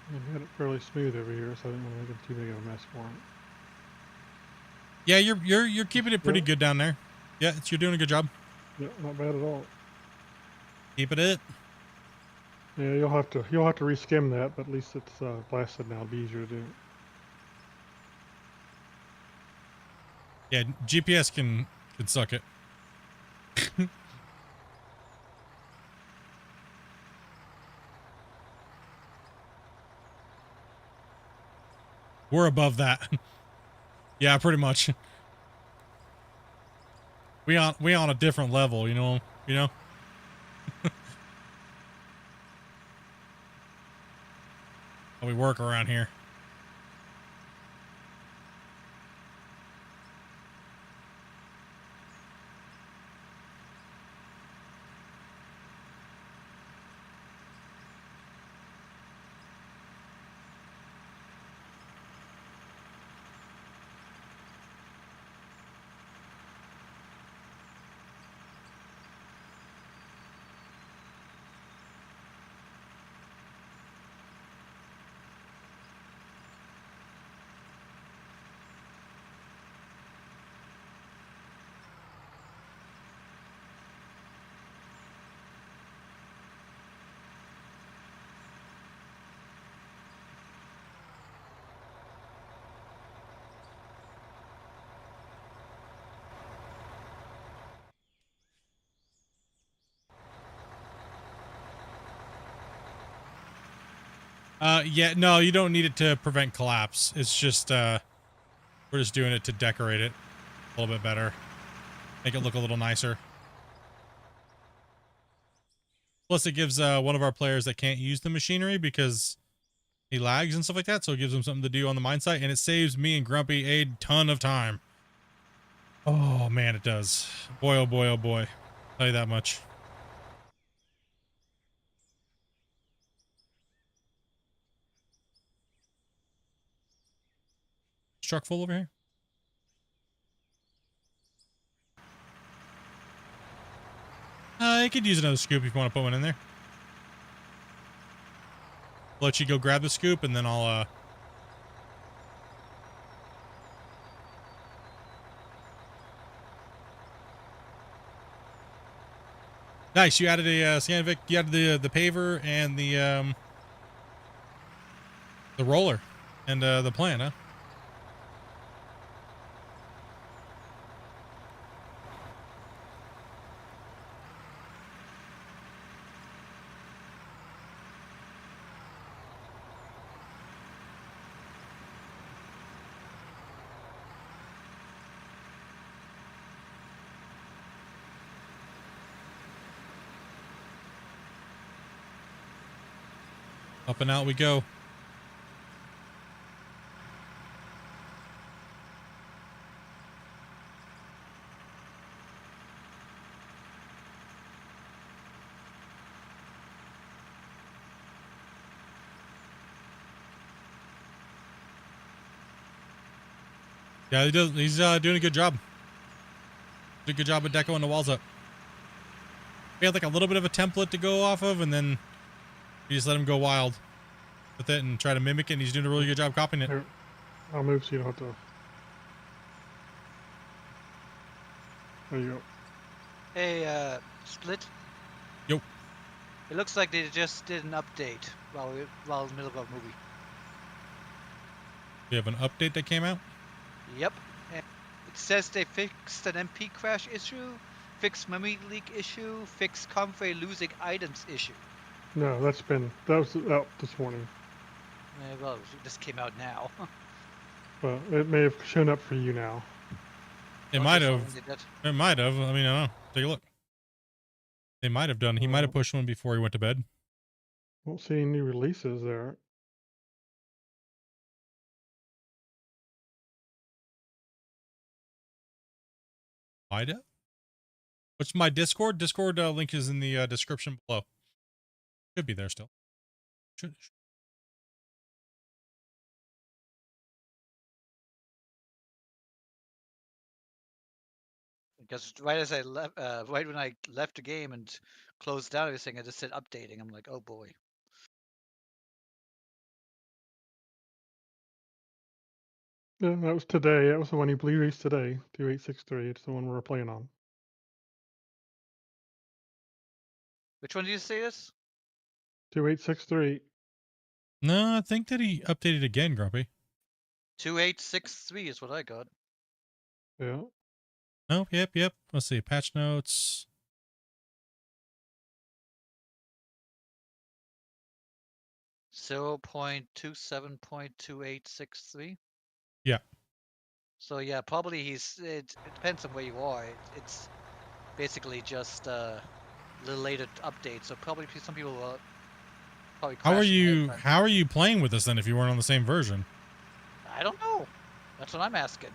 I had it fairly smooth over here, so I didn't want to make it too big of a mess for it. Yeah, you're keeping it pretty good down there. Yeah, you're doing a good job. Yeah, not bad at all. Keeping it. Yeah, you'll have to reskim that, but at least it's blasted now. It'll be easier to do. Yeah, GPS can suck it. We're above that. Yeah, pretty much. We on a different level, you know. How we work around here. Yeah, no, you don't need it to prevent collapse. It's just, we're just doing it to decorate it a little bit better. Make it look a little nicer. Plus, it gives one of our players that can't use the machinery because he lags and stuff like that, so it gives him something to do on the mine site, and it saves me and Grumpy a ton of time. Oh, man, it does. Boy, oh boy, oh boy. I'll tell you that much. Truck full over here? You could use another scoop if you want to put one in there. Let you go grab the scoop, and then I'll, Nice, you added a, Scanvic, you added the paver and the roller and, the plan, huh? Up and out we go. Yeah, he's doing a good job. Did a good job of decoing the walls up. We had like a little bit of a template to go off of, and then we just let him go wild with it and try to mimic it, and he's doing a really good job copying it. Here, I'll move so you don't have to. There you go. Hey, Split. Yo. It looks like they just did an update while in the middle of a movie. We have an update that came out. Yep. And it says they fixed an MP crash issue, fixed memory leak issue, fixed Comfrey losing items issue. No, that was out this morning. Well, this came out now. Well, it may have shown up for you now. It might have. It might have. I mean, I don't know. Take a look. They might have done. He might have pushed one before he went to bed. Won't see any new releases there. Might have. What's my Discord? Discord link is in the description below. Should be there still. Should. Because right as I left, right when I left the game and closed down everything, I just said updating. I'm like, oh boy. Yeah, that was today. That was the one you released today. 2863. It's the one we're playing on. Which one did you say this? 2863. No, I think that he updated again, Grumpy. 2863 is what I got. Yeah. Oh, yep. Let's see. Patch notes. Zero 0.27.2863. Yeah. So yeah, probably it depends on where you are. It's basically just a little later update. So probably some people will probably crash. How are you playing with this then if you weren't on the same version? I don't know. That's what I'm asking.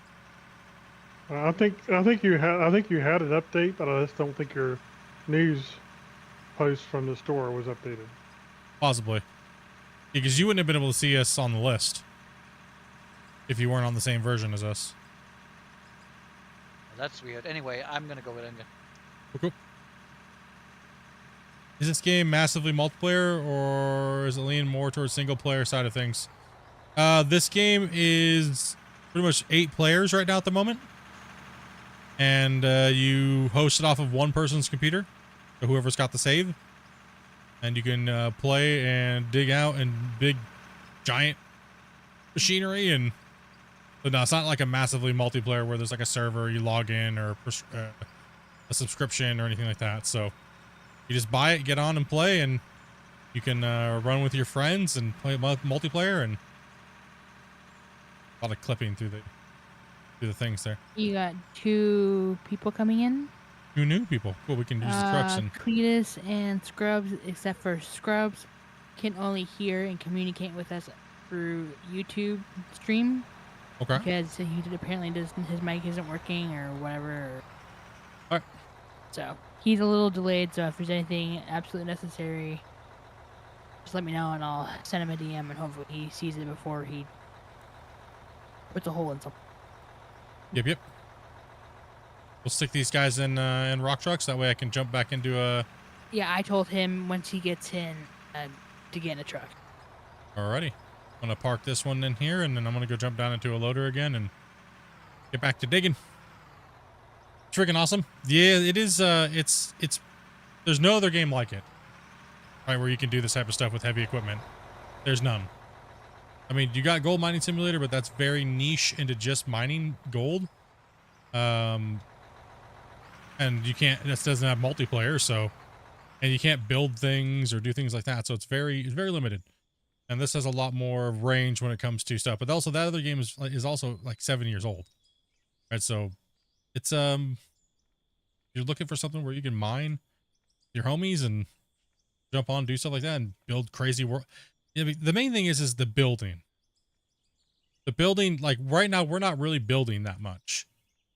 I think you had an update, but I just don't think your news post from the store was updated. Possibly. Because you wouldn't have been able to see us on the list if you weren't on the same version as us. That's weird. Anyway, I'm gonna go with it. Cool. Is this game massively multiplayer or is it leaning more towards single player side of things? This game is pretty much 8 players right now at the moment. And you host it off of one person's computer, so whoever's got the save. And you can play and dig out in big, giant machinery. But no, it's not like a massively multiplayer where there's like a server you log in or a subscription or anything like that. So you just buy it, get on and play, and you can run with your friends and play multiplayer. And a lot of clipping through the things there. You got 2 people coming in. 2 new people. Cool. We can use the trucks and Cletus and Scrubs, except for Scrubs, can only hear and communicate with us through YouTube stream. Okay. Because his mic isn't working or whatever. All right. So he's a little delayed. So if there's anything absolutely necessary, just let me know and I'll send him a DM and hopefully he sees it before he puts a hole in something. Yep. We'll stick these guys in rock trucks. That way I can jump back into a... Yeah, I told him once he gets in to get in a truck. Alrighty. I'm going to park this one in here, and then I'm going to go jump down into a loader again and get back to digging. Freaking awesome. Yeah, it is. It's there's no other game like it. Right, where you can do this type of stuff with heavy equipment. There's none. I mean, you got Gold Mining Simulator, but that's very niche into just mining gold. And you can't, this doesn't have multiplayer, so, and you can't build things or do things like that. So it's very limited. And this has a lot more range when it comes to stuff. But also that other game is also like 7 years old. Right. So it's, you're looking for something where you can mine your homies and jump on, do stuff like that and build crazy world. The main thing is the building. The building, like right now, we're not really building that much.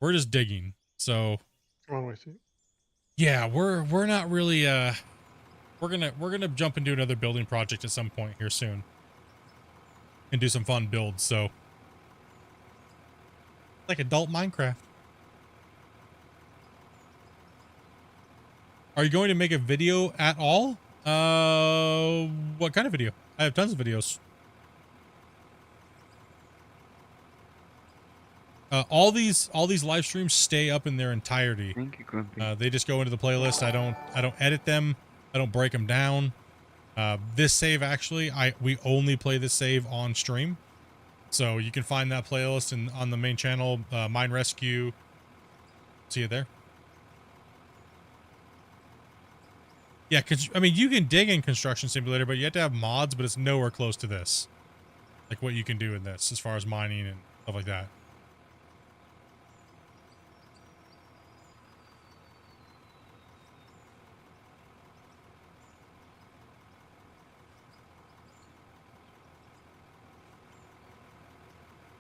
We're just digging. So, yeah, we're not really. We're gonna jump into another building project at some point here soon, and do some fun builds. So, like adult Minecraft. Are you going to make a video at all? What kind of video? I have tons of videos. All these live streams stay up in their entirety. Thank you, Grumpy. They just go into the playlist. I don't edit them. I don't break them down. This save actually, we only play this save on stream, so you can find that playlist on the main channel, Mine Rescue. See it there. Yeah, I mean, you can dig in Construction Simulator, but you have to have mods, but it's nowhere close to this. Like what you can do in this, as far as mining and stuff like that.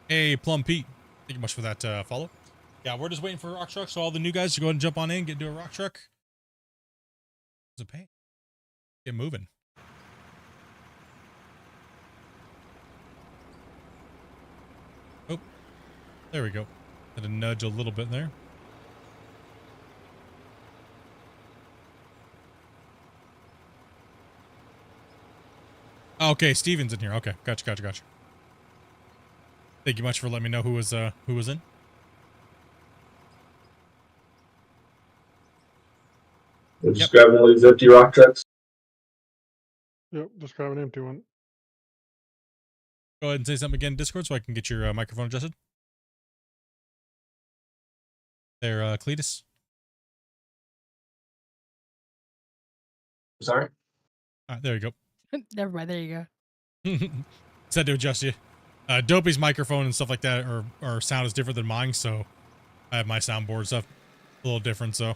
Hey, Plum Pete. Thank you much for that follow. Yeah, we're just waiting for a rock truck, so all the new guys to go ahead and jump on in, get into a rock truck. It's a pain. Get moving. Oh, there we go. Had to nudge a little bit there. Okay, Steven's in here. Okay, gotcha. Thank you much for letting me know who was in. Just grabbing all these empty rock trucks. Yep, just grab an empty one. Go ahead and say something again in Discord so I can get your microphone adjusted. There, Cletus. Sorry? There you go. Never mind. There you go. Said to adjust you. Dopey's microphone and stuff like that, or sound is different than mine, so I have my soundboard stuff a little different, so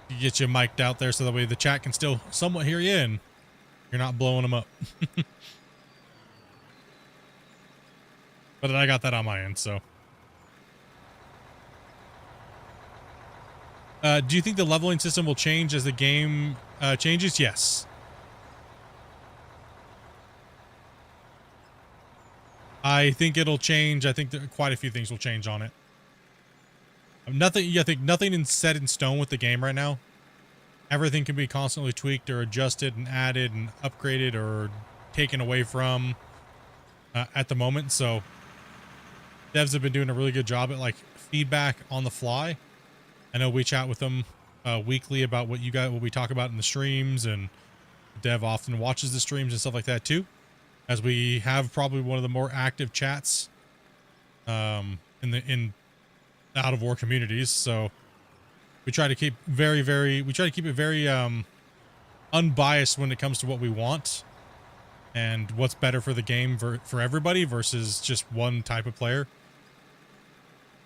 you get you mic'd out there so that way the chat can still somewhat hear you and you're not blowing them up. But I got that on my end, so. Do you think the leveling system will change as the game changes? Yes. I think it'll change. I think that quite a few things will change on it. I think nothing is set in stone with the game right now. Everything can be constantly tweaked or adjusted and added and upgraded or taken away from at the moment. So devs have been doing a really good job at like feedback on the fly. I know we chat with them weekly about what we talk about in the streams, and dev often watches the streams and stuff like that too, as we have probably one of the more active chats in out of war communities. So we try to keep it very unbiased when it comes to what we want and what's better for the game for everybody versus just one type of player.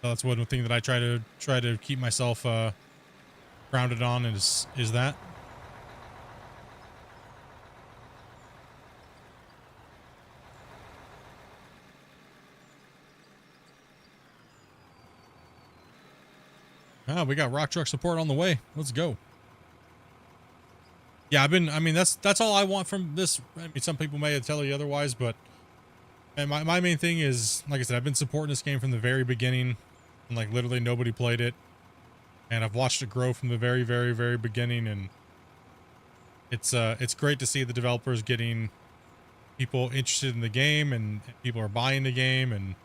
So that's one thing that I try to keep myself grounded on is that. We got rock truck support on the way. Let's go. Yeah, I mean, that's all I want from this. I mean, some people may tell you otherwise, but my main thing is, like I said, I've been supporting this game from the very beginning, and like literally nobody played it, and I've watched it grow from the very, very, very beginning, and it's great to see the developers getting people interested in the game, and people are buying the game, and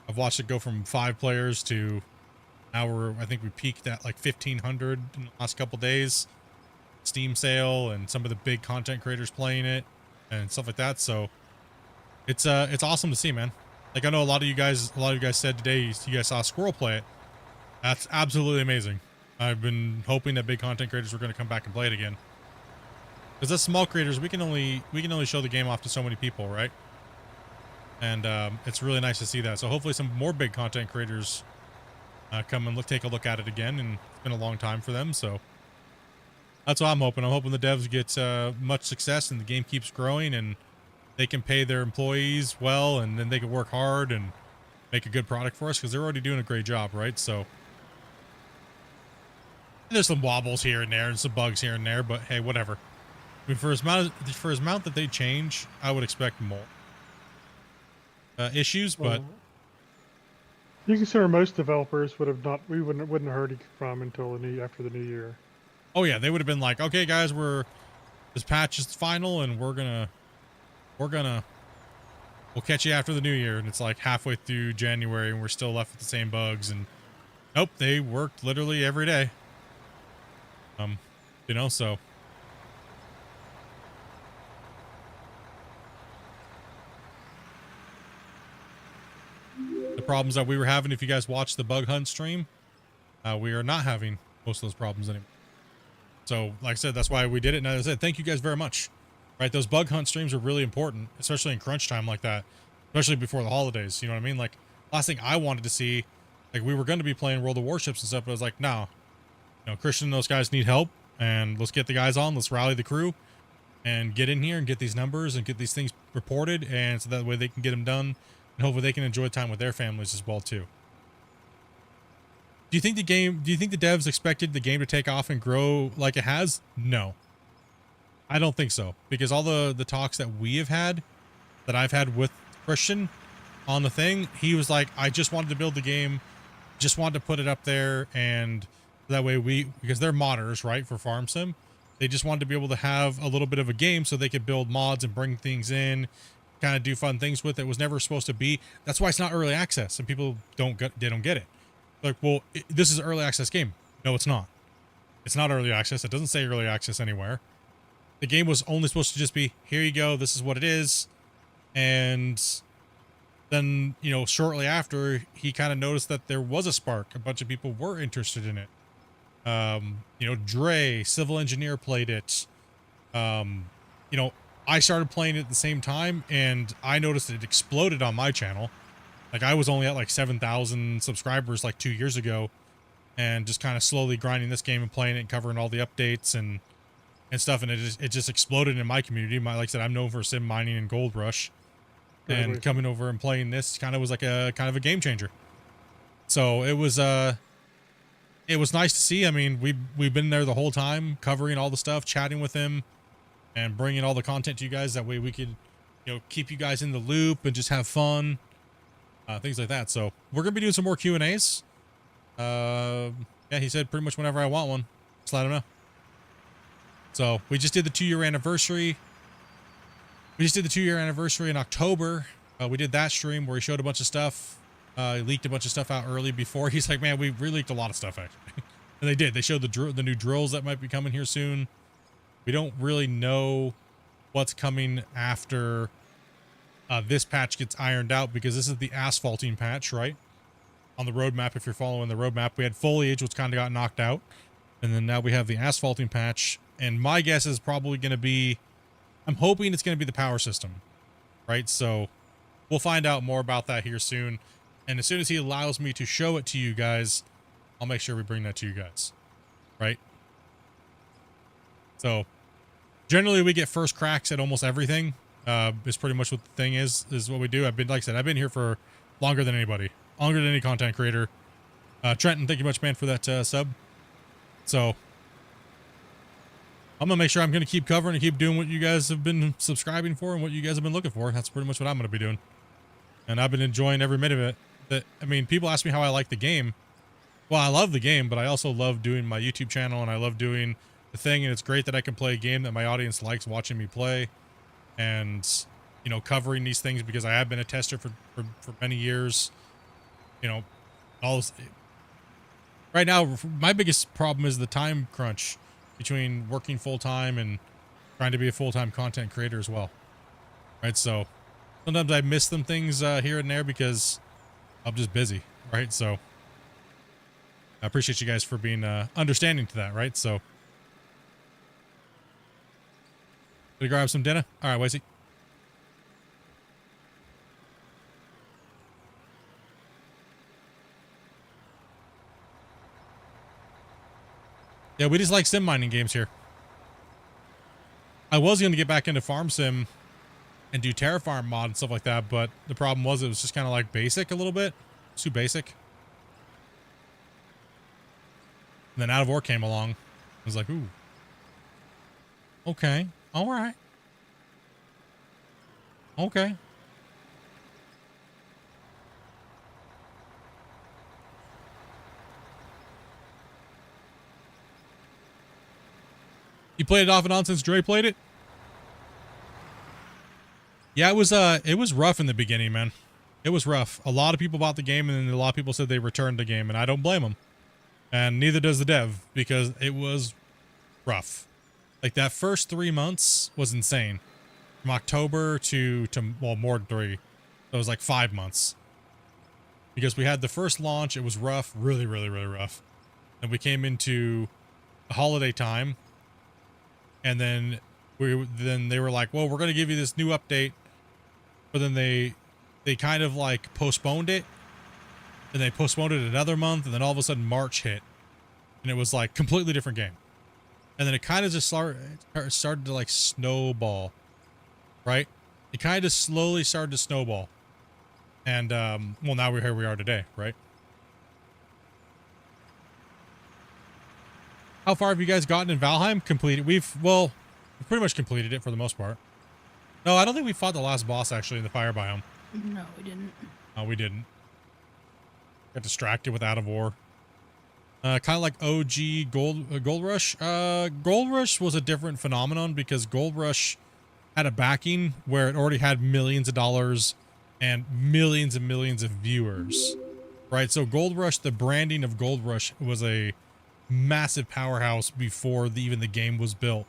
I've watched it go from 5 players to now I think we peaked at like 1,500 in the last couple days. Steam sale and some of the big content creators playing it and stuff like that. So it's awesome to see, man. Like I know a lot of you guys said today you guys saw Squirrel play it. That's absolutely amazing. I've been hoping that big content creators were going to come back and play it again. Because as small creators, we can only show the game off to so many people, right? And it's really nice to see that. So hopefully some more big content creators come and take a look at it again, and it's been a long time for them, so that's what I'm hoping. I'm hoping the devs get much success and the game keeps growing and they can pay their employees well, and then they can work hard and make a good product for us, because they're already doing a great job, right? So there's some wobbles here and there and some bugs here and there, but hey, whatever. I mean, for as amount that they change, I would expect more issues, but you consider most developers wouldn't have heard it from until after the new year. Oh yeah, they would have been like, okay guys, this patch is final and we're gonna we'll catch you after the new year. And it's like halfway through January and we're still left with the same bugs. And nope, they worked literally every day. You know, so. The problems that we were having, if you guys watched the bug hunt stream, we are not having most of those problems anymore. So, like I said, that's why we did it. And as I said, thank you guys very much. Right, those bug hunt streams are really important, especially in crunch time like that, especially before the holidays. You know what I mean? Like, last thing I wanted to see, like, we were going to be playing World of Warships and stuff, but I was like, no. You know, Christian and those guys need help, and let's get the guys on. Let's rally the crew and get in here and get these numbers and get these things reported, and so that way they can get them done, and hopefully they can enjoy time with their families as well, too. Do you think the devs expected the game to take off and grow like it has? No. I don't think so, because all the talks that we have had, that I've had with Christian on the thing, he was like, I just wanted to build the game, just wanted to put it up there, and that way because they're modders, right, for Farm Sim, they just wanted to be able to have a little bit of a game so they could build mods and bring things in, kind of do fun things with it. It was never supposed to be. That's why it's not early access, and people don't get it. Like, well, this is an early access game. No, it's not. It's not early access. It doesn't say early access anywhere. The game was only supposed to just be, here you go, this is what it is. And then, you know, shortly after, he kind of noticed that there was a spark. A bunch of people were interested in it. You know, Dre, Civil Engineer, played it. You know, I started playing it at the same time, and I noticed it exploded on my channel. Like, I was only at like 7,000 subscribers like 2 years ago, and just kind of slowly grinding this game and playing it and covering all the updates and stuff, and it just exploded in my community. Like I said, I'm known for sim mining and Gold Rush, and coming over and playing this kind of was like a game changer. So it was nice to see. I mean, we've been there the whole time, covering all the stuff, chatting with him, and bringing all the content to you guys. That way we could, you know, keep you guys in the loop and just have fun, things like that. So we're gonna be doing some more Q&As. Yeah, he said pretty much whenever I want one, just let him know. So we just did the 2-year anniversary. We just did the 2-year anniversary in October. We did that stream where he showed a bunch of stuff. He leaked a bunch of stuff out early before. He's like, man, we leaked a lot of stuff, actually. And they did. They showed the new drills that might be coming here soon. We don't really know what's coming after this patch gets ironed out, because this is the asphalting patch, right? On the roadmap, if you're following the roadmap, we had foliage, which kind of got knocked out. And then now we have the asphalting patch. And my guess is probably going to be, I'm hoping it's going to be the power system, right? So we'll find out more about that here soon. And as soon as he allows me to show it to you guys, I'll make sure we bring that to you guys, right? So generally we get first cracks at almost everything. Is pretty much what the thing is what we do. Like I said, I've been here for longer than anybody, longer than any content creator. Trenton, thank you much, man, for that sub. So I'm going to make sure I'm going to keep covering and keep doing what you guys have been subscribing for and what you guys have been looking for. That's pretty much what I'm going to be doing. And I've been enjoying every minute of it. I mean, people ask me how I like the game. Well, I love the game, but I also love doing my YouTube channel, and I love doing the thing, and it's great that I can play a game that my audience likes watching me play, and, you know, covering these things, because I have been a tester for many years. You know, all this, right now, my biggest problem is the time crunch between working full-time and trying to be a full-time content creator as well, right? So sometimes I miss some things here and there because I'm just busy, right? So I appreciate you guys for being understanding to that, right? So gonna grab some dinner. All right, Wesley. Yeah, we just like sim mining games here. I was going to get back into Farm Sim and do Terraform mod and stuff like that, but the problem was it was just kind of like basic a little bit. It's too basic. And then Out of War came along. I was like, ooh. Okay. All right. Okay. You played it off and on since Dre played it? Yeah, it was rough in the beginning, man. It was rough. A lot of people bought the game, and then a lot of people said they returned the game, and I don't blame them. And neither does the dev, because it was rough. Like, that first 3 months was insane. From October to well, more than 3. So it was like 5 months. Because we had the first launch, it was rough, really, really, really rough. And we came into the holiday time, and then they were like, well, we're going to give you this new update. But then they kind of like postponed it, and they postponed it another month, and then all of a sudden March hit, and it was like completely different game. And then it kind of just started to like snowball, right? It kind of slowly started to snowball. And well, now here we are today, right? How far have you guys gotten in Valheim? Completed. We've pretty much completed it for the most part. No, I don't think we fought the last boss actually in the fire biome. No, we didn't. Oh, we didn't. Got distracted with Out of War. Kind of like OG Gold Rush. Gold Rush was a different phenomenon because Gold Rush had a backing where it already had millions of dollars and millions of viewers, right? So Gold Rush, the branding of Gold Rush was a massive powerhouse before even the game was built.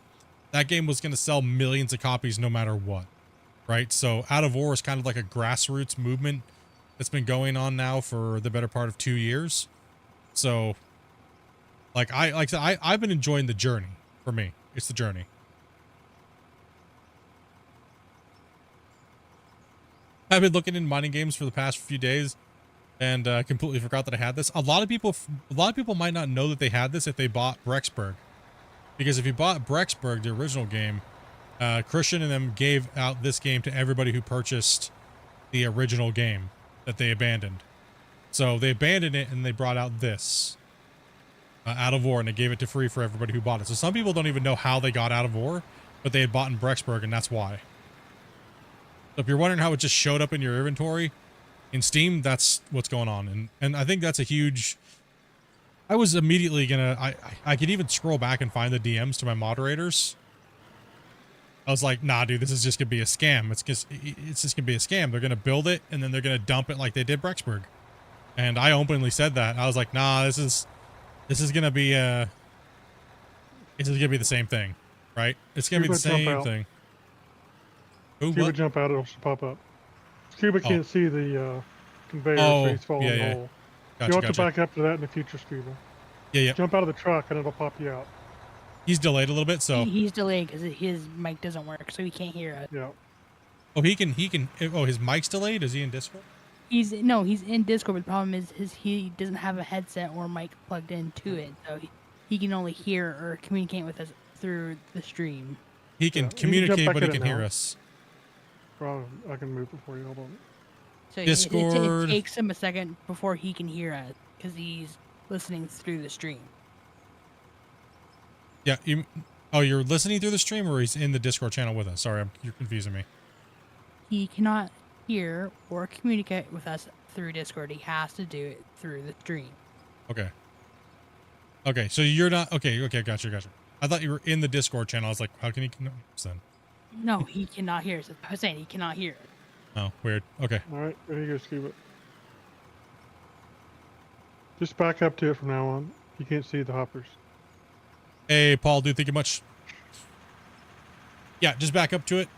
That game was going to sell millions of copies no matter what, right? So Out of War is kind of like a grassroots movement that's been going on now for the better part of 2 years. So like I said, I've been enjoying the journey. For me, it's the journey. I've been looking in mining games for the past few days, and completely forgot that I had this. A lot of people might not know that they had this if they bought Brexburg, because if you bought Brexburg, the original game, Christian and them gave out this game to everybody who purchased the original game that they abandoned. So they abandoned it and they brought out this Out of War, and they gave it to free for everybody who bought it. So some people don't even know how they got Out of War, but they had bought in Brexburg, and that's why. So if you're wondering how it just showed up in your inventory in Steam, that's what's going on. And I think that's a huge... I was immediately gonna... I could even scroll back and find the DMs to my moderators. I was like, nah, dude, this is just gonna be a scam. It's just gonna be a scam. They're gonna build it, and then they're gonna dump it like they did Brexburg. And I openly said that. I was like, nah, this is gonna be the same thing, right? It's gonna be the same thing. Ooh, Scuba what? jump out, it'll pop up. Scuba can't see the conveyor, Oh, so he's falling in the hole. Gotcha, You'll have to back up to that in the future, Scuba. Yeah. Jump out of the truck and it'll pop you out. He's delayed a little bit, so... He's delayed because his mic doesn't work, so he can't hear us. Yeah. Oh, he can... Oh, his mic's delayed? Is he in Discord? He's in Discord, but the problem is he doesn't have a headset or mic plugged into it, so he can only hear or communicate with us through the stream. He can communicate, but he can hear us. Well, I can move it for you. Hold on. So Discord. it takes him a second before he can hear us because he's listening through the stream. Yeah. You're listening through the stream, or he's in the Discord channel with us? Sorry, you're confusing me. He cannot hear or communicate with us through Discord. He has to do it through the stream. Okay. Okay, so you're not... Okay, gotcha. I thought you were in the Discord channel. I was like, how can he... No, then. No, he cannot hear us. I was saying he cannot hear us. Oh, weird. Okay. All right, there you go, Scuba. Just back up to it from now on. You can't see the hoppers. Hey, Paul, dude, thank you much. Yeah, just back up to it.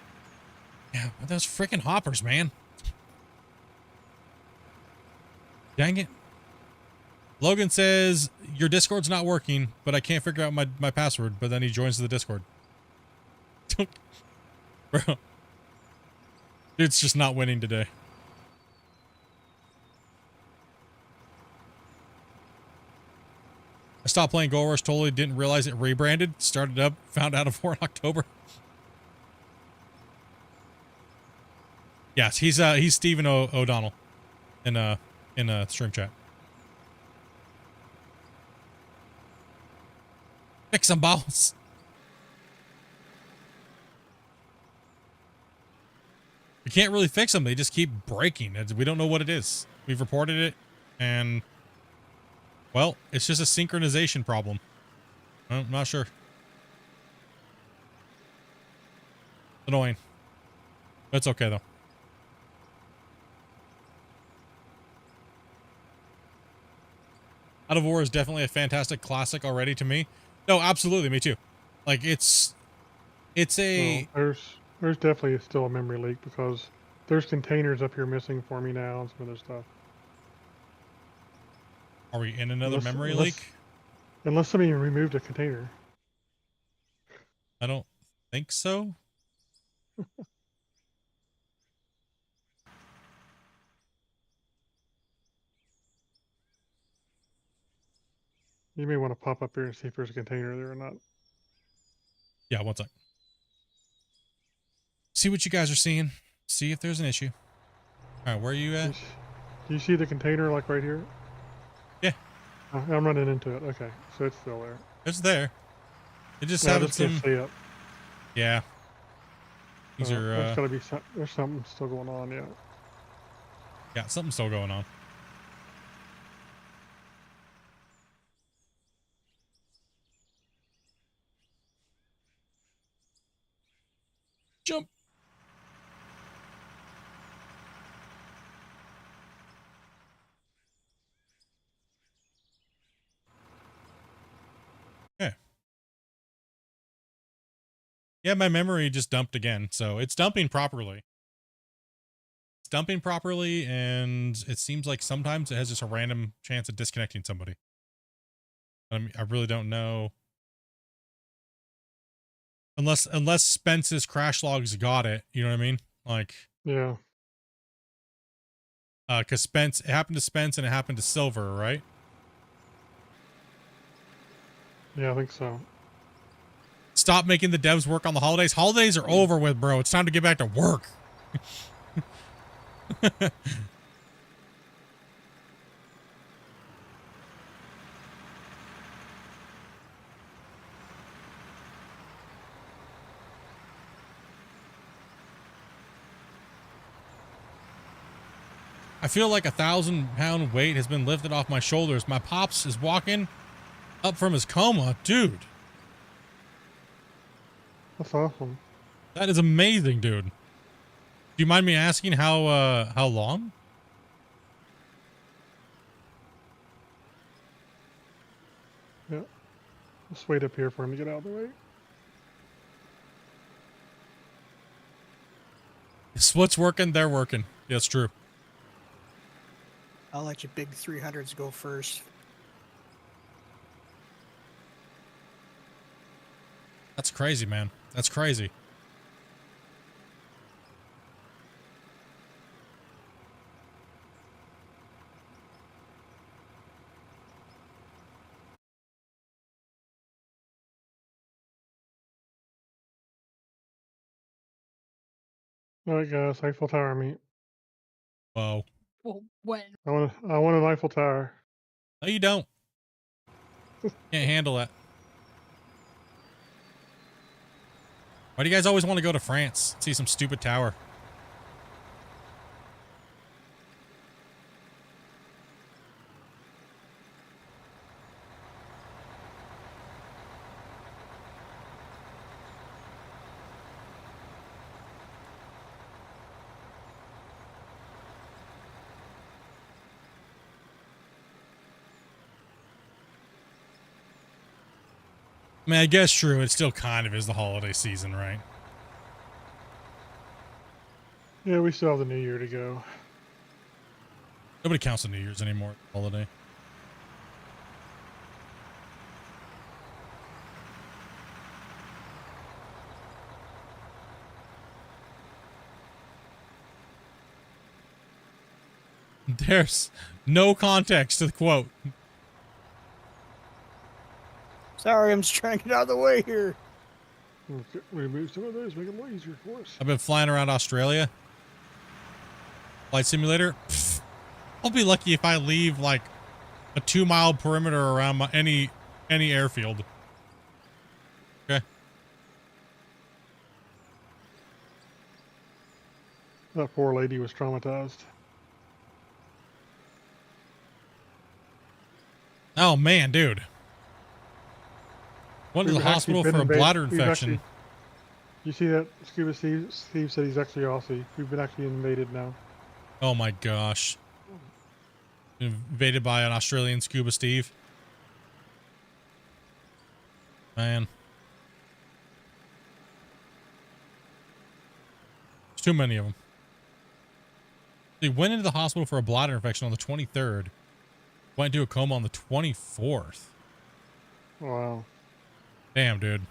Yeah, those freaking hoppers, man. Dang it. Logan says, your Discord's not working, but I can't figure out my password, but then he joins the Discord. Bro. Dude's just not winning today. I stopped playing Gold Rush, totally didn't realize it rebranded. Started up, found Out of War in October. Yes, he's Stephen O'Donnell in a stream chat. Fix some balls. We can't really fix them. They just keep breaking. We don't know what it is. We've reported it, and well, it's just a synchronization problem. I'm not sure. Annoying. That's okay though. Out of War is definitely a fantastic classic already to me. No, absolutely, me too. Like it's a Well, there's definitely still a memory leak because there's containers up here missing for me now and some other stuff. Are we in another memory leak? Unless somebody removed a container. I don't think so. You may want to pop up here and see if there's a container there or not. Yeah, one sec. See what you guys are seeing. See if there's an issue. All right, where are you at? Do you see the container like right here? Yeah. I'm running into it. Okay, so it's still there. It's there. It just No, I having just can't some. see it. Yeah. These are. There's gotta be there's something still going on. Yeah. Yeah, something's still going on. Jump. Yeah. Yeah, my memory just dumped again, so it's dumping properly. It's dumping properly, and it seems like sometimes it has just a random chance of disconnecting somebody. I really don't know. Unless Spence's crash logs got it, you know what I mean? Like, yeah. Because it happened to Spence and it happened to Silver, right? Yeah, I think so. Stop making the devs work on the holidays. Holidays are over with, bro. It's time to get back to work. I feel like 1,000-pound weight has been lifted off my shoulders. My pops is walking up from his coma. Dude. That's awesome. That is amazing, dude. Do you mind me asking how long? Yeah. Let's wait up here for him to get out of the way. If what's working, they're working. Yeah, it's true. I'll let you big 300s go first. That's crazy, man. That's crazy. All right, guys. Eiffel Tower meet. Whoa. Well, when? I want an Eiffel Tower. No, you don't. Can't handle that. Why do you guys always want to go to France? See some stupid tower. I mean, I guess true. It still kind of is the holiday season, right? Yeah, we still have the New Year to go. Nobody counts the New Year's anymore. Holiday. There's no context to the quote. Sorry, I'm just trying to get out of the way here. Okay, remove some of those, make it more easier for us. I've been flying around Australia. Flight simulator. Pfft. I'll be lucky if I leave like a 2-mile perimeter around any airfield. Okay. That poor lady was traumatized. Oh man, dude. Went to the hospital for a bladder infection. You see that Scuba Steve said he's actually Aussie. We've been actually invaded now. Oh my gosh. Invaded by an Australian Scuba Steve. Man. There's too many of them. He went into the hospital for a bladder infection on the 23rd. Went into a coma on the 24th. Wow. Damn, dude.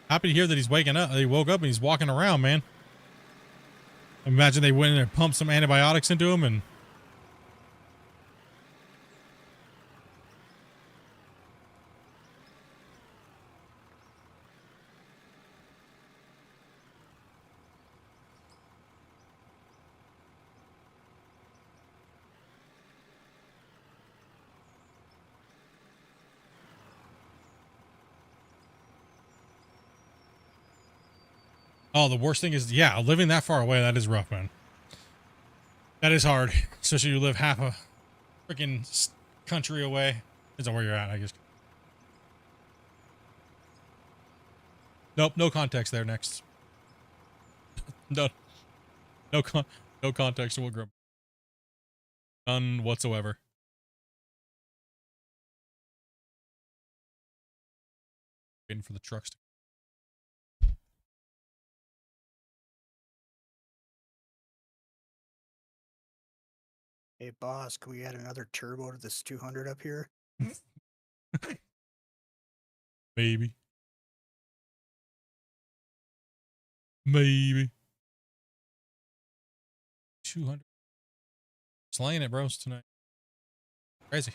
Happy to hear that he's waking up. He woke up and he's walking around, man. Imagine they went in there and pumped some antibiotics into him and... Oh, the worst thing is, yeah, living that far away, that is rough, man. That is hard. Especially you live half a freaking country away. Depends on where you're at, I guess. Nope, no context there. Next. No context. We'll grab none whatsoever. Waiting for the trucks to... Hey, boss, can we add another turbo to this 200 up here? Maybe. Maybe. 200. Slaying it, bros, tonight. Crazy.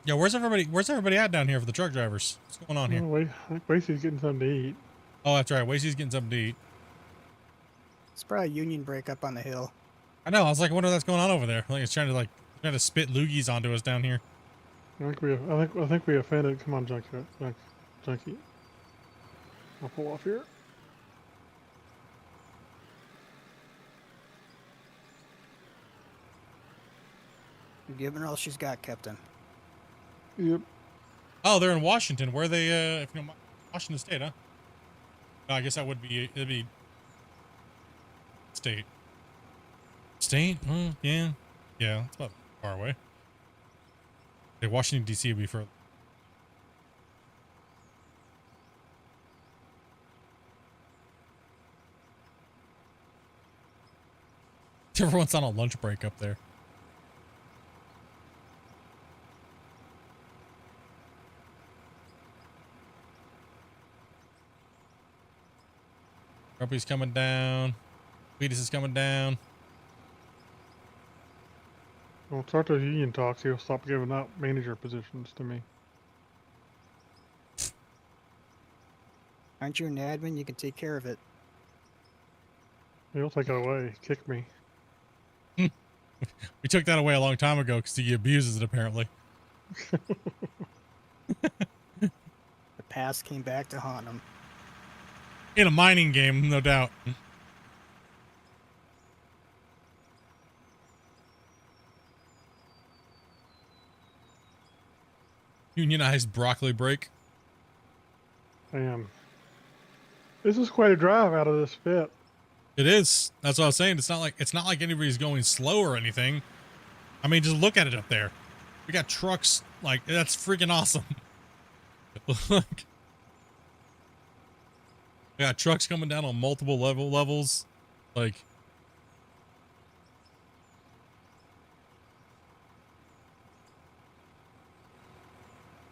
Yeah, where's everybody at down here for the truck drivers? What's going on here? Oh, wait, I think Wasey's getting something to eat. Oh, that's right. Wasey's getting something to eat. It's probably a union break up on the hill. I know. I was like, I wonder what's going on over there. I think it's trying to spit loogies onto us down here. I think we offended. Come on, Junkie. I'll pull off here. Giving her all she's got, Captain. Yep. Oh, they're in Washington. Where are they? If you know, Washington State, huh? No, I guess that would be. It'd be state. State? Yeah. Yeah, it's about far away. Okay, Washington D.C. would be further. Everyone's on a lunch break up there. Grumpy's coming down. Cletus is coming down. Well, start those union talks. He'll stop giving out manager positions to me. Aren't you an admin? You can take care of it. He'll take it away. Kick me. We took that away a long time ago because he abuses it, apparently. The past came back to haunt him. In a mining game, no doubt. Unionized broccoli break. Damn. This is quite a drive out of this pit. It is. That's what I was saying. It's not like anybody's going slow or anything. I mean, just look at it up there. We got trucks. Like, that's freaking awesome. Look. We got trucks coming down on multiple levels. Like,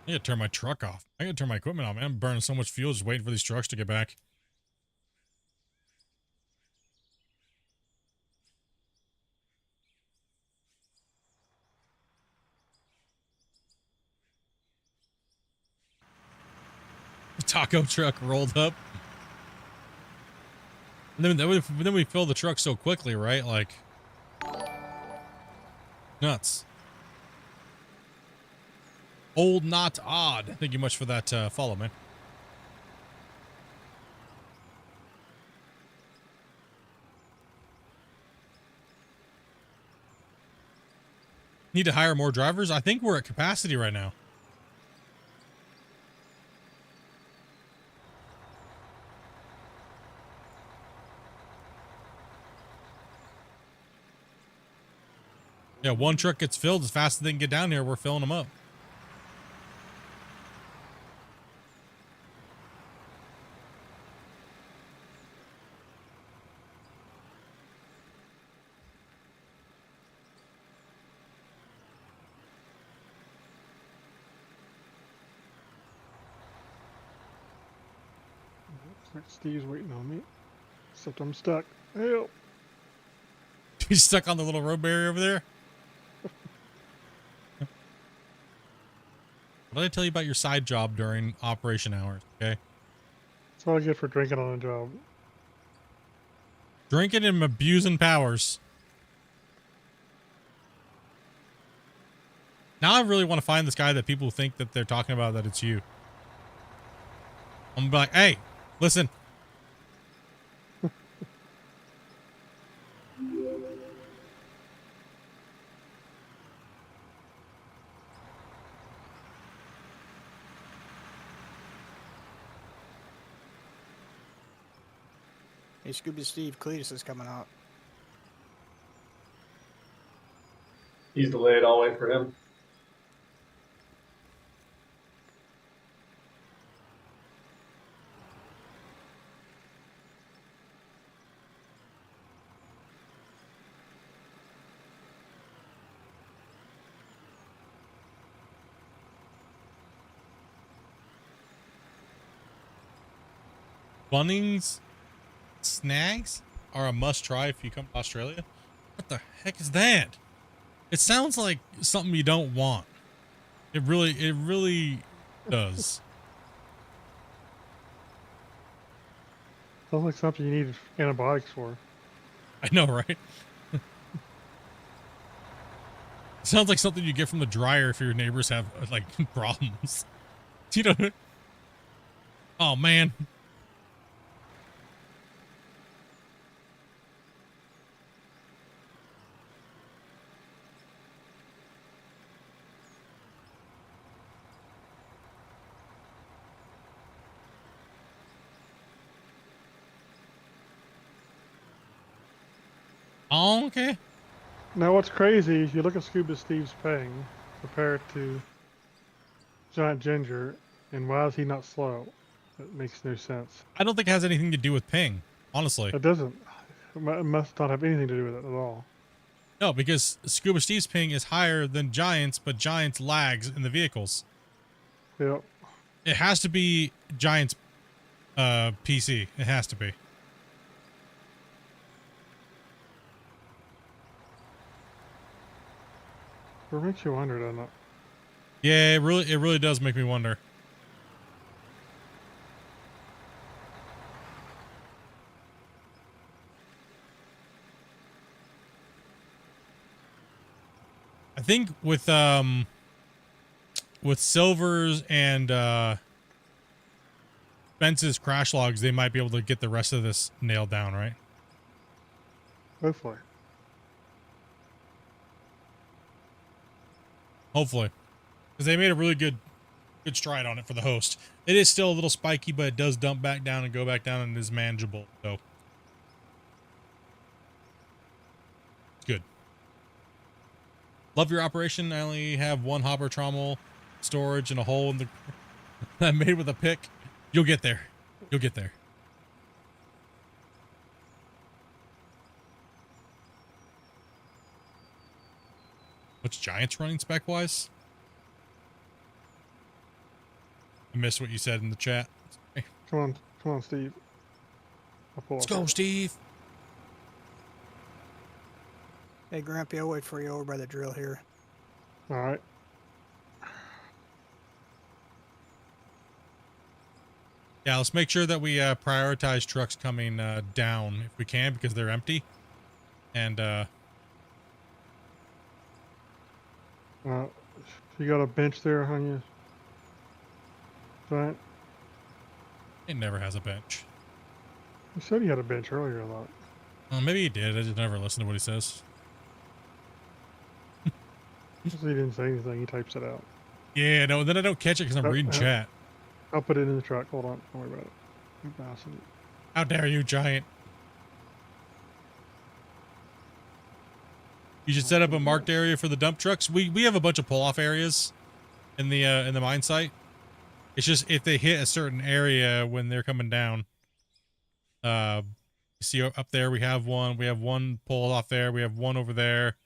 I gotta turn my truck off. I gotta turn my equipment off, man. I'm burning so much fuel just waiting for these trucks to get back. The taco truck rolled up. And then we fill the truck so quickly, right? Like, nuts. Old Not Odd. Thank you much for that follow, man. Need to hire more drivers? I think we're at capacity right now. Yeah, one truck gets filled as fast as they can get down here. We're filling them up. Looks like Steve's waiting on me. Except I'm stuck. Help! He's stuck on the little road barrier over there. What did I tell you about your side job during operation hours? Okay. That's what I get for drinking on a job. Drinking and abusing powers. Now I really want to find this guy that people think that they're talking about that it's you. I'm gonna be like, hey, listen. Hey, Scooby Steve, Cletus is coming out. He's delayed. I'll wait for him. Bunnings snags are a must try if you come to Australia. What the heck is that? It sounds like something you don't want. It really does. Sounds like something you need antibiotics for. I know, right? Sounds like something you get from the dryer if your neighbors have like problems. You know? Oh man. Oh, okay. Now, what's crazy is you look at Scuba Steve's ping, compare it to Giant Ginger, and why is he not slow? That makes no sense. I don't think it has anything to do with ping, honestly. It doesn't. It must not have anything to do with it at all. No, because Scuba Steve's ping is higher than Giant's, but Giant's lags in the vehicles. Yep. It has to be Giant's PC. It has to be. It makes you wonder, doesn't it? Yeah, it really does make me wonder. I think with Silver's and Spence's crash logs, they might be able to get the rest of this nailed down, right? Hopefully. Hopefully. Because they made a really good stride on it for the host. It is still a little spiky, but it does dump back down and go back down and is manageable. So it's good. Love your operation. I only have one hopper trommel storage and a hole in the I made with a pick. You'll get there. You'll get there. What's Giants running spec-wise? I missed what you said in the chat. Come on, Steve. Let's go, Steve. Hey, Grampy, I'll wait for you over by the drill here. All right. Yeah, let's make sure that we prioritize trucks coming down if we can because they're empty. And You got a bench there on you? Right. It never has a bench. You said he had a bench earlier, I thought. Maybe he did. I just never listen to what he says. He didn't say anything. He types it out. Yeah, no, then I don't catch it because I'm reading chat. I'll put it in the truck. Hold on. Don't worry about it. I'm passing it. How dare you, Giant? You should set up a marked area for the dump trucks. We have a bunch of pull-off areas in the mine site. It's just if they hit a certain area when they're coming down. You see up there we have one. We have one pull-off there. We have one over there.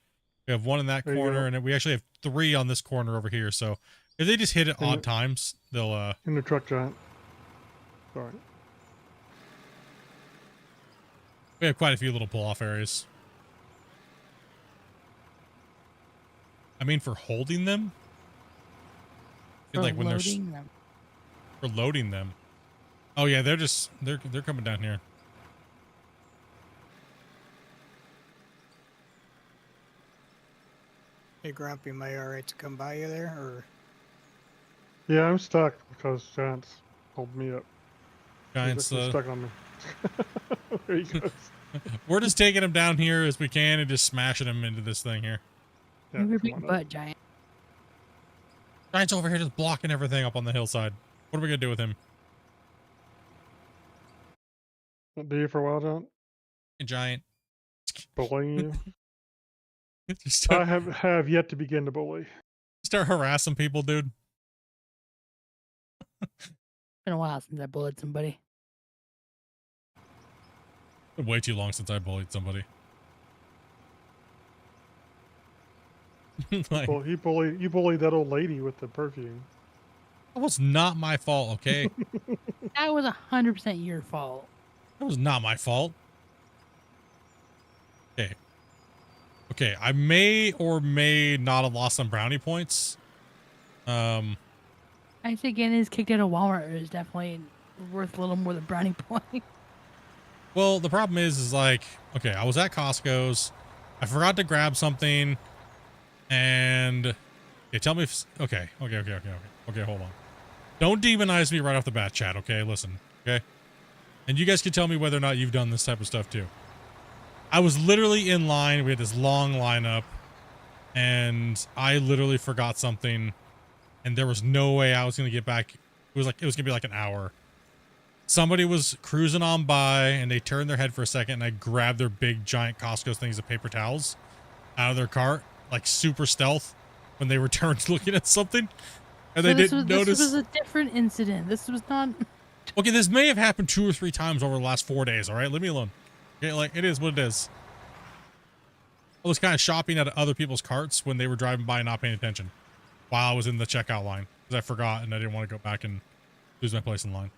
We have one in that corner, and then we actually have 3 on this corner over here. So if they just hit at odd times, they'll in the truck, Giant. Sorry. We have quite a few little pull-off areas. I mean, for holding them? I feel like when for loading them. Oh yeah, they're coming down here. Hey, Grumpy, am I alright to come by you there, or? Yeah, I'm stuck because Giant's holding me up. Giant's stuck on me. There he goes. We're just taking him down here as we can and just smashing him into this thing here. Yeah, move your big butt, Giant. Giant's over here just blocking everything up on the hillside. What are we gonna do with him? What do you for a while, John? Giant. Bullying you? I have yet to begin to bully. Start harassing people, dude. Been a while since I bullied somebody. Been way too long since I bullied somebody. Like, well, you bullied that old lady with the perfume. That was not my fault, okay? That was 100% your fault. That was not my fault. Okay. Okay, I may or may not have lost some brownie points. I think getting his kicked out of Walmart is definitely worth a little more than brownie point. Well, the problem is like, okay, I was at Costco's. I forgot to grab something. And okay, tell me if okay, hold on. Don't demonize me right off the bat, chat, okay? Listen, okay? And you guys can tell me whether or not you've done this type of stuff too. I was literally in line. We had this long lineup, and I literally forgot something, and there was no way I was gonna get back. It was gonna be like an hour. Somebody was cruising on by, and they turned their head for a second, and I grabbed their big giant Costco things of paper towels out of their cart. Like super stealth when they returned looking at something, and they didn't notice. This was a different incident. This was not. Okay, this may have happened 2 or 3 times over the last 4 days. All right, leave me alone. Okay, like it is what it is. I was kind of shopping at other people's carts when they were driving by and not paying attention, while I was in the checkout line because I forgot and I didn't want to go back and lose my place in line.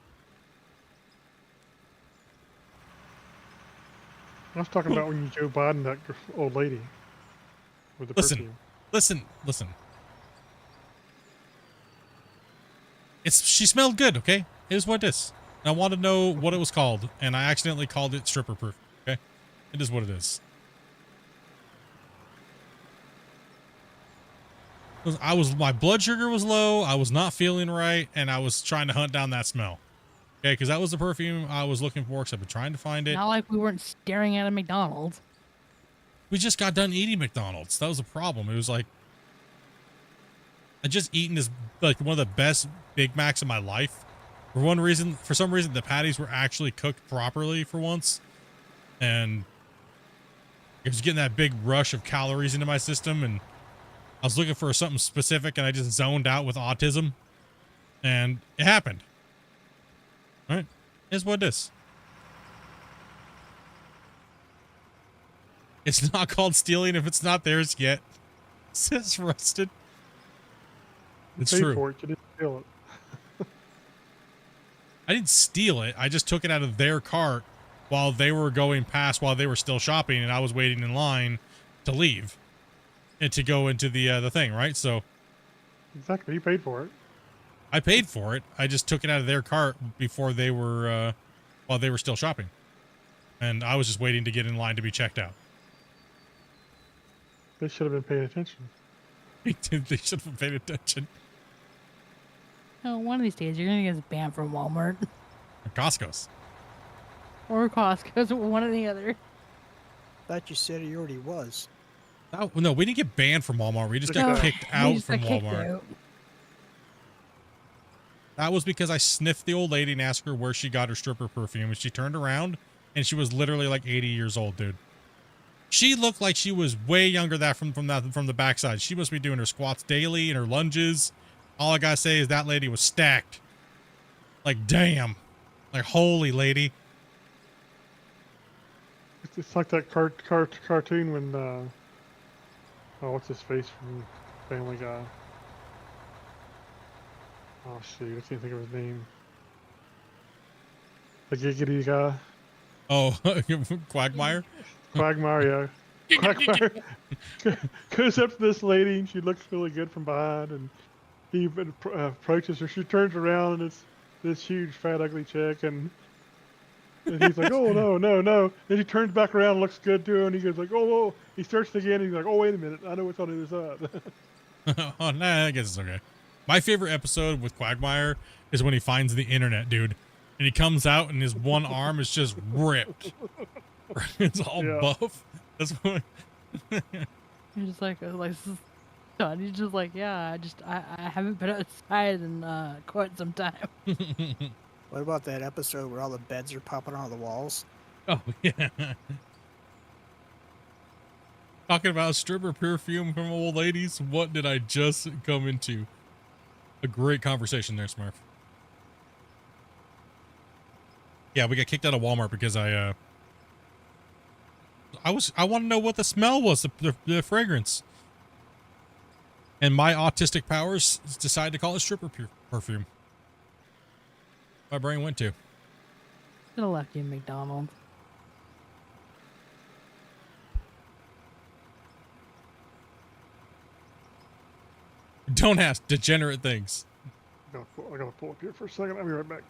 I was talking about when you Joe Biden that old lady. With the perfume. Listen. She smelled good, okay? It is what it is. And I want to know what it was called, and I accidentally called it stripper proof, okay? It is what it is. My blood sugar was low, I was not feeling right, and I was trying to hunt down that smell. Okay, because that was the perfume I was looking for, because I've been trying to find it. Not like we weren't staring at a McDonald's. We just got done eating McDonald's. That was the problem. It was like I just eaten this like one of the best Big Macs in my life. For some reason, the patties were actually cooked properly for once, and it was getting that big rush of calories into my system. And I was looking for something specific, and I just zoned out with autism, and it happened. All right, here's what it is. It's not called stealing if it's not theirs yet. It says rusted. It's true. For it. You didn't steal it. I didn't steal it. I just took it out of their cart while they were going past, while they were still shopping, and I was waiting in line to leave and to go into the thing, right? So exactly, you paid for it. I paid for it. I just took it out of their cart before they were while they were still shopping, and I was just waiting to get in line to be checked out. They should have been paying attention. They should have paid attention. Oh, one of these days you're gonna get banned from Walmart Or Costco's. or Costco's, one or the other. Thought you said he already was. Oh, no, we didn't get banned from Walmart. We just got kicked We out just from got kicked Walmart. out. That was because I sniffed the old lady and asked her where she got her stripper perfume, and she turned around and she was literally like 80 years old, dude. She looked like she was way younger from the backside. She must be doing her squats daily and her lunges. All I gotta say is that lady was stacked. Like, damn. Like, holy lady. It's like that cartoon when oh, what's his face from Family Guy? Oh shoot, I can't think of his name. The giggity guy. Oh, Quagmire? Quagmire, yeah. Quagmire goes up to this lady and she looks really good from behind, and he approaches her. She turns around and it's this huge, fat, ugly chick, and he's like, "Oh no!" Then he turns back around, and looks good to her, and he goes like, "Oh!" He searched again, and he's like, "Oh, wait a minute, I know what's on the other side." Oh, nah, I guess it's okay. My favorite episode with Quagmire is when he finds the internet, dude. And he comes out and his one arm is just ripped. It's all buff. That's what. You're just like, God, he's just like, yeah, I haven't been outside in quite some time. What about that episode where all the beds are popping out of the walls? Oh, yeah. Talking about stripper perfume from old ladies. What did I just come into? A great conversation there, Smurf. Yeah, we got kicked out of Walmart because I want to know what the smell was, the fragrance. And my autistic powers decided to call it stripper perfume. My brain went to. Should have left you in McDonald's. Don't ask degenerate things. I gotta pull up here for a second. I'll be right back.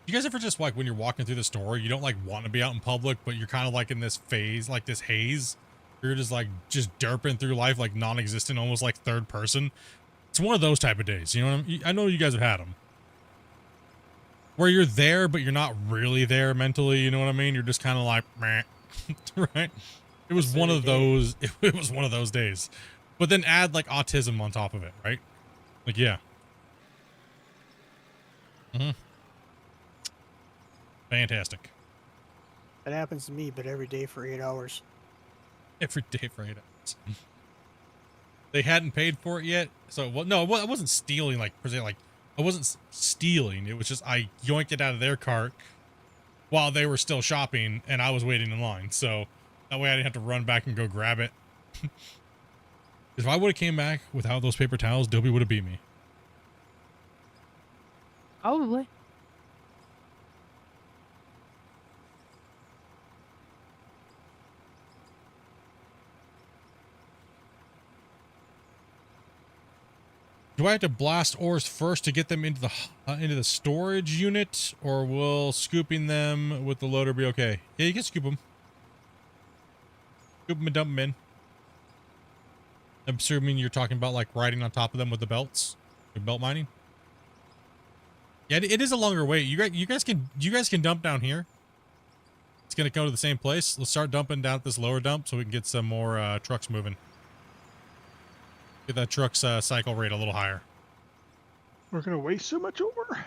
You guys ever just like when you're walking through the store, you don't like want to be out in public, but you're kind of like in this phase, like this haze. You're just like derping through life like non-existent, almost like third person. It's one of those type of days. You know what I mean? I know you guys have had them. Where you're there, but you're not really there mentally. You know what I mean? You're just kind of like, meh, right? It was one of those. It was one of those days. But then add like autism on top of it, right? Like, yeah. Mm-hmm. Fantastic. That happens to me, but every day for 8 hours. Every day for 8 hours. They hadn't paid for it yet, so no, I wasn't stealing like per se. Like I wasn't stealing. It was just I yoinked it out of their cart while they were still shopping, and I was waiting in line. So that way I didn't have to run back and go grab it. If I would have came back without those paper towels, Dobie would have beat me. Probably. Do I have to blast ores first to get them into the storage unit, or will scooping them with the loader be okay? Yeah, you can scoop them. Scoop them and dump them in. I'm assuming you're talking about like riding on top of them with the belts, belt mining. Yeah, it is a longer wait. You guys can dump down here. It's gonna go to the same place. Let's start dumping down at this lower dump so we can get some more trucks moving. Get that truck's cycle rate a little higher. We're gonna waste so much ore.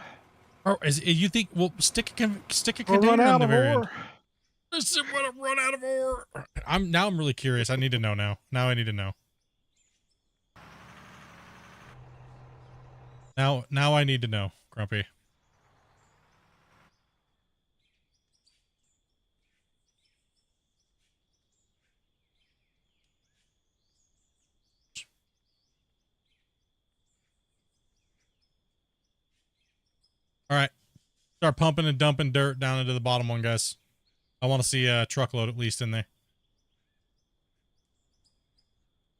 Or you think we'll stick a We'll run container out on the of very ore. end? I'm run out of ore. I'm really curious. I need to know now. Now I need to know. Now I need to know, Grumpy. All right. Start pumping and dumping dirt down into the bottom one, guys. I want to see a truckload at least in there.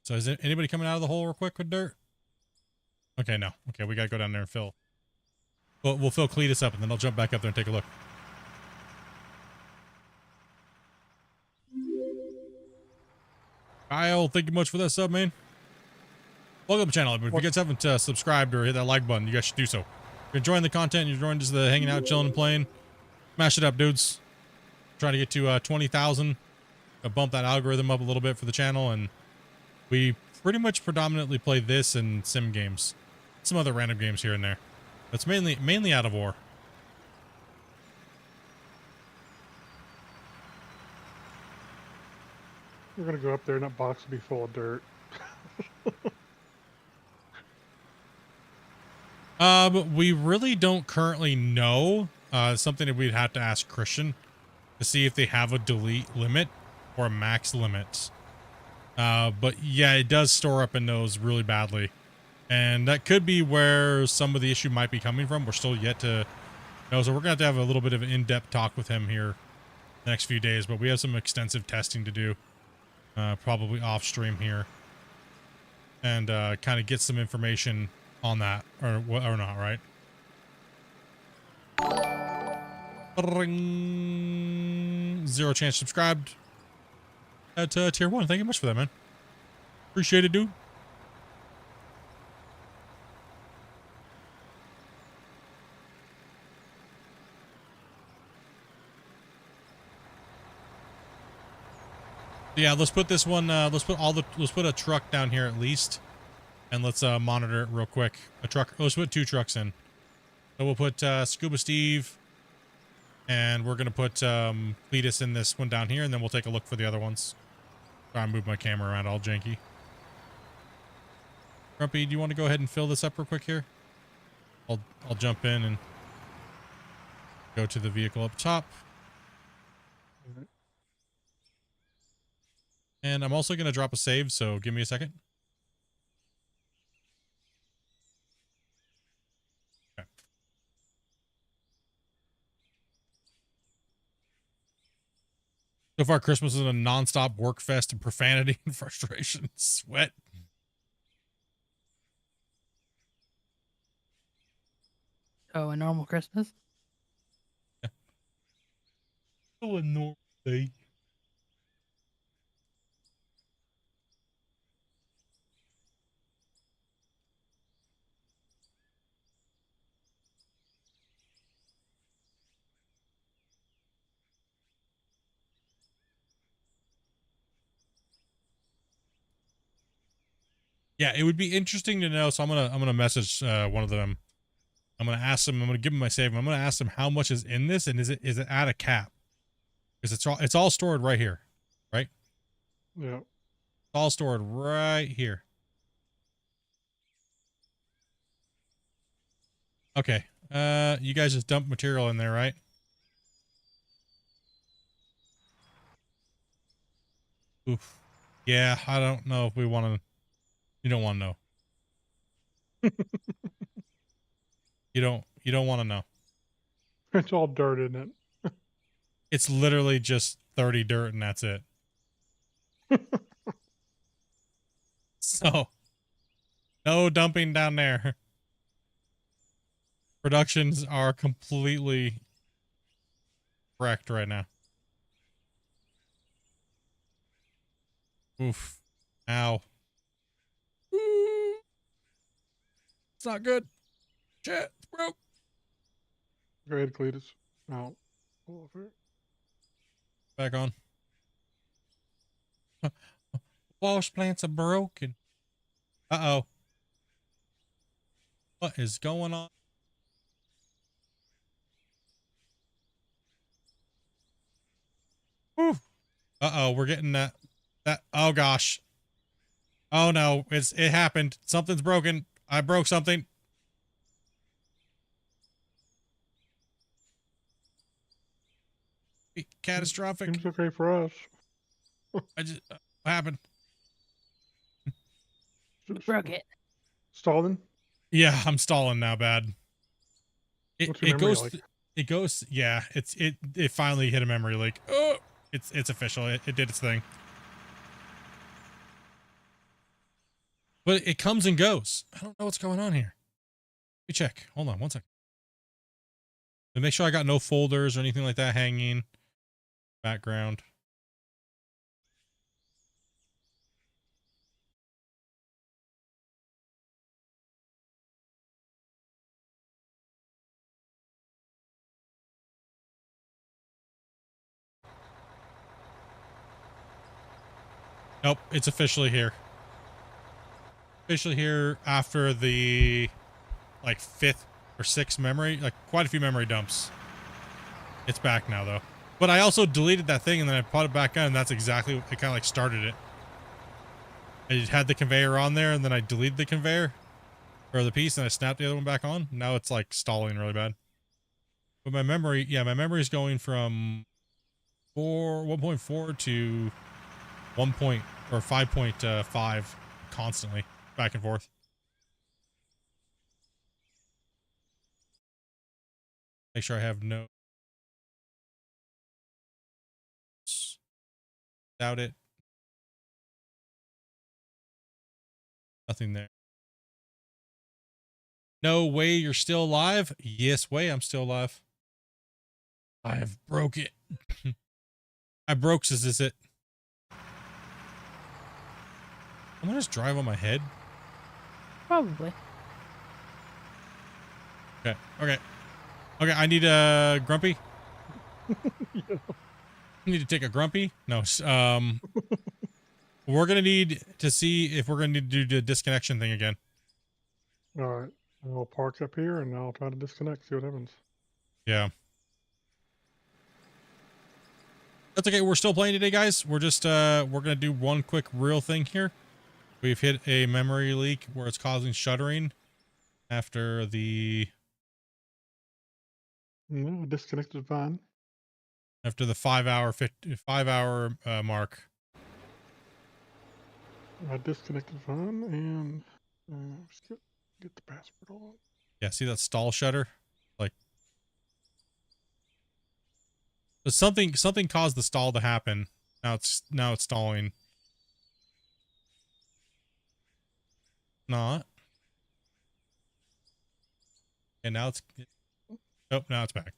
So is it anybody coming out of the hole real quick with dirt? Okay, no. Okay, we got to go down there and fill. Well, we'll fill Cletus up and then I'll jump back up there and take a look. Kyle, thank you much for that sub, man. Welcome to the channel. If you guys haven't subscribed or hit that like button, you guys should do so. If you're enjoying the content, you're enjoying just the hanging out, chilling, and playing, smash it up, dudes. Trying to get to 20,000. Bump that algorithm up a little bit for the channel, and we pretty much predominantly play this and sim games. Some other random games here and there. That's mainly out of war. We're gonna go up there and that box will be full of dirt. We really don't currently know. Something that we'd have to ask Christian to see if they have a delete limit or a max limit. But yeah, it does store up in those really badly. And that could be where some of the issue might be coming from. We're still yet to know. So we're going to have a little bit of an in-depth talk with him here the next few days. But we have some extensive testing to do. Probably off stream here. And kind of get some information on that. Or not, right? Zero chance subscribed at tier 1. Thank you much for that, man. Appreciate it, dude. Yeah, let's put this one. Let's put a truck down here at least, and let's monitor it real quick. A truck. Let's put 2 trucks in. So we'll put Scuba Steve, and we're gonna put Cletus in this one down here, and then we'll take a look for the other ones. Try and move my camera around all janky. Grumpy, do you want to go ahead and fill this up real quick here? I'll jump in and go to the vehicle up top. And I'm also going to drop a save, so give me a second. Okay. So far, Christmas is a nonstop work fest of profanity and frustration and sweat. Oh, a normal Christmas? Yeah. Oh, a normal day. Yeah, it would be interesting to know. So I'm gonna message one of them. I'm gonna ask them. I'm gonna give them my save. I'm gonna ask them how much is in this, and is it at a cap? Because it's all stored right here, right? Yeah. It's all stored right here. Okay. You guys just dump material in there, right? Oof. Yeah, I don't know if we want to. You don't want to know. You don't want to know. It's all dirt, isn't it? It's literally just 30 dirt and that's it. So, no dumping down there. Productions are completely wrecked right now. Oof. Ow. It's not good. Shit, it's broke. Go ahead, Cletus. Out. Pull off here. Back on. Wash plants are broken. Uh-oh. What is going on? Whew. Uh-oh, we're getting that. Oh gosh. Oh no, it happened. Something's broken. I broke something. Catastrophic. Seems okay for us. What happened? Broke it. Stalling? Yeah, I'm stalling now bad. What's your memory like? It goes, yeah, it finally hit a memory leak. Oh, it's official. It did its thing. But it comes and goes. I don't know what's going on here. Let me check. Hold on one second. To make sure I got no folders or anything like that hanging. Background. Nope, it's officially here. Officially here after the like 5th or 6th memory, like quite a few memory dumps. It's back now though. But I also deleted that thing and then I put it back on, and that's exactly what it kind of like started it. I just had the conveyor on there and then I deleted the conveyor or the piece and I snapped the other one back on. Now it's like stalling really bad. But my memory, yeah, my memory is going from 1.4 to 5.5 constantly back and forth. Make sure I have no doubt it. Nothing there. No way you're still alive? Yes way I'm still alive. I have broke it. I broke this is it. I'm gonna just drive on my head. Probably. Okay. Okay. Okay. I need Grumpy. Yeah. I need to take a Grumpy. No. We're gonna need to see if we're gonna need to do the disconnection thing again. All right. I'll park up here and I'll try to disconnect, see what happens. Yeah. That's okay. We're still playing today, guys. We're just we're gonna do one quick real thing here. We've hit a memory leak where it's causing shuddering after the No, disconnected fine. after the 5-hour mark. I disconnected fine and just get the password on. Yeah, see that stall shutter? Like so something caused the stall to happen. Now it's stalling. Not. And now it's oh, now it's back.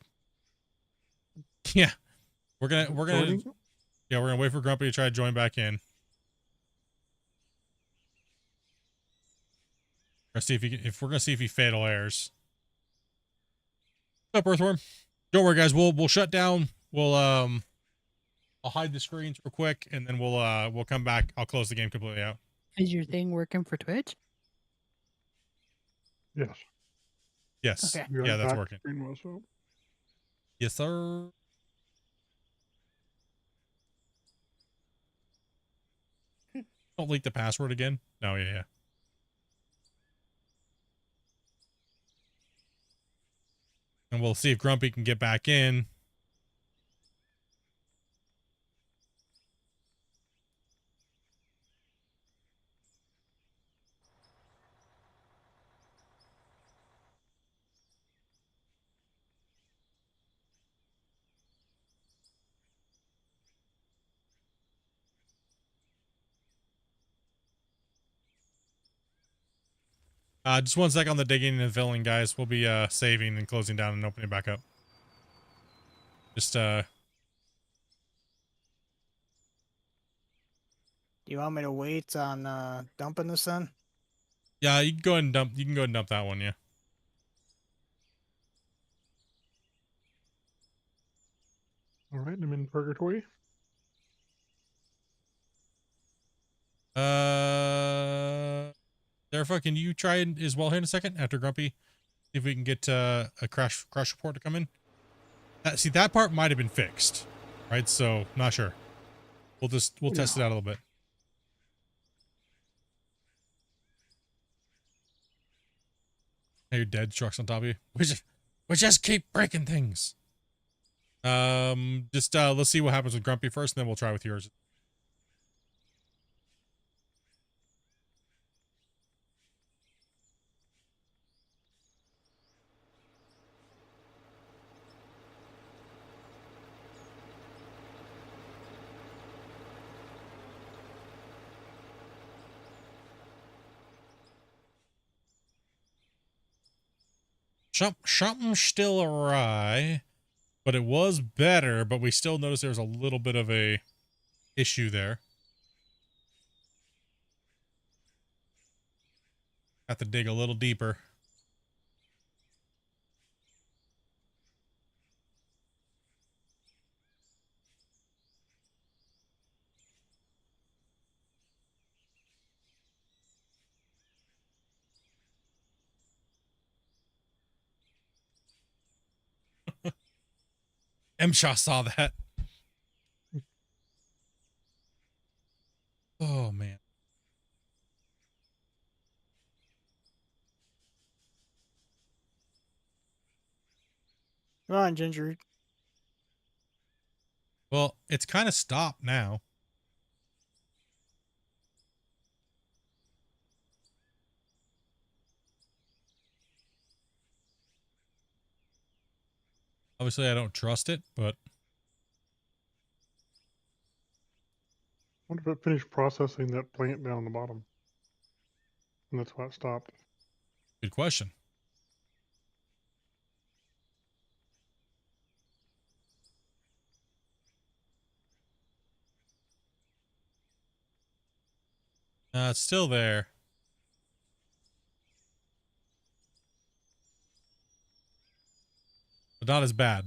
Yeah. We're gonna yeah, we're gonna wait for Grumpy to try to join back in. Or see if we're gonna see if he fatal errors. What's up, Earthworm? Don't worry, guys. We'll shut down. I'll hide the screens real quick, and then we'll come back. I'll close the game completely out. Is your thing working for Twitch? Yes. Yes. Okay. Yeah, that's working. Screen was up. Yes, sir. Don't leak the password again. No, yeah. And we'll see if Grumpy can get back in. Just 1 sec on the digging and filling, guys. We'll be saving and closing down and opening back up. Just Do you want me to wait on dumping this then? yeah, you can go ahead and dump. You can go ahead and dump that one, yeah. All right, I'm in purgatory. Therefore, can you try as well here in a second after Grumpy? See if we can get a crash report to come in. See, that part might have been fixed, right? So not sure. We'll test it out a little bit. Hey, your dead trucks on top of you. We just keep breaking things. Let's see what happens with Grumpy first, and then we'll try with yours. Something's still awry, but it was better, but we still noticed there was a little bit of a issue there. Have to dig a little deeper. M-Shaw saw that. Oh, man. Come on, Ginger. Well, it's kind of stopped now. Obviously, I don't trust it, but I wonder if it finished processing that plant down the bottom. And that's why it stopped. good question. It's still there. But not as bad.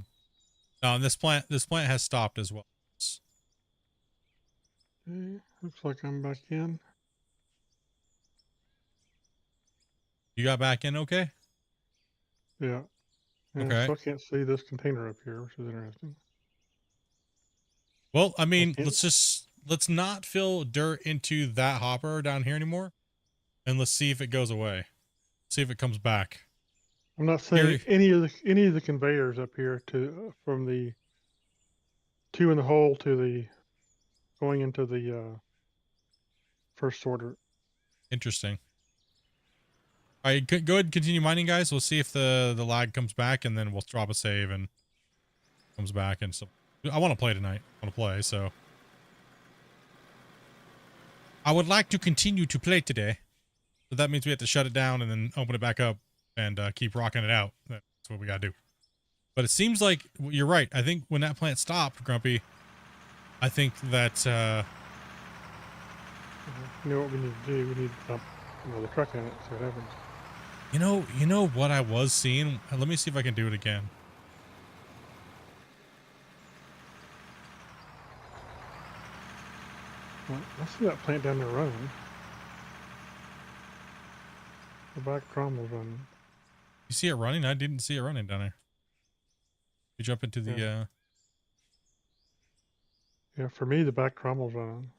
No, and this plant has stopped as well. Okay, looks like I'm back in. You got back in okay? Yeah. And Okay. I still can't see this container up here, which is interesting. Well, I mean, let's not fill dirt into that hopper down here anymore. And let's see if it goes away. See if it comes back. I'm not seeing any of the conveyors up here to from the 2 in the hole to the going into the first sorter. Interesting. All right, go ahead and continue mining, guys. We'll see if the lag comes back, and then we'll drop a save and comes back. And so, I want to play tonight. I want to play, so I would like to continue to play today. So that means we have to shut it down and then open it back up and keep rocking it out. That's what we gotta do. But it seems like you're right. I think when that plant stopped, Grumpy, I think that You know what we need to do? We need to dump another truck in it, see what happens. you know what I was seeing? Let me see if I can do it again. Well, I see that plant down there running. The back trommel's running. You see it running? I didn't see it running down there. You jump into the Yeah, for me the back trommel's running.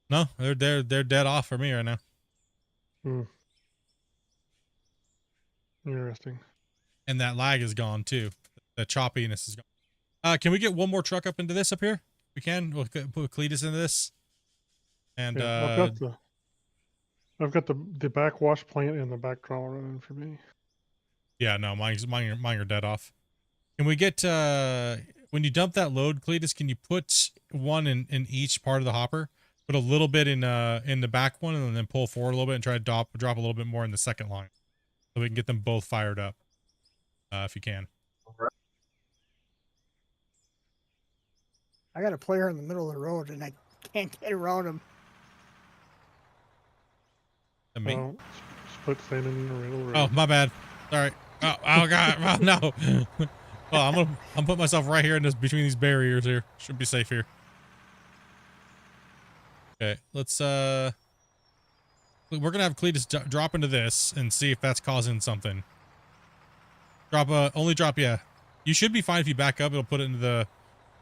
No, they're dead off for me right now. Hmm. Interesting. And that lag is gone too. The choppiness is gone. Can we get one more truck up into this up here? We can. We'll put Cletus into this. And yeah, I've got the backwash plant and the back trommel running for me. Yeah, no, mine are dead off. Can we get when you dump that load, Cletus, can you put one in each part of the hopper? Put a little bit in the back one and then pull forward a little bit and try to drop a little bit more in the second line. So we can get them both fired up. If you can. All right. I got a player in the middle of the road and I can't get around him. Me? Oh, split standing in the middle of the road. Oh, my bad. Sorry. Oh God. Oh, no. Oh, I'm putting myself right here in this between these barriers here. Should be safe here. Okay, let's we're gonna have Cletus drop into this and see if that's causing something. Only drop, yeah. You should be fine if you back up. It'll put it into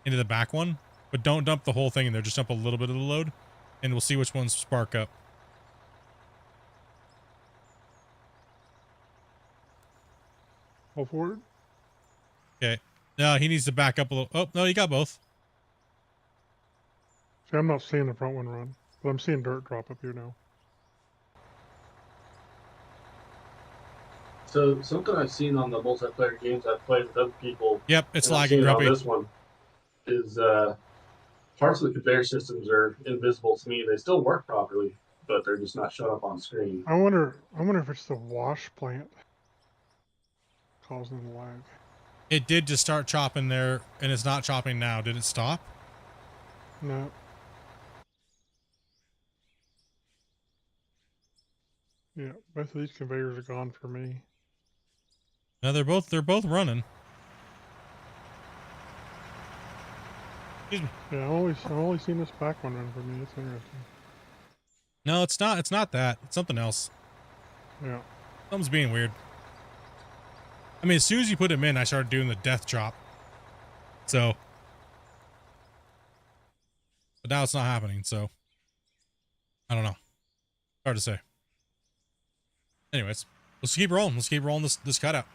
the back one, but don't dump the whole thing in there. Just dump a little bit of the load, and we'll see which ones spark up. Go forward. Okay. No, he needs to back up a little. Oh no, you got both. See, I'm not seeing the front one run, but I'm seeing dirt drop up here now. So something I've seen on the multiplayer games I've played with other people. Yep, it's and I've lagging, seen it on Grumpy. this one is parts of the conveyor systems are invisible to me. They still work properly, but they're just not showing up on screen. I wonder if it's the wash plant causing the lag. It did just start chopping there, and it's not chopping now. Did it stop? No. Yeah, both of these conveyors are gone for me. No, they're both running. Excuse me. Yeah, I've only seen this back one run for me. It's interesting. No, it's not. It's not that. It's something else. Yeah. Something's being weird. I mean, as soon as you put him in, I started doing the death chop. So, but now it's not happening. So, I don't know. Hard to say. Anyways, let's keep rolling. Let's keep rolling this cutout.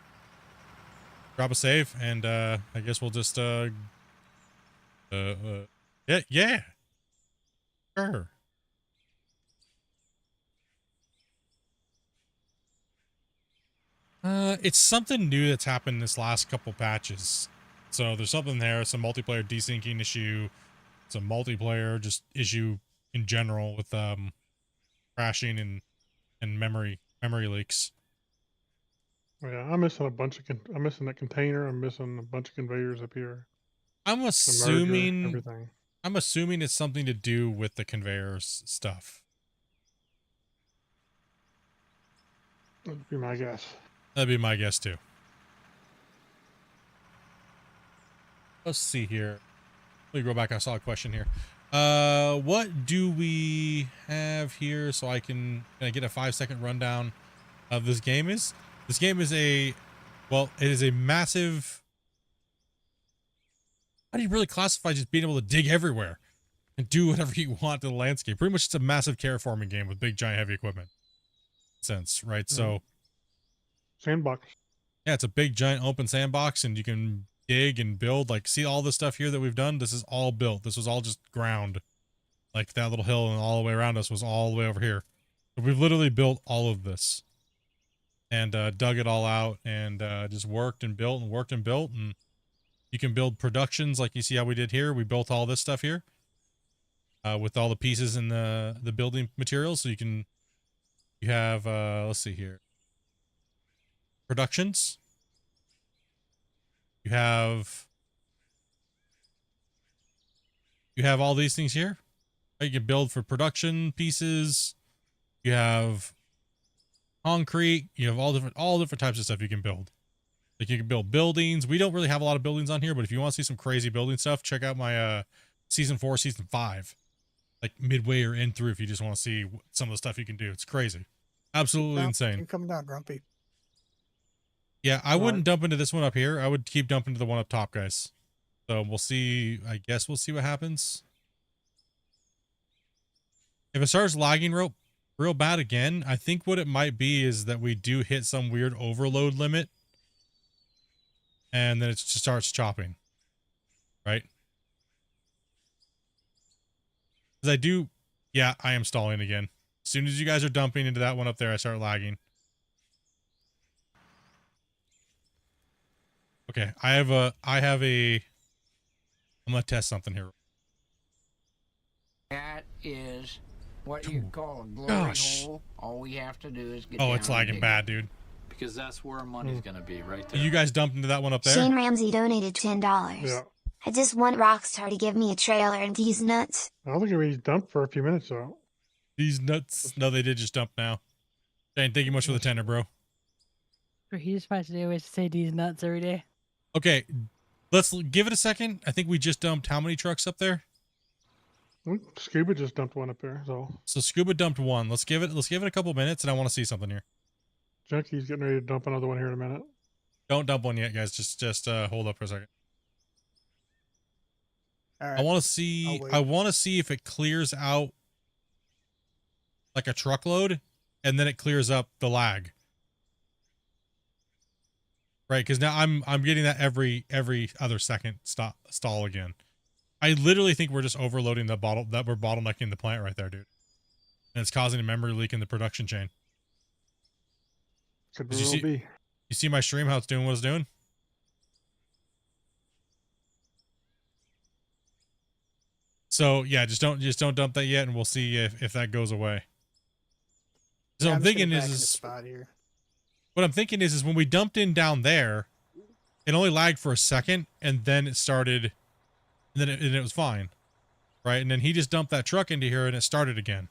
Drop a save, and I guess we'll just yeah, sure. It's something new that's happened this last couple patches. So there's something there, some multiplayer desyncing issue, some multiplayer just issue in general with crashing and memory leaks. Yeah, I'm missing a bunch of. I'm missing that container. I'm missing a bunch of conveyors up here. I'm The merger, assuming everything. I'm assuming it's something to do with the conveyors stuff. That'd be my guess. That'd be my guess too. Let's see here. Let me go back. I saw a question here. What do we have here so can I get a 5-second rundown of this game is? This game is it is a massive. How do you really classify just being able to dig everywhere and do whatever you want to the landscape? Pretty much it's a massive terraforming game with big, giant, heavy equipment. Sense, right? Mm-hmm. So sandbox. Yeah, it's a big, giant open sandbox, and you can dig and build. Like, see all the stuff here that we've done? This is all built. This was all just ground. Like that little hill and all the way around us was all the way over here. So we've literally built all of this and dug it all out and just worked and built and worked and built. And you can build productions like you see how we did here. We built all this stuff here with all the pieces and the building materials. So you have, let's see here. Productions. You have all these things here. You can build for production pieces. You have concrete. You have all different types of stuff you can build. Like you can build buildings. We don't really have a lot of buildings on here, but if you want to see some crazy building stuff, check out my season 4, season 5, like midway or in through. If you just want to see some of the stuff you can do, it's crazy, absolutely insane. You're coming down, Grumpy. Yeah, I wouldn't dump into this one up here. I would keep dumping to the one up top, guys. So we'll see. I guess we'll see what happens. If it starts lagging real bad again, I think what it might be is that we do hit some weird overload limit. And then it just starts chopping. Right? Because I am stalling again. As soon as you guys are dumping into that one up there, I start lagging. Okay, I'm gonna test something here. That is what you call a glory hole. All we have to do is get down. Oh, it's lagging bad, dude. Because that's where our money's gonna be, right there. You guys dumped into that one up there? Shane Ramsey donated $10. Yeah. I just want Rockstar to give me a trailer and these nuts. I don't think we dumped for a few minutes though. These nuts. No, they did just dump now. Shane, thank you much for the tender, bro. He's supposed to always say these nuts every day. Okay, let's give it a second. I think we just dumped how many trucks up there? Scuba just dumped one up there, so Scuba dumped one. Let's give it a couple minutes, and I want to see something here. Junkie's getting ready to dump another one here in a minute. Don't dump one yet, guys. Just hold up for a second. All right. I want to see if it clears out like a truckload, and then it clears up the lag. Right, because now I'm getting that every other second stall again. I literally think we're just overloading we're bottlenecking the plant right there, dude. And it's causing a memory leak in the production chain. Could be. You see my stream, how it's doing what it's doing? So yeah, just don't dump that yet, and we'll see if that goes away. So yeah, I'm thinking what I'm thinking is when we dumped in down there, it only lagged for a second, and then it started, and then it was fine, right? And then he just dumped that truck into here, and it started again.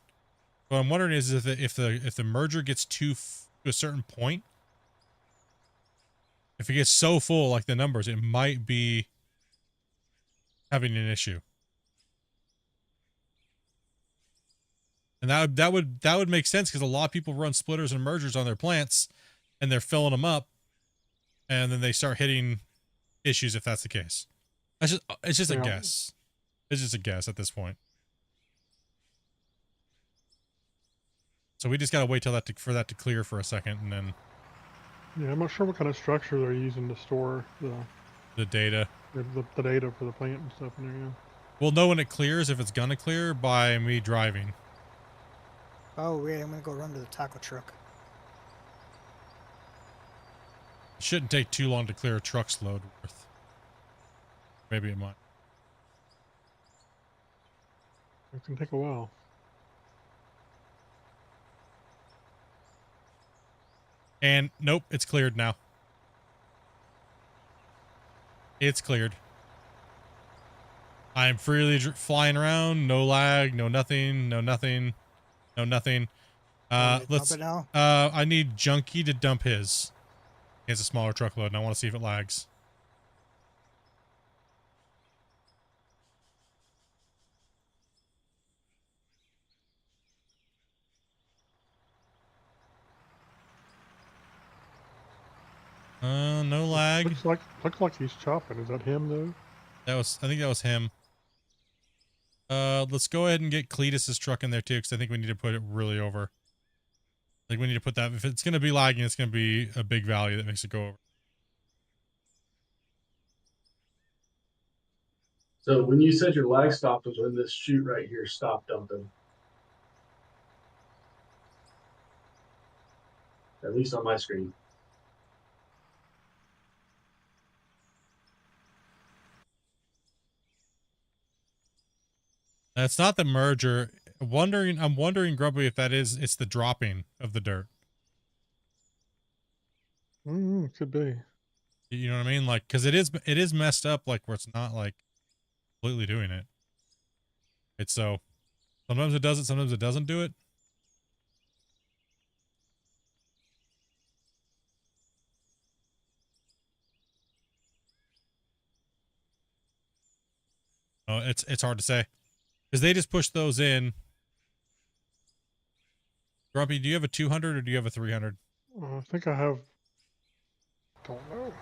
What I'm wondering is if the merger gets to a certain point, if it gets so full like the numbers, it might be having an issue. And that would make sense because a lot of people run splitters and mergers on their plants, and they're filling them up, and then they start hitting issues if that's the case. It's just a Yeah. guess. It's just a guess at this point. So we just gotta wait till for that to clear for a second, and then Yeah, I'm not sure what kind of structure they're using to store the data. the data for the plant and stuff in there. Yeah. We'll know when it clears, if it's gonna clear, by me driving. Oh, wait, I'm gonna go run to the taco truck. It shouldn't take too long to clear a truck's load worth. Maybe it might. It can take a while. And nope, it's cleared now. It's cleared. I'm freely flying around, no lag, no nothing, no nothing, no nothing. Let's. I need Junkie to dump his. He has a smaller truckload, and I want to see if it lags. No lag. Looks like he's chopping. Is that him though? I think that was him. Let's go ahead and get Cletus's truck in there too, because I think we need to put it really over. Like we need to put that. If it's gonna be lagging, it's gonna be a big value that makes it go over. So when you said your lag stopped was when this chute right here stopped dumping. At least on my screen. It's not the merger. I'm wondering, Grubby, if it's the dropping of the dirt. Could be. You know what I mean? Like, because it is messed up, like where it's not like completely doing it. It's so sometimes it does it, sometimes it doesn't do it. Oh, it's hard to say because they just push those in. Grumpy, do you have a 200 or do you have a 300? I think I have. Don't know.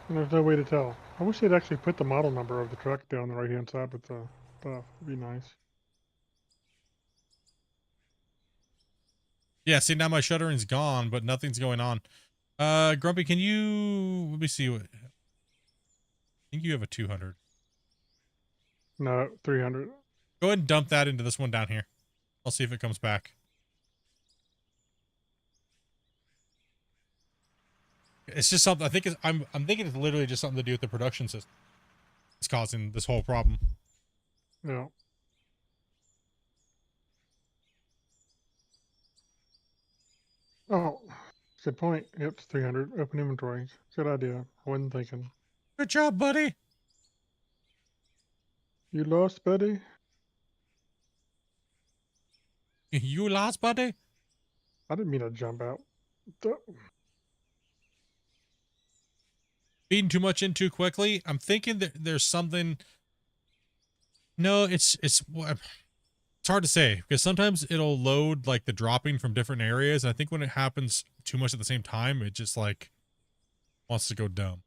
And there's no way to tell. I wish they'd actually put the model number of the truck down the right hand side with the stuff. It'd be nice. Yeah, see now my shuttering's gone, but nothing's going on. Grumpy, can you let me see what I think you have a 200. No, 300. Go ahead and dump that into this one down here. I'll see if it comes back. It's just something I think I'm thinking it's literally just something to do with the production system. It's causing this whole problem. Yeah. Oh, good point. Yep, it's 300. Open inventory. Good idea. I wasn't thinking. Good job, buddy. You lost, buddy? You lost, buddy? I didn't mean to jump out. Feeding too much in too quickly. I'm thinking that there's something. No, it's hard to say because sometimes it'll load like the dropping from different areas. And I think when it happens too much at the same time, it just like wants to go dumb.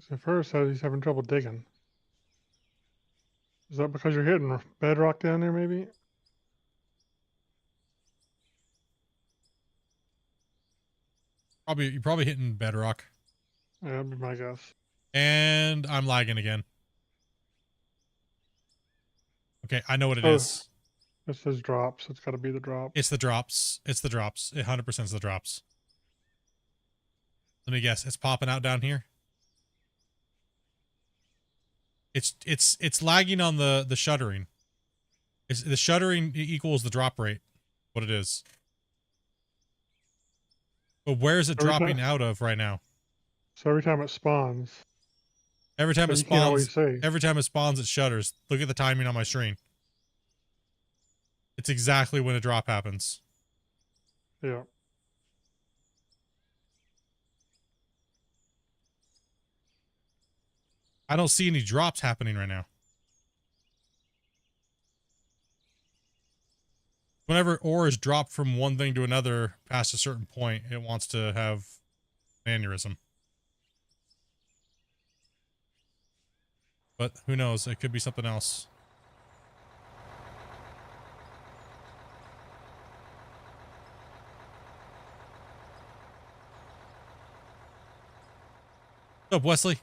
So first, he's having trouble digging. Is that because you're hitting bedrock down there, maybe? You're probably hitting bedrock. Yeah, that'd be my guess. And I'm lagging again. Okay, I know what it is. It says drops. It's got to be the drop. It's the drops. It's the drops. 100% is the drops. Let me guess. It's popping out down here. It's lagging on the shuttering. The shuttering equals the drop rate. What it is. But where is it dropping out of right now? So every time it spawns. Every time it you can't always spawns. see. Every time it spawns, it shutters. Look at the timing on my screen. It's exactly when a drop happens. Yeah. I don't see any drops happening right now. Whenever ore is dropped from one thing to another past a certain point, it wants to have an aneurysm. But who knows? It could be something else. What's up, Wesley?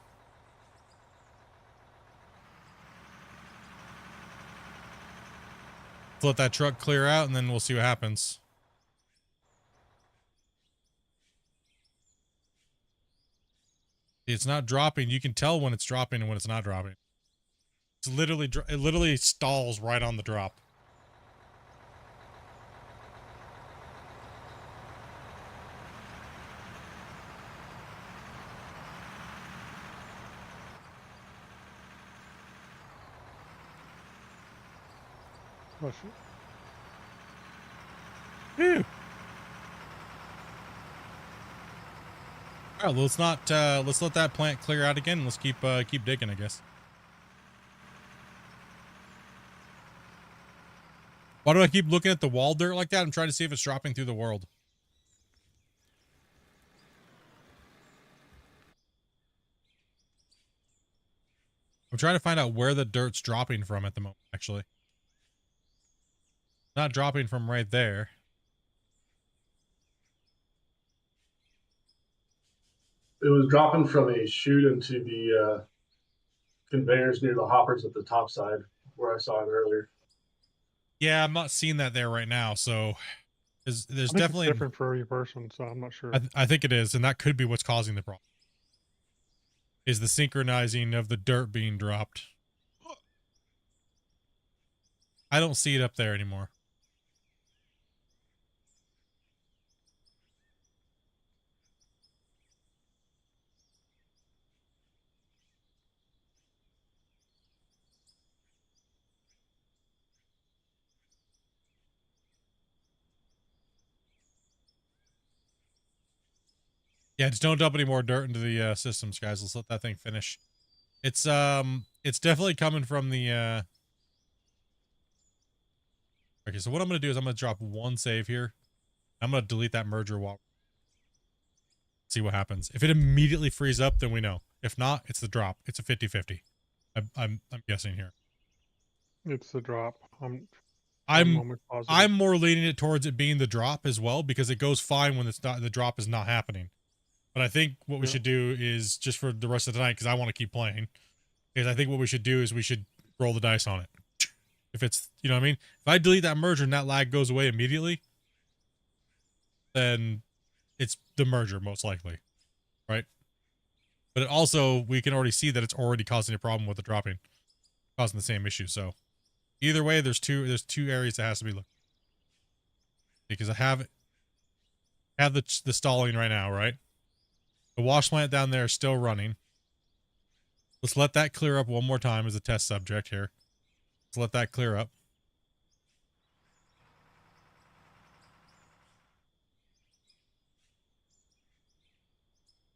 Let's let that truck clear out and then we'll see what happens. It's not dropping. You can tell when it's dropping and when it's not dropping. It's literally, it literally stalls right on the drop. Oh, shit. Phew. All right, let's not let's let that plant clear out again. Let's keep digging, I guess. Why do I keep looking at the wall dirt like that? I'm trying to see if it's dropping through the world. I'm trying to find out where the dirt's dropping from at the moment, actually. Not dropping from right there. It was dropping from a chute into the conveyors near the hoppers at the top side, where I saw it earlier. Yeah, I'm not seeing that there right now, so there's I think definitely it's different for every person, so I'm not sure. I think it is, and that could be what's causing the problem. Is the synchronizing of the dirt being dropped. I don't see it up there anymore. Yeah, just don't dump any more dirt into the systems, guys. Let's let that thing finish. It's definitely coming from the Okay, so what I'm gonna do is I'm gonna drop one save here. I'm gonna delete that merger while see what happens. If it immediately frees up, then we know. If not, it's the drop. It's a 50-50. I'm guessing here. It's the drop. I'm almost positive. I'm more leaning it towards it being the drop as well, because it goes fine when it's not, the drop is not happening. But I think what we should do is, just for the rest of the night, because I want to keep playing, is I think what we should do is we should roll the dice on it. If it's, you know what I mean? If I delete that merger and that lag goes away immediately, then it's the merger most likely, right? But it also, we can already see that it's already causing a problem with the dropping, causing the same issue. So either way, there's two areas that has to be looked, because I have the stalling right now, right? The wash plant down there is still running. Let's let that clear up one more time as a test subject here. Let's let that clear up.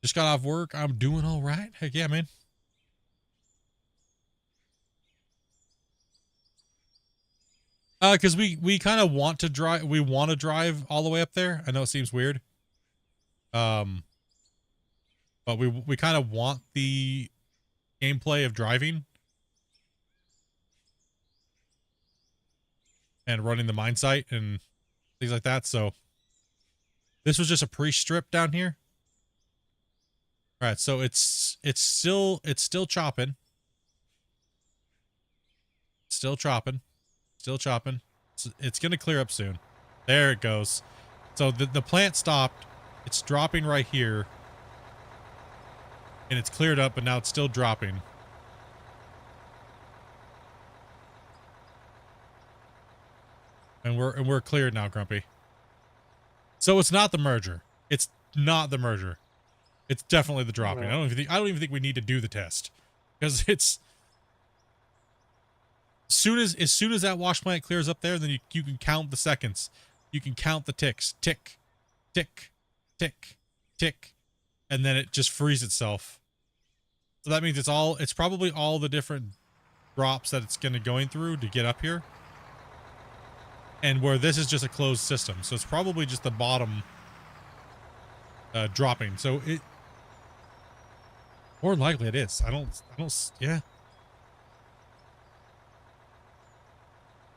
Just got off work. I'm doing all right. Heck yeah, man. Because we kind of want to drive. We want to drive all the way up there. I know it seems weird. But we kind of want the gameplay of driving and running the mine site and things like that. So this was just a pre-strip down here. All right, so it's still chopping. Still chopping. It's gonna clear up soon. There it goes. So the plant stopped. It's dropping right here. And it's cleared up, but now it's still dropping. And we're cleared now, Grumpy. So it's not the merger. It's not the merger. It's definitely the dropping. No. I don't even think we need to do the test, because it's as soon as that wash plant clears up there, then you can count the seconds. You can count the ticks. Tick, tick, tick, tick, and then it just frees itself. So that means it's probably all the different drops that it's going through to get up here. and where this is just a closed system. So it's probably just the bottom dropping. So it more than likely it is. I don't, yeah.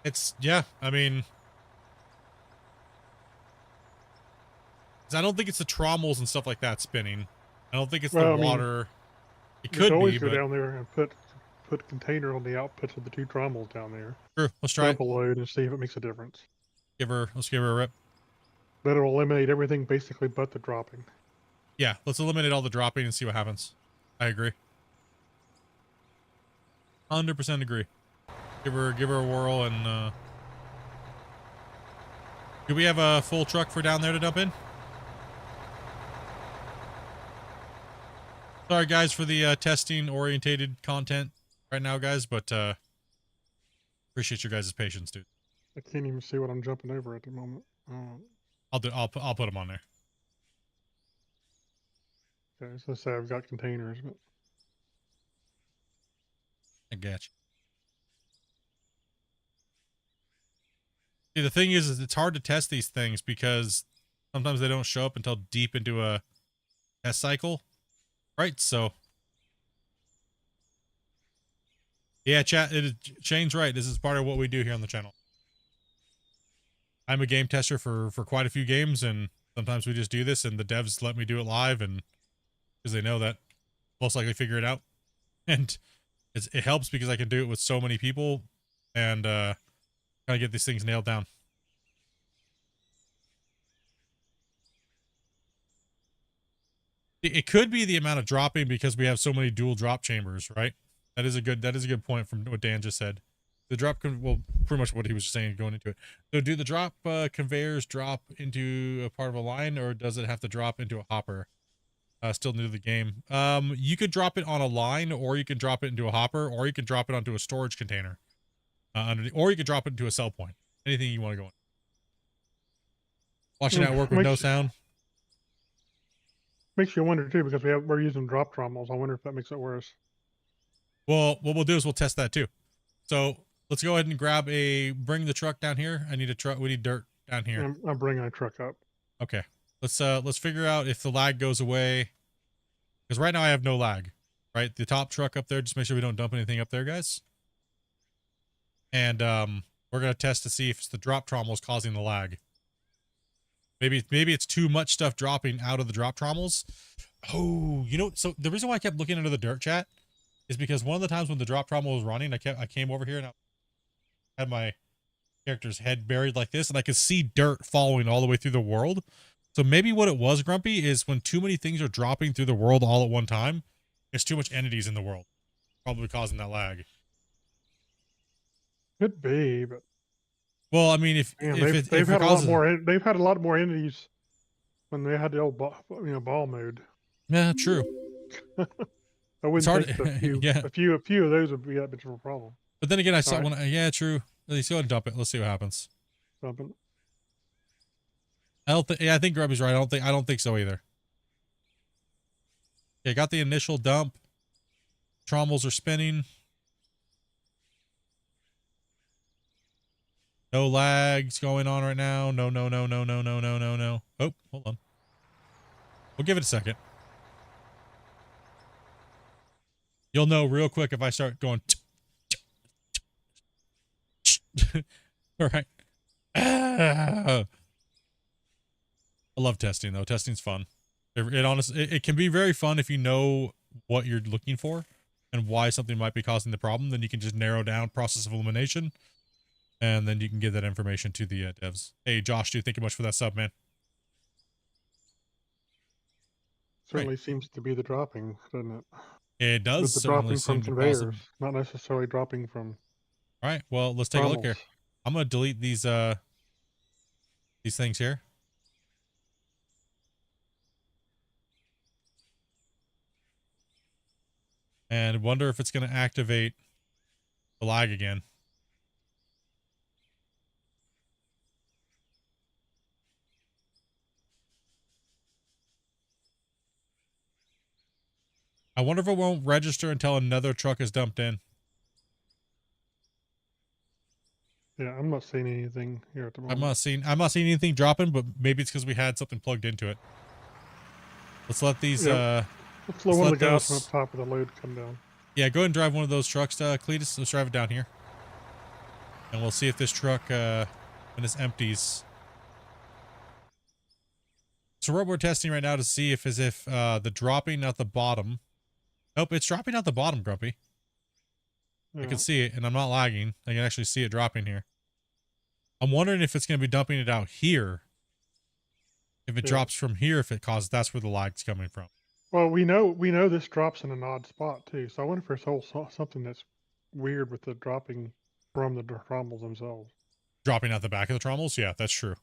It's, yeah, I mean, I don't think it's the trommels and stuff like that spinning. I don't think it's the water. It You could could always be, go but down there and put a container on the outputs of the 2 trommels down there. Sure, let's try Dump a load and see if it makes a difference. Let's give her a rip. But it'll eliminate everything basically but the dropping. Yeah, let's eliminate all the dropping and see what happens. I agree. 100% agree. Give her a whirl and do we have a full truck for down there to dump in? Sorry guys for the testing orientated content right now, guys, but appreciate your guys' patience, dude. I can't even see what I'm jumping over at the moment. I'll put them on there. Okay, so say I've got containers, but I got you. See, the thing is it's hard to test these things because sometimes they don't show up until deep into a test cycle. Right, so yeah, chat. Shane's right. This is part of what we do here on the channel. I'm a game tester for quite a few games, and sometimes we just do this, and the devs let me do it live, and because they know that most likely figure it out, and it helps because I can do it with so many people, and kind of get these things nailed down. It could be the amount of dropping because we have so many dual drop chambers, right? That is a good point from what Dan just said. The drop, well, pretty much what he was saying going into it. So do the drop conveyors drop into a part of a line, or does it have to drop into a hopper? Still new to the game. You could drop it on a line, or you can drop it into a hopper, or you can drop it onto a storage container. Or you could drop it into a sell point. Anything you want to go on. Watching that work with no sound. Makes you wonder too, because we're using drop trommels. I wonder if that makes it worse. Well, what we'll do is we'll test that too. So let's go ahead and bring the truck down here. I need a truck. We need dirt down here. I'm bringing a truck up. Okay. Let's figure out if the lag goes away. Because right now I have no lag. Right? The top truck up there, just make sure we don't dump anything up there, guys. And we're gonna test to see if it's the drop trommels causing the lag. Maybe it's too much stuff dropping out of the drop trommels. Oh, you know, so the reason why I kept looking into the dirt chat is because one of the times when the drop trommel was running, I came over here and I had my character's head buried like this, and I could see dirt following all the way through the world. So maybe what it was, Grumpy, is when too many things are dropping through the world all at one time, there's too much entities in the world, probably causing that lag. Could be, but well, I mean, they've had a lot more entities when they had the old ball mode. Yeah, true. I wouldn't think a few of those would be that much of a problem. But then again, I saw yeah, true. Let's go ahead and dump it. Let's see what happens. Dump it. I think Grubby's right. I don't think so either. Okay, got the initial dump. Trommels are spinning. No lags going on right now. No. Oh, hold on. We'll give it a second. You'll know real quick if I start going. All right. I love testing though. Testing's fun. It can be very fun if you know what you're looking for and why something might be causing the problem. Then you can just narrow down process of elimination, and then you can give that information to the devs. Hey, Josh, thank you much for that sub, man. Certainly seems to be the dropping, doesn't it? It does. With the dropping from conveyors, not necessarily dropping from. All right. Well, let's take a look here. I'm gonna delete these things here. And wonder if it's gonna activate the lag again. I wonder if it won't register until another truck is dumped in. Yeah, I'm not seeing anything here at the moment. I'm not seeing anything dropping, but maybe it's because we had something plugged into it. Let's let these Let's let one of the guys from up top of the load come down. Yeah, go ahead and drive one of those trucks, Cletus. Let's drive it down here. And we'll see if this truck, when it empties. So what we're testing right now to see if the dropping at the bottom. Nope, it's dropping at the bottom, Grumpy. Yeah. I can see it, and I'm not lagging. I can actually see it dropping here. I'm wondering if it's going to be dumping it out here. If it drops from here, that's where the lag's coming from. Well, we know this drops in an odd spot too. So I wonder if there's something that's weird with the dropping from the trommels themselves. Dropping out the back of the trommels? Yeah, that's true.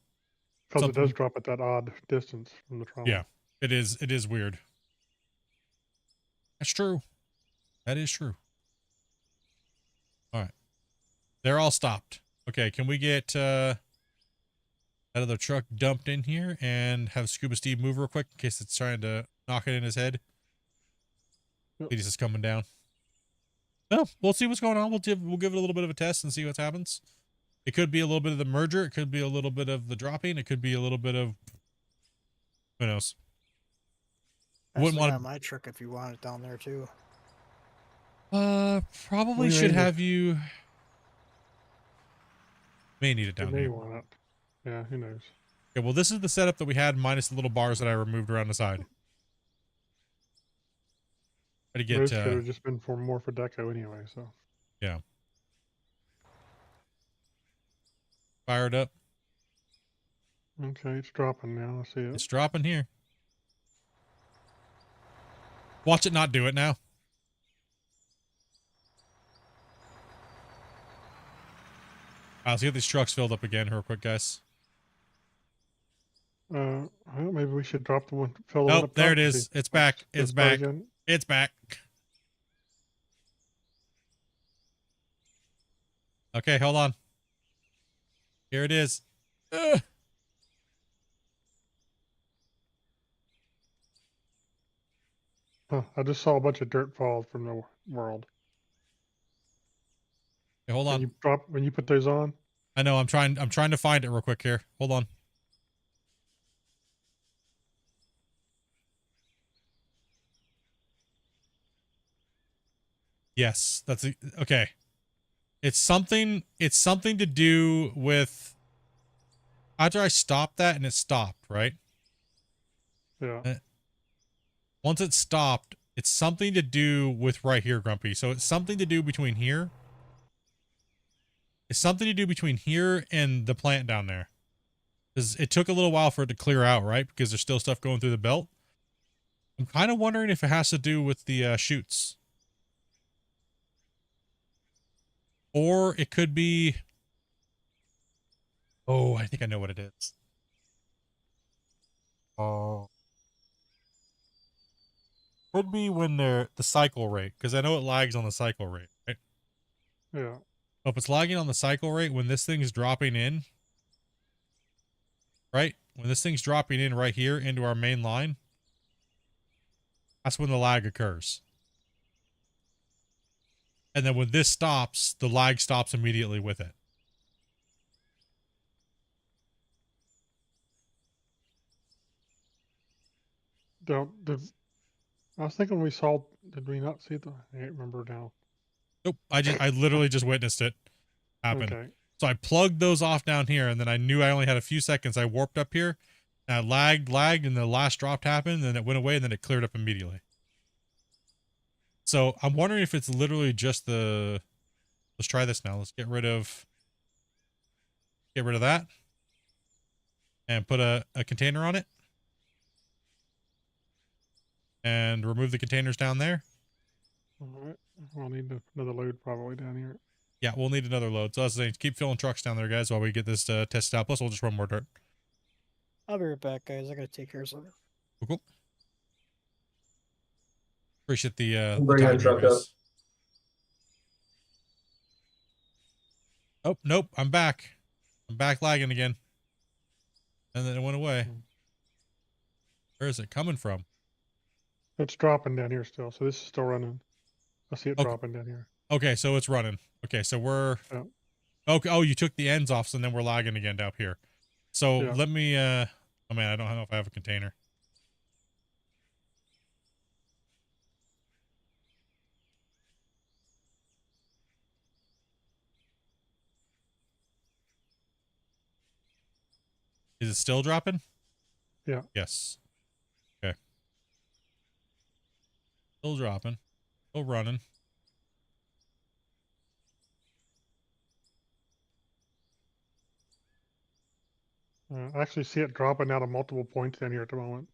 Because it does drop at that odd distance from the trommel. Yeah, it is weird. That's true. That is true. All right. They're all stopped. Okay, can we get that other truck dumped in here and have Scuba Steve move real quick in case it's trying to knock it in his head? Yep. He's just coming down. No, we'll see what's going on. We'll give it a little bit of a test and see what happens. It could be a little bit of the merger. It could be a little bit of the dropping. It could be a little bit of who knows. Wouldn't want my truck if you want it down there too. Probably should have you. May need it down there. here. Want it. Yeah, who knows? Okay, well, this is the setup that we had minus the little bars that I removed around the side. Try to get. Those could have just been more for deco anyway. So. Yeah. Fire it up. Okay, it's dropping now. I see it. It's dropping here. Watch it not do it now. Let's get these trucks filled up again real quick, guys. Well, maybe we should drop the one. Fill the one up there it is. It's back. It's back. It's back. Okay, hold on. Here it is. Ugh. Huh, I just saw a bunch of dirt fall from the world. Okay, hold on. When you put those on? I know, I'm trying to find it real quick here. Hold on. Yes, that's okay. It's something to do with after I stopped that and it stopped, right? Yeah. Once it stopped, it's something to do with right here, Grumpy. So it's something to do between here. It's something to do between here and the plant down there. Because it took a little while for it to clear out, right? Because there's still stuff going through the belt. I'm kind of wondering if it has to do with the chutes. Or it could be... Oh, I think I know what it is. Oh. Could be when they're the cycle rate, because I know it lags on the cycle rate, right? Yeah. So if it's lagging on the cycle rate, when this thing's dropping in, right? When this thing's dropping in right here into our main line, that's when the lag occurs. And then when this stops, the lag stops immediately with it. I was thinking we saw. Did we not see the? I can't remember now. Nope. I literally just witnessed it happen. Okay. So I plugged those off down here, and then I knew I only had a few seconds. I warped up here, and I lagged, and the last drop happened, and it went away, and then it cleared up immediately. So I'm wondering if it's literally just the. Let's try this now. Let's get rid of that, and put a container on it. And remove the containers down there. All right. We'll need another load probably down here. Yeah, we'll need another load. So I was saying, keep filling trucks down there, guys, while we get this tested out. Plus, we'll just run more dirt. I'll be right back, guys. I gotta take care of something. Cool. Appreciate the bring that truck up. Oh, nope. I'm back. I'm back lagging again. And then it went away. Where is it coming from? It's dropping down here still, so this is still running. I see it dropping down here. Okay, so it's running. Okay, so we're... Yeah. Okay. Oh, you took the ends off, so then we're lagging again down here. So Yeah. let me. Oh man, I don't know if I have a container. Is it still dropping? Yeah. Yes. Okay. Still dropping. Still running. I actually see it dropping out of multiple points down here at the moment.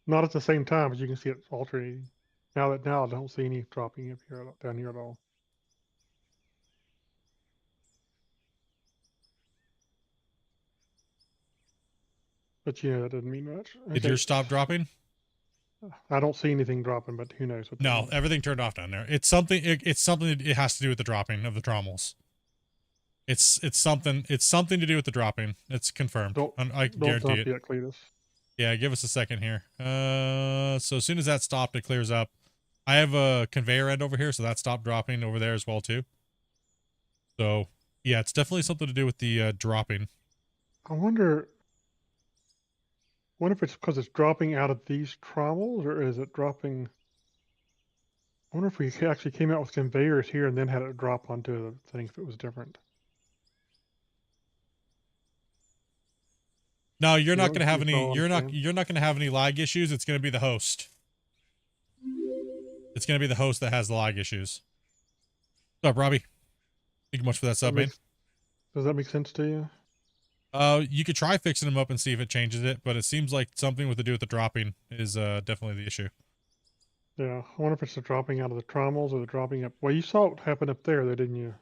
Not at the same time, but you can see it alternating. Now I don't see any dropping up here down here at all. But yeah, that doesn't mean much. Did yours stop dropping? I don't see anything dropping, but who knows what that No, means. everything turned off down there. It's something. It's something. It has to do with the dropping of the trommels. It's something. It's something to do with the dropping. It's confirmed. I Don't guarantee jump it. yet, Cletus. Yeah, give us a second here. So as soon as that stopped, it clears up. I have a conveyor end over here, so that stopped dropping over there as well too. So yeah, it's definitely something to do with the dropping. I wonder if it's because it's dropping out of these trommels, or is it dropping? I wonder if we actually came out with conveyors here and then had it drop onto the thing if it was different. No, you're not going to have You any. follow what I'm saying? You're not going to have any lag issues. It's going to be the host. It's going to be the host that has the lag issues. What's up, Robbie? Thank you much for that sub, man. Does that make sense to you? You could try fixing them up and see if it changes it, but it seems like something with to do with the dropping is definitely the issue. Yeah, I wonder if it's the dropping out of the trommels or the dropping up. Well, you saw what happened up there, though, didn't you?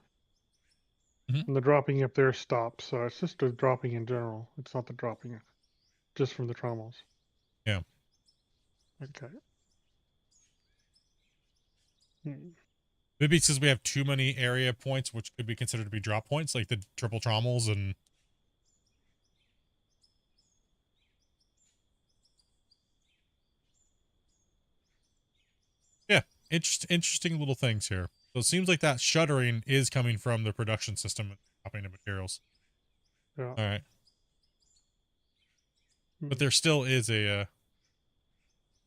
Mm-hmm. And the dropping up there stopped, so it's just the dropping in general. It's not the dropping just from the trommels. Yeah. Okay. Maybe it's because we have too many area points, which could be considered to be drop points, like the triple trommels and. Yeah, interesting little things here. So it seems like that shuttering is coming from the production system and dropping the materials. Yeah. All right. But there still is a.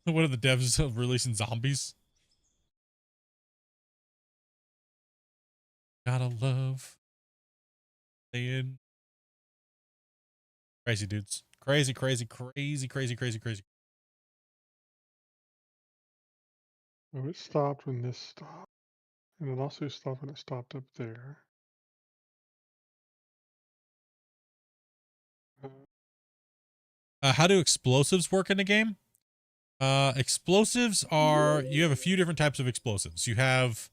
What are the devs of releasing zombies? Gotta love. Saying. Crazy dudes. Crazy. Oh, it stopped when this stopped. And it also stopped when it stopped up there. How do explosives work in a game? Explosives are, you have a few different types of explosives. You have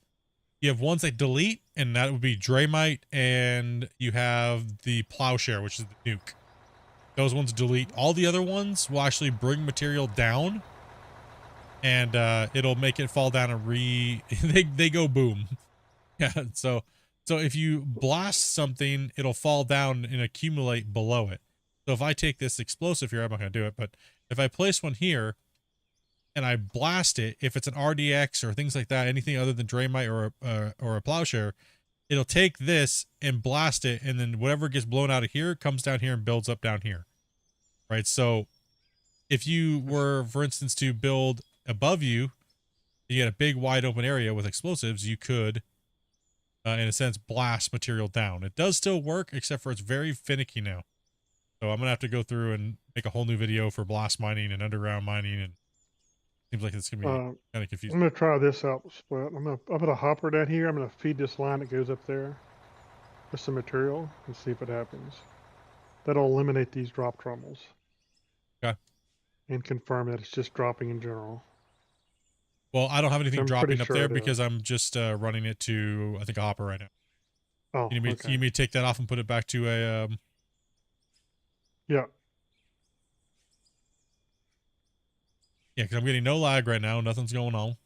ones that delete, and that would be Draymite, and you have the Plowshare, which is the nuke. Those ones delete. All the other ones will actually bring material down, and it'll make it fall down and they go boom. Yeah, so if you blast something, it'll fall down and accumulate below it. So if I take this explosive here, I'm not going to do it, but if I place one here and I blast it, if it's an RDX or things like that, anything other than Draymite or a Plowshare, it'll take this and blast it, and then whatever gets blown out of here comes down here and builds up down here. Right? So if you were, for instance, to build above you, you get a big wide open area with explosives, you could in a sense, blast material down. It does still work, except for it's very finicky now. So I'm going to have to go through and make a whole new video for blast mining and underground mining, and seems like it's going to be kind of confusing. I'm going to try this out, Split. I'm put a hopper down here. I'm going to feed this line that goes up there with some material and see if it happens. That'll eliminate these drop trommels. Okay. And confirm that it's just dropping in general. Well, I don't have anything dropping up sure there because I'm just running it to, I think, a hopper right now. Oh, you need me to take that off and put it back to a... Yeah. Yeah, because I'm getting no lag right now. Nothing's going on.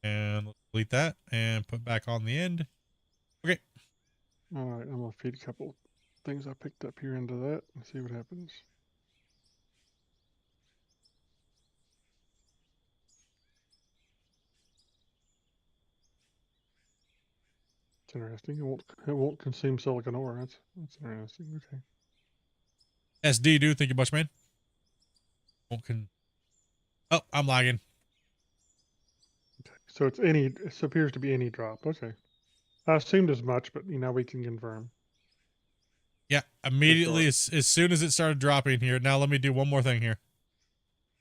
And let's delete that and put back on the end. Okay. All right, I'm going to feed a couple things I picked up here into that and see what happens. That's interesting. It won't consume silicon ore. That's interesting. Okay. SD, dude. Thank you much, man. Oh, I'm lagging. Okay. So it appears to be any drop. Okay. I assumed as much, but now we can confirm. Yeah, immediately as soon as it started dropping here. Now let me do one more thing here.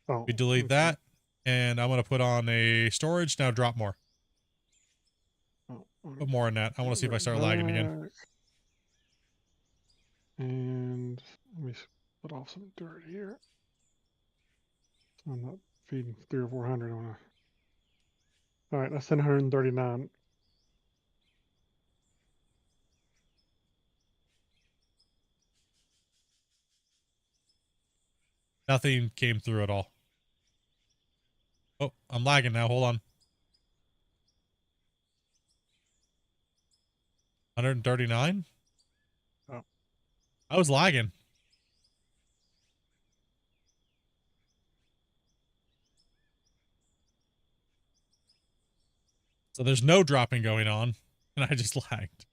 Oh, We delete that, and I'm gonna put on a storage. Now drop more. Put more in that. I want to see if I start lagging again. And let me put off some dirt here. So I'm not feeding 300 or 400 on a. All right, that's 139. Nothing came through at all. Oh, I'm lagging now. Hold on. 139? Oh. I was lagging. So there's no dropping going on, and I just lagged.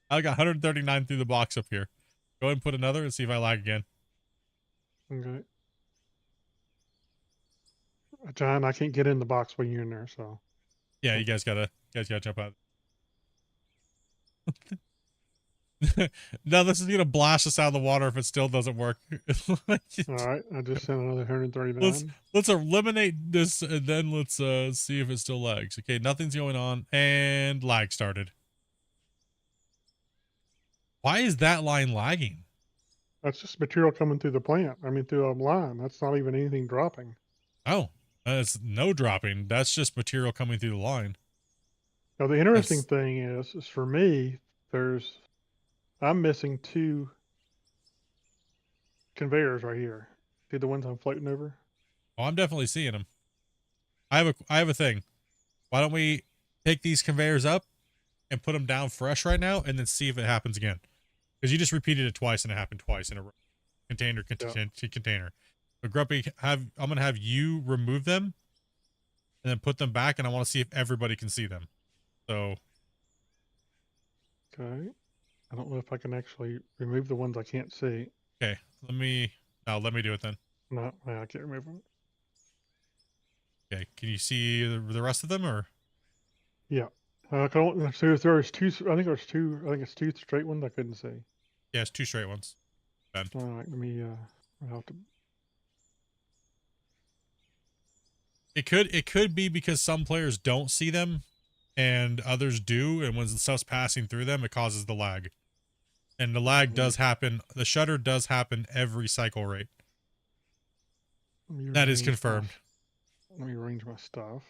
I got 139 through the box up here. Go ahead and put another and see if I lag again. Okay. John, I can't get in the box when you're in there, so. Yeah, you guys gotta jump out. No, this is gonna blast us out of the water if it still doesn't work. All right, I just sent another 139. Let's eliminate this and then let's see if it still lags. Okay, nothing's going on and lag started. Why is that line lagging? That's just material coming through the plant. I mean, through a line. That's not even anything dropping. Oh, it's no dropping. That's just material coming through the line. Now, the interesting thing is for me, I'm missing 2 conveyors right here. See the ones I'm floating over? Oh, I'm definitely seeing them. I have a thing. Why don't we take these conveyors up and put them down fresh right now and then see if it happens again? Because you just repeated it twice and it happened twice in a row. Container. But Grumpy, I'm going to have you remove them and then put them back, and I want to see if everybody can see them. So. Okay. I don't know if I can actually remove the ones I can't see. Okay. Let me do it then. No, I can't remove them. Okay. Can you see the rest of them, or? Yeah. So there's 2, I think there's 2, I think it's 2 straight ones I couldn't see. Yeah, it's 2 straight ones. Ben. All right, let me, I'll have to. It could be because some players don't see them and others do, and when the stuff's passing through them, it causes the lag. And the lag does happen. The shutter does happen every cycle rate. That is confirmed. Let me arrange my stuff.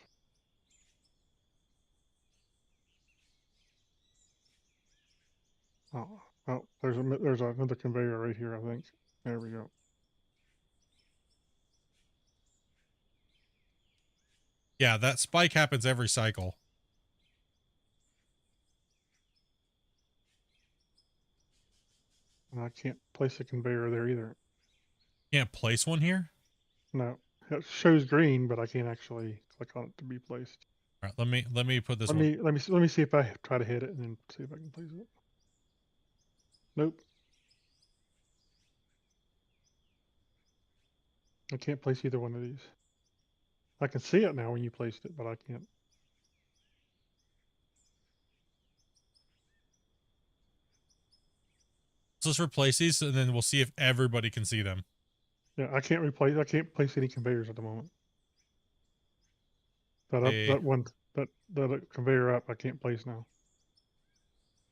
Oh, there's another conveyor right here, I think. There we go. Yeah, that spike happens every cycle. And I can't place a conveyor there either. Can't place one here? No. It shows green, but I can't actually click on it to be placed. All right, let me put this Let me see if I try to hit it and then see if I can place it. Nope. I can't place either one of these. I can see it now when you placed it, but I can't. Let's just replace these, and then we'll see if everybody can see them. Yeah, I can't place any conveyors at the moment. That conveyor up, I can't place now.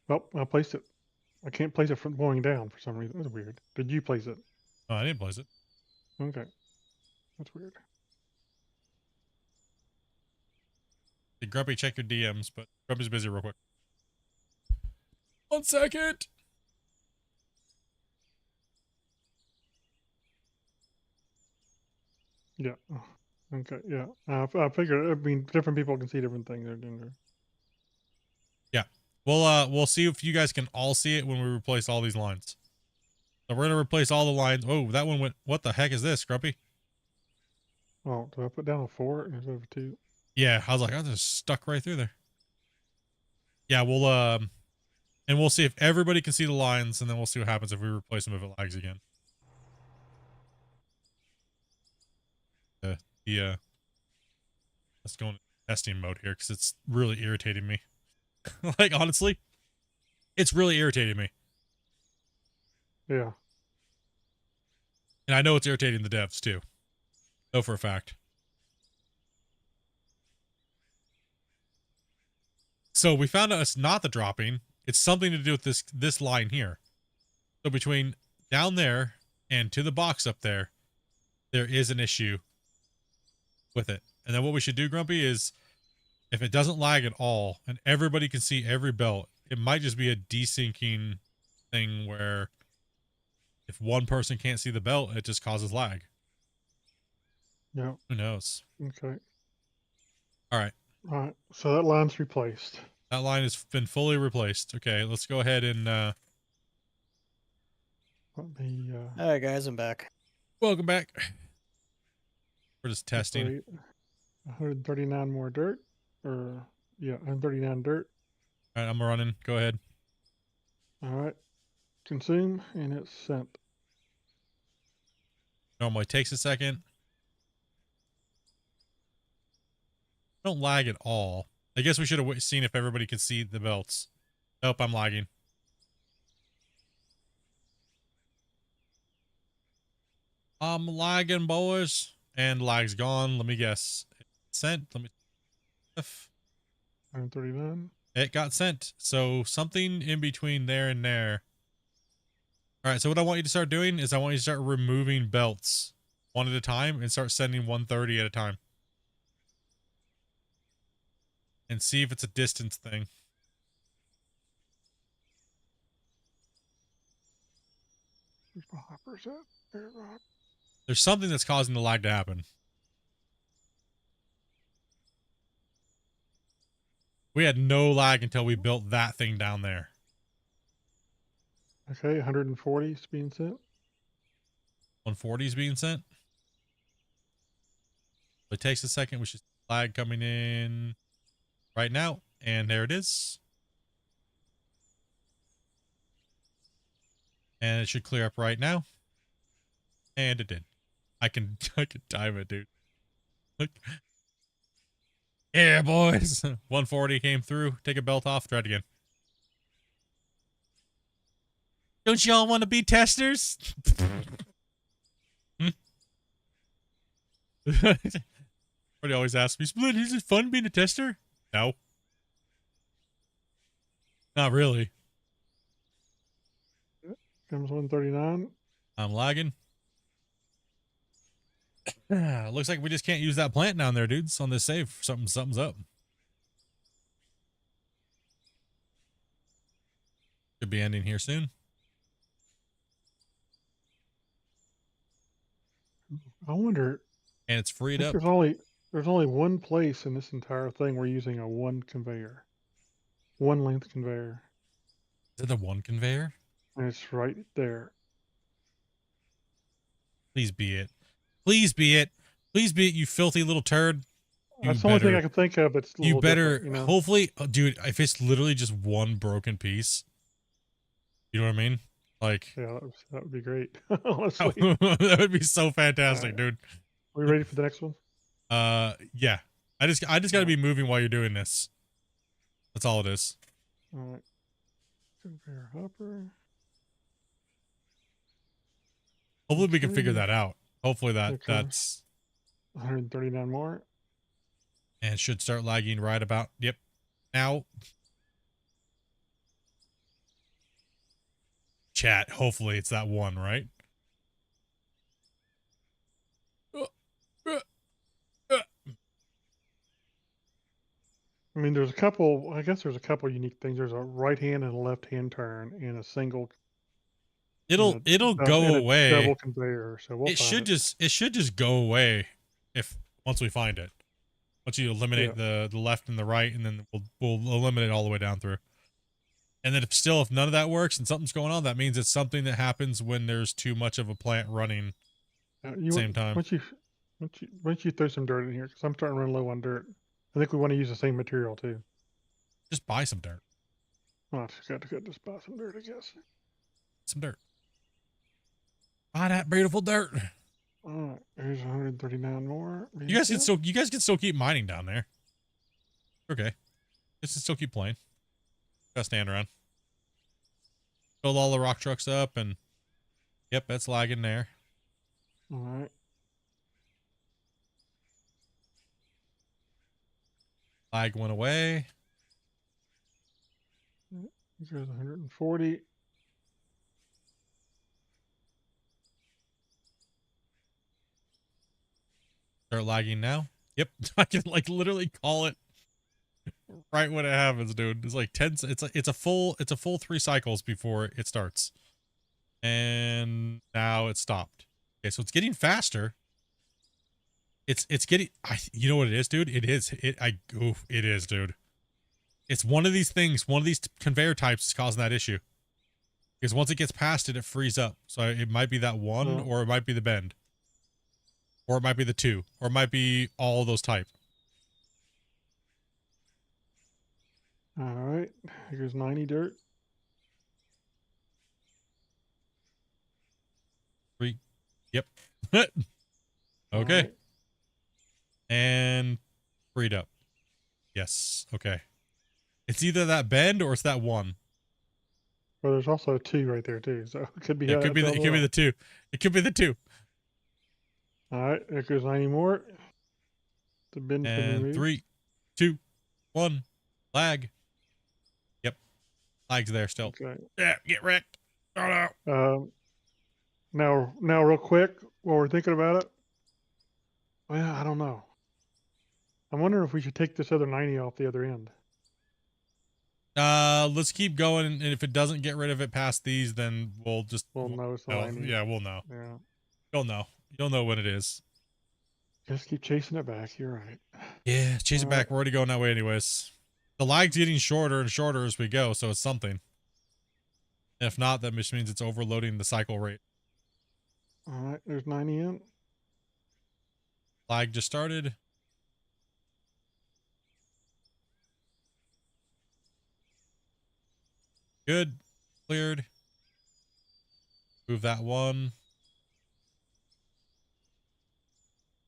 Oh, I placed it. I can't place it from going down for some reason. That's weird. Did you place it? Oh, I didn't place it. Okay. That's weird. Hey, Grumpy, check your DMs, but Grumpy's busy real quick. 1 second. Yeah. Okay. Yeah. I figured. I mean, different people can see different things. Yeah. We'll see if you guys can all see it when we replace all these lines. So we're gonna replace all the lines. Oh, that one went. What the heck is this, Grumpy? Oh, did I put down a 4 instead of a 2? Yeah, I was like, I was just stuck right through there. Yeah, and we'll see if everybody can see the lines, and then we'll see what happens if we replace them if it lags again. Let's go into testing mode here because it's really irritating me. Like, honestly, it's really irritating me. Yeah. And I know it's irritating the devs too. Know for a fact. So we found out it's not the dropping. It's something to do with this line here. So between down there and to the box up there, there is an issue with it. And then what we should do, Grumpy, is if it doesn't lag at all and everybody can see every belt, it might just be a desyncing thing where if one person can't see the belt, it just causes lag. Yeah. Who knows? Okay. All right. All right. So that line's replaced. That line has been fully replaced. Okay, let's go ahead and Let me, All right, guys, I'm back. welcome back. We're just testing. 139 more dirt, or yeah, 139 dirt. All right, I'm running. Go ahead. All right. Consume, and it's sent. Normally takes a second. Don't lag at all. I guess we should have seen if everybody could see the belts. Nope, I'm lagging. I'm lagging, boys. And lag's gone. Let me guess. Sent. Let me. 139. It got sent. So something in between there and there. All right. So what I want you to start doing is I want you to start removing belts one at a time and start sending 130 at a time. And see if it's a distance thing. Where's my hoppers at? There, Rob. There's something that's causing the lag to happen. We had no lag until we built that thing down there. Okay, 140 is being sent. 140 is being sent. It takes a second. We should lag coming in right now. And there it is. And it should clear up right now. And it did. I can time it, dude. Look. Yeah, boys. 140 came through. Take a belt off. Try it again. Don't y'all want to be testers? Everybody always asks me, Split, is it fun being a tester? No. Not really. Comes 139. I'm lagging. Looks like we just can't use that plant down there, dudes, on this save. Something's up. Should be ending here soon. I wonder. And it's freed up. There's only one place in this entire thing we're using a one conveyor. One length conveyor. Is it the one conveyor? And it's right there. Please be it. Please be it. Please be it, you filthy little turd. That's the only thing I can think of. It's a little you better, you know? hopefully, dude, if it's literally just one broken piece, you know what I mean? Like, yeah, that would be great. Honestly, that would be so fantastic, dude. Are we ready for the next one? Yeah. I just got to be moving while you're doing this. That's all it is. All right. Conveyor hopper. Hopefully we can figure that out. Hopefully that's 139 more. And it should start lagging right about, yep, now. Chat, hopefully it's that one, right? I mean, there's a couple, I guess there's a couple unique things. There's a right hand and a left hand turn and a single. It'll go away. Double conveyor. So we'll it should just go away once we find it. Once you eliminate the left and the right, and then we'll eliminate all the way down through. And then if none of that works and something's going on, that means it's something that happens when there's too much of a plant running at the same time. Once you throw some dirt in here, because I'm starting to run low on dirt. I think we want to use the same material too. Just buy some dirt. Oh, I just got to get this by some dirt, I guess. Some dirt. Ah, that beautiful dirt. All right, here's 139 more. You guys can still keep mining down there. Okay. Just can still keep playing. Gotta stand around. Fill all the rock trucks up and yep, that's lagging there. All right. Lag went away. Here's 140. Start lagging now. Yep. I can like literally call it right when it happens, dude. It's like 10 it's a full 3 cycles before it starts. And now it stopped. Okay, so it's getting faster. It's getting you know what it is, dude? It is. It is, dude. It's one of these things, one of these conveyor types is causing that issue. Because once it gets past it, it frees up. So it might be that one, or it might be the bend. Or it might be the 2. Or it might be all of those type. All right, here's 90 dirt. 3. Yep. Okay. Right. And freed up. Yes. Okay. It's either that bend or it's that 1. Well, there's also a 2 right there too, so it could be. Yeah, it could be the 2. It could be the 2. All right, there goes 90 more. The bend can be And moved. 3, 2, 1. Lag. Yep. Lag's there still. Okay. Yeah, get wrecked. Oh no. Now, real quick, while we're thinking about it, well, I don't know. I'm wondering if we should take this other 90 off the other end. Let's keep going, and if it doesn't get rid of it past these, then we'll know it's the 90. Yeah, we'll know. Yeah. You'll know. You'll know when it is. Just keep chasing it back. You're right. Yeah, chase it back. We're already going that way anyways. The lag's getting shorter and shorter as we go, so it's something. If not, that just means it's overloading the cycle rate. All right, there's 90 in. Lag just started. Good. Cleared. Move that 1.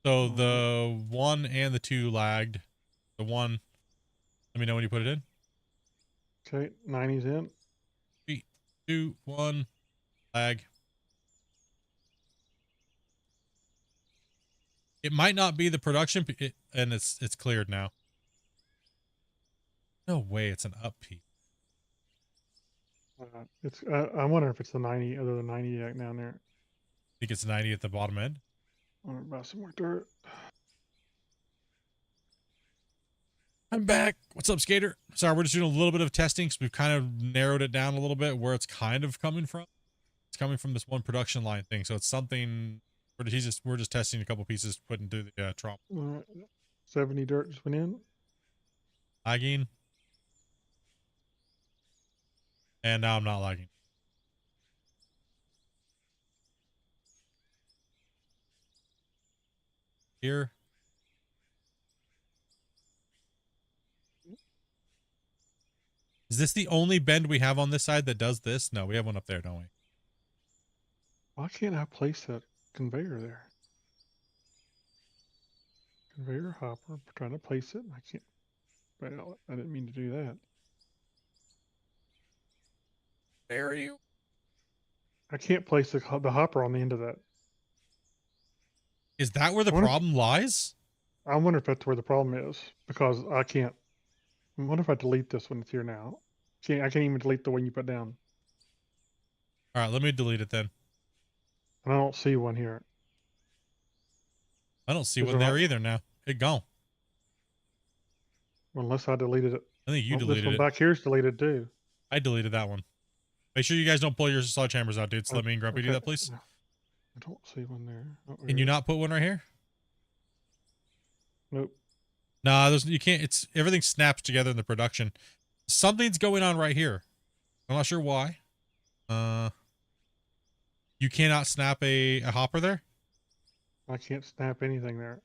So the 1 and the 2 lagged. The 1, let me know when you put it in. Okay, 90's in. 3, 2, 1. Lag. It might not be the production, and it's cleared now. No way, it's an up peak. It's. I wonder if it's the 90 other than 90 down there. Think it's 90 at the bottom end. I'm gonna buy some more dirt. I'm back. What's up, Skater? Sorry, we're just doing a little bit of testing because we've kind of narrowed it down a little bit where it's kind of coming from. It's coming from this one production line thing, so it's something. We're just testing a couple pieces, putting through the trauma. All right, 70 dirt just went in. Lagging. And now I'm not lagging. Here. Is this the only bend we have on this side that does this? No, we have one up there, don't we? Why can't I place that conveyor there? Conveyor hopper. I'm trying to place it. And I can't. Well, I didn't mean to do that. Where are you? I can't place the hopper on the end of that. Is that where the problem lies? I wonder if that's where the problem is because I can't. I wonder if I delete this when it's here now. I can't even delete the one you put down. All right, let me delete it then. And I don't see one here. I don't see one there either now. It gone. Unless I deleted it. I think you deleted this one it. back here is deleted too. I deleted that one. Make sure you guys don't pull your sledgehammers out, dude. So let me and Grumpy do that, please. I don't see one there. Can you not put one right here? Nope. Nah, you can't. It's everything snaps together in the production. Something's going on right here. I'm not sure why. You cannot snap a hopper there? I can't snap anything there.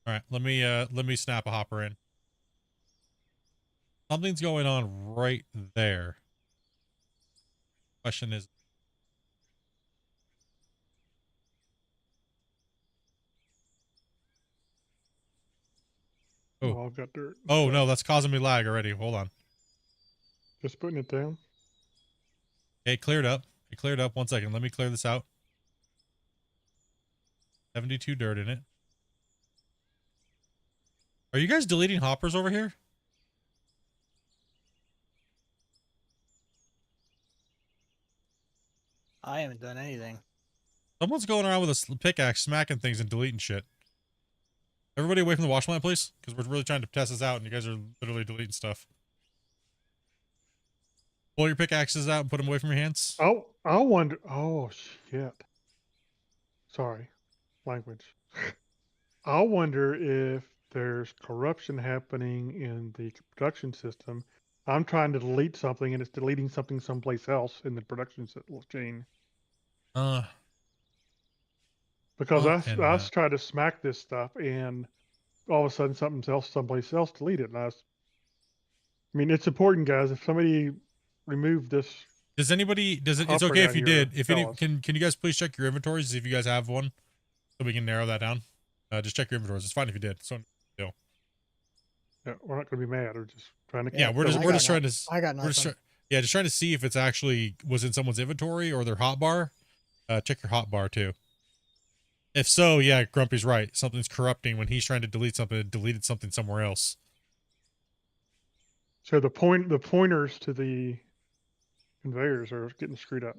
All right, let me snap a hopper in. Something's going on right there. Question is, Oh, I've got dirt. oh So no, that's causing me lag already. Hold on. just putting it down. Okay, it cleared up. It cleared up. 1 second. Let me clear this out. 72 dirt in it. Are you guys deleting hoppers over here? I haven't done anything. Someone's going around with a pickaxe, smacking things and deleting shit. Everybody away from the wash plant, please, because we're really trying to test this out, and you guys are literally deleting stuff. Pull your pickaxes out and put them away from your hands. Oh, I wonder. Oh shit. Sorry, language. I wonder if there's corruption happening in the production system. I'm trying to delete something and it's deleting something someplace else in the production chain. Because I tried to smack this stuff and all of a sudden something else someplace else deleted. And I mean, it's important, guys. If somebody removed this, does anybody? Does it? It's okay if you did. If any, can you guys please check your inventories, see if you guys have one, so we can narrow that down. Just check your inventories. It's fine if you did. So, no. Yeah, we're not going to be mad. We're just trying to. Yeah, we're just trying to. I got nothing. Just trying to see if it's actually was in someone's inventory or their hotbar. Check your hotbar too. If so, yeah, Grumpy's right. Something's corrupting when he's trying to delete something. It deleted something somewhere else. So the pointers to the conveyors are getting screwed up,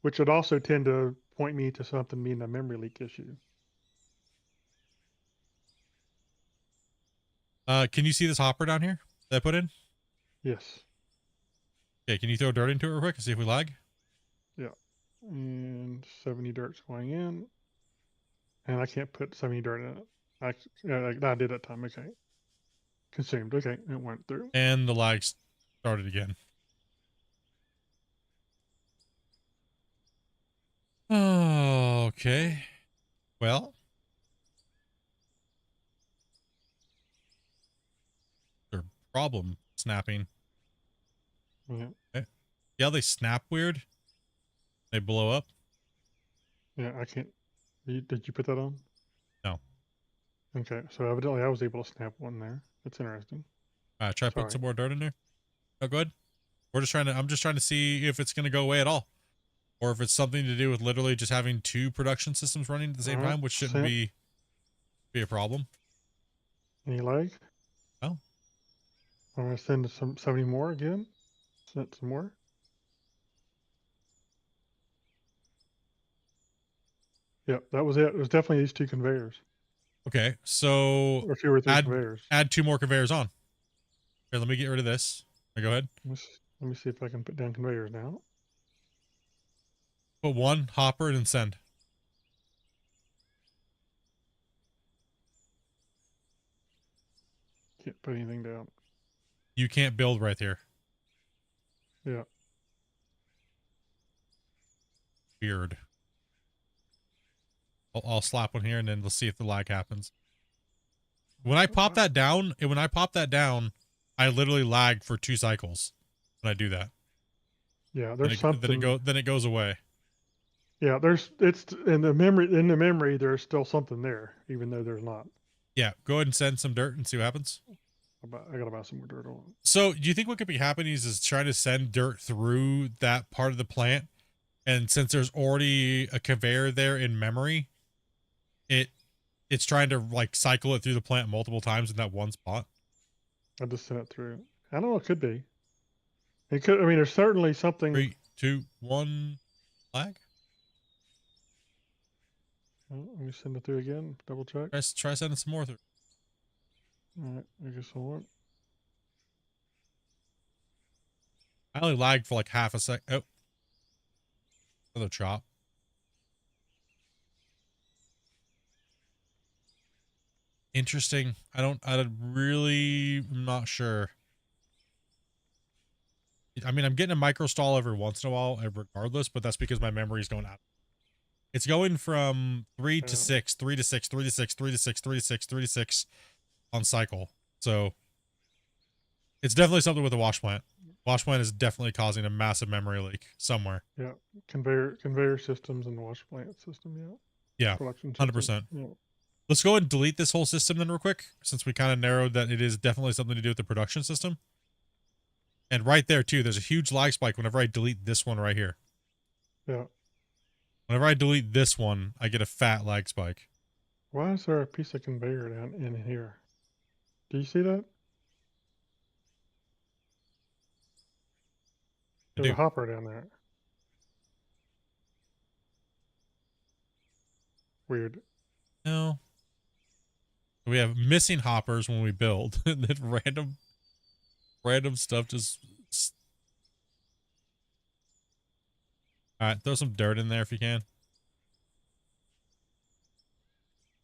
which would also tend to point me to something being a memory leak issue. Can you see this hopper down here that I put in? Yes. Okay, can you throw dirt into it real quick and see if we lag? Yeah. And 70 dirt's going in. And I can't put 70 dirt in it. I did that time. Okay. Consumed. Okay. It went through. And the lag started again. Oh, okay. Well. Their problem snapping. Yeah. Okay. Yeah, they snap weird. They blow up. Yeah, I can't. Did you put that on? No. Okay, so evidently I was able to snap one there. That's interesting. Try putting some more dirt in there. Oh, good. I'm just trying to see if it's going to go away at all. Or if it's something to do with literally just having two production systems running at the same time, which shouldn't be a problem. Any lag? No. I'm going to send some 70 more again. Send some more. Yep, that was it. It was definitely these two conveyors. Okay, so or 2 or 3 conveyors. Add 2 more conveyors on. Here, let me get rid of this. Go ahead. Let me see if I can put down conveyors now. Put 1 hopper and then send. Can't put anything down. You can't build right here. Yeah. Weird. I'll slap one here and then let's see if the lag happens. When I pop that down, I literally lag for 2 cycles when I do that. Yeah, there's something. Then it goes away. Yeah, it's in the memory there's still something there, even though there's not. Yeah, go ahead and send some dirt and see what happens. I gotta buy some more dirt on. So, do you think what could be happening is trying to send dirt through that part of the plant, and since there's already a conveyor there in memory, it's trying to like cycle it through the plant multiple times in that one spot? I just sent it through. I don't know. It could be. It could. I mean, there's certainly something. 3, 2, 1, lag. Let me send it through again. Double check. Try sending some more through. All right, I guess I'll work. I only lagged for like half a sec. Oh, another chop. Interesting. I really am not sure. I mean, I'm getting a micro stall every once in a while, regardless, but that's because my memory is going out. It's going from 3 to 6, 3 to 6, 3 to 6, 3 to 6, 3 to 6, 3 to 6 on cycle. So It's definitely something with the wash plant. Wash plant is definitely causing a massive memory leak somewhere. Yeah, conveyor systems and wash plant system. Yeah. Yeah, Production 100%. Yeah. Let's go ahead and delete this whole system then real quick, since we kind of narrowed that it is definitely something to do with the production system. And right there too, there's a huge lag spike whenever I delete this one right here. Yeah. Whenever I delete this one, I get a fat lag spike. Why is there a piece of conveyor down in here? Do you see that? There's a hopper down there. Weird. No. We have missing hoppers when we build, and then random stuff just. All right, throw some dirt in there if you can.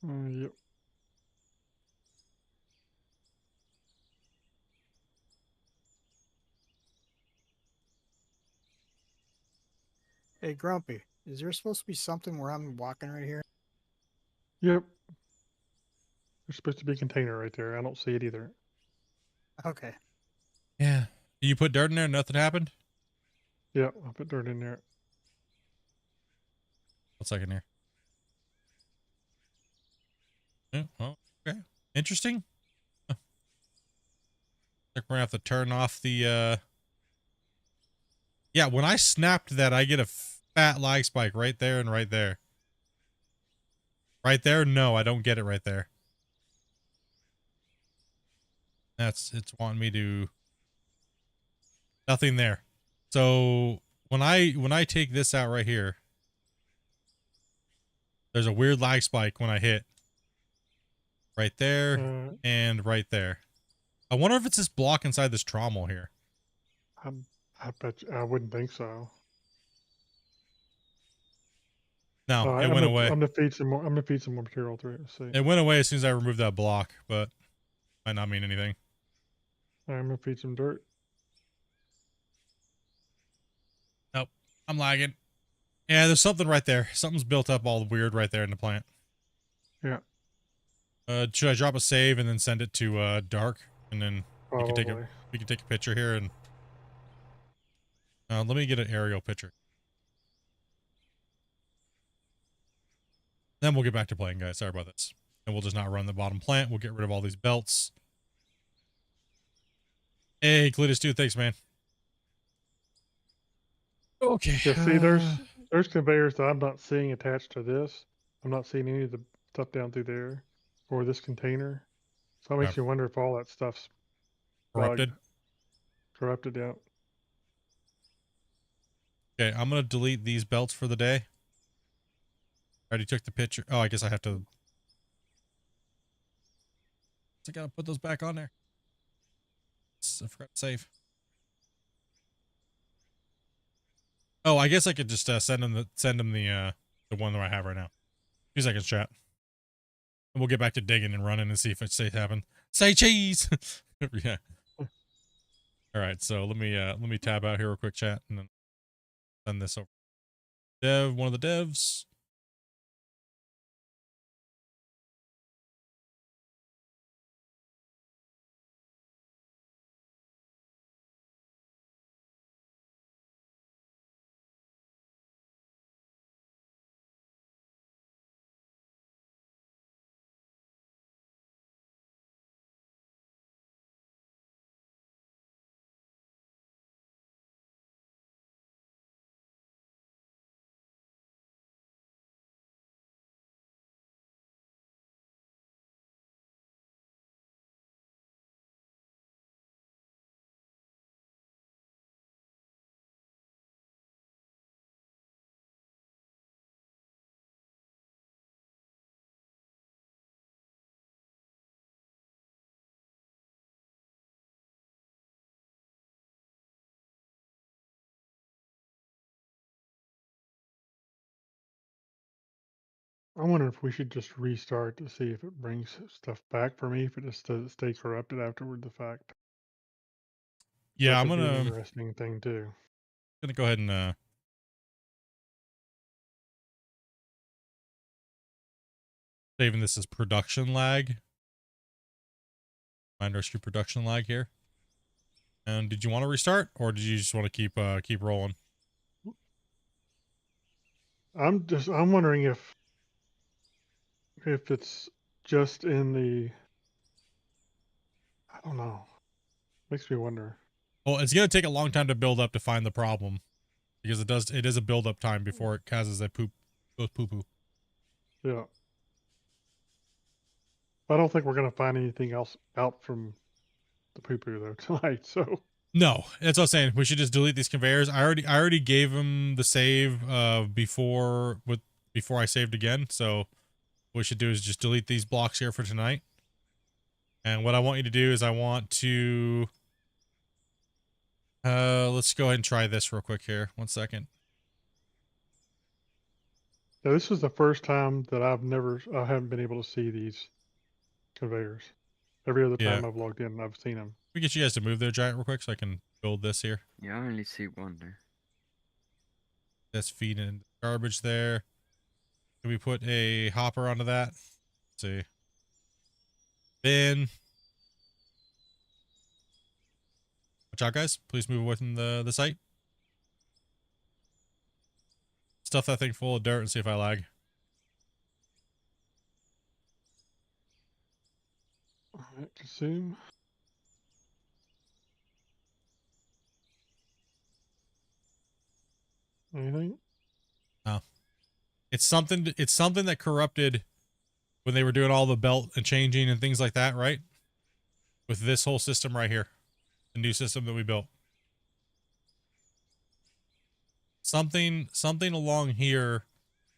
Yep. Hey, Grumpy, is there supposed to be something where I'm walking right here? Yep. There's supposed to be a container right there. I don't see it either. Okay. Yeah. You put dirt in there, nothing happened? Yep, I'll put dirt in there. 1 second here. Oh, okay. Interesting. Huh. We're gonna have to turn off the yeah, when I snapped that, I get a fat lag spike right there and right there. Right there? No, I don't get it right there. It's wanting me to nothing there. So when I take this out right here, there's a weird lag spike when I hit right there and right there. I wonder if it's this block inside this trommel here. I bet you, I wouldn't think so. No, it went away. I'm gonna feed some more. I'm gonna feed some more material through it. See. It went away as soon as I removed that block, but might not mean anything. I'm gonna feed some dirt. Nope, I'm lagging. Yeah, there's something right there. Something's built up all weird right there in the plant. Yeah. Should I drop a save and then send it to Dark, and then we can take a picture here and let me get an aerial picture. Then we'll get back to playing, guys. Sorry about this. And we'll just not run the bottom plant. We'll get rid of all these belts. Hey, Cletus, dude, thanks, man. Okay. Yeah, see, there's conveyors that I'm not seeing attached to this. I'm not seeing any of the stuff down through there or this container. So it makes you wonder if all that stuff's corrupted. Corrupted, yeah. Okay, I'm gonna delete these belts for the day. I already took the picture. Oh, I guess I have to. I gotta put those back on there. I forgot to save. Oh, I guess I could just send him the one that I have right now. 2 seconds, chat. And we'll get back to digging and running and see if it happened. Say cheese. Yeah. All right, so let me tab out here real quick, chat, and then send this over. Dev, one of the devs. I wonder if we should just restart to see if it brings stuff back for me, if it just doesn't stay corrupted afterward the fact. Yeah, That I'm could be an gonna interesting thing too. go ahead and saving this as production lag. Find rescue production lag here. And did you want to restart, or did you just want to keep rolling? I'm wondering if it's just in the, I don't know. Makes me wonder. Well, it's gonna take a long time to build up to find the problem, because it is a build up time before it causes a goes poo poo. Yeah. I don't think we're gonna find anything else out from the poo poo though tonight. So No, that's what I'm saying. We should just delete these conveyors. I already gave him the save before I saved again. So what we should do is just delete these blocks here for tonight. And what I want you to do is I want to let's go ahead and try this real quick here. 1 second. yeah, this is the first time that I haven't been able to see these conveyors. Every other time I've logged in, I've seen them. We get you guys to move there, Giant, real quick, so I can build this here. Yeah, I only see one there. That's feeding garbage there. Can we put a hopper onto that? Let's see. Bin. Watch out, guys. Please move away from the site. Stuff that thing full of dirt and see if I lag. All right, consume. Anything? Oh. It's something that corrupted when they were doing all the belt and changing and things like that, right? With this whole system right here. The new system that we built. Something along here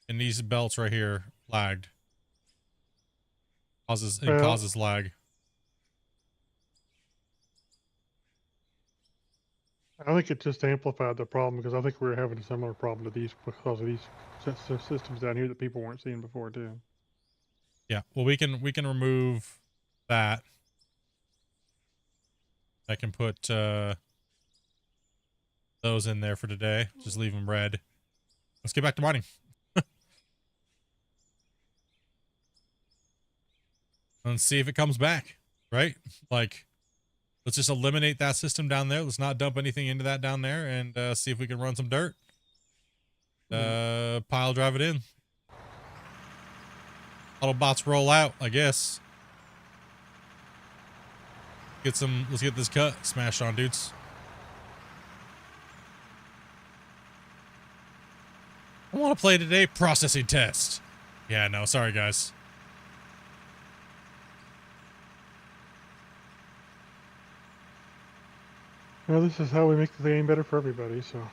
in these belts right here lagged. Causes lag. I think it just amplified the problem because I think we were having a similar problem to these because of these systems down here that people weren't seeing before too. Yeah, well we can remove that. I can put those in there for today. Just leave them red. Let's get back to mining. And see if it comes back, right? Like, let's just eliminate that system down there. Let's not dump anything into that down there, and see if we can run some dirt. Pile drive it in. Autobots roll out, I guess. Let's get this cut smashed on, dudes. I want to play today. Processing test. Yeah, no, sorry guys. Well, this is how we make the game better for everybody, so.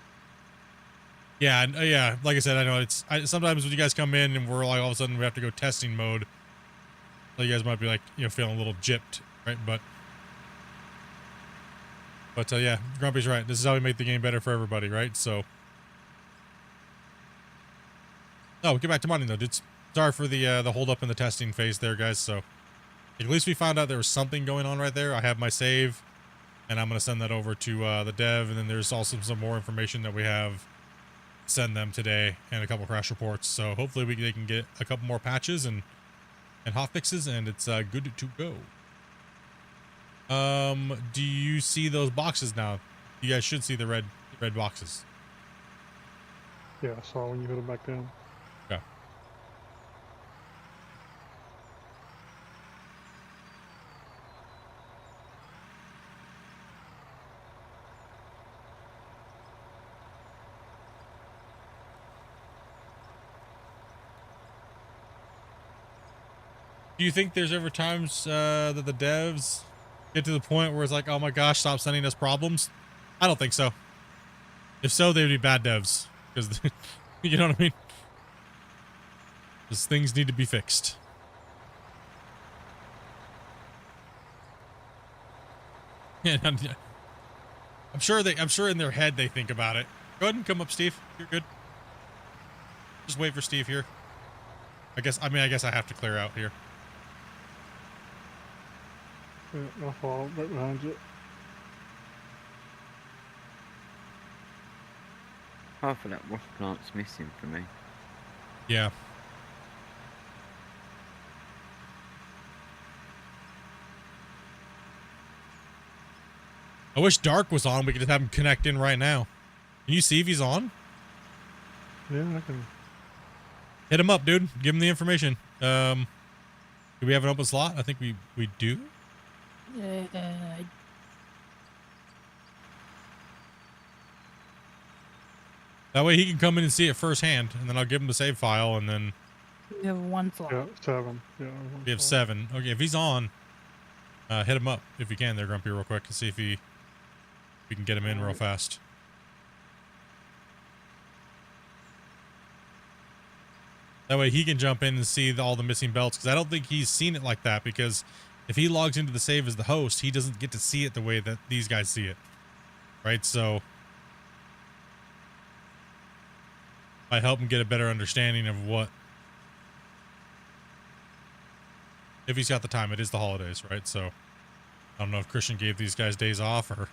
Yeah, yeah. Like I said, I know sometimes when you guys come in and we're like all of a sudden we have to go testing mode, so you guys might be like, feeling a little gypped, right? But yeah, Grumpy's right. This is how we make the game better for everybody, right? So, oh, get back to mining though, dudes. Sorry for the hold up in the testing phase there, guys. So, at least we found out there was something going on right there. I have my save, and I'm gonna send that over to the dev, and then there's also some more information that we have. Send them today and a couple crash reports, so hopefully they can get a couple more patches and hotfixes, and it's good to go. Do you see those boxes now? You guys should see the red boxes. Yeah, I saw when you put them back down. Okay. Do you think there's ever times that the devs get to the point where it's like, oh my gosh, stop sending us problems? I don't think so. If so, they would be bad devs. Because, you know what I mean? Because things need to be fixed. Yeah, I'm sure in their head they think about it. Go ahead and come up, Steve. You're good. Just wait for Steve here. I guess I have to clear out here. Yeah, I'll follow right behind you. Half of that wash plant's missing for me. Yeah. I wish Dark was on. We could just have him connect in right now. Can you see if he's on? Yeah, I can. Hit him up, dude. Give him the information. Do we have an open slot? I think we do. That way he can come in and see it firsthand, and then I'll give him the save file, and then We have one slot. Yeah, 7. Yeah, we have 7. Okay, if he's on, hit him up if you can there, Grumpy, real quick, to see if we can get him in real fast. That way he can jump in and see all the missing belts, because I don't think he's seen it like that, because if he logs into the save as the host, he doesn't get to see it the way that these guys see it. Right? So I help him get a better understanding of what, if he's got the time. It is the holidays, right? So I don't know if Christian gave these guys days off or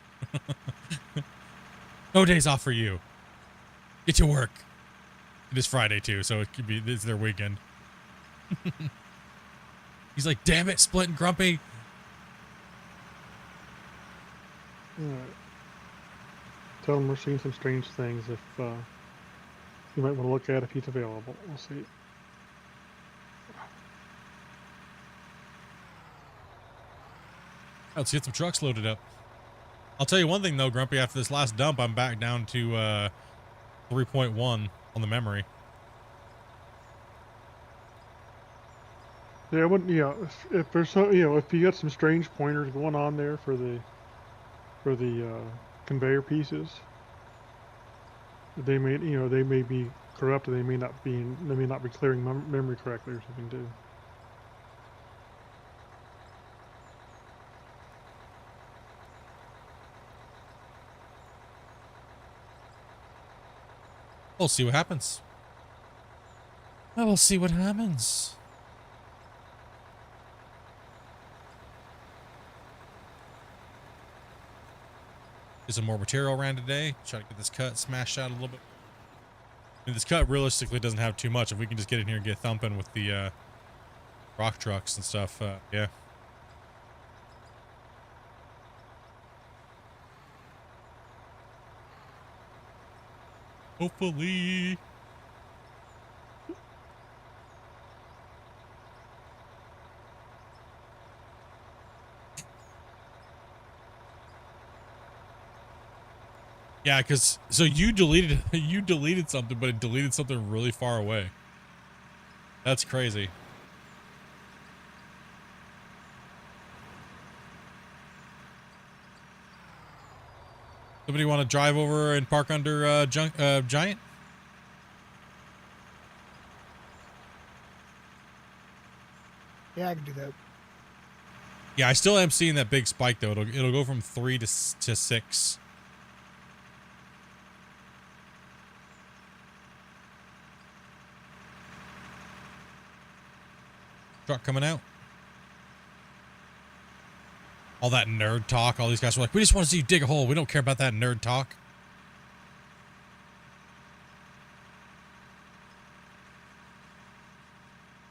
no days off for you. Get to work. It is Friday too, so it could be, it's their weekend. He's like, damn it, Split and Grumpy. Alright. Tell him we're seeing some strange things. If you might want to look at if he's available. We'll see. Let's get some trucks loaded up. I'll tell you one thing though, Grumpy. After this last dump, I'm back down to 3.1 on the memory. Yeah, I wouldn't. Yeah, if there's some, if you got some strange pointers going on there for the conveyor pieces, they may they may be corrupted. They may not be clearing memory correctly or something too. We'll see what happens. I will see what happens. Get some more material around today. Try to get this cut smashed out a little bit. I mean, this cut realistically doesn't have too much. If we can just get in here and get thumping with the rock trucks and stuff, yeah. Hopefully. Yeah, because so you deleted something, but it deleted something really far away. That's crazy. Somebody want to drive over and park under Giant? Yeah, I can do that. Yeah, I still am seeing that big spike though. It'll go from 3 to 6. Truck coming out. All that nerd talk. All these guys were like, we just want to see you dig a hole. We don't care about that nerd talk.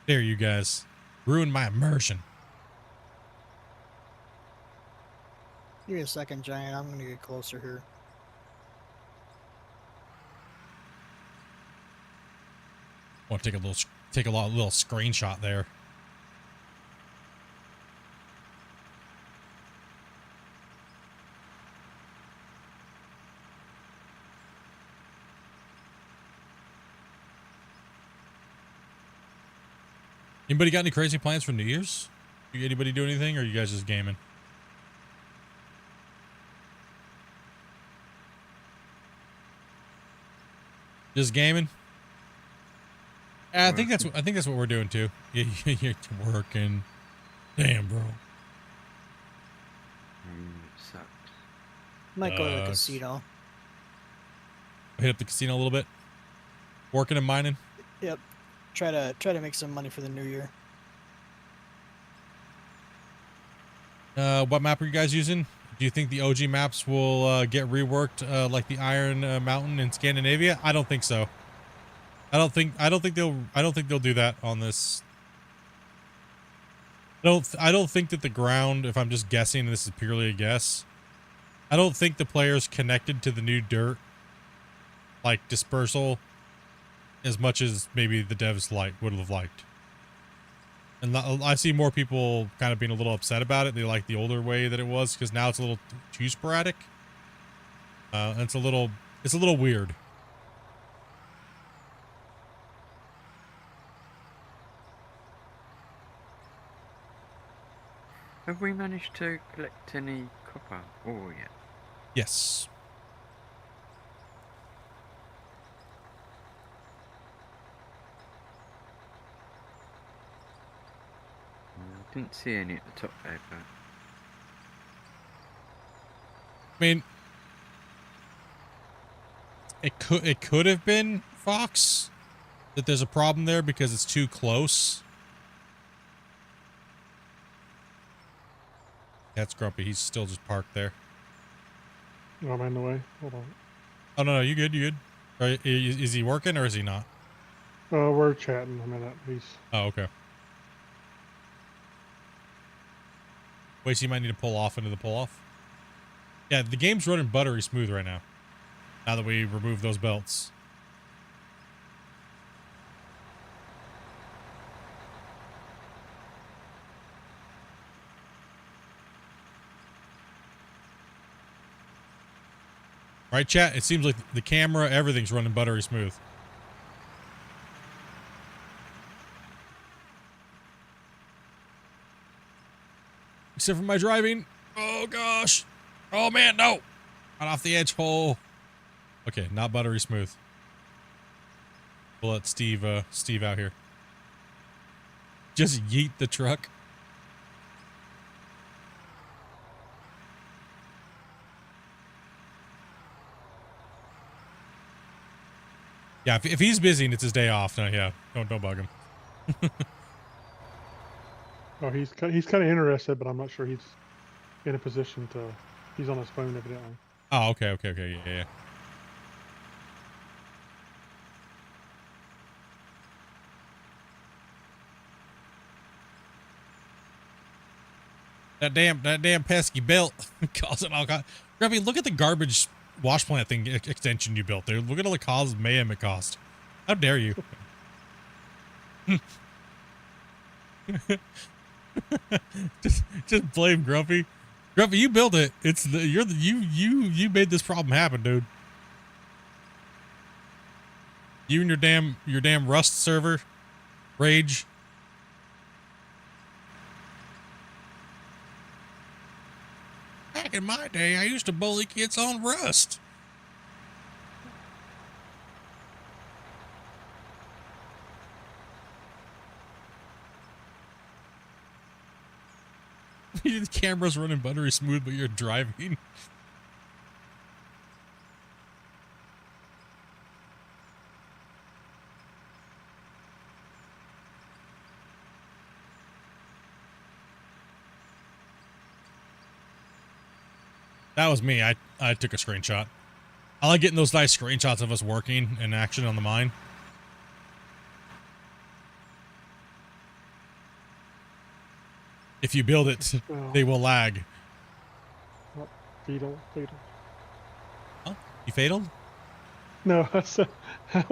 There, you guys. Ruined my immersion. Give me a second, Giant. I'm gonna get closer here. Want to take a little screenshot there. Anybody got any crazy plans for New Year's? Anybody do anything, or are you guys just gaming? Just gaming? I think that's what we're doing too. Yeah, you're working. Damn, bro. Sucks. Might go to the casino. Hit up the casino a little bit. Working and mining. Yep. Try to make some money for the new year. What map are you guys using? Do you think the OG maps will get reworked like the Iron Mountain in Scandinavia? I don't think so. I don't think they'll do that on this. I don't think that the ground, if I'm just guessing, this is purely a guess. I don't think the players connected to the new dirt, like dispersal, as much as maybe the devs would have liked. And I see more people kind of being a little upset about it. They like the older way that it was, because now it's a little too sporadic. And it's a little weird. Have we managed to collect any copper ore yet? Yes. I didn't see any at the top there, but... I mean, it could have been Fox, that there's a problem there because it's too close. That's Grumpy. He's still just parked there. Oh, I'm in the way. Hold on. Oh, no, you good, you good. Is he working or is he not? We're chatting a minute. He's... Oh, okay. Wait, so you might need to pull off into the pull-off? Yeah, the game's running buttery smooth right now. Now that we remove those belts. Right, chat? It seems like the camera, everything's running buttery smooth. Except for my driving. Oh, gosh. Oh, man, no. Not off the edge hole. Okay, not buttery smooth. We'll let Steve out here. Just yeet the truck. Yeah, if he's busy and it's his day off, no, yeah, don't bug him. Oh, he's kind of interested, but I'm not sure he's in a position to. He's on his phone evidently. Oh, okay, yeah. That damn pesky belt causing all kind. Grubby, look at the garbage wash plant thing extension you built there. Look at all the cause mayhem it cost. How dare you? just blame Grumpy. Grumpy, you built it. You made this problem happen, dude. You and your damn Rust server rage. Back in my day, I used to bully kids on Rust. The camera's running buttery smooth, but you're driving. That was me. I took a screenshot. I like getting those nice screenshots of us working in action on the mine. If you build it, they will lag. Oh, fatal. Huh? You fataled? No, I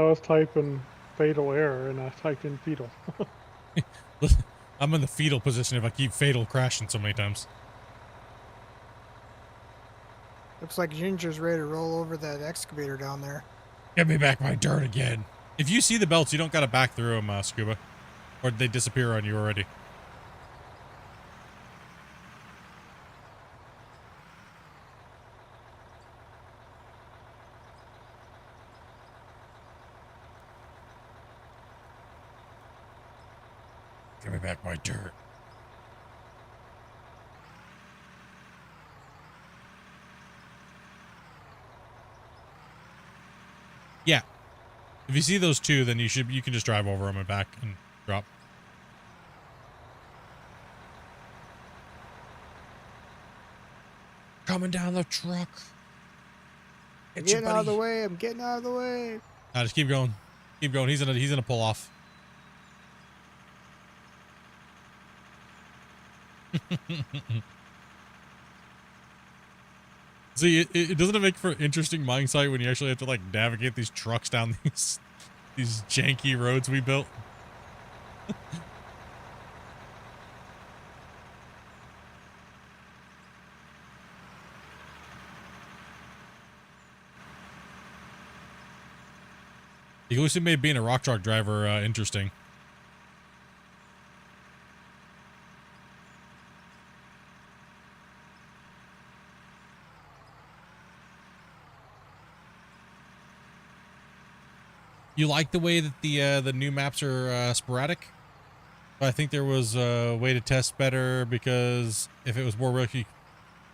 was typing fatal error and I typed in fetal. I'm in the fetal position if I keep fatal crashing so many times. Looks like Ginger's ready to roll over that excavator down there. Get me back my dirt again. If you see the belts, you don't gotta back through them, Scuba. Or did they disappear on you already? Give me back my dirt. Yeah. If you see those two, then you can just drive over them and back and drop. Coming down the truck. I'm getting out of the way. I'm getting out of the way. Nah, just keep going. Keep going. He's in a pull off. See, it doesn't make for interesting mine site when you actually have to like navigate these trucks down these janky roads we built. You at least made being a rock truck driver interesting. You like the way that the new maps are sporadic? I think there was a way to test better because if it was more rookie.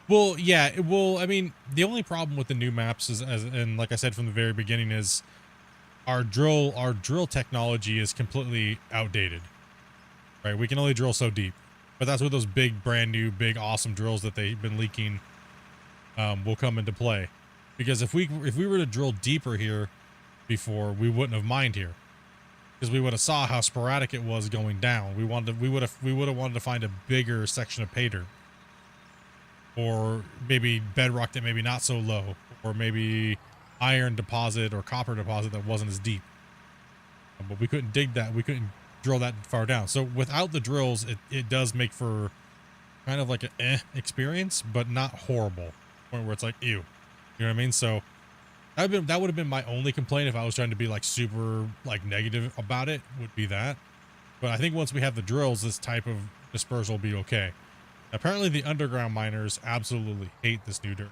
Well, yeah. Well, I mean, the only problem with the new maps is, and like I said from the very beginning, is our drill technology is completely outdated. Right? We can only drill so deep, but that's where those big, brand new, big, awesome drills that they've been leaking will come into play. Because if we were to drill deeper here before, we wouldn't have mined here, because we would have saw how sporadic it was going down. We would have wanted to find a bigger section of pay dirt, or maybe bedrock that maybe not so low, or maybe iron deposit or copper deposit that wasn't as deep. But we couldn't dig that. We couldn't drill that far down. So without the drills, it does make for kind of like an experience, but not horrible. Point where it's like, ew. You know what I mean? So that would have been my only complaint if I was trying to be like super like negative about it, would be that. But I think once we have the drills, this type of dispersal will be okay. Apparently the underground miners absolutely hate this new dirt.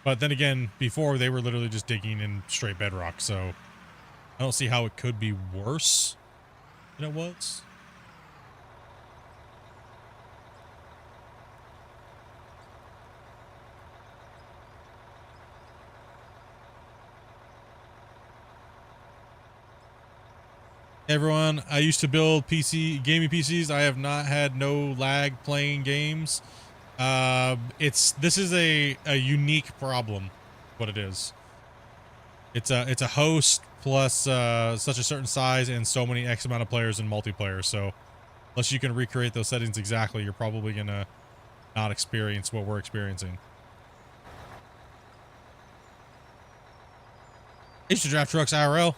But then again, before they were literally just digging in straight bedrock, so I don't see how it could be worse than it was. Everyone, I used to build gaming PCs. I have not had no lag playing games. This is a unique problem, what it is. It's a host plus such a certain size and so many X amount of players in multiplayer. So unless you can recreate those settings exactly, you're probably gonna not experience what we're experiencing. I used to draft trucks IRL.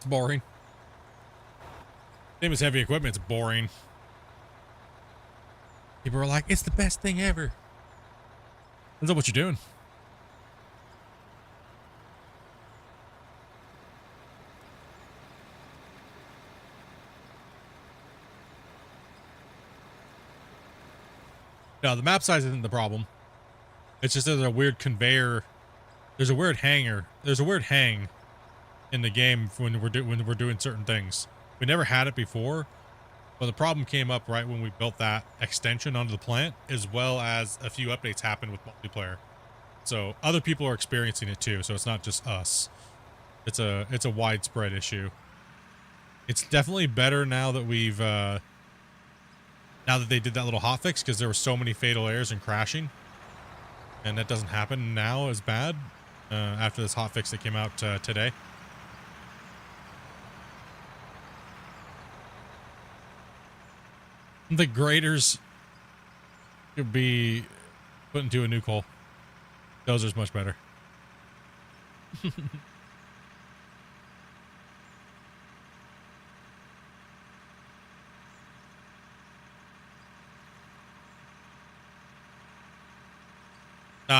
Boring. Same as heavy equipment, it's boring. People are like, it's the best thing ever. Depends on what you're doing. No, the map size isn't the problem. It's just there's a weird conveyor. There's a weird hanger. There's a weird hang in the game when we're doing certain things. We never had it before, but the problem came up right when we built that extension onto the plant, as well as a few updates happened with multiplayer. So other people are experiencing it too. So it's not just us. It's a widespread issue. It's definitely better now that we've now that they did that little hotfix, because there were so many fatal errors and crashing, and that doesn't happen now as bad after this hotfix that came out today. The graders could be put into a nuke hole. Dozer's much better.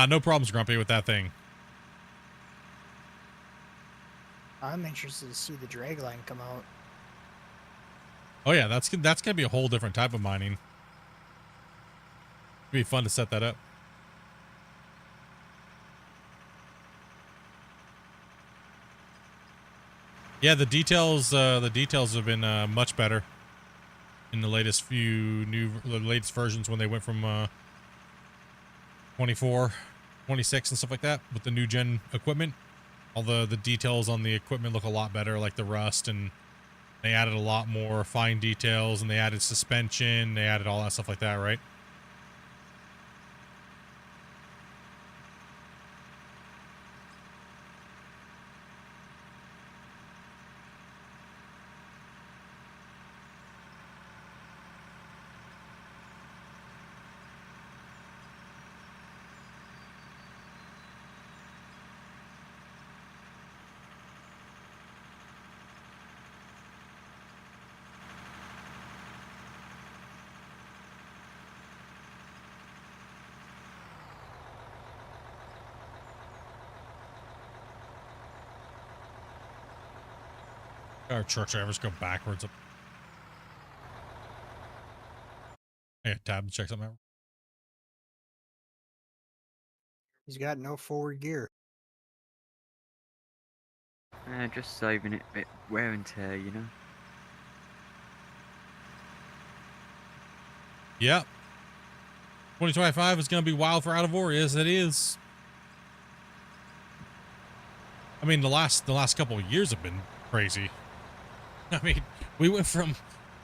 No problems, Grumpy, with that thing. I'm interested to see the drag line come out. Oh yeah, that's gonna be a whole different type of mining. It'd be fun to set that up. Yeah, the details have been much better in the latest the latest versions when they went from 24, 26 and stuff like that with the new gen equipment. All the details on the equipment look a lot better, like the rust and They added a lot more fine details, and they added suspension. They added all that stuff like that, right? Our truck drivers go backwards. Yeah, tab to check something out. He's got no forward gear. Just saving it a bit wear and tear, you know. Yep. 2025 is going to be wild for Out of War. Yes, it is. I mean, the last couple of years have been crazy. I mean, we went from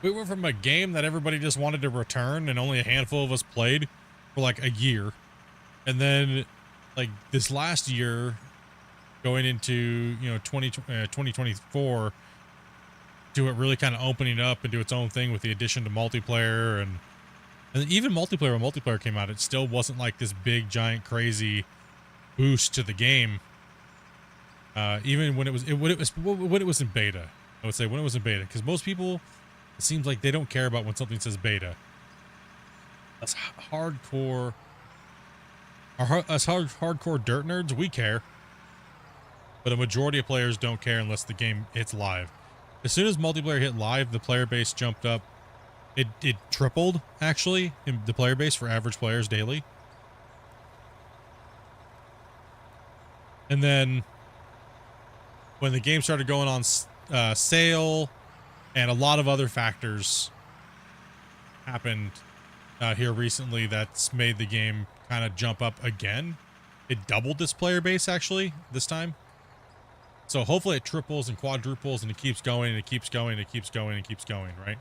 a game that everybody just wanted to return and only a handful of us played for like a year. And then like this last year going into, you know, 2024 to it really kind of opening up and do its own thing with the addition to multiplayer and even multiplayer, when multiplayer came out, it still wasn't like this big giant crazy boost to the game. Even when it was in beta, I would say when it was in beta, because most people, it seems like they don't care about when something says beta. Us hardcore, hardcore dirt nerds, we care, but a majority of players don't care unless the game hits live. As soon as multiplayer hit live, the player base jumped up. It tripled actually in the player base for average players daily, and then when the game started going on sale and a lot of other factors happened here recently that's made the game kind of jump up again. It doubled its player base actually this time. So hopefully it triples and quadruples and it keeps going and it keeps going and it keeps going and it keeps going, right?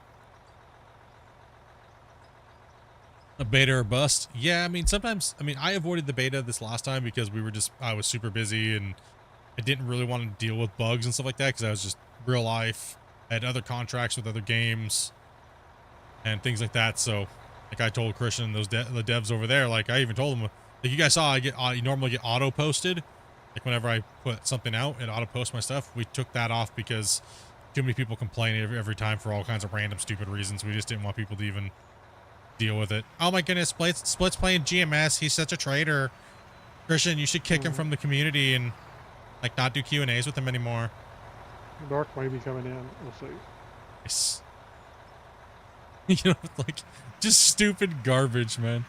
A beta or bust? Yeah, I mean, sometimes, I mean, I avoided the beta this last time because I was super busy and I didn't really want to deal with bugs and stuff like that because I was just real life. I had other contracts with other games and things like that. So, like I told Christian, the devs over there, like I even told them, like you guys saw, you normally get auto posted. Like whenever I put something out, it auto posts my stuff. We took that off because too many people complain every time for all kinds of random stupid reasons. We just didn't want people to even deal with it. Oh my goodness, Split's playing GMS. He's such a traitor. Christian, you should kick him from the community and like not do Q&As with him anymore. Dark may be coming in. We'll see. Nice. You know, like just stupid garbage, man.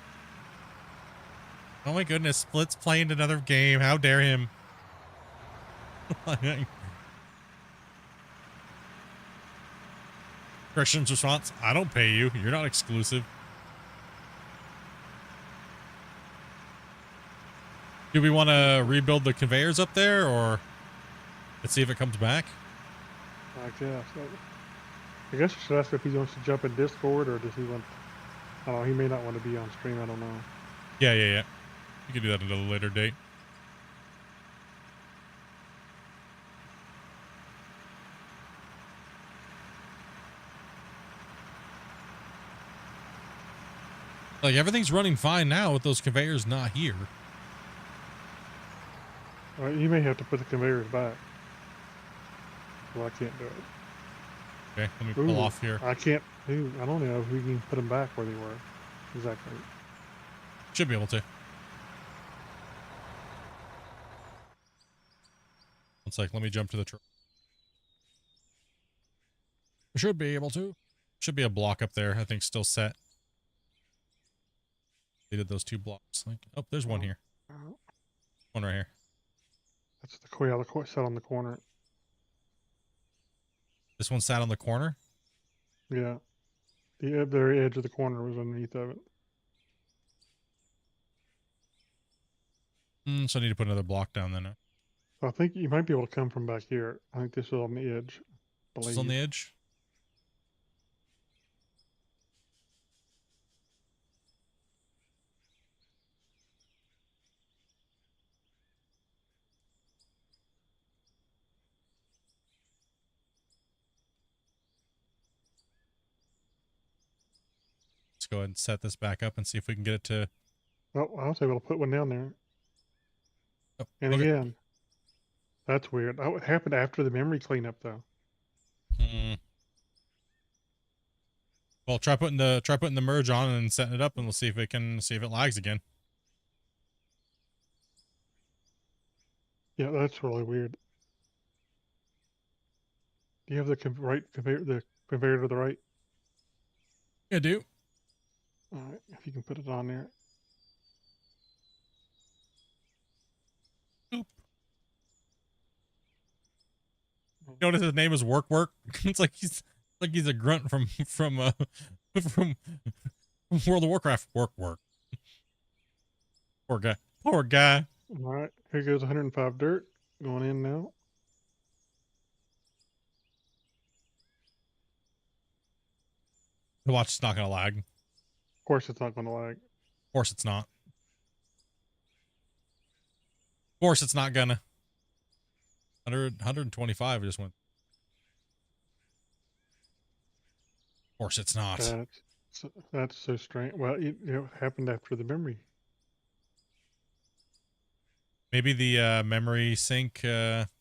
Oh my goodness, Split's playing another game. How dare him? Christian's response, I don't pay you. You're not exclusive. Do we want to rebuild the conveyors up there, or let's see if it comes back? I guess. I guess you should ask if he wants to jump in Discord, or does he want... I don't know, he may not want to be on stream, I don't know. Yeah. You can do that at a later date. Like, everything's running fine now with those conveyors not here. All right, you may have to put the conveyors back. Well, I can't do it. Okay, let me pull off here. I can't do... I don't know if we can put them back where they were. Exactly. Should be able to. One sec, let me jump to the truck. Should be able to. Should be a block up there, I think, still set. They did those 2 blocks. Like, oh, there's one here. One right here. That's the quail set on the corner. This one sat on the corner? Yeah. The very edge of the corner was underneath of it. So I need to put another block down then. So I think you might be able to come from back here. I think this is on the edge. This is on the edge? go ahead and set this back up and see if we can get it to. Oh, I was able to put one down there. Oh, And okay. again, that's weird. Oh, it happened after the memory cleanup, though. Well, try putting the merge on and setting it up, and we'll see if it lags again. Yeah, that's really weird. Do you have the conveyor to the right? I do. All right, if you can put it on there. Oop. Notice his name is Work. It's like he's a grunt from from World of Warcraft. Work. Poor guy. Poor guy. All right, here goes 105 dirt going in now. Watch, it's not gonna lag. Of course, it's not going to lag. Of course, it's not. Of course, it's not gonna. 125 just went. Of course, it's not. That's so strange. Well, it happened after the memory. Maybe the memory sync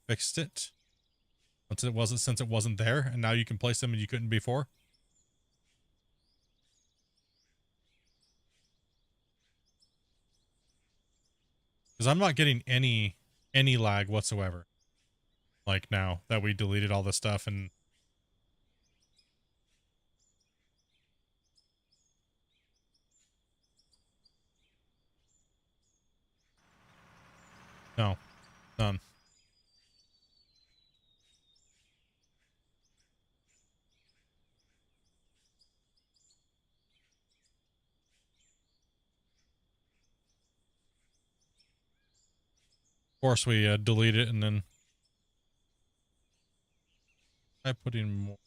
fixed it. Since it wasn't there, and now you can place them and you couldn't before. Because I'm not getting any lag whatsoever. Like now that we deleted all this stuff and no, none. Of course, we delete it and then I put in more.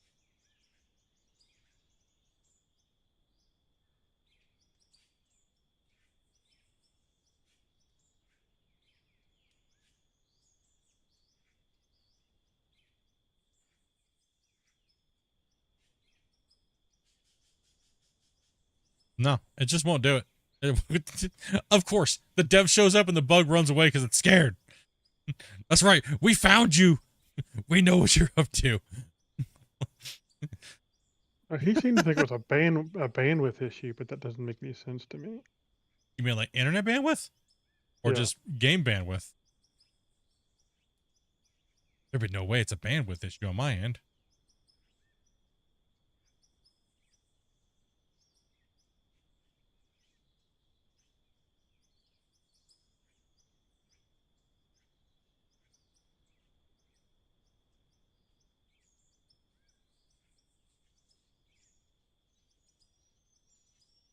No, it just won't do it. Of course, the dev shows up and the bug runs away because it's scared. That's right. We found you. We know what you're up to. He seemed to think it was a bandwidth issue, but that doesn't make any sense to me. You mean like internet bandwidth? Or Yeah. just game bandwidth? There'd be no way it's a bandwidth issue on my end.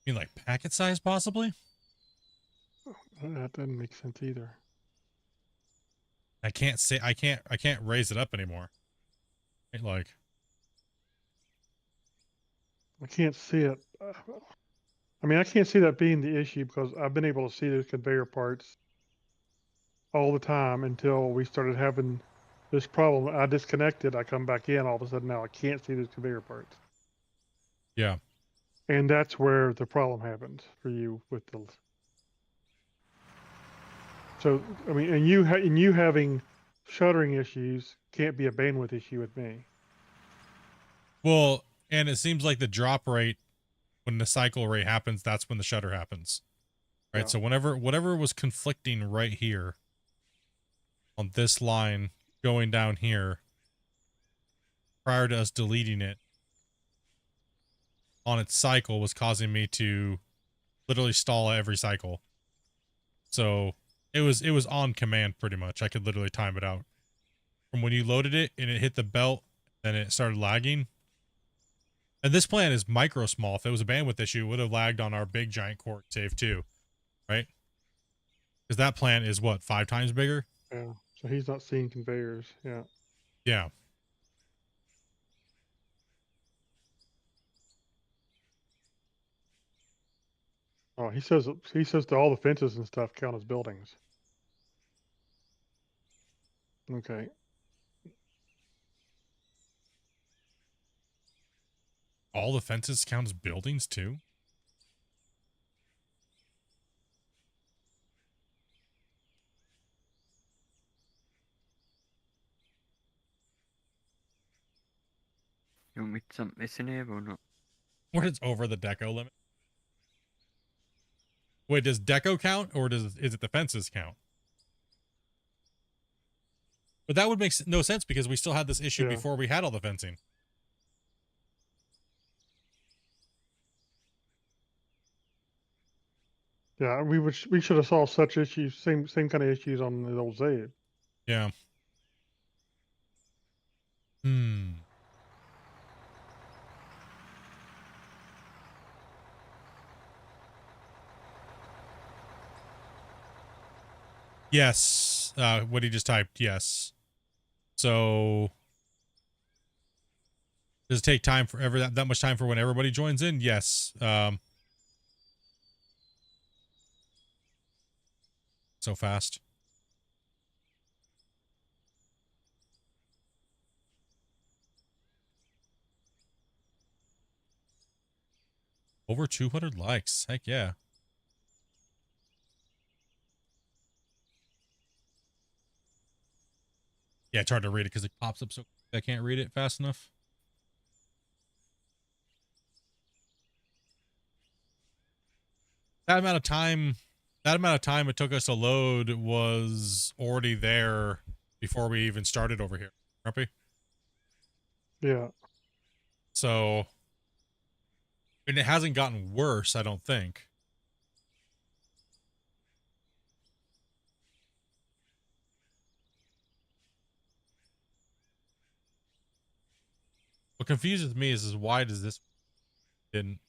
You mean like packet size possibly? That doesn't make sense either. I can't raise it up anymore. Like I can't see it. I mean, I can't see that being the issue because I've been able to see those conveyor parts all the time until we started having this problem. I disconnected, I come back in, all of a sudden now I can't see those conveyor parts. yeah. And that's where the problem happens for you with the. So I mean, and you having shuttering issues can't be a bandwidth issue with me. Well, and it seems like the drop rate when the cycle rate happens, that's when the shutter happens. Right? Yeah. So whatever was conflicting right here on this line going down here prior to us deleting it on its cycle was causing me to literally stall every cycle. So it was on command pretty much. I could literally time it out. From when you loaded it and it hit the belt and it started lagging. And this plan is micro small. If it was a bandwidth issue, it would have lagged on our big giant core save too. Right? Because that plant is what, 5 times bigger? Yeah. So he's not seeing conveyors. Yeah. Yeah. Oh, he says that all the fences and stuff count as buildings. Okay. All the fences count as buildings too? You want me to dump this in here or not? What is over the deco limit? Wait, does deco count or is it the fences count? But that would make no sense because we still had this issue before we had all the fencing. Yeah, we should have saw such issues, same kind of issues on the old Zave. Yeah. Hmm. Yes. What he just typed. Yes. So does it take time for that much time for when everybody joins in? Yes. So fast. Over 200 likes. Heck yeah. Yeah, it's hard to read it because it pops up so I can't read it fast enough. That amount of time it took us to load was already there before we even started over here. Grumpy? Yeah. So, and it hasn't gotten worse, I don't think. What confuses me is why does this didn't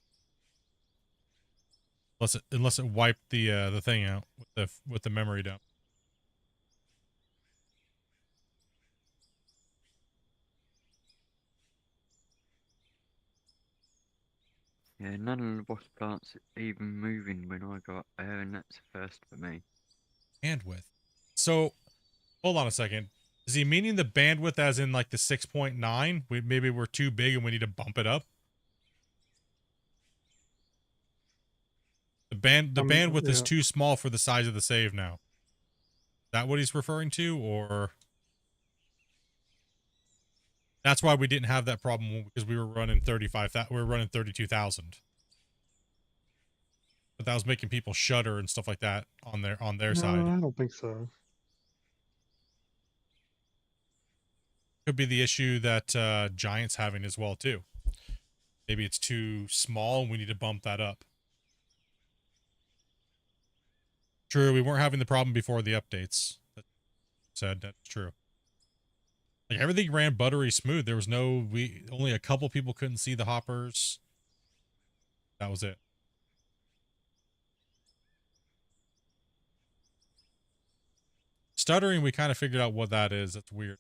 unless it wiped the thing out with the memory dump. Yeah, none of the boss plants even moving when I got there, and that's a first for me. Bandwidth. So, hold on a second. Is he meaning the bandwidth as in like the 6.9? Maybe we're too big and we need to bump it up? The bandwidth is too small for the size of the save now. Is that what he's referring to, or that's why we didn't have that problem because we were running 32,000. But that was making people shudder and stuff like that on their side. No, I don't think so. Could be the issue that Giant's having as well too. Maybe it's too small and we need to bump that up. True, we weren't having the problem before the updates. That said, that's true. Like everything ran buttery smooth. There was only a couple people couldn't see the hoppers. That was it. Stuttering, we kind of figured out what that is. That's weird.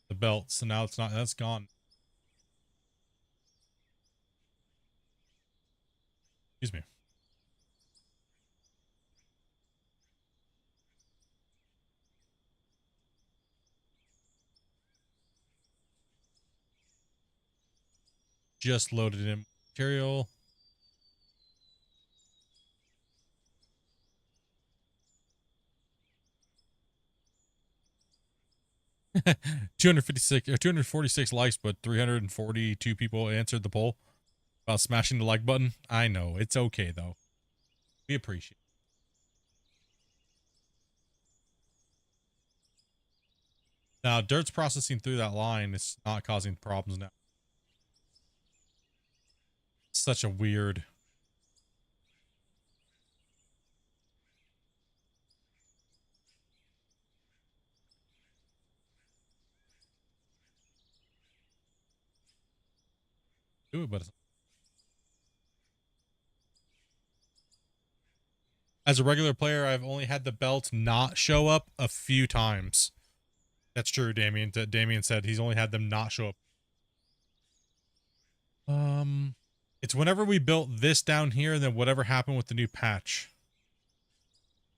The belt, so now it's not, that's gone. Excuse me. Just loaded in material. $256 or 246 likes, but 342 people answered the poll about smashing the like button. I know, it's okay though. We appreciate it. Now, dirt's processing through that line. It's not causing problems now. Such a weird. Do it, but as a regular player, I've only had the belt not show up a few times. That's true, Damien. Damien said he's only had them not show up. It's whenever we built this down here, and then whatever happened with the new patch.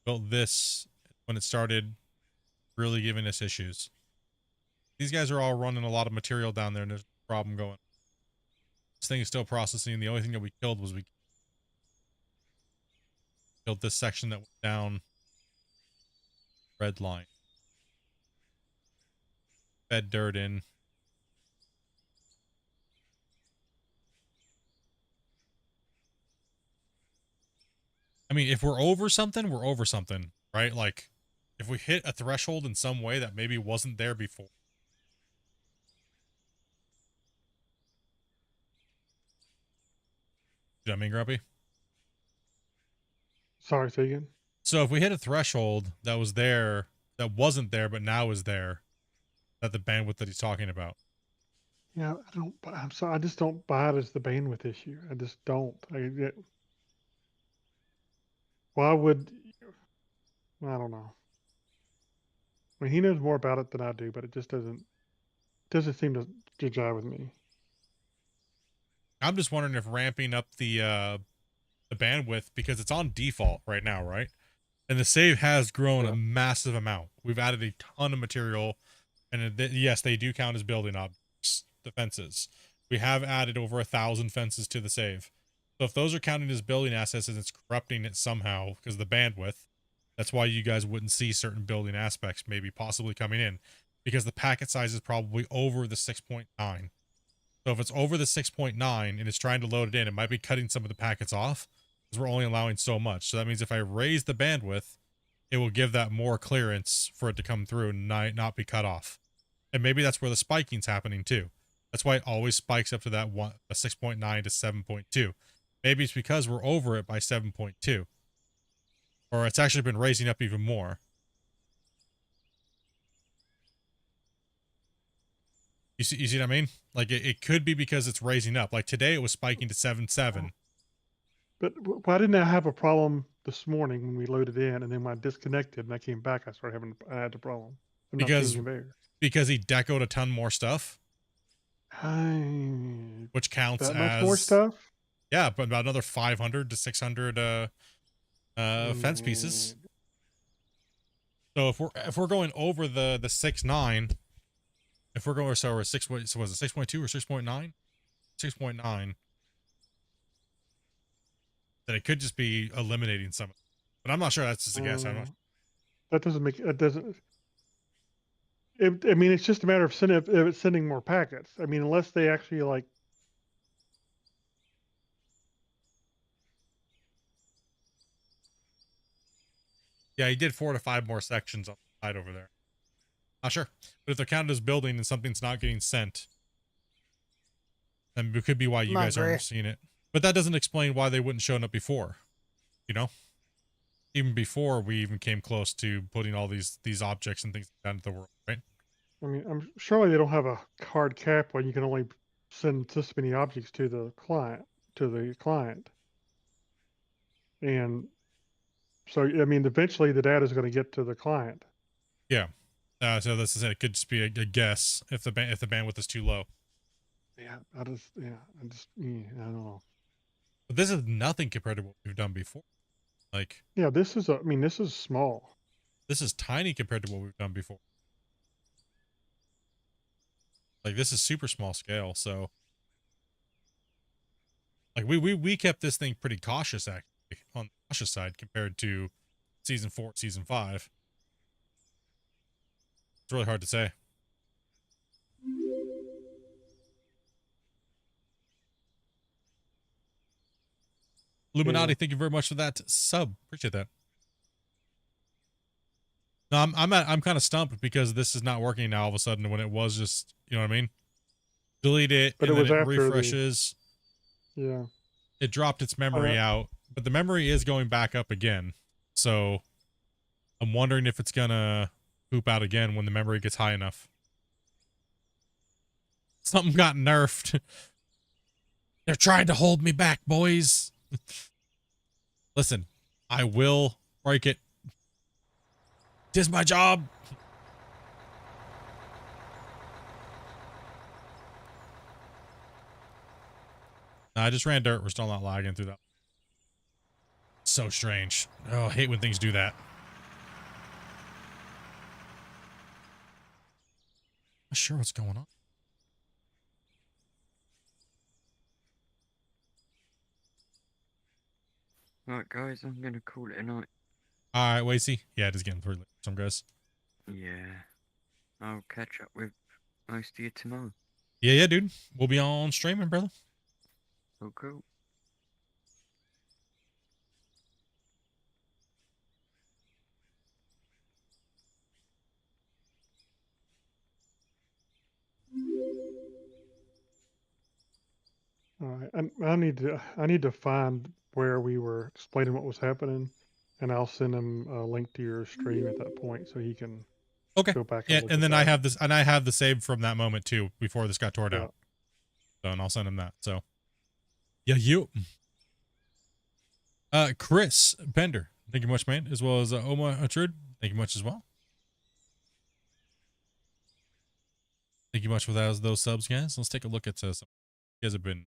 Built this when it started really giving us issues. These guys are all running a lot of material down there, and there's a problem going. This thing is still processing. The only thing that we killed was we killed this section that went down red line. Fed dirt in. I mean, if we're over something, we're over something, right? Like, if we hit a threshold in some way that maybe wasn't there before. You know what I mean, Grumpy? Sorry, say again. So if we hit a threshold that was there, that wasn't there, but now is there, that the bandwidth that he's talking about. Yeah, I don't. I'm sorry. I just don't buy it as the bandwidth issue. I just don't. Why would? I don't know. I mean, he knows more about it than I do, but it just doesn't seem to jive with me. I'm just wondering if ramping up the bandwidth, because it's on default right now, right? And the save has grown a massive amount. We've added a ton of material, and yes, they do count as building objects, the fences. We have added over 1,000 fences to the save. So if those are counting as building assets and it's corrupting it somehow because of the bandwidth, that's why you guys wouldn't see certain building aspects maybe possibly coming in, because the packet size is probably over the 6.9. So if it's over the 6.9 and it's trying to load it in, it might be cutting some of the packets off because we're only allowing so much. So that means if I raise the bandwidth, it will give that more clearance for it to come through and not be cut off. And maybe that's where the spiking's happening too. That's why it always spikes up to that 6.9 to 7.2. Maybe it's because we're over it by 7.2. Or it's actually been raising up even more. You see what I mean? Like it could be because it's raising up. Like today it was spiking to 7.7. But why didn't I have a problem this morning when we loaded in, and then when I disconnected and I came back, I had the problem. I'm not seeing conveyor. Because he decoed a ton more stuff. Which counts that as much more stuff? Yeah, but about another 500 to 600 fence pieces. So if we're going over the 6.9, if we're going, so we're 6, so was it 6.2 or 6.9? 6.9. Then it could just be eliminating some of it. But I'm not sure. That's just a guess. I'm not sure. That doesn't make it doesn't. I mean, it's just a matter of if it's sending more packets. I mean, unless they actually like. Yeah, he did 4 to 5 more sections on the side over there. Not sure. But if they're counted as building and something's not getting sent, then it could be why you guys aren't seeing it. But that doesn't explain why they wouldn't shown up before. You know? Even before we even came close to putting all these objects and things down to the world, right? I mean, I'm surely they don't have a hard cap where you can only send this many objects to the client. And so, I mean, eventually the data is going to get to the client. Yeah. So this is it. It could just be a guess if the bandwidth is too low. Yeah, I don't know. But this is nothing compared to what we've done before. Like, yeah, this is small. This is tiny compared to what we've done before. Like, this is super small scale, so like we kept this thing pretty cautious actually on the cautious side compared to season 4, season 5. It's really hard to say. Illuminati, thank you very much for that sub. Appreciate that. No, I'm kind of stumped because this is not working now all of a sudden when it was just, you know what I mean? Delete it, but and it was then it after refreshes. Yeah. It dropped its memory out, but the memory is going back up again. So I'm wondering if it's gonna poop out again when the memory gets high enough. Something got nerfed. They're trying to hold me back, boys. Listen, I will break it. Tis my job. I just ran dirt. We're still not lagging through that. So strange. Oh, I hate when things do that. Not sure what's going on. Right, guys, I'm gonna call it a night. All right, Wasey. Yeah, it is getting pretty late for some guys. Yeah. I'll catch up with most of you tomorrow. Yeah, dude. We'll be on streaming, brother. Oh, cool. All right, and I need to find where we were explaining what was happening, and I'll send him a link to your stream at that point so he can Okay. go back and Yeah, look and at then that. I have the save from that moment too before this got torn Yeah. out. So, and I'll send him that. So, yeah, you. Chris Bender, thank you much, man, as well as Oma Atrud, thank you much as well. Thank you much for those subs, guys. Let's take a look at some. You guys have been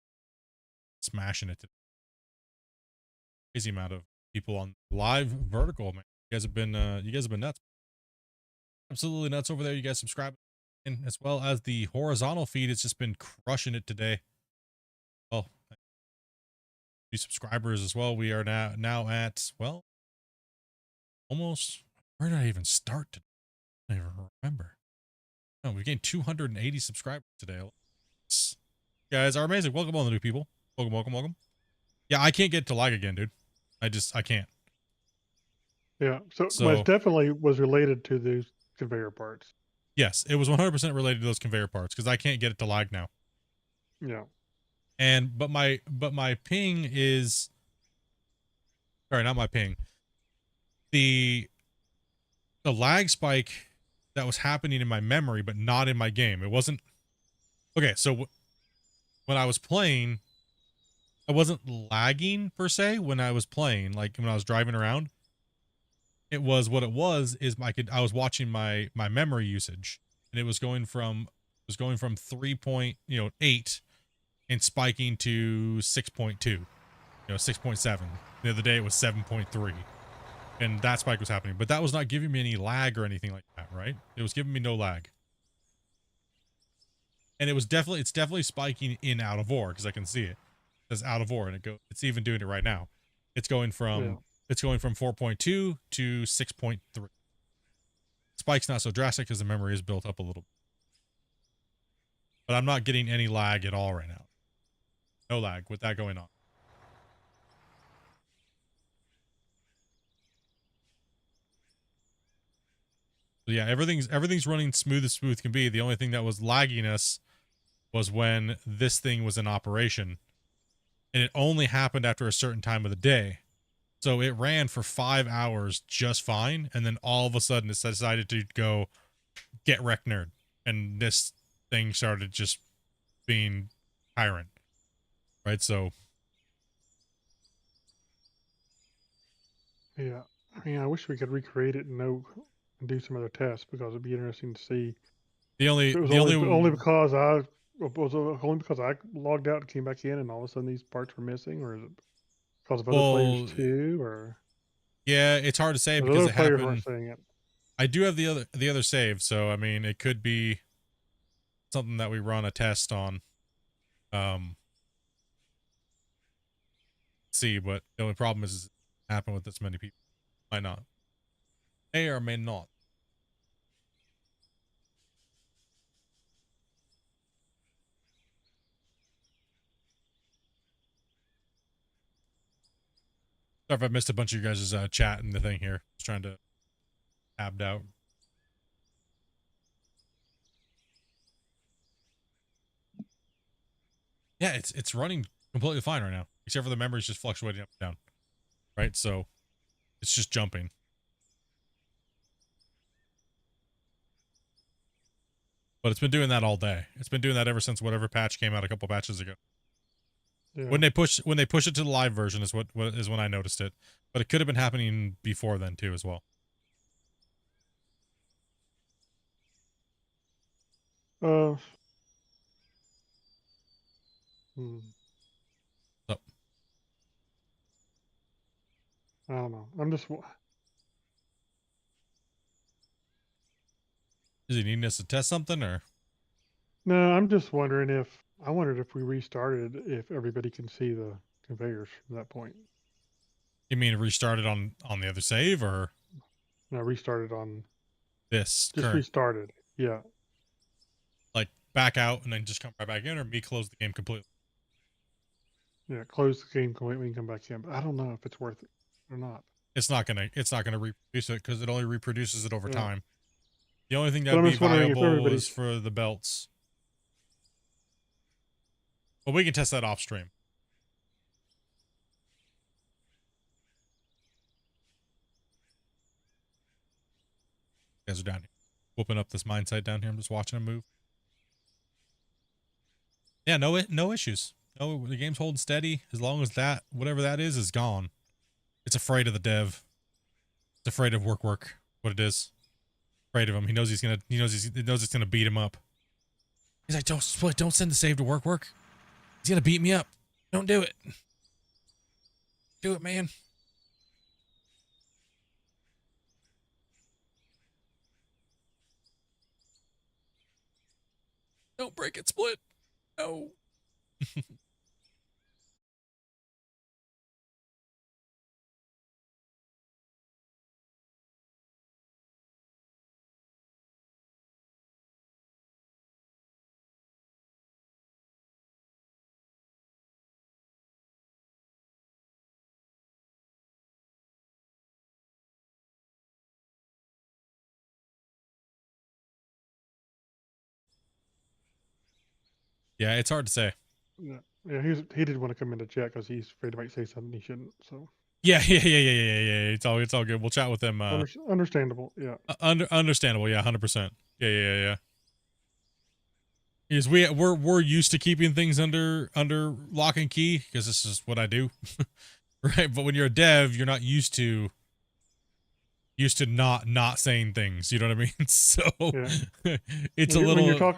smashing it today. Crazy amount of people on live vertical, man. You guys have been nuts. Absolutely nuts over there. You guys subscribe, and as well as the horizontal feed, it's just been crushing it today. Well, new subscribers as well. We are now at, well, almost, where did I even start today? I don't even remember. No, we gained 280 subscribers today. You guys are amazing. Welcome all the new people. Welcome, welcome, welcome. Yeah, I can't get to lag again, dude. I can't. Yeah, so it definitely was related to these conveyor parts. Yes, it was 100% related to those conveyor parts because I can't get it to lag now. Yeah. And but my ping is, sorry, not my ping. The lag spike that was happening in my memory, but not in my game. It wasn't. Okay, so when I was playing, I wasn't lagging per se when I was playing, like when I was driving around. It was what it was is I was watching my memory usage, and it was going from 3.8 and spiking to 6.2, 6.7. The other day it was 7.3, and that spike was happening, but that was not giving me any lag or anything like that, right? It was giving me no lag, and it's definitely spiking in out of ore because I can see it. It says out of ore, and it's even doing it right now. It's going from 4.2 to 6.3. Spike's not so drastic because the memory is built up a little bit. But I'm not getting any lag at all right now. No lag with that going on. So yeah, everything's running smooth as smooth can be. The only thing that was lagging us was when this thing was in operation. And it only happened after a certain time of the day. So it ran for 5 hours just fine, and then all of a sudden it decided to go get wrecked nerd, and this thing started just being tyrant, right? So yeah, I mean, I wish we could recreate it and do some other tests because it'd be interesting to see. Only because I logged out and came back in, and all of a sudden these parts were missing, or is it because of other players too, or? Yeah, it's hard to say because other it players happened. weren't saying it. I do have the other save, so I mean it could be something that we run a test on. See, but the only problem is it happen with this many people. Might not. May or may not. Sorry if I missed a bunch of you guys' chat in the thing here. Just trying to tabbed out. Yeah, it's running completely fine right now, except for the memory's just fluctuating up and down. Right, so it's just jumping. But it's been doing that all day. It's been doing that ever since whatever patch came out a couple patches ago. Yeah. When they push it to the live version is what is when I noticed it. But it could have been happening before then too as well. So. I don't know. I'm just. Is he needing us to test something or? No, I'm just wondering I wondered if we restarted, if everybody can see the conveyors from that point. You mean restarted on the other save or? No, restarted on this. Just restarted. Yeah. Like back out and then just come right back in, or me close the game completely? Yeah, close the game completely and come back in. But I don't know if it's worth it or not. It's not gonna reproduce it because it only reproduces it over time. The only thing that would be viable is for the belts. Well, we can test that off stream. You guys are down here. Whooping up this mine site down here. I'm just watching them move. Yeah, no issues. No, the game's holding steady as long as that, whatever that is gone. It's afraid of the dev. It's afraid of work. What it is. Afraid of him. He knows it's gonna beat him up. He's like, don't split, don't send the save to work. He's gonna beat me up. Don't do it. Do it, man. Don't break it, Split. No. Yeah, it's hard to say. Yeah, he didn't want to come into chat because he's afraid he might say something he shouldn't. So Yeah. It's all good. We'll chat with them. Understandable. Yeah. Understandable. Yeah, 100%. Yeah. Because we're used to keeping things under lock and key because this is what I do, right? But when you're a dev, you're not used to not saying things. You know what I mean? So Yeah. it's when a little.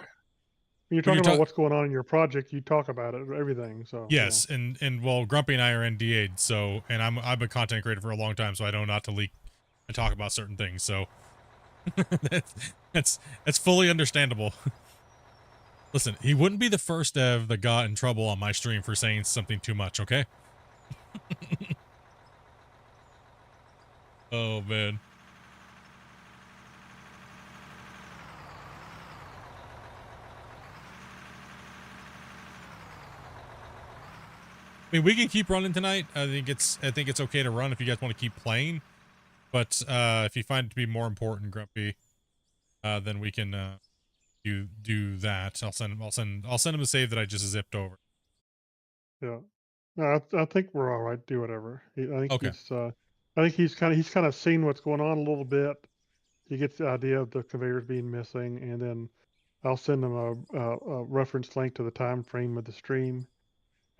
When you're talking about what's going on in your project, you talk about it, everything. So yes, yeah. and well, Grumpy and I are NDA'd, so I've been content creator for a long time, so I know not to leak and talk about certain things. So that's fully understandable. Listen, he wouldn't be the first dev that got in trouble on my stream for saying something too much. Okay. Oh man. I mean, we can keep running tonight. I think it's okay to run if you guys want to keep playing. But if you find it to be more important, Grumpy, then we can do that. I'll send him a save that I just zipped over. Yeah. No, I think we're all right. Do whatever. I think he's kind of seen what's going on a little bit. He gets the idea of the conveyors being missing, and then I'll send him a reference link to the time frame of the stream.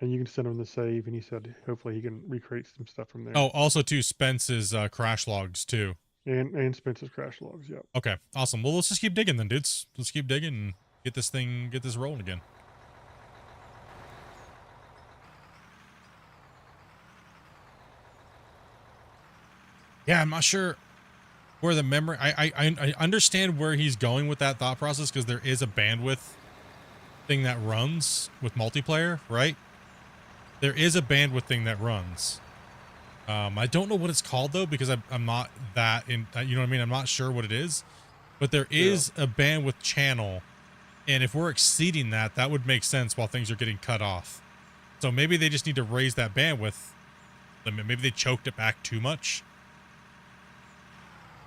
And you can send him the save, and he said hopefully he can recreate some stuff from there. Oh, also too, Spence's crash logs too. And Spence's crash logs, yeah. Okay, awesome. Well, let's just keep digging then, dudes. Let's keep digging and get this rolling again. Yeah, I'm not sure where the memory. I understand where he's going with that thought process because there is a bandwidth thing that runs with multiplayer, right? There is a bandwidth thing that runs. I don't know what it's called though, because I'm not that in, you know what I mean? I'm not sure what it is, but there is a bandwidth channel. And if we're exceeding that, that would make sense while things are getting cut off. So maybe they just need to raise that bandwidth limit. Maybe they choked it back too much.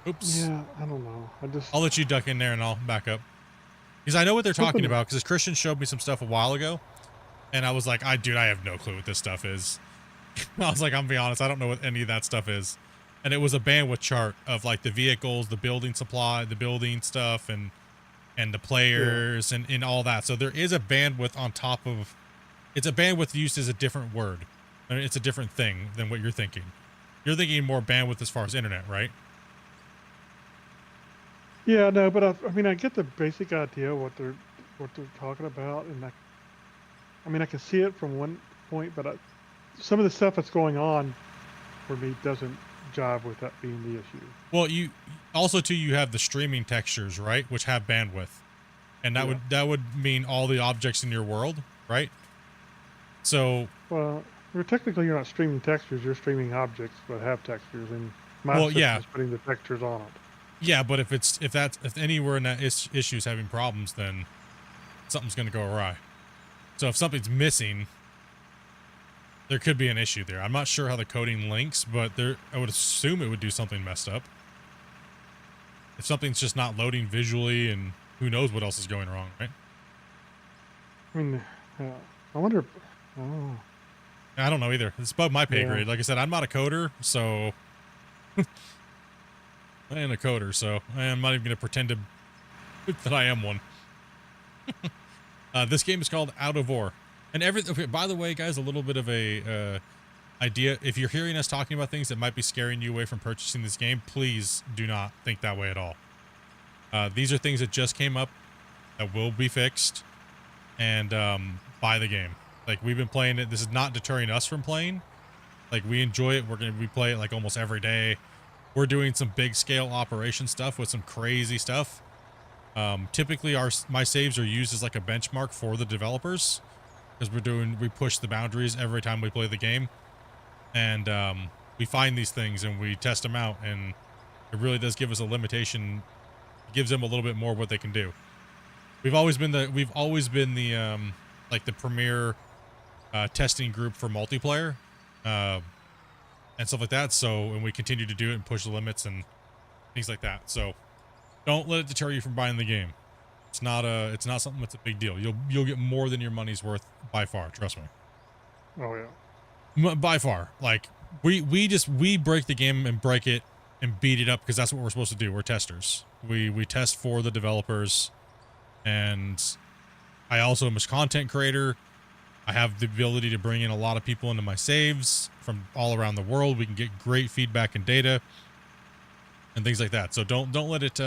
Oops. Yeah, I don't know. I'll let you duck in there and I'll back up. Because I know what they're talking about, because Christian showed me some stuff a while ago. And I was like, dude, I have no clue what this stuff is. I was like, I'm gonna be honest, I don't know what any of that stuff is. And it was a bandwidth chart of like the vehicles, the building supply, the building stuff, and the players and all that. So there is a bandwidth on top of, it's a bandwidth used as a different word. I mean, it's a different thing than what you're thinking. You're thinking more bandwidth as far as internet, right? Yeah, no, but I mean, I get the basic idea of what they're talking about, and I mean, I can see it from one point, but some of the stuff that's going on for me doesn't jive with that being the issue. Well, you also too, you have the streaming textures, right, which have bandwidth, and that would mean all the objects in your world, right? So, well, technically you're not streaming textures; you're streaming objects that have textures, and my system is putting the textures on it. Yeah, but if anywhere in that issue is having problems, then something's going to go awry. So if something's missing, there could be an issue there. I'm not sure how the coding links, but I would assume it would do something messed up. If something's just not loading visually, and who knows what else is going wrong, right? I mean, I wonder. Oh, I don't know either. It's above my pay Yeah. grade. Like I said, I'm not a coder, so I ain't a coder, so I'm not even gonna pretend to that I am one. This game is called Out of War, and okay, by the way, guys, a little bit of a idea. If you're hearing us talking about things that might be scaring you away from purchasing this game, please do not think that way at all. These are things that just came up that will be fixed, and buy the game. Like, we've been playing it. This is not deterring us from playing. Like, we enjoy it. We play it like almost every day. We're doing some big scale operation stuff with some crazy stuff. Typically my saves are used as like a benchmark for the developers, because we push the boundaries every time we play the game, and we find these things and we test them out, and it really does give us a limitation. It gives them a little bit more what they can do. We've always been the like the premier testing group for multiplayer and stuff like that. So, and we continue to do it and push the limits and things like that. So don't let it deter you from buying the game. It's not something that's a big deal. You'll get more than your money's worth by far. Trust me. Oh yeah. By far. Like, we break the game and break it and beat it up because that's what we're supposed to do. We're testers. We test for the developers, and I also am a content creator. I have the ability to bring in a lot of people into my saves from all around the world. We can get great feedback and data and things like that. So don't let it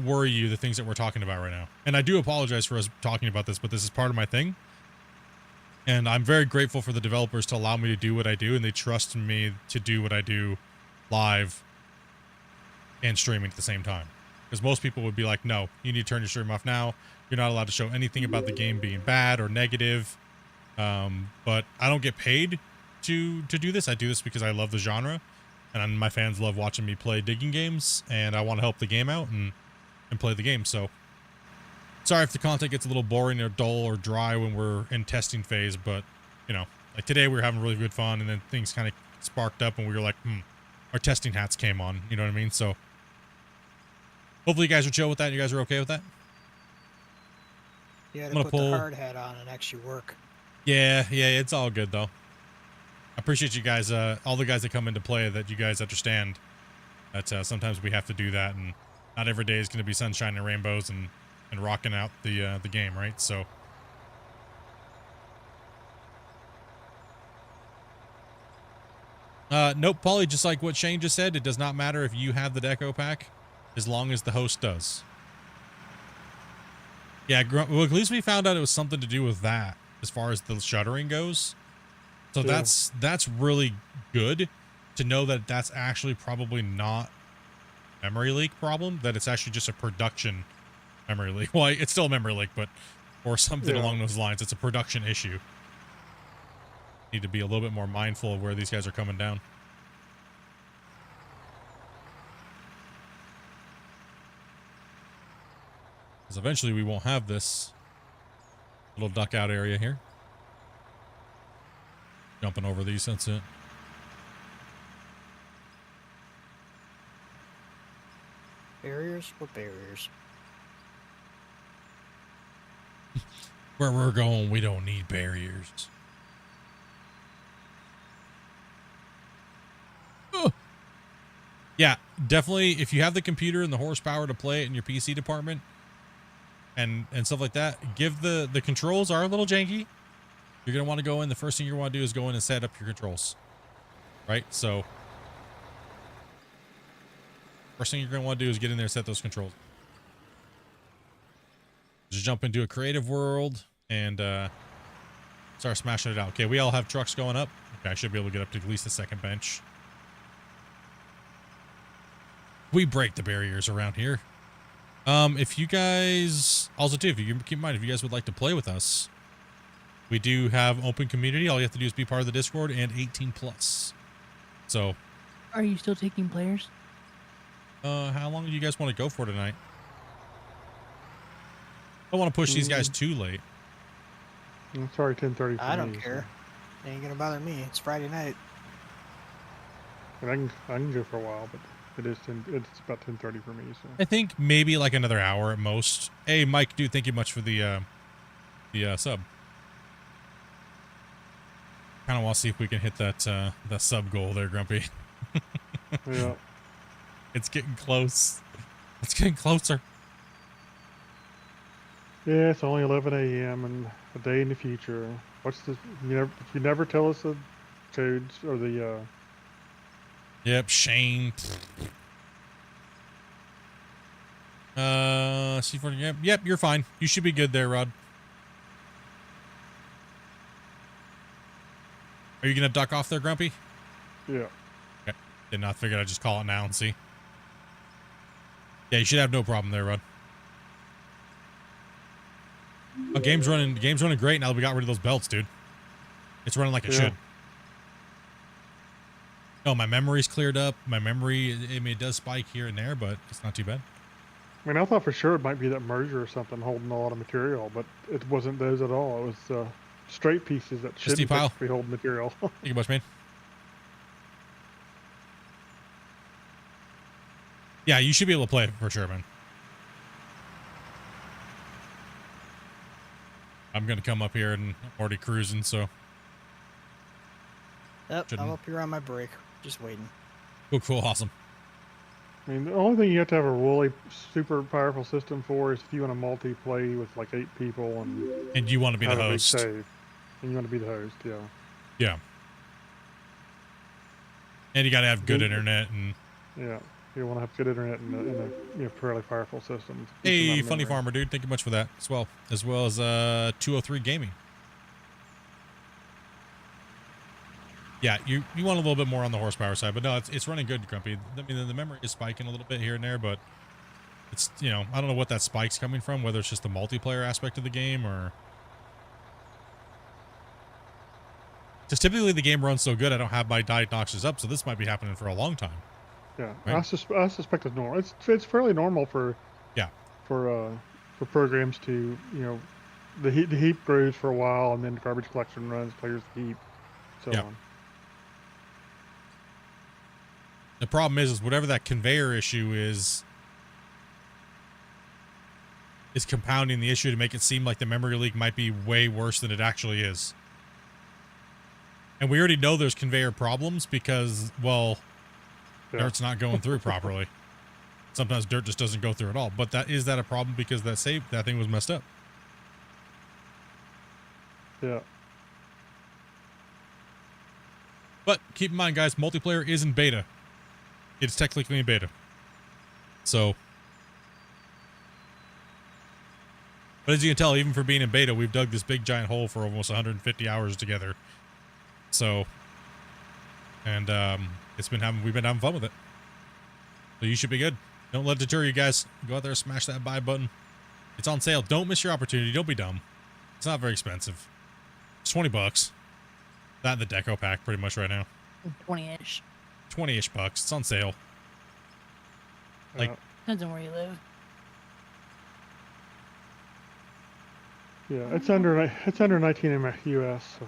worry you, the things that we're talking about right now. And I do apologize for us talking about this, but this is part of my thing. And I'm very grateful for the developers to allow me to do what I do, and they trust me to do what I do live and streaming at the same time. Because most people would be like, no, you need to turn your stream off now. You're not allowed to show anything about the game being bad or negative. But I don't get paid to do this. I do this because I love the genre, and my fans love watching me play digging games, and I want to help the game out and play the game. So sorry if the content gets a little boring or dull or dry when we're in testing phase, but you know, like today we were having really good fun, and then things kind of sparked up and we were like, our testing hats came on, you know what I mean? So hopefully you guys are chill with that. You guys are okay with that? You had to put the hard hat on and actually work. Yeah, it's all good though. I appreciate you guys, all the guys that come into play, that you guys understand that sometimes we have to do that, and not every day is going to be sunshine and rainbows and rocking out the game, right? So nope, Paulie, just like what Shane just said, it does not matter if you have the deco pack as long as the host does. Yeah, well, at least we found out it was something to do with that as far as the shuttering goes. So Yeah. that's really good to know that that's actually probably not memory leak problem, that it's actually just a production memory leak. Well, it's still a memory leak, but or something along those lines. It's a production issue. Need to be a little bit more mindful of where these guys are coming down. Because eventually we won't have this little duck out area here. Jumping over these, that's it. Barriers? What barriers? Where we're going, we don't need barriers. Ugh. Yeah, definitely. If you have the computer and the horsepower to play it in your PC department and stuff like that, give the controls are a little janky. You're going to want to go in. The first thing you want to do is go in and set up your controls. Right? So first thing you're going to want to do is get in there and set those controls. Just jump into a creative world and start smashing it out. Okay, we all have trucks going up. Okay, I should be able to get up to at least the second bench. We break the barriers around here. If you guys also too, if you keep in mind, if you guys would like to play with us, we do have open community. All you have to do is be part of the Discord and 18+. So Are you still taking players? how long do you guys want to go for tonight? I don't want to push these guys too late. It's already 10:30 for I don't me, care. It ain't gonna bother me. It's Friday night. So. And I can go for a while, but it's about 10:30 for me. So I think maybe like another hour at most. Hey, Mike, dude, thank you much for the sub. Kind of want to see if we can hit that the sub goal there, Grumpy. Yeah. It's getting close. It's getting closer. Yeah, it's only 11 a.m. and a day in the future. What's the? You never tell us the codes or the. Yep, Shane. C40. Yep, you're fine. You should be good there, Rod. Are you gonna duck off there, Grumpy? Yeah. Okay. Did not figure. I'd just call it now and see. Yeah, you should have no problem there, Rod. Oh, game's running great now that we got rid of those belts, dude. It's running like it should. Oh, my memory's cleared up. My memory, I mean, it does spike here and there, but it's not too bad. I mean, I thought for sure it might be that merger or something holding a lot of material, but it wasn't those at all. It was straight pieces that shouldn't technically hold material. Thank you much, man. Yeah, you should be able to play it for sure, man. I'm going to come up here and I'm already cruising, so. Yep, I'm up here on my break, just waiting. Cool, awesome. I mean, the only thing you have to have a really super powerful system for is if you want to multi-play with like 8 people and you want to be the host. Save. And you want to be the host, yeah. Yeah. And you got to have good internet and. Yeah, you want to have good internet and a fairly powerful system. Hey, Funny Farmer, dude, thank you much for that as well as 203 Gaming. Yeah, you want a little bit more on the horsepower side, but no, it's running good, Grumpy. I mean, the memory is spiking a little bit here and there, but it's, you know, I don't know what that spike's coming from, whether it's just the multiplayer aspect of the game or. Just typically the game runs so good, I don't have my diagnostics up, so this might be happening for a long time. Yeah, right? I suspect it's normal. It's fairly normal for programs to, you know, the heap grows for a while and then garbage collection runs, clears the heap, so on. The problem is whatever that conveyor issue is compounding the issue to make it seem like the memory leak might be way worse than it actually is. And we already know there's conveyor problems because, well, dirt's not going through properly. Sometimes dirt just doesn't go through at all. But is that a problem because that thing was messed up? Yeah. But keep in mind, guys, multiplayer is in beta. It's technically in beta. So. But as you can tell, even for being in beta, we've dug this big giant hole for almost 150 hours together. So. And we've been having fun with it. So you should be good. Don't let it deter you guys. Go out there, smash that buy button. It's on sale. Don't miss your opportunity. Don't be dumb. It's not very expensive. It's $20. That and the deco pack pretty much right now. 20-ish. 20-ish bucks. It's on sale. Like, depends on where you live. Yeah, it's under 19 in US. So.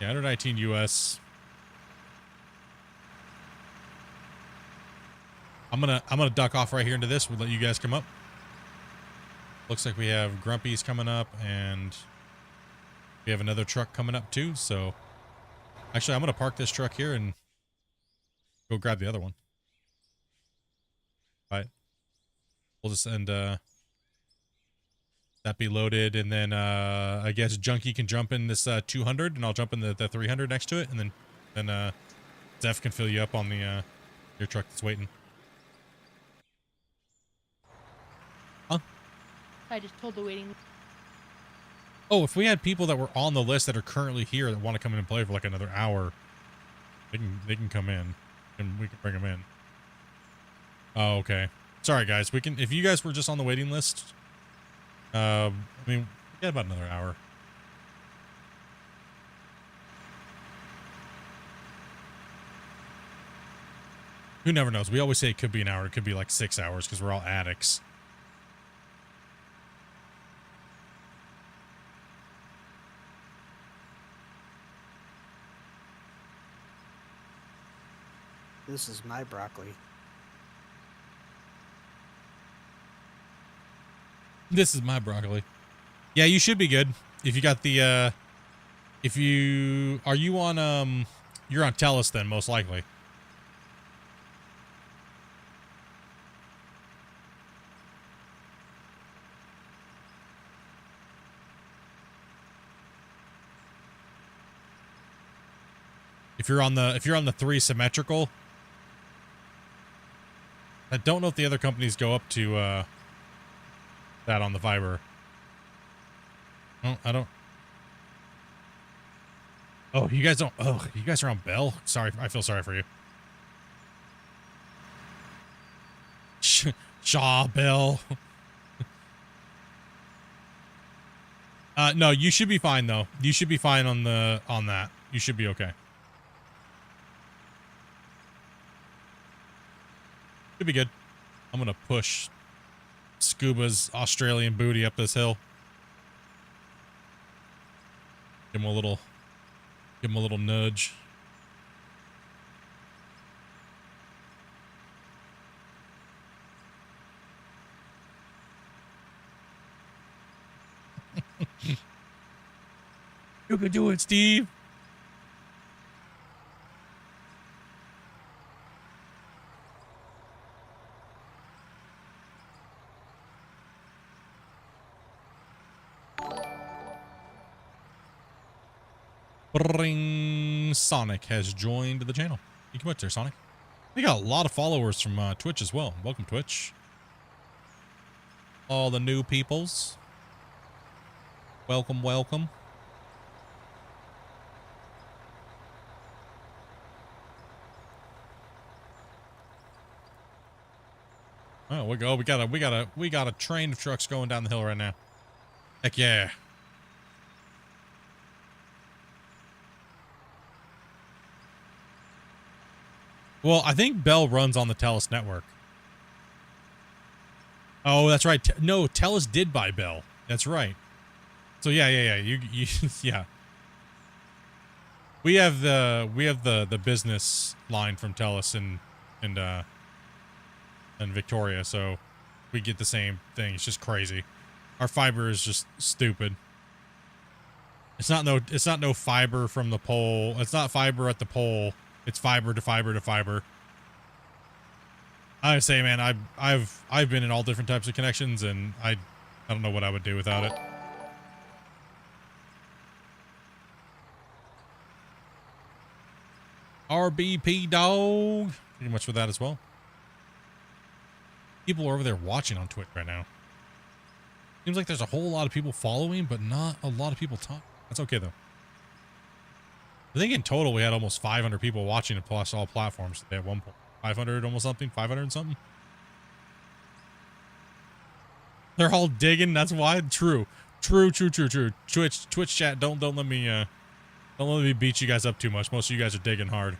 Yeah, under 19 US. I'm gonna duck off right here into this. We'll let you guys come up. Looks like we have Grumpy's coming up, and we have another truck coming up too. So, actually, I'm gonna park this truck here and go grab the other one. All right. We'll just end that be loaded, and then I guess Junkie can jump in this 200, and I'll jump in the 300 next to it, and then Zeph can fill you up on the your truck that's waiting. Huh? I just told the waiting. Oh, if we had people that were on the list that are currently here that want to come in and play for like another hour, they can come in, and we can bring them in. Oh, okay. Sorry, guys. We can, if you guys were just on the waiting list. I mean, we got about another hour. Who never knows? We always say it could be an hour. It could be like 6 hours because we're all addicts. This is my broccoli. This is my broccoli. Yeah, you should be good if you got the If you are you on you're on Telus then most likely. If you're on the 3 symmetrical, I don't know if the other companies go up to that on the fiber. I don't. Oh, you guys don't. Oh, you guys are on Bell. Sorry, I feel sorry for you. Shaw Bell. No, you should be fine though. You should be fine on that. You should be okay. Should be good. I'm gonna push Scuba's Australian booty up this hill. Give him a little nudge. You can do it, Steve. Bring Sonic has joined the channel. You can put there, Sonic. We got a lot of followers from Twitch as well. Welcome, Twitch. All the new peoples. Welcome, welcome. Oh, we got a train of trucks going down the hill right now. Heck yeah. Well, I think Bell runs on the Telus network. Oh, that's right. No, Telus did buy Bell. That's right. So yeah. You yeah. We have the business line from Telus and Victoria, so we get the same thing. It's just crazy. Our fiber is just stupid. It's not no fiber from the pole. It's not fiber at the pole. It's fiber to fiber to fiber. I say, man, I've been in all different types of connections, and I don't know what I would do without it. RBP dog. Pretty much for that as well. People are over there watching on Twitch right now. Seems like there's a whole lot of people following, but not a lot of people talking. That's okay though. I think in total we had almost 500 people watching across all platforms today at one point. 500 almost something, 500 and something. They're all digging. That's why. True. Twitch chat. Don't let me beat you guys up too much. Most of you guys are digging hard.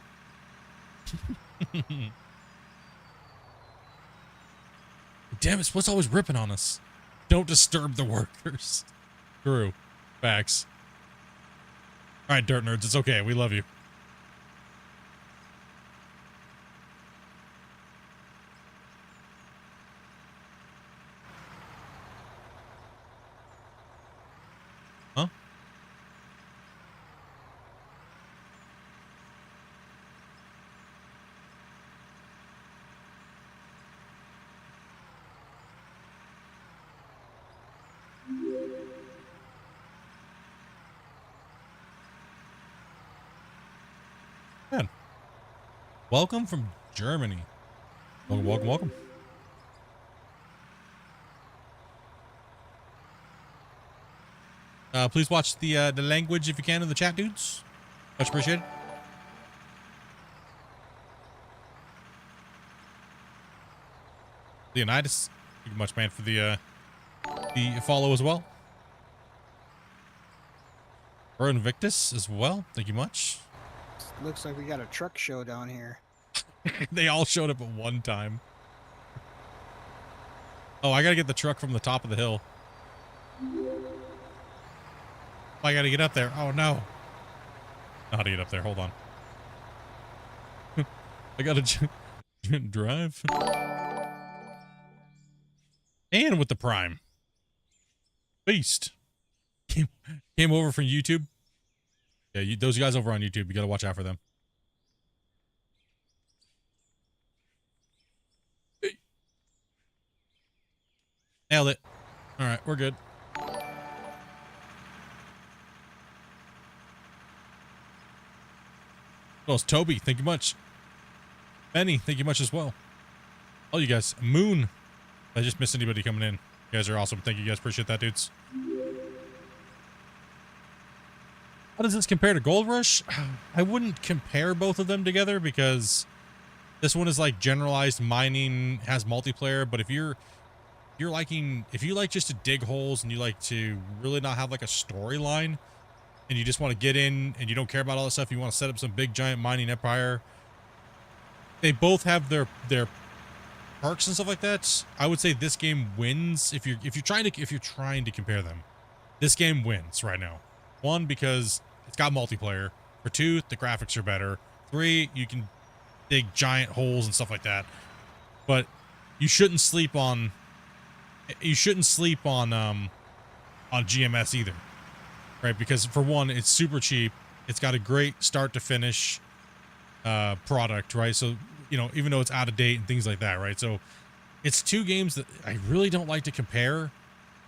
Damn it! Split's always ripping on us. Don't disturb the workers. True. Facts. All right, dirt nerds. It's okay. We love you. Huh? Man. Welcome from Germany. Welcome. Please watch the language if you can in the chat, dudes. Much appreciated. Leonidas, thank you much, man, for the follow as well. Or Invictus as well. Thank you much. Looks like we got a truck show down here. They all showed up at one time. Oh, I gotta get the truck from the top of the hill. I gotta get up there. Oh no. I know how to get up there. Hold on. I gotta drive. And with the Prime. Beast. Came over from YouTube. Yeah, those guys over on YouTube, you got to watch out for them. Nailed it. All right, we're good. Well, it's Toby. Thank you much. Benny, thank you much as well. All you guys. Moon. I just missed anybody coming in. You guys are awesome. Thank you guys. Appreciate that, dudes. How does this compare to Gold Rush? I wouldn't compare both of them together because this one is like generalized mining, has multiplayer, but if you like just to dig holes and you like to really not have like a storyline and you just want to get in and you don't care about all that stuff, you want to set up some big giant mining empire, they both have their perks and stuff like that. I would say this game wins if you're trying to compare them. This game wins right now. 1, because it's got multiplayer. For 2, the graphics are better. 3, you can dig giant holes and stuff like that. But you shouldn't sleep on GMS either, right? Because for 1, it's super cheap. It's got a great start to finish product, right? So, you know, even though it's out of date and things like that, right? So it's 2 games that I really don't like to compare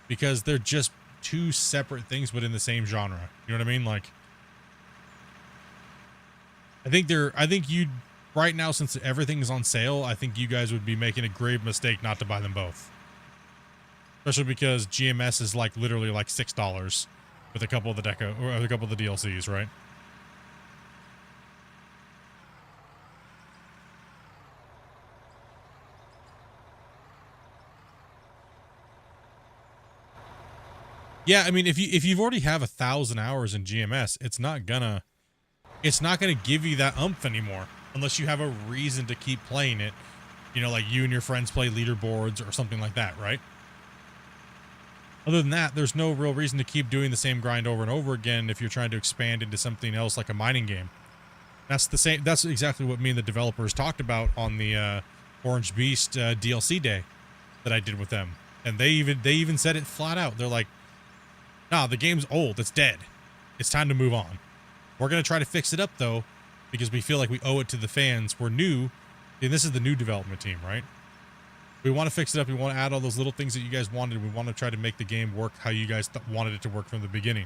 because they're just 2 separate things but in the same genre. You know what I mean? Like, I think you right now, since everything's on sale, I think you guys would be making a grave mistake not to buy them both. Especially because GMS is like literally like $6 with a couple of the deco or a couple of the DLCs, right? Yeah, I mean, if you've already have 1,000 hours in GMS, it's not gonna give you that oomph anymore unless you have a reason to keep playing it. You know, like you and your friends play leaderboards or something like that, right? Other than that, there's no real reason to keep doing the same grind over and over again if you're trying to expand into something else like a mining game. That's the same. That's exactly what me and the developers talked about on the Orange Beast DLC day that I did with them, and they even said it flat out. They're like, "Nah, the game's old. It's dead. It's time to move on. We're gonna try to fix it up though, because we feel like we owe it to the fans. We're new, and this is the new development team, right? We want to fix it up. We want to add all those little things that you guys wanted. We want to try to make the game work how you guys wanted it to work from the beginning.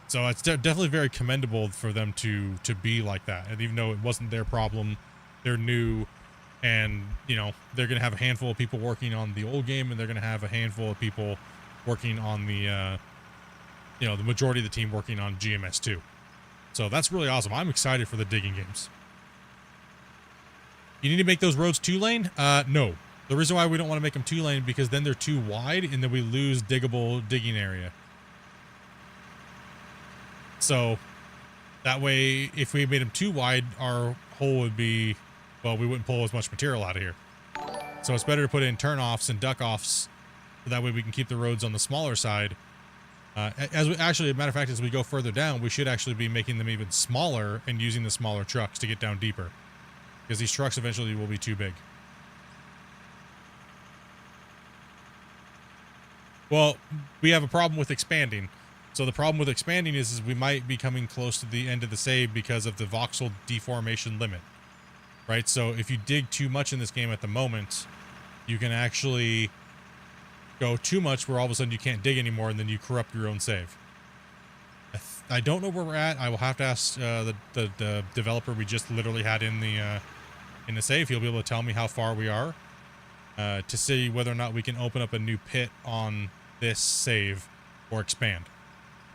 So it's definitely very commendable for them to be like that. And even though it wasn't their problem, they're new, and you know they're gonna have a handful of people working on the old game, and they're gonna have a handful of people working on the the majority of the team working on GMS 2. So that's really awesome. I'm excited for the digging games. You need to make those roads 2-lane? No. The reason why we don't want to make them 2-lane because then they're too wide and then we lose diggable digging area. So that way, if we made them too wide, our hole would be, well, we wouldn't pull as much material out of here. So it's better to put in turn-offs and duck-offs so that way we can keep the roads on the smaller side. As a matter of fact, as we go further down, we should actually be making them even smaller and using the smaller trucks to get down deeper. Because these trucks eventually will be too big. Well, we have a problem with expanding. So the problem with expanding is we might be coming close to the end of the save because of the voxel deformation limit. Right? So if you dig too much in this game at the moment, you can actually go too much where all of a sudden you can't dig anymore and then you corrupt your own save. I don't know where we're at. I will have to ask the developer we just literally had in the save. He'll be able to tell me how far we are to see whether or not we can open up a new pit on this save or expand.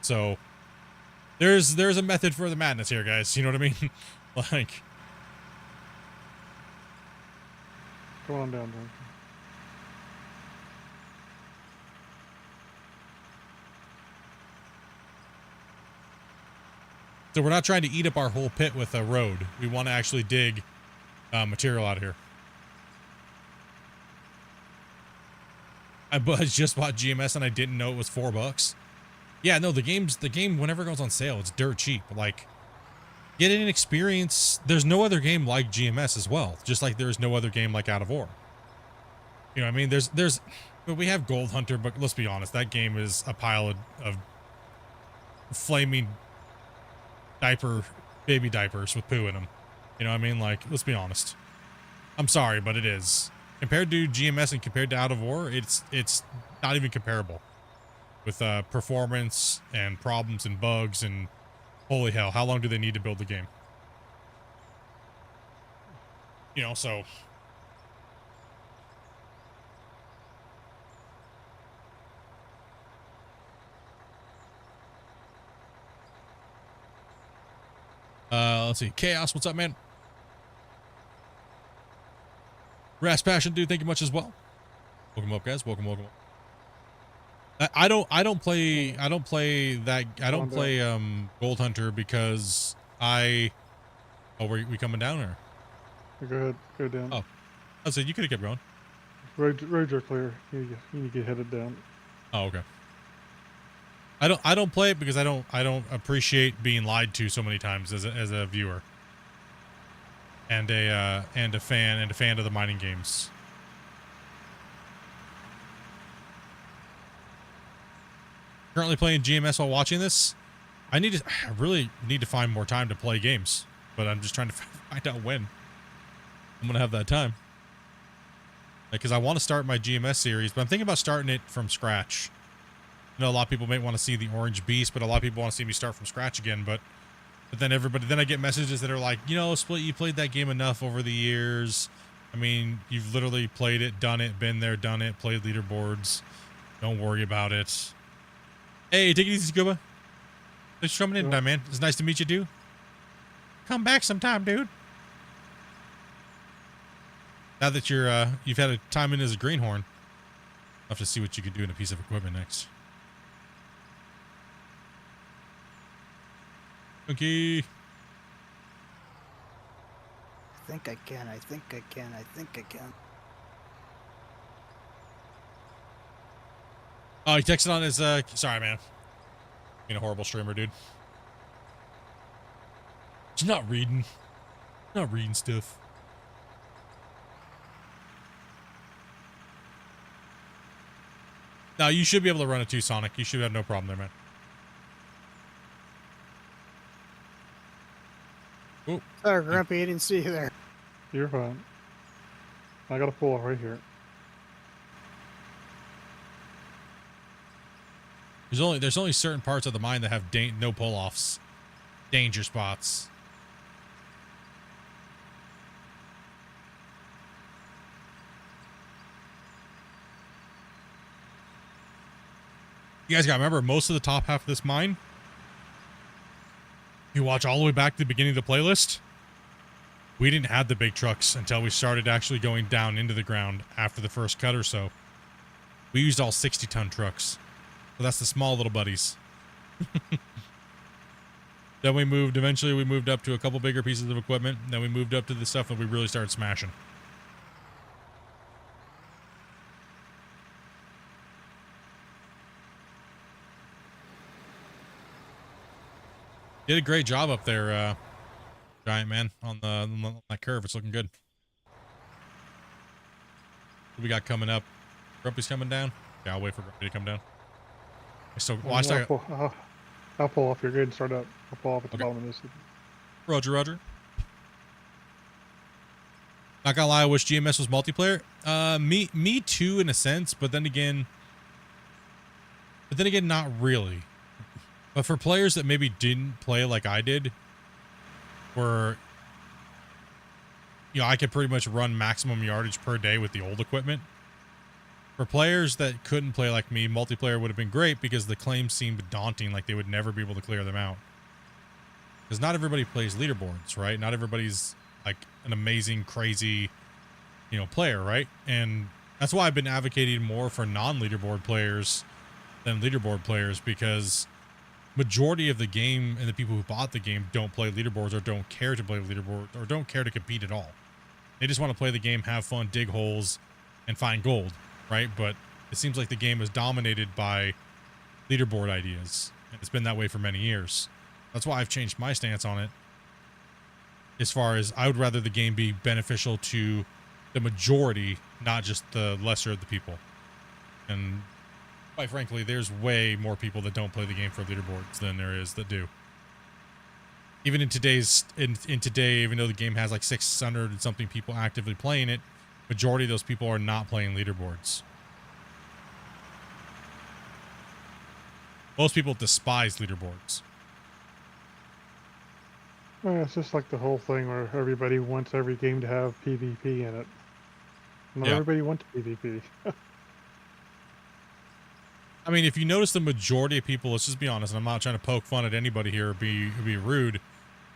So there's a method for the madness here, guys. You know what I mean? Like, go on down there. So we're not trying to eat up our whole pit with a road. We want to actually dig material out of here. I just bought GMS and I didn't know it was $4. Yeah, no, the game whenever it goes on sale, it's dirt cheap. Like, get an experience. There's no other game like GMS as well. Just like there's no other game like Out of War. You know what I mean? But we have Gold Hunter, but let's be honest, that game is a pile of flaming baby diapers with poo in them. You know what I mean? Like, let's be honest. I'm sorry, but it is. Compared to GMS and compared to Out of War, it's not even comparable with performance and problems and bugs and holy hell, how long do they need to build the game? You know, so let's see. Chaos, what's up, man? Ras Passion, dude, thank you much as well. Welcome up, guys. Welcome. I don't play Gold Hunter because oh, we coming down or? Go ahead, go down. Oh, I said you could have kept going. Roads are clear. You need to get headed down. Oh, okay. I don't play it because I don't appreciate being lied to so many times as a viewer. And a fan of the mining games. Currently playing GMS while watching this. I really need to find more time to play games, but I'm just trying to find out when I'm gonna have that time. Because I want to start my GMS series, but I'm thinking about starting it from scratch. I know a lot of people may want to see the Orange Beast, but a lot of people want to see me start from scratch again. But then I get messages that are like, you know, Split, you played that game enough over the years. I mean, you've literally played it, done it, been there, done it, played leaderboards. Don't worry about it. Hey, take it easy, Scuba. Thanks for coming in tonight, man. It's nice to meet you, dude. Come back sometime, dude. Now that you've had a time in as a greenhorn, I'll have to see what you can do in a piece of equipment next. Okay. I think I can. I think I can. Oh, he texted on his, sorry, man. Being a horrible streamer, dude. Just not reading stuff. No, you should be able to run it too, Sonic. You should have no problem there, man. Oh. Sorry, Grumpy, I didn't see you there. You're fine. I got a pull off right here. There's only certain parts of the mine that have no pull-offs. Danger spots. You guys gotta remember, most of the top half of this mine, you watch all the way back to the beginning of the playlist, we didn't have the big trucks until we started actually going down into the ground after the first cut or so. We used all 60-ton trucks. So that's the small little buddies. Then eventually we moved up to a couple bigger pieces of equipment. Then we moved up to the stuff that we really started smashing. Did a great job up there, Giant Man, on that curve. It's looking good. What we got coming up? Grumpy's coming down? Yeah, I'll wait for Grumpy to come down. So watch that. I'll pull off. You're good and start up. I'll pull off at the bottom of this. Roger. Not gonna lie, I wish GMS was multiplayer. Me too, in a sense, but then again, not really. But for players that maybe didn't play like I did, where I could pretty much run maximum yardage per day with the old equipment. For players that couldn't play like me, multiplayer would have been great because the claims seemed daunting, like they would never be able to clear them out. Because not everybody plays leaderboards, right? Not everybody's like an amazing, crazy, player, right? And that's why I've been advocating more for non-leaderboard players than leaderboard players, because majority of the game and the people who bought the game don't play leaderboards or don't care to play leaderboards or don't care to compete at all. They just want to play the game, have fun, dig holes, and find gold. Right? But it seems like the game is dominated by leaderboard ideas. And it's been that way for many years. That's why I've changed my stance on it. As far as I would rather the game be beneficial to the majority, not just the lesser of the people. And quite frankly, there's way more people that don't play the game for leaderboards than there is that do. Even in today's in today, even though the game has like 600 and something people actively playing it, majority of those people are not playing leaderboards. Most people despise leaderboards. Well, it's just like the whole thing where everybody wants every game to have PvP in it. Not Yeah. everybody wants PvP. I mean, if you notice the majority of people, let's just be honest, and I'm not trying to poke fun at anybody here or be rude,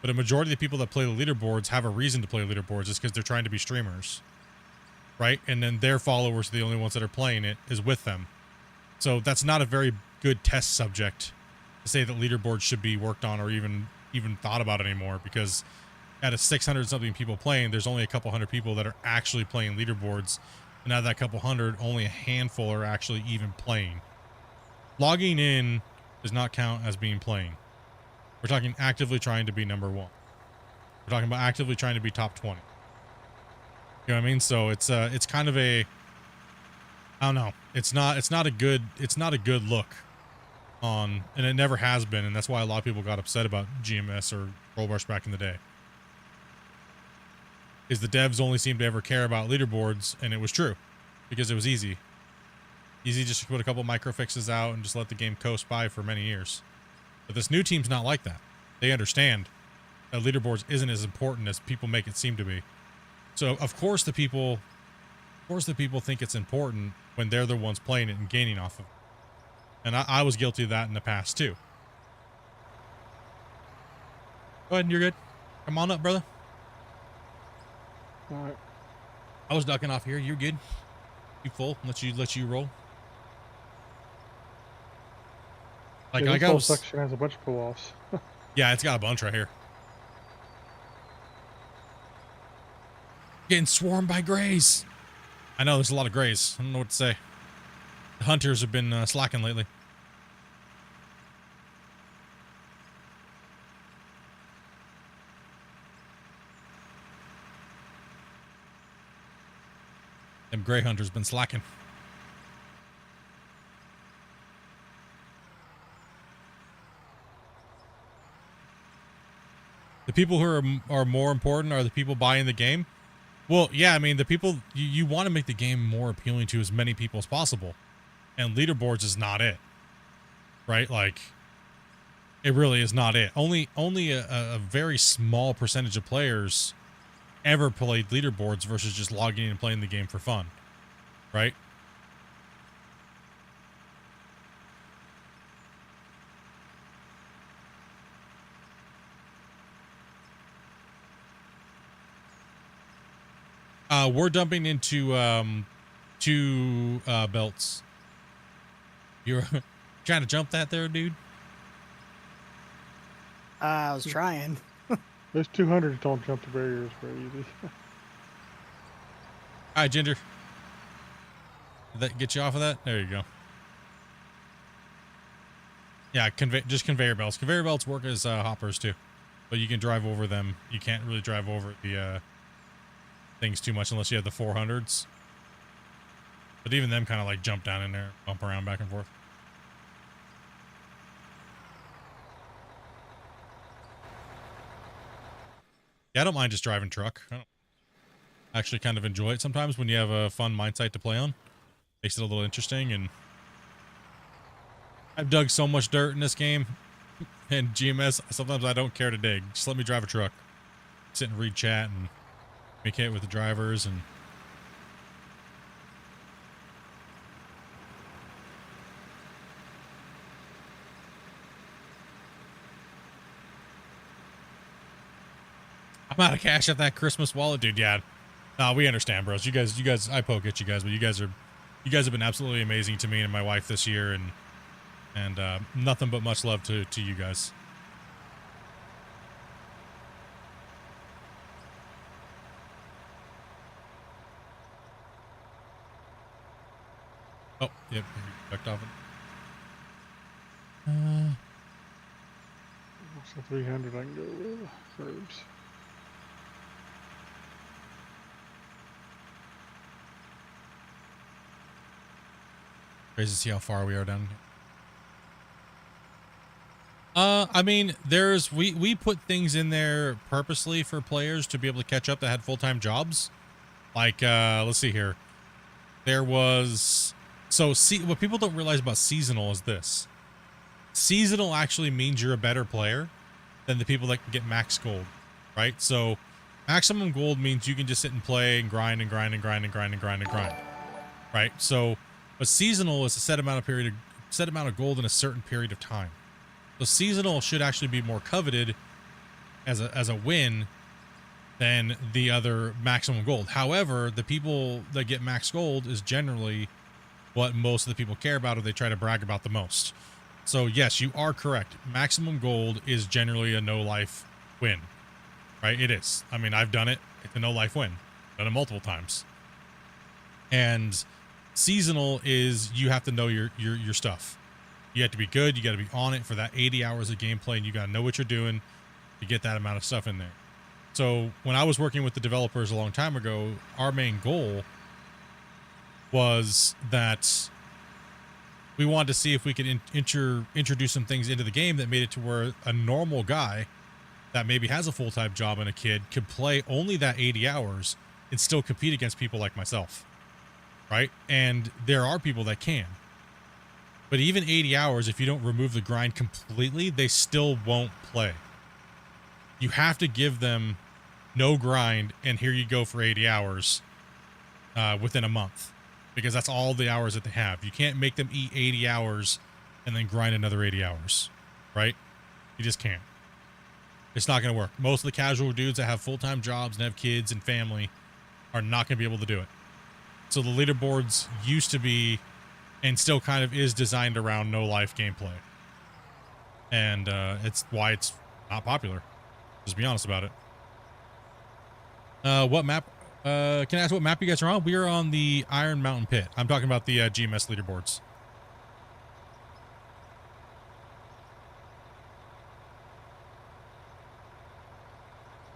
but a majority of the people that play the leaderboards have a reason to play leaderboards. It's because they're trying to be streamers, right? And then their followers are the only ones that are playing it is with them. So that's not a very good test subject to say that leaderboards should be worked on or even thought about anymore, because out of 600 something people playing, there's only a couple hundred people that are actually playing leaderboards, and out of that couple hundred, only a handful are actually even playing. Logging in does not count as being playing. We're talking actively trying to be number one. We're talking about actively trying to be top 20. You know what I mean? So it's kind of a, I don't know. It's not a good look on, and it never has been, and that's why a lot of people got upset about GMS or Roll Rush back in the day. Is the devs only seemed to ever care about leaderboards, and it was true because it was easy. Easy just to put a couple micro fixes out and just let the game coast by for many years. But this new team's not like that. They understand that leaderboards isn't as important as people make it seem to be. So of course the people think it's important when they're the ones playing it and gaining off of it. And I was guilty of that in the past too. Go ahead, you're good. Come on up, brother. All right. I was ducking off here. You're good. You full? Let you roll. Like, Yeah, I this whole was, section has a bunch of pull-offs. yeah, it's got a bunch right here. Getting swarmed by grays. I know there's a lot of grays. I don't know what to say. The hunters have been slacking lately. Them gray hunters been slacking. The people who are more important are the people buying the game. Well, yeah, I mean, the people, you want to make the game more appealing to as many people as possible. And leaderboards is not it. Right? Like, it really is not it. Only a very small percentage of players ever played leaderboards versus just logging in and playing the game for fun. Right? We're dumping into two belts. You're trying to jump that there, dude? I was trying. There's 200 don't jump the barriers very easy. All right, Ginger. Did that get you off of that? There you go. Yeah, just conveyor belts. Conveyor belts work as hoppers too, but you can drive over them. You can't really drive over the things too much unless you have the 400s. But even them kind of like jump down in there, bump around back and forth. Yeah, I don't mind just driving truck. I don't actually kind of enjoy it sometimes when you have a fun mine site to play on. Makes it a little interesting, and I've dug so much dirt in this game. And GMS, sometimes I don't care to dig. Just let me drive a truck. Sit and read chat and communicate with the drivers and I'm out of cash at that Christmas wallet, dude. Yeah. No, we understand, bros. You guys, I poke at you guys, but you guys have been absolutely amazing to me and my wife this year, and nothing but much love to you guys. Oh, yep, backed off it. So 300 I can go with herbs. Crazy to see how far we are down here. I mean, we put things in there purposely for players to be able to catch up that had full-time jobs. Like, let's see here. There was, what people don't realize about seasonal is this. Seasonal actually means you're a better player than the people that can get max gold, right? So maximum gold means you can just sit and play and grind and grind and grind and grind and grind and grind, right? So, but seasonal is a set amount of gold in a certain period of time. So seasonal should actually be more coveted as a win than the other maximum gold. However, the people that get max gold is generally what most of the people care about or they try to brag about the most. So yes, you are correct. Maximum gold is generally a no life win, right? It is. I mean, I've done it. It's a no life win. Done it multiple times. And seasonal is you have to know your stuff. You have to be good. You got to be on it for that 80 hours of gameplay, and you got to know what you're doing to get that amount of stuff in there. So when I was working with the developers a long time ago, our main goal was that we wanted to see if we could introduce some things into the game that made it to where a normal guy that maybe has a full-time job and a kid could play only that 80 hours and still compete against people like myself, right? And there are people that can. But even 80 hours, if you don't remove the grind completely, they still won't play. You have to give them no grind, and here you go for 80 hours within a month. Because that's all the hours that they have. You can't make them eat 80 hours and then grind another 80 hours, right? You just can't. It's not going to work. Most of the casual dudes that have full-time jobs and have kids and family are not going to be able to do it. So the leaderboards used to be, and still kind of is, designed around no-life gameplay. And it's why it's not popular. Just be honest about it. What map? Can I ask what map you guys are on? We are on the Iron Mountain Pit. I'm talking about the GMS leaderboards.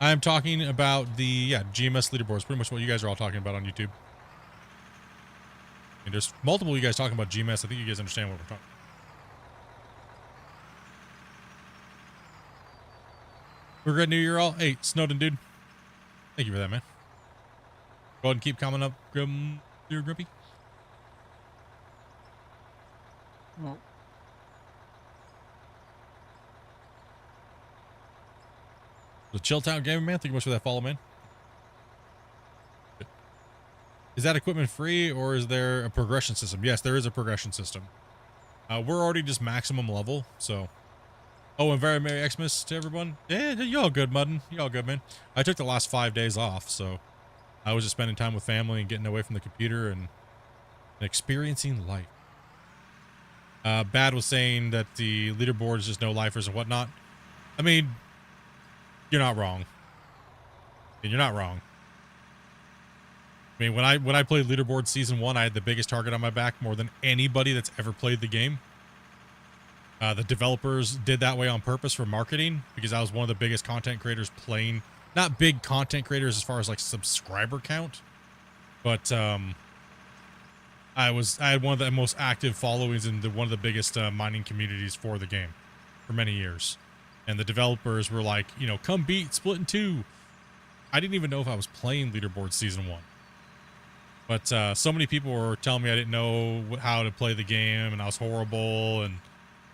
I'm talking about the GMS leaderboards. Pretty much what you guys are all talking about on YouTube. And there's multiple of you guys talking about GMS. I think you guys understand what we're talking about. We're good New Year all. Hey, Snowden dude. Thank you for that, man. Go ahead and keep coming up, you're Grumpy. Well, The Chilltown Gaming, man. Thank you much for that follow, man. Is that equipment free or is there a progression system? Yes, there is a progression system. We're already just maximum level, so. Oh, and very Merry Xmas to everyone. Yeah, you all good, Muddin. You all good, man. I took the last 5 days off, so I was just spending time with family and getting away from the computer and experiencing life. Bad was saying that the leaderboard is just no lifers and whatnot. I mean, you're not wrong. And you're not wrong. I mean, when I played leaderboard season 1, I had the biggest target on my back more than anybody that's ever played the game. The developers did that way on purpose for marketing because I was one of the biggest content creators playing. Not big content creators as far as like subscriber count, but I had one of the most active followings in one of the biggest mining communities for the game for many years. And the developers were like, you know, come beat Splitintwo Tee. I didn't even know if I was playing leaderboard season 1. But so many people were telling me I didn't know how to play the game and I was horrible and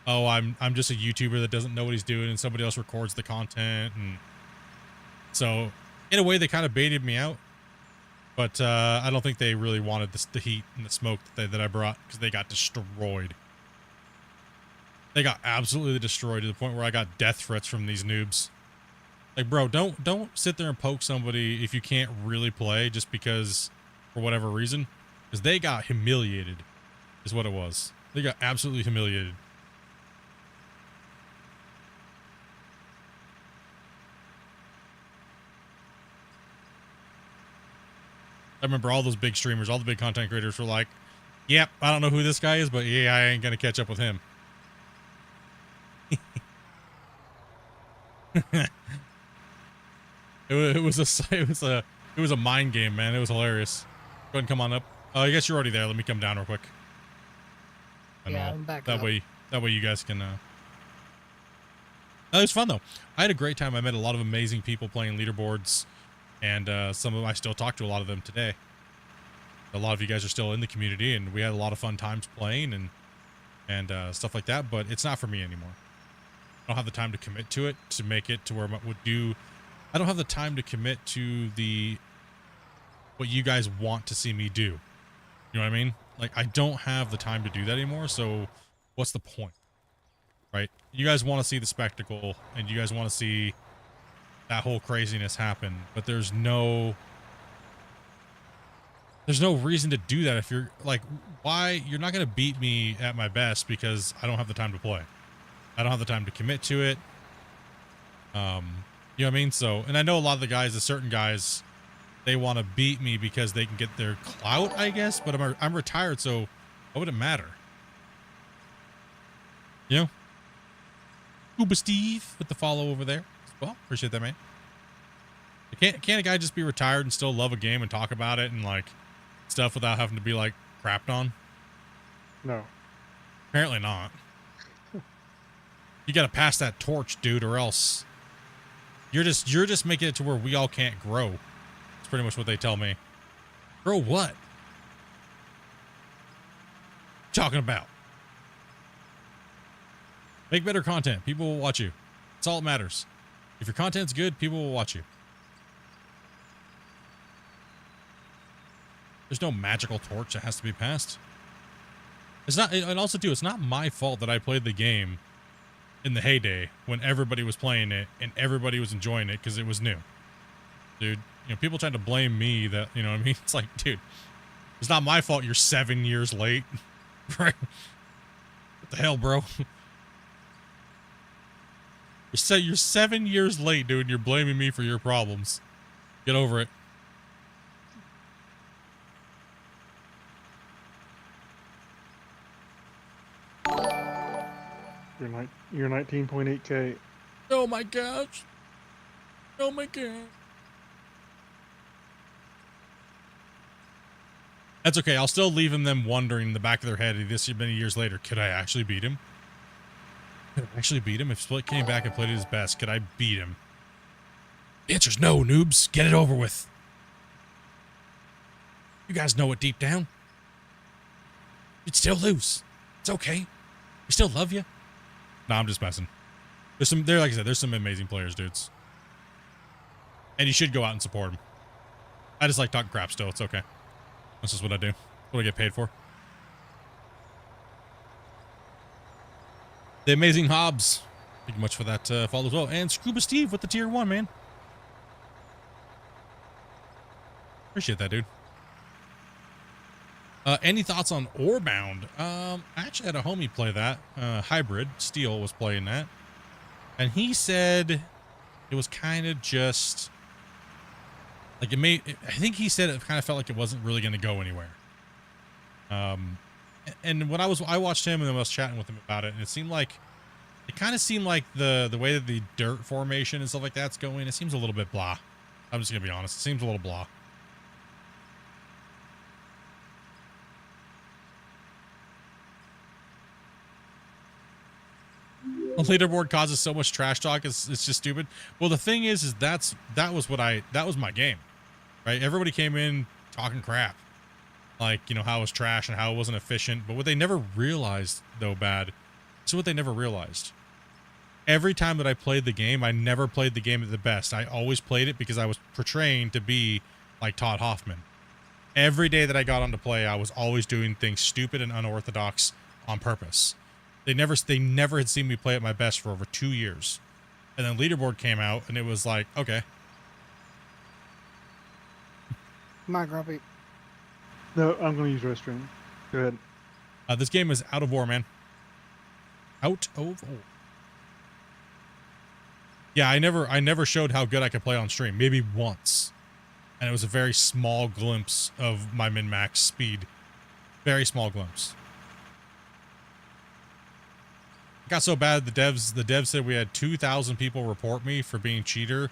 oh, I'm just a YouTuber that doesn't know what he's doing and somebody else records the content. And so in a way they kind of baited me out, but I don't think they really wanted the heat and the smoke that I brought because they got destroyed. They got absolutely destroyed to the point where I got death threats from these noobs. Like, bro, don't sit there and poke somebody if you can't really play just because for whatever reason, because they got humiliated is what it was. They got absolutely humiliated. I remember all those big streamers, all the big content creators were like, yep, I don't know who this guy is, but yeah, I ain't going to catch up with him. It was a mind game, man. It was hilarious. Go ahead and come on up. I guess you're already there. Let me come down real quick. Yeah, I'm back that up. way you guys can It was fun though. I had a great time. I met a lot of amazing people playing leaderboards, and some of them I still talk to a lot of them today. A lot of you guys are still in the community, and we had a lot of fun times playing and stuff like that. But it's not for me anymore. I don't have the time to commit to it to make it to where I would do. I don't have the time to commit to what you guys want to see me do. You know what I mean? Like, I don't have the time to do that anymore. So what's the point? Right? You guys want to see the spectacle, and you guys want to see that whole craziness happen, but there's no reason to do that. If you're like, why? You're not going to beat me at my best because I don't have the time to play. I don't have the time to commit to it. You know what I mean? So, and I know a lot of the certain guys, they want to beat me because they can get their clout, I guess, but I'm retired, so what would it matter? You know? Scuba Steve with the follow over there as well. Appreciate that, man. Can't a guy just be retired and still love a game and talk about it and like stuff without having to be like crapped on? No. Apparently not. You got to pass that torch, dude, or else you're just making it to where we all can't grow. It's pretty much what they tell me. Grow what? Talking about. Make better content. People will watch you. That's all that matters. If your content's good, people will watch you. There's no magical torch that has to be passed. It's not, and also too, it's not my fault that I played the game in the heyday when everybody was playing it and everybody was enjoying it because it was new. Dude, you know, people trying to blame me that, you know what I mean? It's like, dude, it's not my fault you're 7 years late. Right? What the hell, bro? You're 7 years late, dude, and you're blaming me for your problems. Get over it. You're 19.8K. Oh my gosh. Oh my gosh. That's okay. I'll still leave them wondering in the back of their head this many years later, could I actually beat him? Could I actually beat him? If Split came back and played at his best, could I beat him? The answer's no, noobs. Get it over with. You guys know it deep down. You'd still lose. It's okay. We still love you. No, I'm just messing. Like I said, there's some amazing players, dudes. And you should go out and support them. I just like talking crap still. It's okay. That's just what I do. What I get paid for. The Amazing Hobbs. Thank you much for that follow as well. And Scuba Steve with the tier 1, man. Appreciate that, dude. Any thoughts on Orebound? I actually had a homie play that. Hybrid Steel was playing that. And he said it was kind of just like I think he said it kind of felt like it wasn't really going to go anywhere. And when I watched him and then I was chatting with him about it, and it kind of seemed like the way that the dirt formation and stuff like that's going, it seems a little bit blah. I'm just going to be honest. It seems a little blah. The leaderboard causes so much trash talk. It's just stupid. Well, the thing is that was my game, right? Everybody came in talking crap, like, you know, how it was trash and how it wasn't efficient. But what they never realized, though, this is what they never realized. Every time that I played the game, I never played the game at the best. I always played it because I was portraying to be like Todd Hoffman. Every day that I got on to play, I was always doing things stupid and unorthodox on purpose. They never had seen me play at my best for over 2 years. And then leaderboard came out and it was like, okay. Come on, Grumpy. No, I'm going to use restroom. Go ahead. This game is out of war, man. Out of war. Yeah, I never showed how good I could play on stream. Maybe once. And it was a very small glimpse of my min-max speed. Very small glimpse. It got so bad the devs said we had 2,000 people report me for being cheater,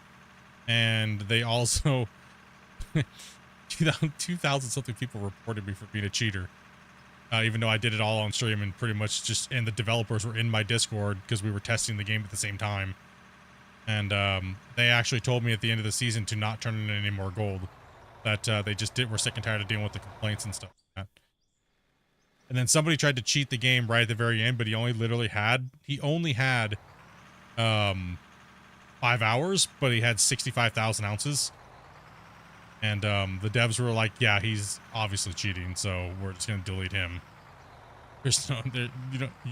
and they also 2,000 something people reported me for being a cheater, even though I did it all on stream and pretty much and the developers were in my Discord because we were testing the game at the same time. And they actually told me at the end of the season to not turn in any more gold. That they just were sick and tired of dealing with the complaints and stuff like that. And then somebody tried to cheat the game right at the very end, but he only had 5 hours, but he had 65,000 ounces. And the devs were like, yeah, he's obviously cheating, so we're just going to delete him. There's no,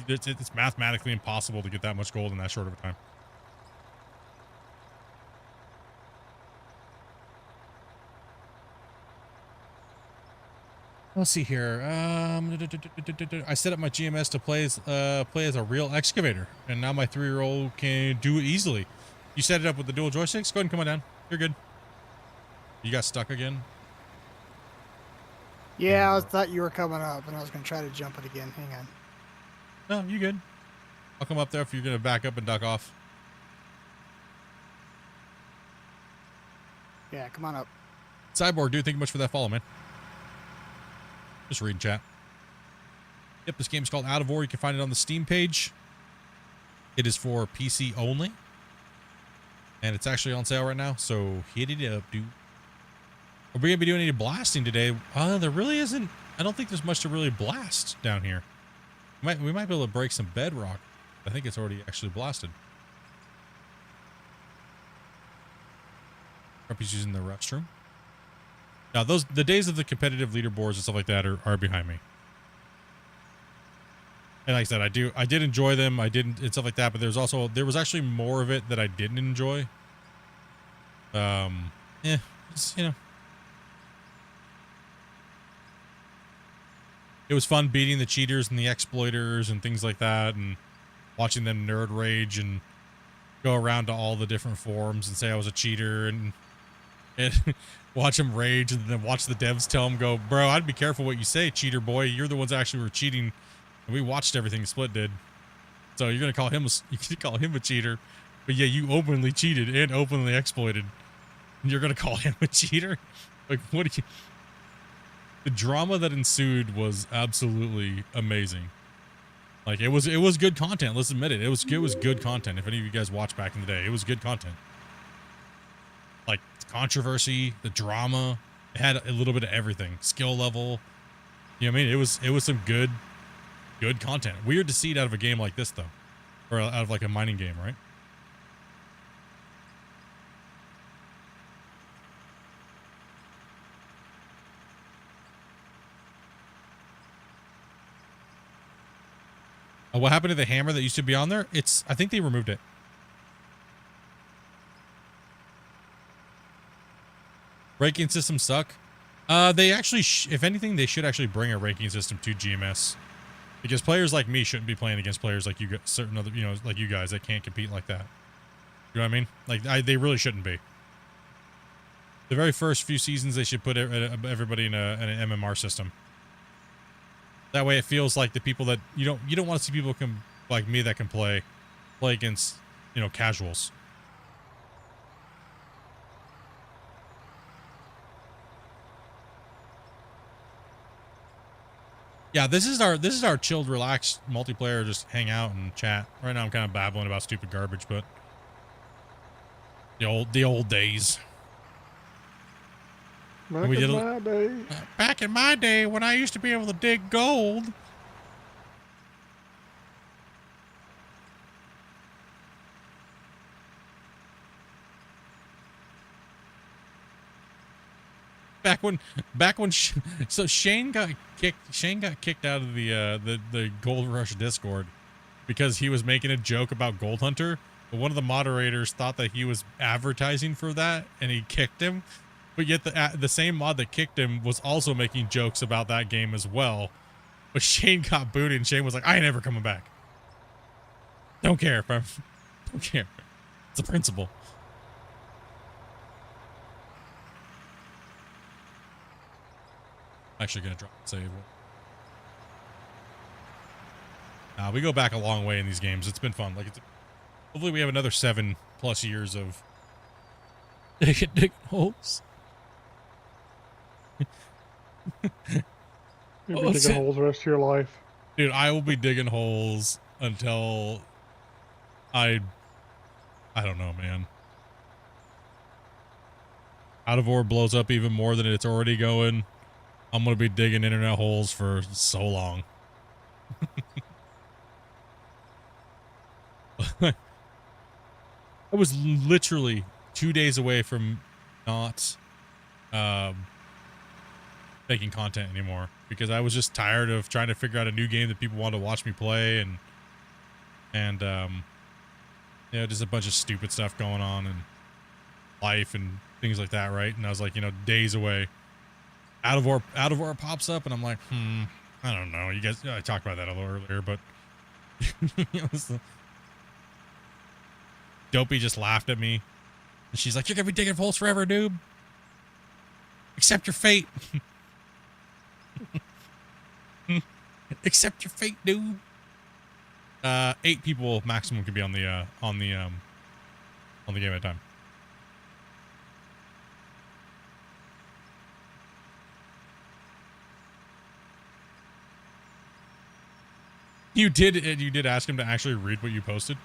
it's mathematically impossible to get that much gold in that short of a time. Let's see here. I set up my GMS to play as a real excavator, and now my 3-year-old can do it easily. You set it up with the dual joysticks? Go ahead and come on down. You're good. You got stuck again? Yeah, I thought you were coming up, and I was going to try to jump it again. Hang on. No, you good. I'll come up there if you're going to back up and duck off. Yeah, come on up. Cyborg, dude, thank you much for that follow, man. Just reading chat. Yep, this game's called Out of War. You can find it on the Steam page. It is for PC only. And it's actually on sale right now, so hit it up, dude. Are we going to be doing any blasting today? There really isn't. I don't think there's much to really blast down here. We might be able to break some bedrock. I think it's already actually blasted. Grumpy's using the restroom. Now, the days of the competitive leaderboards and stuff like that are behind me. And like I said, I did enjoy them. And stuff like that, but there was actually more of it that I didn't enjoy. Just, you know. It was fun beating the cheaters and the exploiters and things like that, and watching them nerd rage and go around to all the different forums and say I was a cheater and watch them rage, and then watch the devs tell them, go, bro, I'd be careful what you say, cheater boy. You're the ones that actually were cheating, and we watched everything Split did. So you're gonna call him a cheater, but yeah, you openly cheated and openly exploited. And you're gonna call him a cheater? Like, what do you? The drama that ensued was absolutely amazing. Like, it was good content. Let's admit it. It was good content. If any of you guys watched back in the day, it was good content. Like, controversy, the drama, it had a little bit of everything. Skill level. You know what I mean? It was some good content. Weird to see it out of a game like this, though. Or out of like a mining game, right? What happened to the hammer that used to be on there? I think they removed it. Ranking systems suck. They actually, if anything, they should actually bring a ranking system to GMS, because players like me shouldn't be playing against players like you, certain other, like you guys that can't compete like that. You know what I mean? Like, they really shouldn't be. The very first few seasons, they should put everybody in an MMR system. That way, it feels like the people that you don't want to see people like me that can play against, casuals. Yeah, this is our chilled, relaxed multiplayer. Just hang out and chat. Right now, I'm kind of babbling about stupid garbage, but the old days. Back in my day, when I used to be able to dig gold. Back when so Shane got kicked out of the Gold Rush Discord because he was making a joke about Gold Hunter, but one of the moderators thought that he was advertising for that, and he kicked him. But yet the same mod that kicked him was also making jokes about that game as well. But Shane got booted, and Shane was like, I ain't ever coming back. Don't care, bro. Don't care. It's a principle. I'm actually going to drop and save. We go back a long way in these games. It's been fun. Hopefully we have another 7+ years of digging holes. You'll be digging holes the rest of your life. Dude, I will be digging holes until I I don't know, man. Out of Ore blows up even more than it's already going. I'm going to be digging internet holes for so long. I was literally 2 days away from not making content anymore because I was just tired of trying to figure out a new game that people wanted to watch me play and you know, just a bunch of stupid stuff going on and life and things like that, right? And I was like, you know, days away. Out of Ore pops up and I'm like, I don't know. You guys, I talked about that a little earlier, but you know, Dopey just laughed at me. And she's like, you're going to be digging holes forever, noob. Accept your fate. Accept your fate, dude. 8 people maximum can be on the game at a time. You did ask him to actually read what you posted?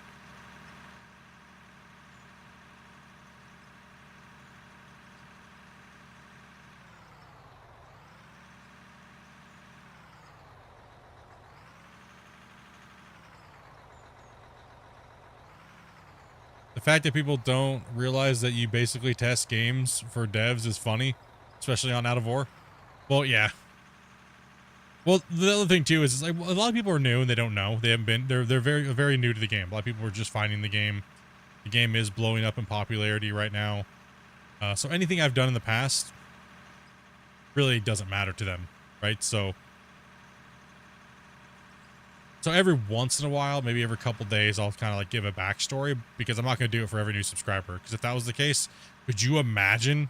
The fact that people don't realize that you basically test games for devs is funny, especially on Out of Ore. Well, yeah. Well, the other thing too is like a lot of people are new and they don't know. They haven't been. They're very new to the game. A lot of people are just finding the game. The game is blowing up in popularity right now. So anything I've done in the past really doesn't matter to them, right? So every once in a while, maybe every couple days, I'll kind of like give a backstory because I'm not going to do it for every new subscriber. Because if that was the case, could you imagine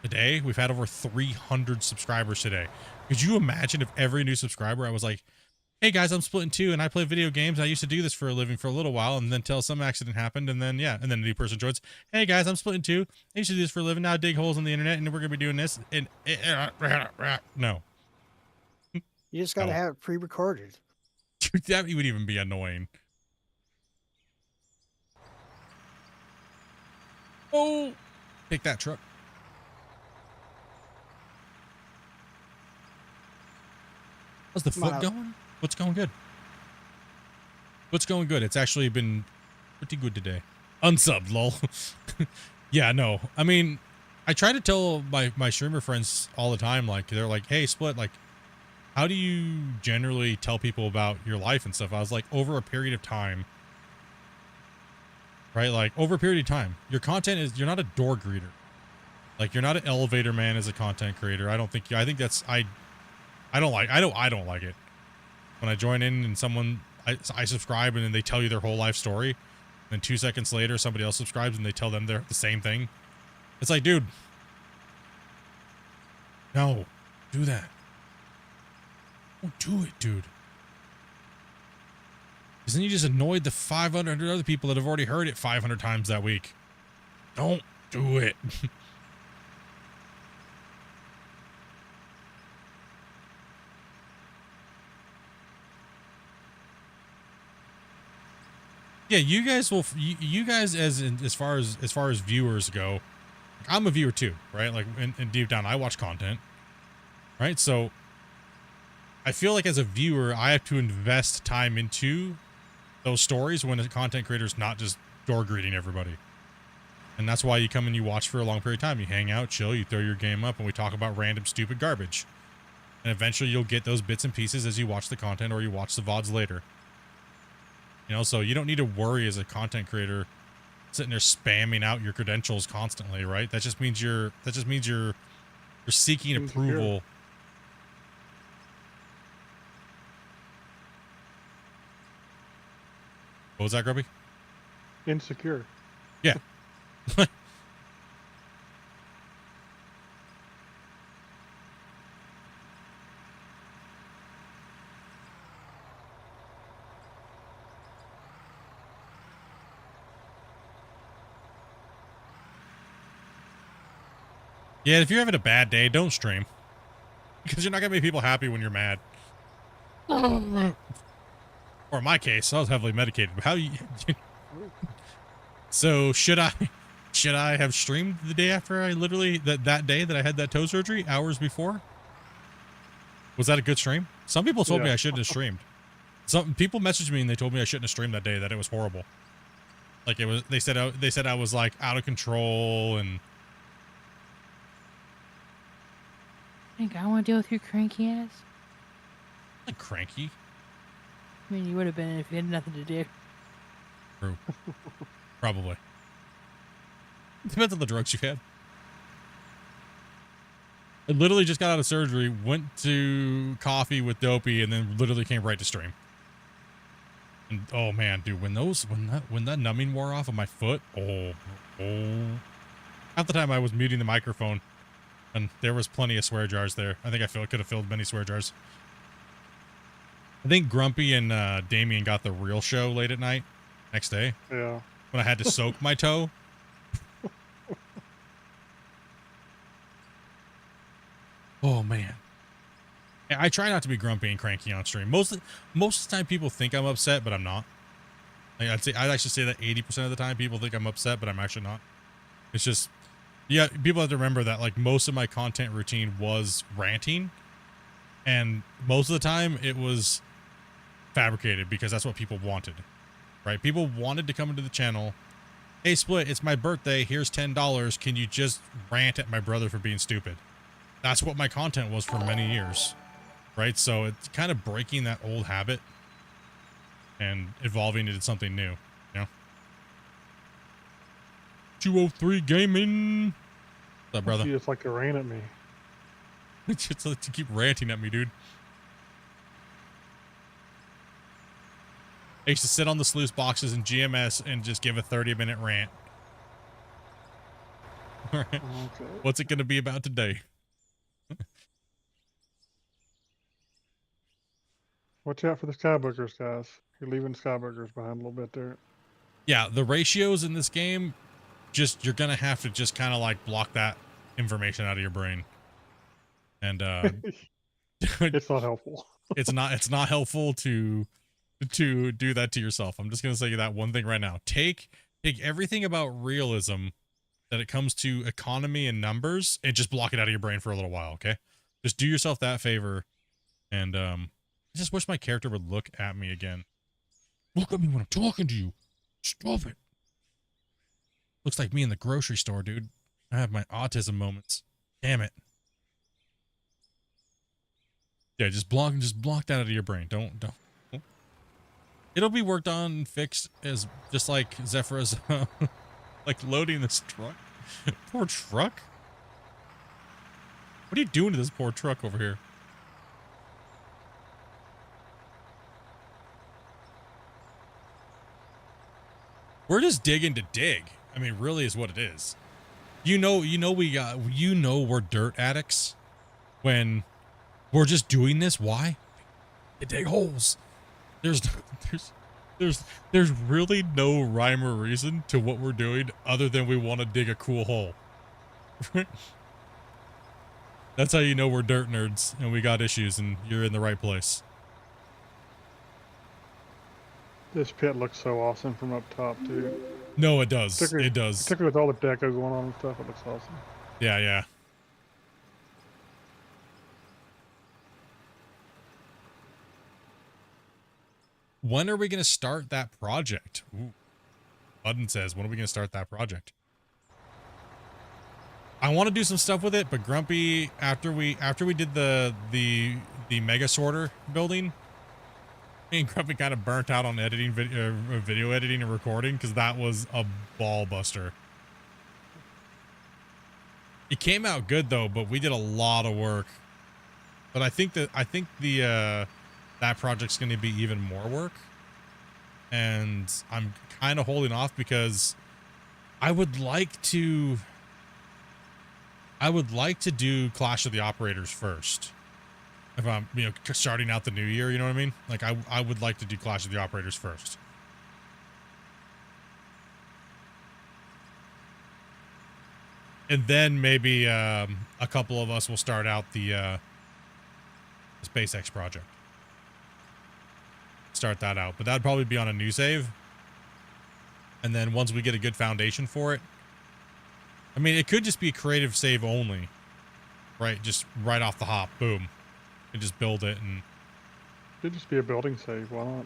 today? We've had over 300 subscribers today. Could you imagine if every new subscriber I was like, hey guys, I'm Splitintwo and I play video games. I used to do this for a living for a little while and then till some accident happened and then, yeah. And then a new person joins. Hey guys, I'm Splitintwo. I used to do this for a living. Now I dig holes on the internet and we're going to be doing this. And no. You just got to have it pre-recorded. Dude, that would even be annoying. Oh, take that truck. How's the foot going? What's going good? What's going good? It's actually been pretty good today. Unsubbed, lol. Yeah, no. I mean, I try to tell my streamer friends all the time, like, they're like, hey, Split, like, how do you generally tell people about your life and stuff? I was like, over a period of time, right? Like, over a period of time, your content is, you're not a door greeter. Like, you're not an elevator man as a content creator. I think that's, I don't like it. When I join in and someone, I subscribe and then they tell you their whole life story. And 2 seconds later, somebody else subscribes and they tell them they're the same thing. It's like, dude, no, do that. Don't do it, dude. Because then you just annoyed the 500 other people that have already heard it 500 times that week. Don't do it. Yeah, you guys will. You guys, as far as viewers go, I'm a viewer too, right? Like, and deep down, I watch content, right? So I feel like as a viewer, I have to invest time into those stories when a content creator is not just door greeting everybody. And that's why you come and you watch for a long period of time. You hang out, chill, you throw your game up, and we talk about random stupid garbage. And eventually, you'll get those bits and pieces as you watch the content or you watch the VODs later. You know, so you don't need to worry as a content creator sitting there spamming out your credentials constantly, right? That just means you're seeking approval. What was that, Grubby? Insecure. Yeah. Yeah, if you're having a bad day, don't stream. Because you're not going to make people happy when you're mad. Or in my case, I was heavily medicated. How you... So should I have streamed the day after I literally that day that I had that toe surgery, hours before? Was that a good stream? Some people told me I shouldn't have streamed. Some people messaged me and they told me I shouldn't have streamed that day, that it was horrible. Like it was, they said I was like out of control and. Think I want to deal with your cranky ass? Like cranky. I mean, you would have been if you had nothing to do. True. Probably. Depends on the drugs you've had. I literally just got out of surgery, went to coffee with Dopey, and then literally came right to stream. And oh man, dude, when that numbing wore off of my foot, oh. Half the time I was muting the microphone, and there was plenty of swear jars there. I think I could have filled many swear jars. I think Grumpy and Damien got the real show late at night, next day. Yeah. When I had to soak my toe. Oh man. I try not to be grumpy and cranky on stream. Most of the time people think I'm upset, but I'm not. Like I'd actually say that 80% of the time people think I'm upset, but I'm actually not. It's just, yeah, people have to remember that like most of my content routine was ranting, and most of the time it was fabricated because that's what people wanted, right? People wanted to come into the channel. Hey Split, it's my birthday. Here's $10. Can you just rant at my brother for being stupid? That's what my content was for many years, right? So it's kind of breaking that old habit and evolving into something new, you know? 203 Gaming. What's up, brother? You just like to rant at me. Just like to keep ranting at me, dude. I used to sit on the sluice boxes in GMS and just give a 30-minute rant. All right. Okay. What's it going to be about today? Watch out for the Skybookers, guys. You're leaving Skybookers behind a little bit there. Yeah, the ratios in this game, you're going to have to just kind of like block that information out of your brain. And it's not helpful. It's not helpful to do that to yourself. I'm just going to say that one thing right now. Take everything about realism that it comes to economy and numbers and just block it out of your brain for a little while, okay? Just do yourself that favor. And I just wish my character would look at me again. Look at me when I'm talking to you. Stop it. Looks like me in the grocery store, dude. I have my autism moments. Damn it. Yeah, just block that out of your brain. Don't. It'll be worked on and fixed as just like Zephyr's like loading this truck. Poor truck. What are you doing to this poor truck over here? We're just digging to dig. I mean, really is what it is. We're dirt addicts when we're just doing this. Why? To dig holes. There's really no rhyme or reason to what we're doing other than we want to dig a cool hole. That's how you know we're dirt nerds and we got issues and you're in the right place. This pit looks so awesome from up top, too. No, it does. It does. Particularly with all the deco going on and stuff, it looks awesome. Yeah, yeah. When are we going to start that project? Ooh. Button says, when are we going to start that project? I want to do some stuff with it, but Grumpy, after we did the mega sorter building, me and Grumpy kind of burnt out on editing video editing and recording because that was a ball buster. It came out good though, but we did a lot of work. But I think that project's going to be even more work, and I'm kind of holding off because I would like to do Clash of the Operators first. If I'm, starting out the new year, you know what I mean? Like I would like to do Clash of the Operators first. And then maybe a couple of us will start out the SpaceX project. Start that out, but that'd probably be on a new save. And then once we get a good foundation for it, I mean, it could just be creative save only, right? Just right off the hop, boom, and just build it. And Could just be a building save. Why not?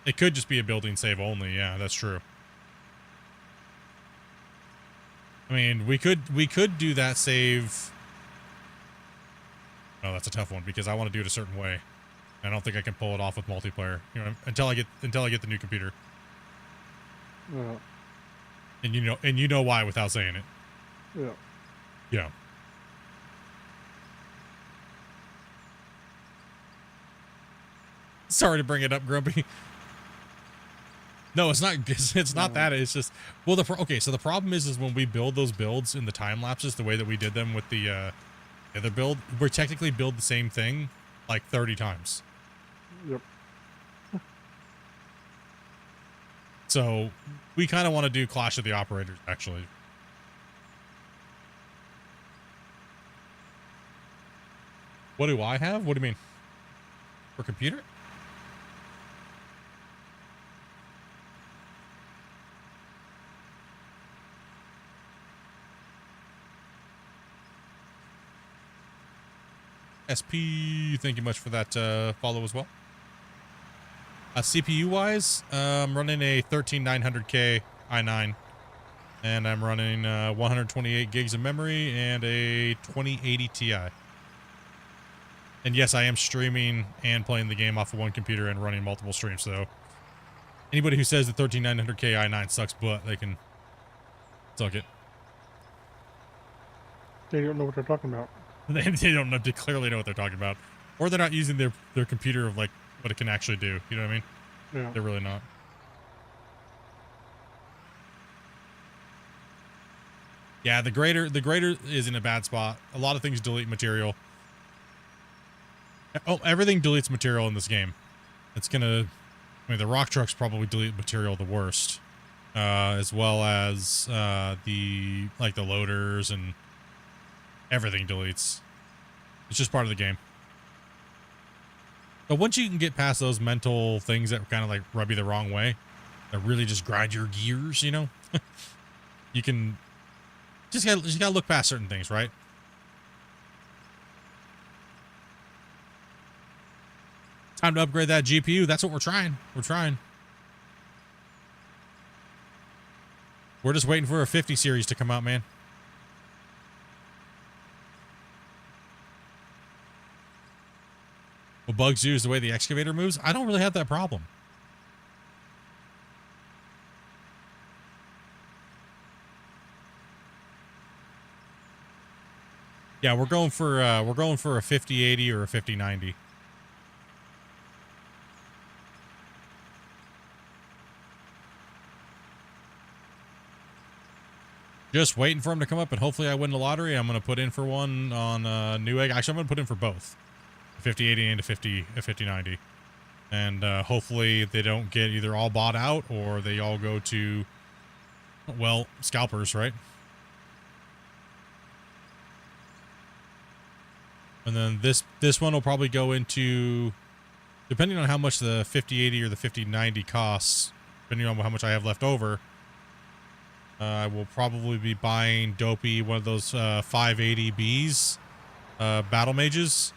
it could just be a building save only. Yeah, that's true. I mean, we could do that save. Oh, that's a tough one because I want to do it a certain way. I don't think I can pull it off with multiplayer, you know, until I get the new computer. Yeah. And you know why without saying it. Yeah. Yeah. Sorry to bring it up, Grumpy. No, it's not. It's not that. It's just, well, okay. So the problem is when we build those builds in the time lapses, the way that we did them with the other build, we're technically build the same thing like 30 times. Yep. So we kind of want to do Clash of the Operators, actually. What do I have? What do you mean? For computer? SP, thank you much for that follow as well. CPU wise, I'm running a 13900K i9, and I'm running 128 gigs of memory and a 2080 Ti. And yes, I am streaming and playing the game off of one computer and running multiple streams. So anybody who says the 13900K i9 sucks butt, they can suck it. They don't know what they're talking about. They don't know, they clearly know what they're talking about, or they're not using their computer of like what it can actually do. You know what I mean? Yeah. They're really not. Yeah, the grader is in a bad spot. A lot of things delete material. Oh, everything deletes material in this game. It's gonna, I mean, the rock trucks probably delete material the worst, as well as the loaders, and everything deletes. It's just part of the game. But once you can get past those mental things that kind of like rub you the wrong way, that really just grind your gears, you know, you can just gotta look past certain things, right? Time to upgrade that GPU. That's what we're trying. We're trying. We're just waiting for a 50 series to come out, man. What bugs you is the way the excavator moves. I don't really have that problem. Yeah, we're going for a 5080 or a 5090. Just waiting for him to come up, and hopefully I win the lottery. I'm going to put in for one on Newegg. Actually, I'm going to put in for both. A 5080 and a 5090. And hopefully they don't get either all bought out or they all go to, well, scalpers, right? And then this one will probably go into, depending on how much the 5080 or the 5090 costs, depending on how much I have left over, I will probably be buying Dopey one of those 580Bs, battle mages.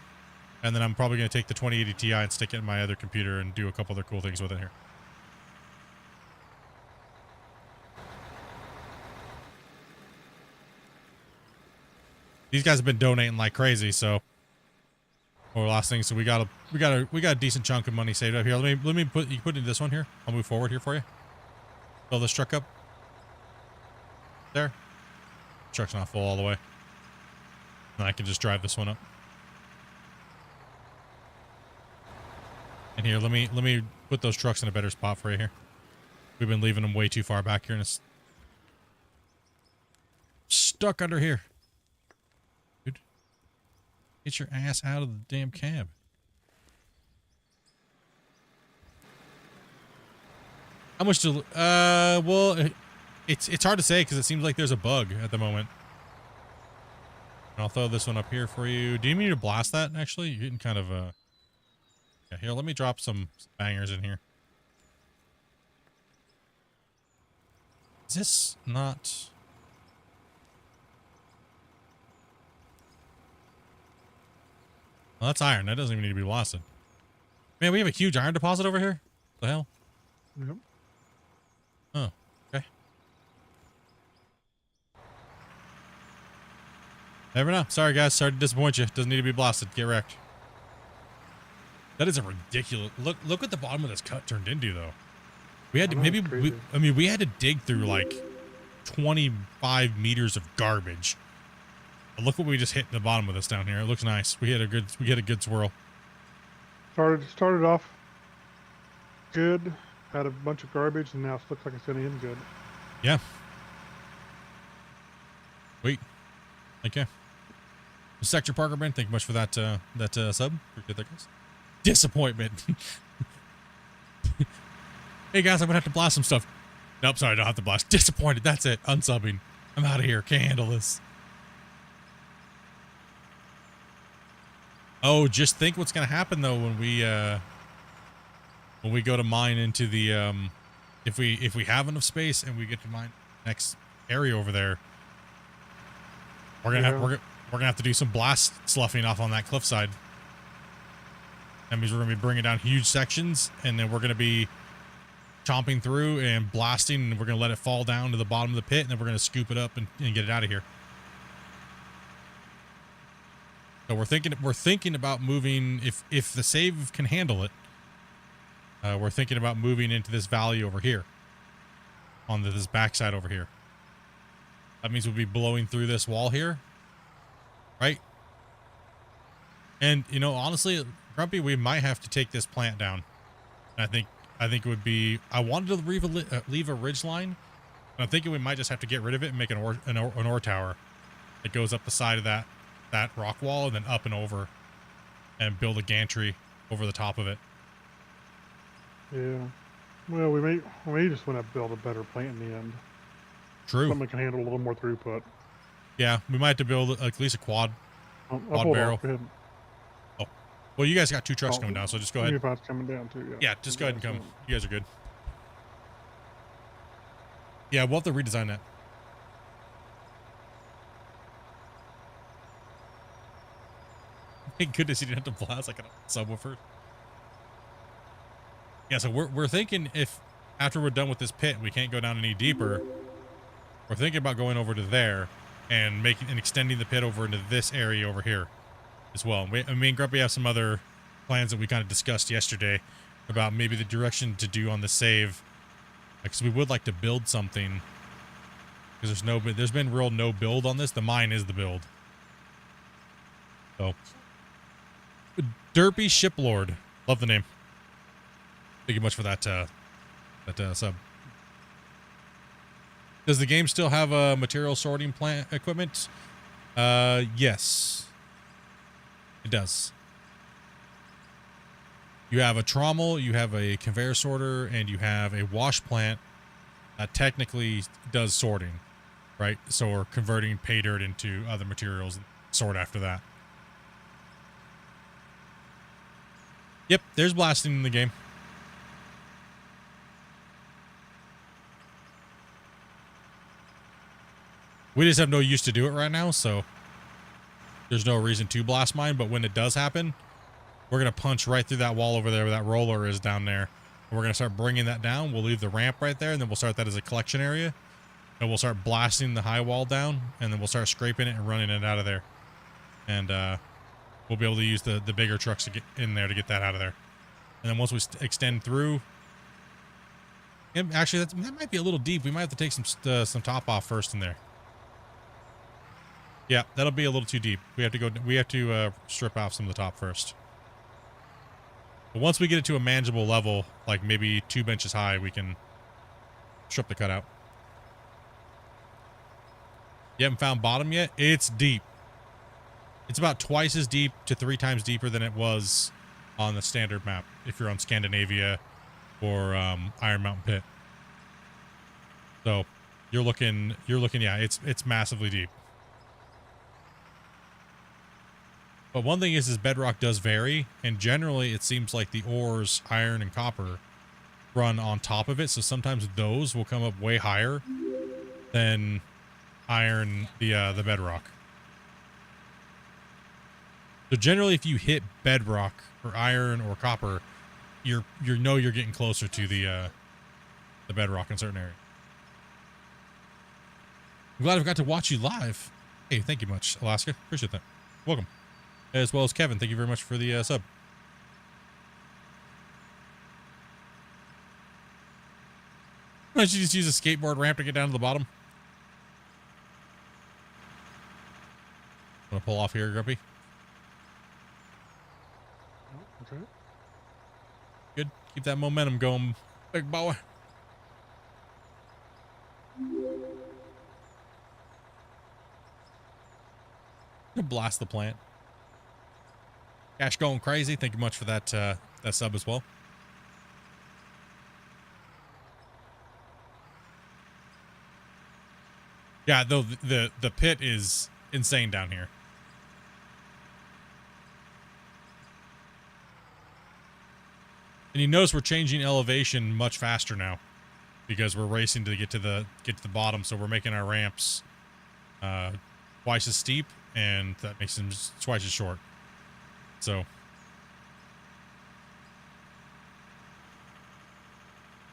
And then I'm probably going to take the 2080 Ti and stick it in my other computer and do a couple other cool things with it here. These guys have been donating like crazy, so. Or last thing, so we got a decent chunk of money saved up here. Let me put into this one here. I'll move forward here for you. Fill this truck up. There. Truck's not full all the way. And I can just drive this one up. And here, let me put those trucks in a better spot for you here. We've been leaving them way too far back here, and it's stuck under here. Dude, get your ass out of the damn cab. How much do? Well, it's hard to say because it seems like there's a bug at the moment. And I'll throw this one up here for you. Do you need to blast that? Actually, you're getting kind of Yeah, here, let me drop some bangers in here. Is this not... Well, that's iron. That doesn't even need to be blasted. Man, we have a huge iron deposit over here? What the hell? Yep. Oh, okay. Never know. Sorry, guys. Sorry to disappoint you. Doesn't need to be blasted. Get wrecked. That is a ridiculous... Look what the bottom of this cut turned into, though. We had to... we had to dig through, like, 25 meters of garbage. But look what we just hit in the bottom of this down here. It looks nice. We had a good swirl. Started off good, had a bunch of garbage, and now it looks like it's going to end good. Yeah. Wait. Okay. Sector Parker Ben, thank you much for that sub. Appreciate that, guys. Disappointment. Hey guys, I'm gonna have to blast some stuff. Nope, sorry, I don't have to blast. Disappointed. That's it. Unsubbing. I'm out of here. Can't handle this. Oh, just think what's gonna happen though when we go to mine into the if we have enough space and we get to mine next area over there, we're gonna have to do some blast sloughing off on that cliffside. That means we're gonna be bringing down huge sections, and then we're gonna be chomping through and blasting, and we're gonna let it fall down to the bottom of the pit, and then we're gonna scoop it up and get it out of here. So we're thinking about moving, if the save can handle it. We're thinking about moving into this valley over here, on this backside over here. That means we'll be blowing through this wall here, right? And you know, honestly, Grumpy, we might have to take this plant down. I think it would be. I wanted to leave a ridge line, and I'm thinking we might just have to get rid of it and make an ore tower that goes up the side of that rock wall and then up and over, and build a gantry over the top of it. Yeah. Well, we may just want to build a better plant in the end. True. Something that can handle a little more throughput. Yeah, we might have to build at least a quad barrel. Go ahead. Oh, well, you guys got 2 trucks coming down, so just go ahead. It's coming down too. Yeah, just go ahead and come. You guys are good. Yeah, we'll have to redesign that. Thank goodness you didn't have to blast like a subwoofer. Yeah, so we're thinking if after we're done with this pit we can't go down any deeper, we're thinking about going over to there and extending the pit over into this area over here as well. Me and Grumpy have some other plans that we kind of discussed yesterday about maybe the direction to do on the save, because we would like to build something, because there's been real no build on this. The mine is the build. So Derpy Shiplord, love the name. Thank you much for that sub. Does the game still have a material sorting plant equipment? Yes, it does. You have a trommel, you have a conveyor sorter, and you have a wash plant that technically does sorting, right? So we're converting pay dirt into other materials and sort after that. Yep, there's blasting in the game. We just have no use to do it right now, so there's no reason to blast mine. But when it does happen, we're going to punch right through that wall over there where that roller is down there. And we're going to start bringing that down. We'll leave the ramp right there, and then we'll start that as a collection area. And we'll start blasting the high wall down, and then we'll start scraping it and running it out of there. And we'll be able to use the bigger trucks to get in there to get that out of there. And then once we extend through... And actually, that might be a little deep. We might have to take some top off first in there. Yeah, that'll be a little too deep. We have to strip off some of the top first. But once we get it to a manageable level, like maybe 2 benches high, we can strip the cutout. You haven't found bottom yet? It's deep. It's about twice as deep to 3 times deeper than it was on the standard map if you're on Scandinavia or Iron Mountain Pit. So you're looking, yeah, it's massively deep. But one thing is bedrock does vary, and generally it seems like the ores, iron and copper, run on top of it, so sometimes those will come up way higher than iron the bedrock. So generally, if you hit bedrock or iron or copper, you're getting closer to the bedrock in certain areas. I'm glad I got to watch you live. Hey, thank you much, Alaska. Appreciate that. Welcome. As well as Kevin, thank you very much for the sub. Why don't you just use a skateboard ramp to get down to the bottom? Want to pull off here, Grumpy? Okay. Good. Keep that momentum going, big boy. Blast the plant. Cash going crazy. Thank you much for that that sub as well. Yeah, though the pit is insane down here. And you notice we're changing elevation much faster now because we're racing to get to the bottom, so we're making our ramps twice as steep, and that makes them twice as short. So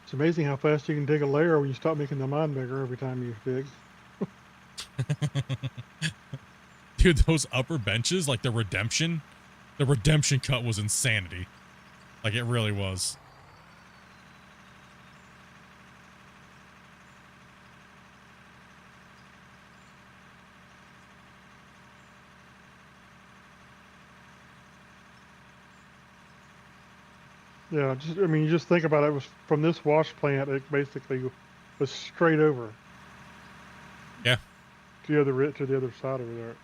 it's amazing how fast you can dig a layer when you stop making the mine bigger every time you dig. Dude, those upper benches, like the redemption cut was insanity. Like, it really was. Yeah, I mean, you just think about it. It was from this wash plant, it basically was straight over. Yeah. To the other side over there.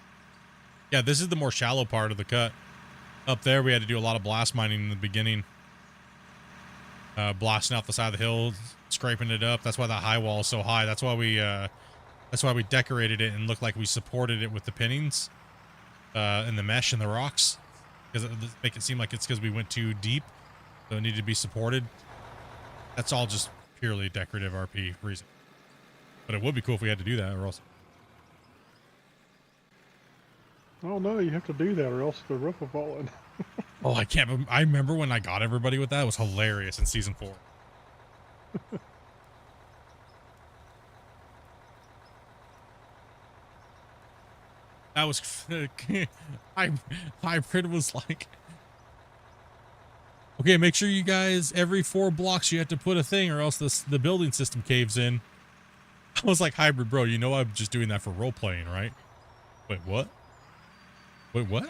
Yeah, this is the more shallow part of the cut. Up there, we had to do a lot of blast mining in the beginning. Blasting out the side of the hill, scraping it up. That's why the high wall is so high. That's why we decorated it and looked like we supported it with the pinnings and the mesh and the rocks, because it make it seem like it's because we went too deep, so it needed to be supported. That's all just purely decorative RP reason. But it would be cool if we had to do that, or else. Oh no, you have to do that, or else the roof will fall in. Oh, I can't. I remember when I got everybody with that. It was hilarious in season 4. That was hybrid was like, okay, make sure you guys every 4 blocks you have to put a thing, or else the building system caves in. I was like, hybrid, bro, you know I'm just doing that for role playing, right? Wait, what? Wait, what?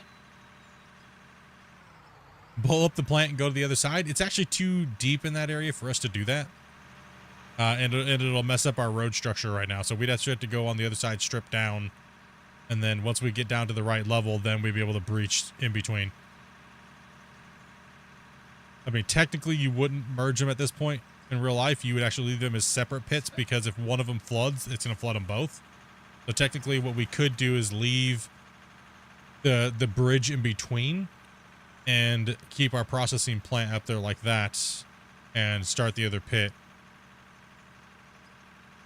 Blow up the plant and go to the other side? It's actually too deep in that area for us to do that. And it'll mess up our road structure right now. So we'd have to go on the other side, strip down. And then once we get down to the right level, then we'd be able to breach in between. I mean, technically you wouldn't merge them at this point in real life. You would actually leave them as separate pits, because if one of them floods, it's going to flood them both. So technically what we could do is leave the bridge in between and keep our processing plant up there like that and start the other pit.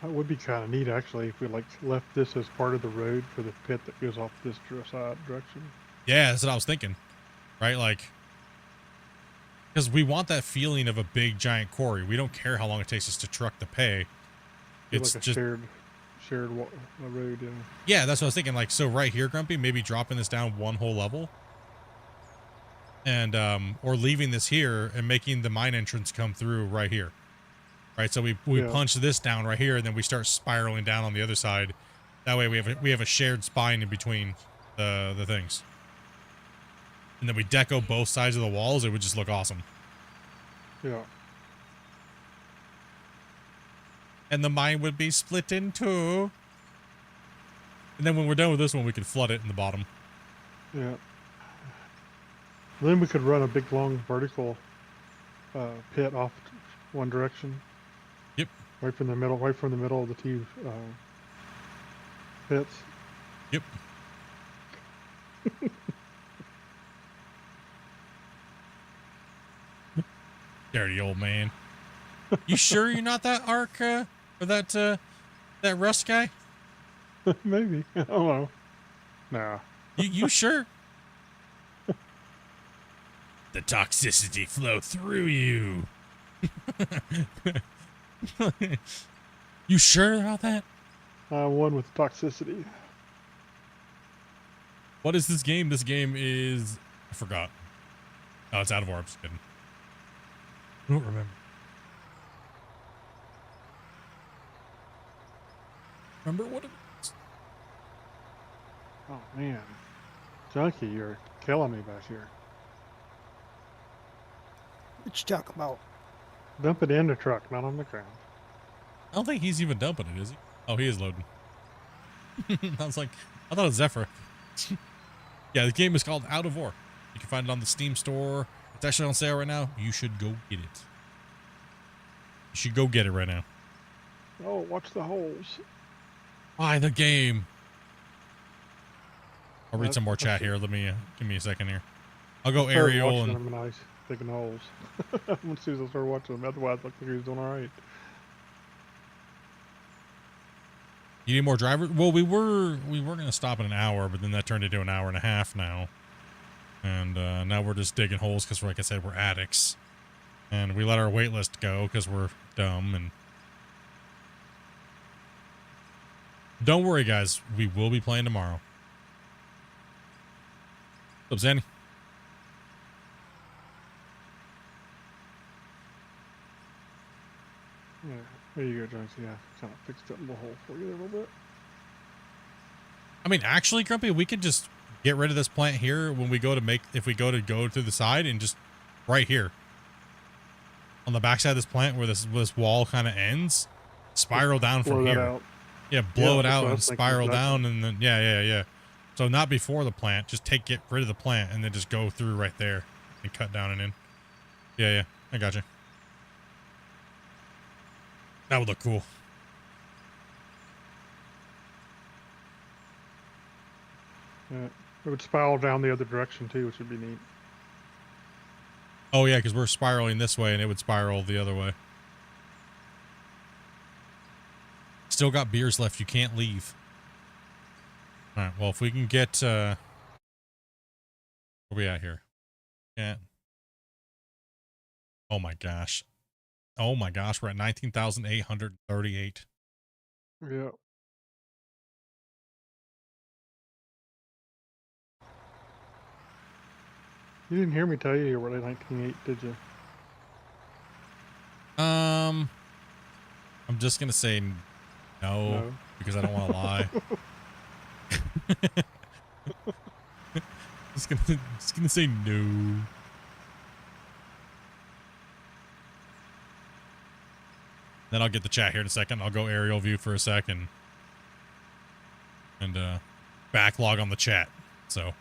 That would be kind of neat, actually, if we left this as part of the road for the pit that goes off this side direction. Yeah, that's what I was thinking, right? Like, because we want that feeling of a big giant quarry. We don't care how long it takes us to truck the pay. It's like a just shared road. Yeah. Yeah, that's what I was thinking. Like, so right here, Grumpy, maybe dropping this down one whole level, and or leaving this here and making the mine entrance come through right here. Right, so we punch this down right here, and then we start spiraling down on the other side. That way we have a shared spine in between the things. And then we deco both sides of the walls. It would just look awesome. Yeah. And the mine would be split in 2. And then when we're done with this one, we could flood it in the bottom. Yeah. Then we could run a big long vertical pit off one direction. Yep. Right from the middle of the 2 pits. Yep. Dirty old man. You sure you're not that arc or that That Rust guy? Maybe. I don't know. Nah. You sure? The toxicity flow through you. You sure about that? One with toxicity. What is this game? This game is... I forgot. Oh, it's out of war. I'm just kidding. I don't remember. Remember what it was? Oh, man. Junkie, you're killing me back here. What you talking about? Dump it in the truck, not on the ground. I don't think he's even dumping it, is he? Oh, he is loading. I was like, I thought it was Zephyr. Yeah, the game is called Out of War. You can find it on the Steam store. It's actually on sale right now. You should go get it. You should go get it right now. Oh, watch the holes. Buy the game. I'll read That's- some more chat that's- here. Let me give me a second here. I'll go I started aerial watching and them and I was digging holes. As soon as I started watching them, otherwise, looked like he was doing all right. you need more drivers. Well, we were gonna stop in an hour, but then that turned into an hour and a half now, and now we're just digging holes because, like I said, we're addicts, and we let our wait list go because we're dumb. And don't worry, guys, we will be playing tomorrow. What's up, Zanny? Yeah, there you go, Jones. Yeah, kind of fixed up the hole for you a little bit. I mean, actually, Grumpy, we could just get rid of this plant here when we go to make, if we go to the side and just right here on the backside of this plant where this wall kind of ends, spiral down from Blow that here. out. Yeah, blow Yeah, it that's out what I and was thinking, spiral exactly. down, and then yeah. So not before the plant, just get rid of the plant and then just go through right there and cut down and in. Yeah, I got you. That would look cool. Yeah, it would spiral down the other direction too, which would be neat. Oh yeah, because we're spiraling this way and it would spiral the other way. Still got beers left. You can't leave. All right. Well, if we can get, where we at here? Yeah. Oh my gosh. Oh my gosh. We're at 19,838. Yeah. You didn't hear me tell you you were at 19.8, did you? I'm just gonna say no. Because I don't want to lie. just gonna say no. Then I'll get the chat here in a second. I'll go aerial view for a second. And backlog on the chat. So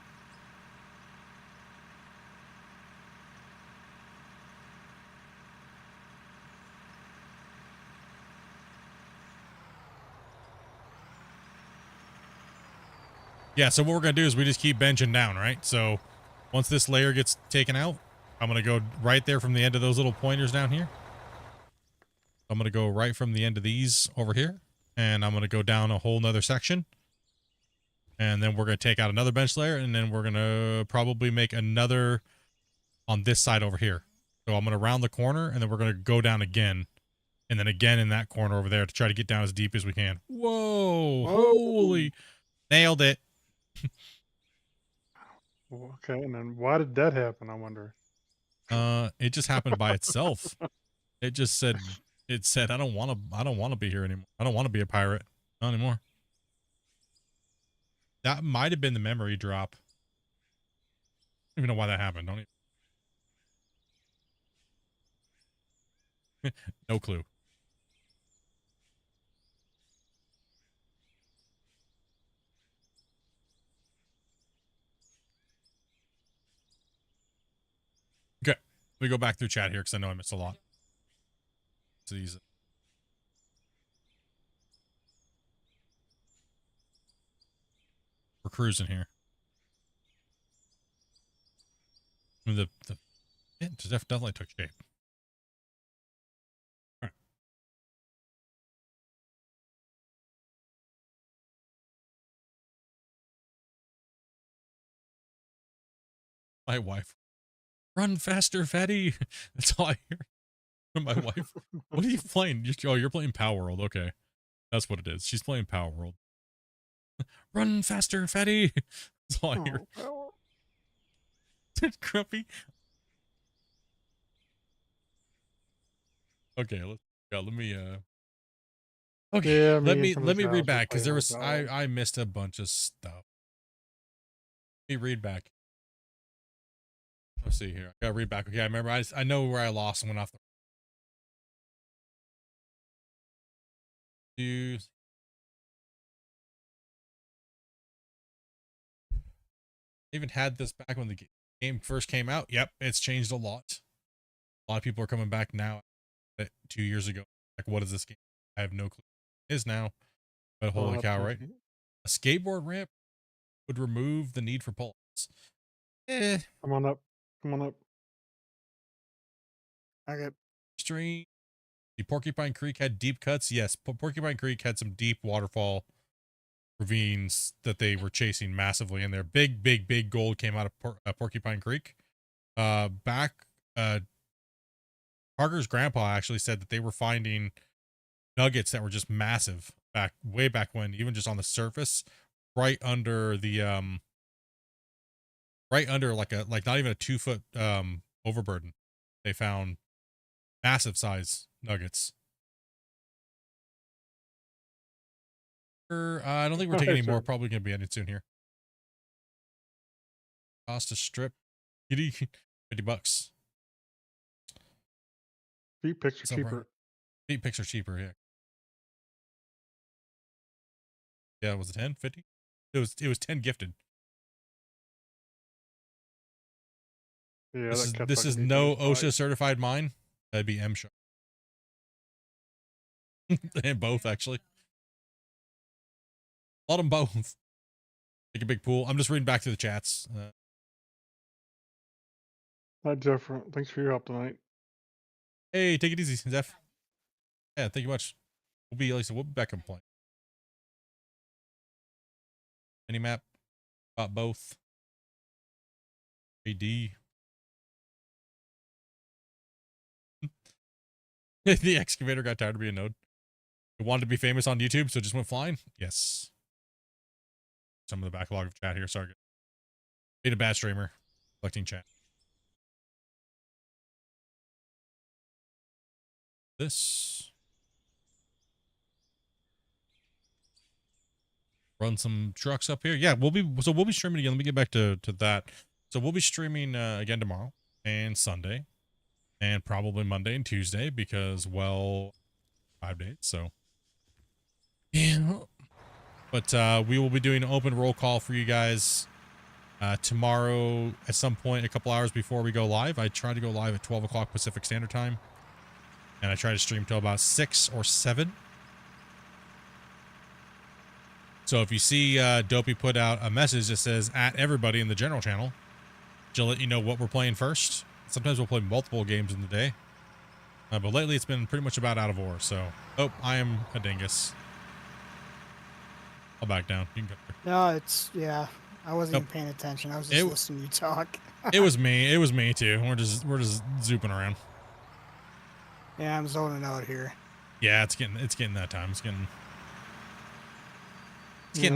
yeah, so what we're going to do is we just keep benching down, right? So once this layer gets taken out, I'm going to go right there from the end of those little pointers down here. I'm going to go right from the end of these over here. And I'm going to go down a whole nother section. And then we're going to take out another bench layer. And then we're going to probably make another on this side over here. So I'm going to round the corner and then we're going to go down again. And then again in that corner over there to try to get down as deep as we can. Whoa. Holy. Nailed it. Okay, and then why did that happen, I wonder? It just happened by itself. It just said, I don't want to be here anymore. I don't want to be a pirate. Not anymore. That might have been the memory drop. I don't even know why that happened. Don't even. No clue. Okay. We go back through chat here because I know I missed a lot. So these. We're cruising here. I mean, it definitely took shape. My wife, run faster, fatty. That's all I hear from my wife. What are you playing? You're playing Power World. Okay. That's what it is. She's playing Power World. Run faster, fatty. That's all I hear. Oh, Grumpy. Okay, let me okay, yeah, let and me some of let the me read guys were back because playing there like was that. I missed a bunch of stuff. Let me read back. Let's see here. I gotta read back. Okay, I remember I know where I lost and went off the views. Even had this back when the game first came out. Yep, it's changed a lot. A lot of people are coming back now. 2 years ago, like, what is this game? I have no clue. It is now, but I'll holy have cow, to- right? A skateboard ramp would remove the need for pull-ups. Eh, Come on up. Come on up. Okay. stream. The Porcupine Creek had deep cuts. Yes, Porcupine Creek had some deep waterfall ravines that they were chasing massively in there. Big gold came out of Porcupine Creek. Back, Parker's grandpa actually said that they were finding nuggets that were just massive way back when, even just on the surface, right under the right under like not even a 2-foot overburden. They found massive size nuggets. I don't think we're taking any more. Probably gonna be ending soon here. Cost a strip, kitty, $50. Feet picks are So, cheaper. Feet picks are cheaper. Yeah. Yeah, was it 10, 50? It was 10 gifted. Yeah, This that this like is a no decent OSHA certified mine. That'd be M Sharp. And both actually. A lot of them both. Take a big pool. I'm just reading back to the chats. Hi, Jeff. Thanks for your help tonight. Hey, take it easy, Zeph. Yeah, thank you much. We'll be, like I said, we'll be back on point. Any map? Bought both. AD. The excavator got tired of being a node. It wanted to be famous on YouTube, so it just went flying. Yes. Some of the backlog of chat here. Sorry. Being a bad streamer. Collecting chat. This. Run some trucks up here. Yeah, we'll be streaming again. Let me get back to that. So we'll be streaming again tomorrow and Sunday and probably Monday and Tuesday because, well, 5 days. So yeah, but we will be doing an open roll call for you guys tomorrow at some point, a couple hours before we go live. I try to go live at 12 o'clock Pacific Standard Time, and I try to stream till about 6 or 7. So if you see Dopey put out a message that says at everybody in the general channel, she'll let you know what we're playing first. Sometimes we'll play multiple games in the day. But lately it's been pretty much about Out of War. So, oh, I am a dingus. I'll back down. You can go there. No, it's, yeah. I wasn't even paying attention. I was just listening to you talk. It was me. It was me too. We're just zooping around. Yeah, I'm zoning out here. Yeah, it's getting that time. It's getting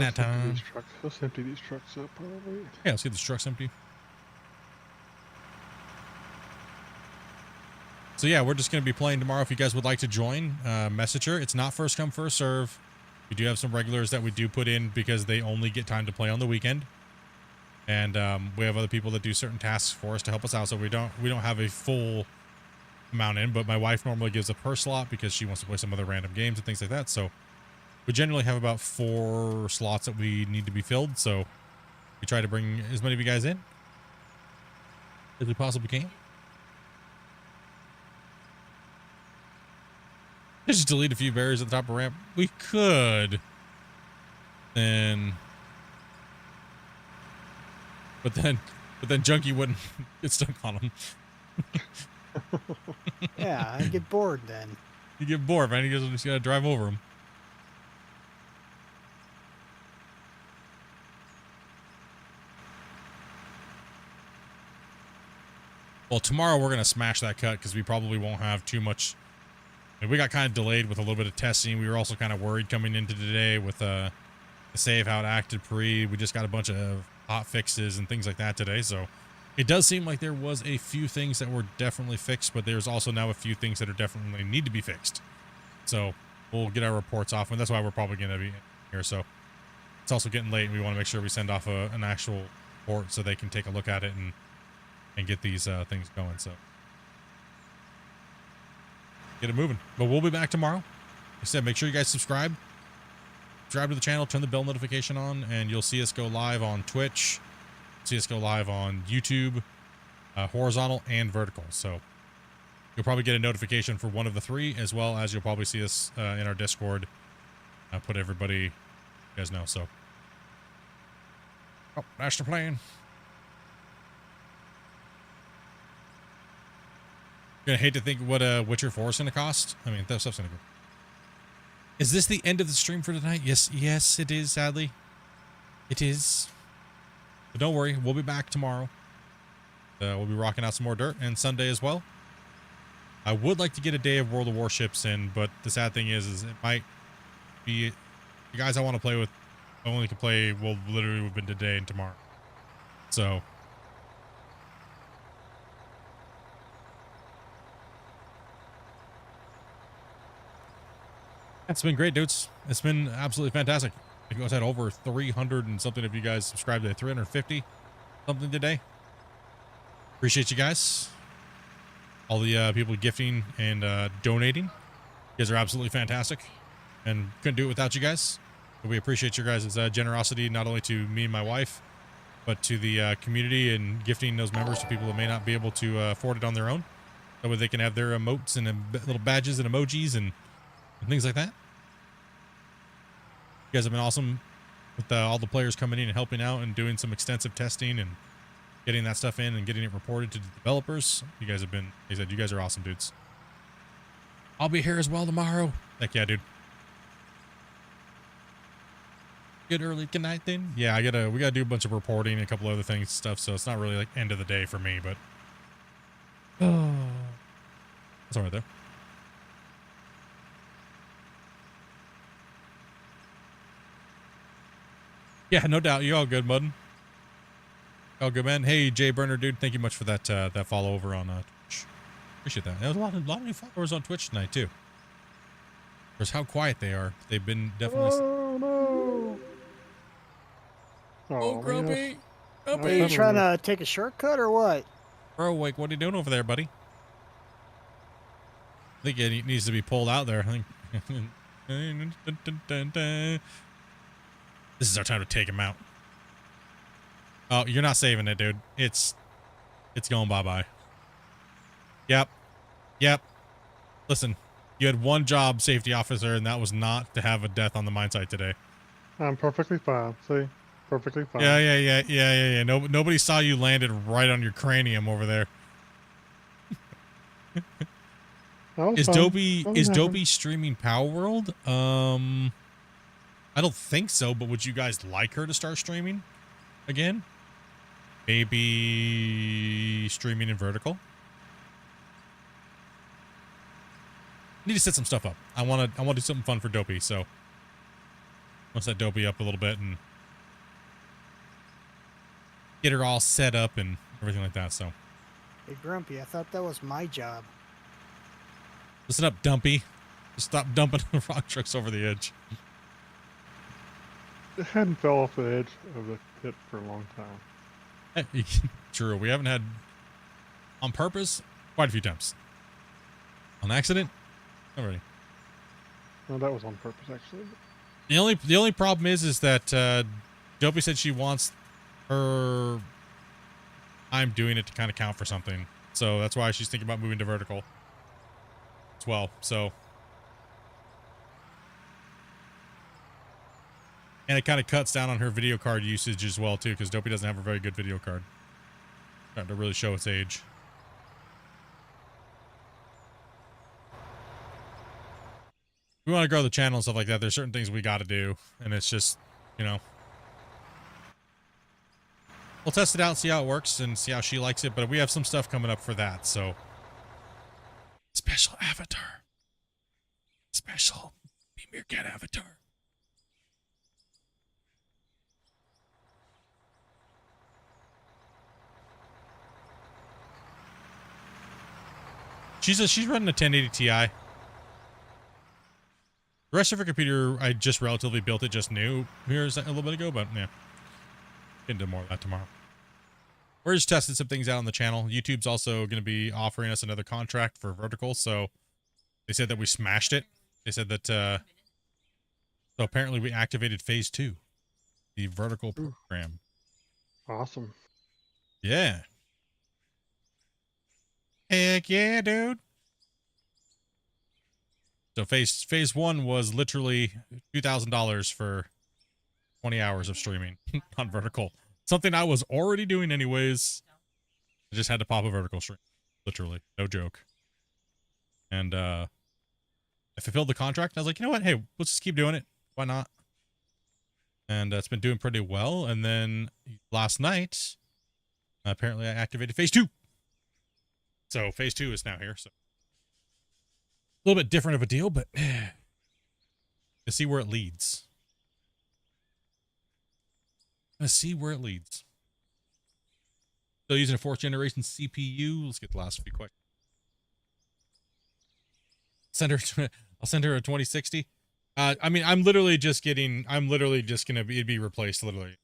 that time. Let's empty these trucks up, probably. Yeah, let's get these trucks empty. So yeah, we're just going to be playing tomorrow. If you guys would like to join, message her. It's not first come, first serve. We do have some regulars that we do put in because they only get time to play on the weekend. And we have other people that do certain tasks for us to help us out. So we don't have a full amount in, but my wife normally gives up her slot because she wants to play some other random games and things like that. So we generally have about 4 slots that we need to be filled. So we try to bring as many of you guys in as we possibly can. Just delete a few barriers at the top of the ramp. We could. But then Junkie wouldn't get stuck on them. Yeah, I get bored then. You get bored, man. You just gotta drive over them. Well, tomorrow we're going to smash that cut because we probably won't have too much. I mean, we got kind of delayed with a little bit of testing. We were also kind of worried coming into today with the save, how it acted pre. We just got a bunch of hot fixes and things like that today. So it does seem like there was a few things that were definitely fixed, but there's also now a few things that are definitely need to be fixed. So we'll get our reports off, and that's why we're probably going to be here. So it's also getting late, and we want to make sure we send off an actual report so they can take a look at it and get these things going. So get it moving. But we'll be back tomorrow. Like I said, make sure you guys subscribe to the channel, turn the bell notification on, and you'll see us go live on Twitch, see us go live on YouTube, horizontal and vertical. So you'll probably get a notification for one of the three, as well as you'll probably see us in our Discord. Put everybody, you guys know. So that's the plan. Gonna hate to think what Witcher 4 is gonna cost. I mean, that stuff's gonna go. Is this the end of the stream for tonight? Yes, it is. Sadly, it is. But don't worry, we'll be back tomorrow. We'll be rocking out some more dirt, and Sunday as well. I would like to get a day of World of Warships in, but the sad thing is it might be the guys I want to play with only can play. Will literally have been today and tomorrow. So. It's been great, dudes. It's been absolutely fantastic. I think I was at over 300 and something of you guys subscribed to 350 something today. Appreciate you guys. All the people gifting and donating. You guys are absolutely fantastic. And couldn't do it without you guys. But we appreciate your guys' generosity, not only to me and my wife, but to the community and gifting those members to people that may not be able to afford it on their own. That way they can have their emotes and little badges and emojis and things like that. You guys have been awesome with all the players coming in and helping out and doing some extensive testing and getting that stuff in and getting it reported to the developers. You guys have been, like I said, you guys are awesome, dudes. I'll be here as well tomorrow. Heck yeah, dude. Good early good night then. Yeah, we gotta do a bunch of reporting and a couple other things and stuff, so it's not really like end of the day for me, but it's all right though. Yeah, no doubt. You're all good, Mudden. All good, man. Hey, Jay Burner, dude. Thank you much for that that follow over on Twitch. Appreciate that. There was a lot of new followers on Twitch tonight too. There's how quiet they are. They've been definitely. Oh no! Oh, Grumpy. Are you trying to take a shortcut or what? Bro, like, what are you doing over there, buddy? I think it needs to be pulled out there. I think. This is our time to take him out. Oh, you're not saving it, dude. It's going bye-bye. Yep. Listen, you had one job, safety officer, and that was not to have a death on the mine site today. I'm perfectly fine. See? Perfectly fine. Yeah. Nobody saw you landed right on your cranium over there. Is Dopey streaming Power World? I don't think so, but would you guys like her to start streaming again? Maybe streaming in vertical? Need to set some stuff up. I want to do something fun for Dopey, so let's set Dopey up a little bit and get her all set up and everything like that. So, Hey, Grumpy, I thought that was my job. listen up, Dumpy. Just stop dumping the rock trucks over the edge. It hadn't fell off the edge of the pit for a long time. True. We haven't had on purpose quite a few times. On accident? Not really. No, that was on purpose, actually. The only problem is that Dopey said she wants her time doing it to kind of count for something. So that's why she's thinking about moving to vertical as well. So, and it kind of cuts down on her video card usage as well too, because Dopey doesn't have a very good video card. Starting to really show its age. We want to grow the channel and stuff like that. There's certain things we got to do, and it's just, you know. we'll test it out, see how it works, and see how she likes it. But we have some stuff coming up for that. So special avatar, special Be Meerkat avatar. She's running a 1080 Ti. The rest of her computer, I just relatively built it just new here a little bit ago, but yeah, get into more of that tomorrow. We're just testing some things out on the channel. YouTube's also going to be offering us another contract for vertical, so they said that we smashed it. They said that so apparently we activated phase 2, the vertical program. Awesome. Yeah. Heck yeah, dude. So phase 1 was literally $2,000 for 20 hours of streaming on vertical. Something I was already doing anyways. I just had to pop a vertical stream. Literally. No joke. And I fulfilled the contract. I was like, you know what? Hey, let's just keep doing it. Why not? And it's been doing pretty well. And then last night, apparently I activated phase 2. So phase 2 is now here. So a little bit different of a deal, but to see where it leads. Let's see where it leads. Still using a 4th generation CPU. Let's get the last few questions. I'll send her a 2060. I mean, I'm literally just gonna be replaced literally.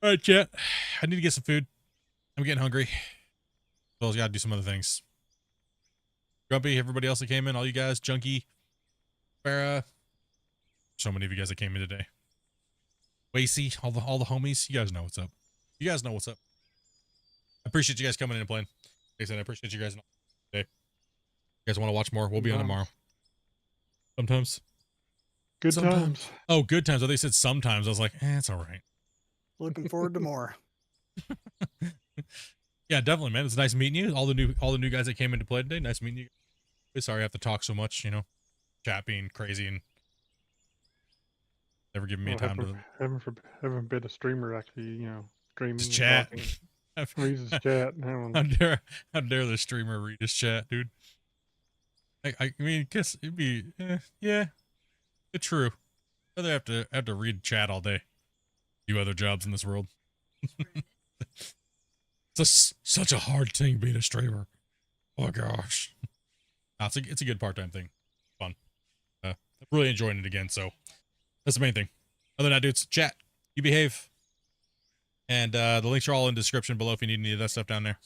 All right, chat. I need to get some food. I'm getting hungry. As well as gotta do some other things. Grumpy, everybody else that came in, all you guys, Junkie, Farah, so many of you guys that came in today. Wacy, all the homies, you guys know what's up. You guys know what's up. I appreciate you guys coming in and playing. Like I said, I appreciate you guys today. You guys want to watch more? We'll be on tomorrow. Sometimes. Good sometimes. times. Oh, good times. Oh, they said sometimes. I was like, it's all right. Looking forward to more. Yeah, definitely, man. It's nice meeting you. All the new guys that came in to play today. Nice meeting you. Sorry I have to talk so much, you know. Chat being crazy and never giving me time to Haven't been a streamer actually, you know, streaming. Just chat. Reads his chat. How dare the streamer read his chat, dude? I mean, guess it'd be yeah, it's true. I'd rather have to read chat all day. Do other jobs in this world. It's such a hard thing being a streamer. Oh gosh. No, it's a good part-time thing. Fun. I'm really enjoying it again, so that's the main thing. Other than that, dudes, chat. You behave. And the links are all in the description below if you need any of that stuff down there.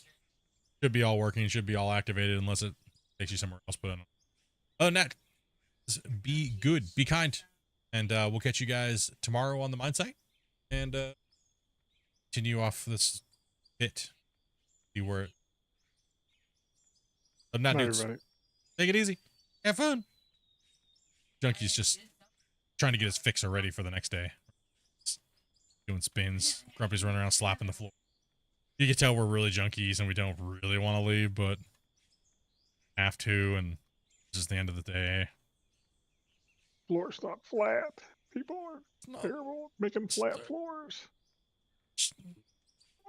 Should be all working, should be all activated unless it takes you somewhere else. But other than that, be good, be kind. And we'll catch you guys tomorrow on the mine site. And continue off this bit. See where it. Other than that, dudes, take it easy. Have fun. Junkie's just trying to get his fixer ready for the next day. Doing spins. Grumpy's running around slapping the floor. You can tell we're really junkies and we don't really want to leave, but have to, and it's just the end of the day. Floor's not flat. People are terrible at making flat floors.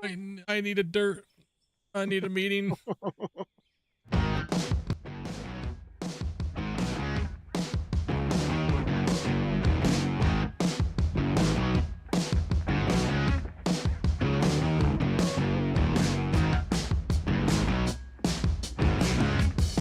I need a dirt. I need a meeting.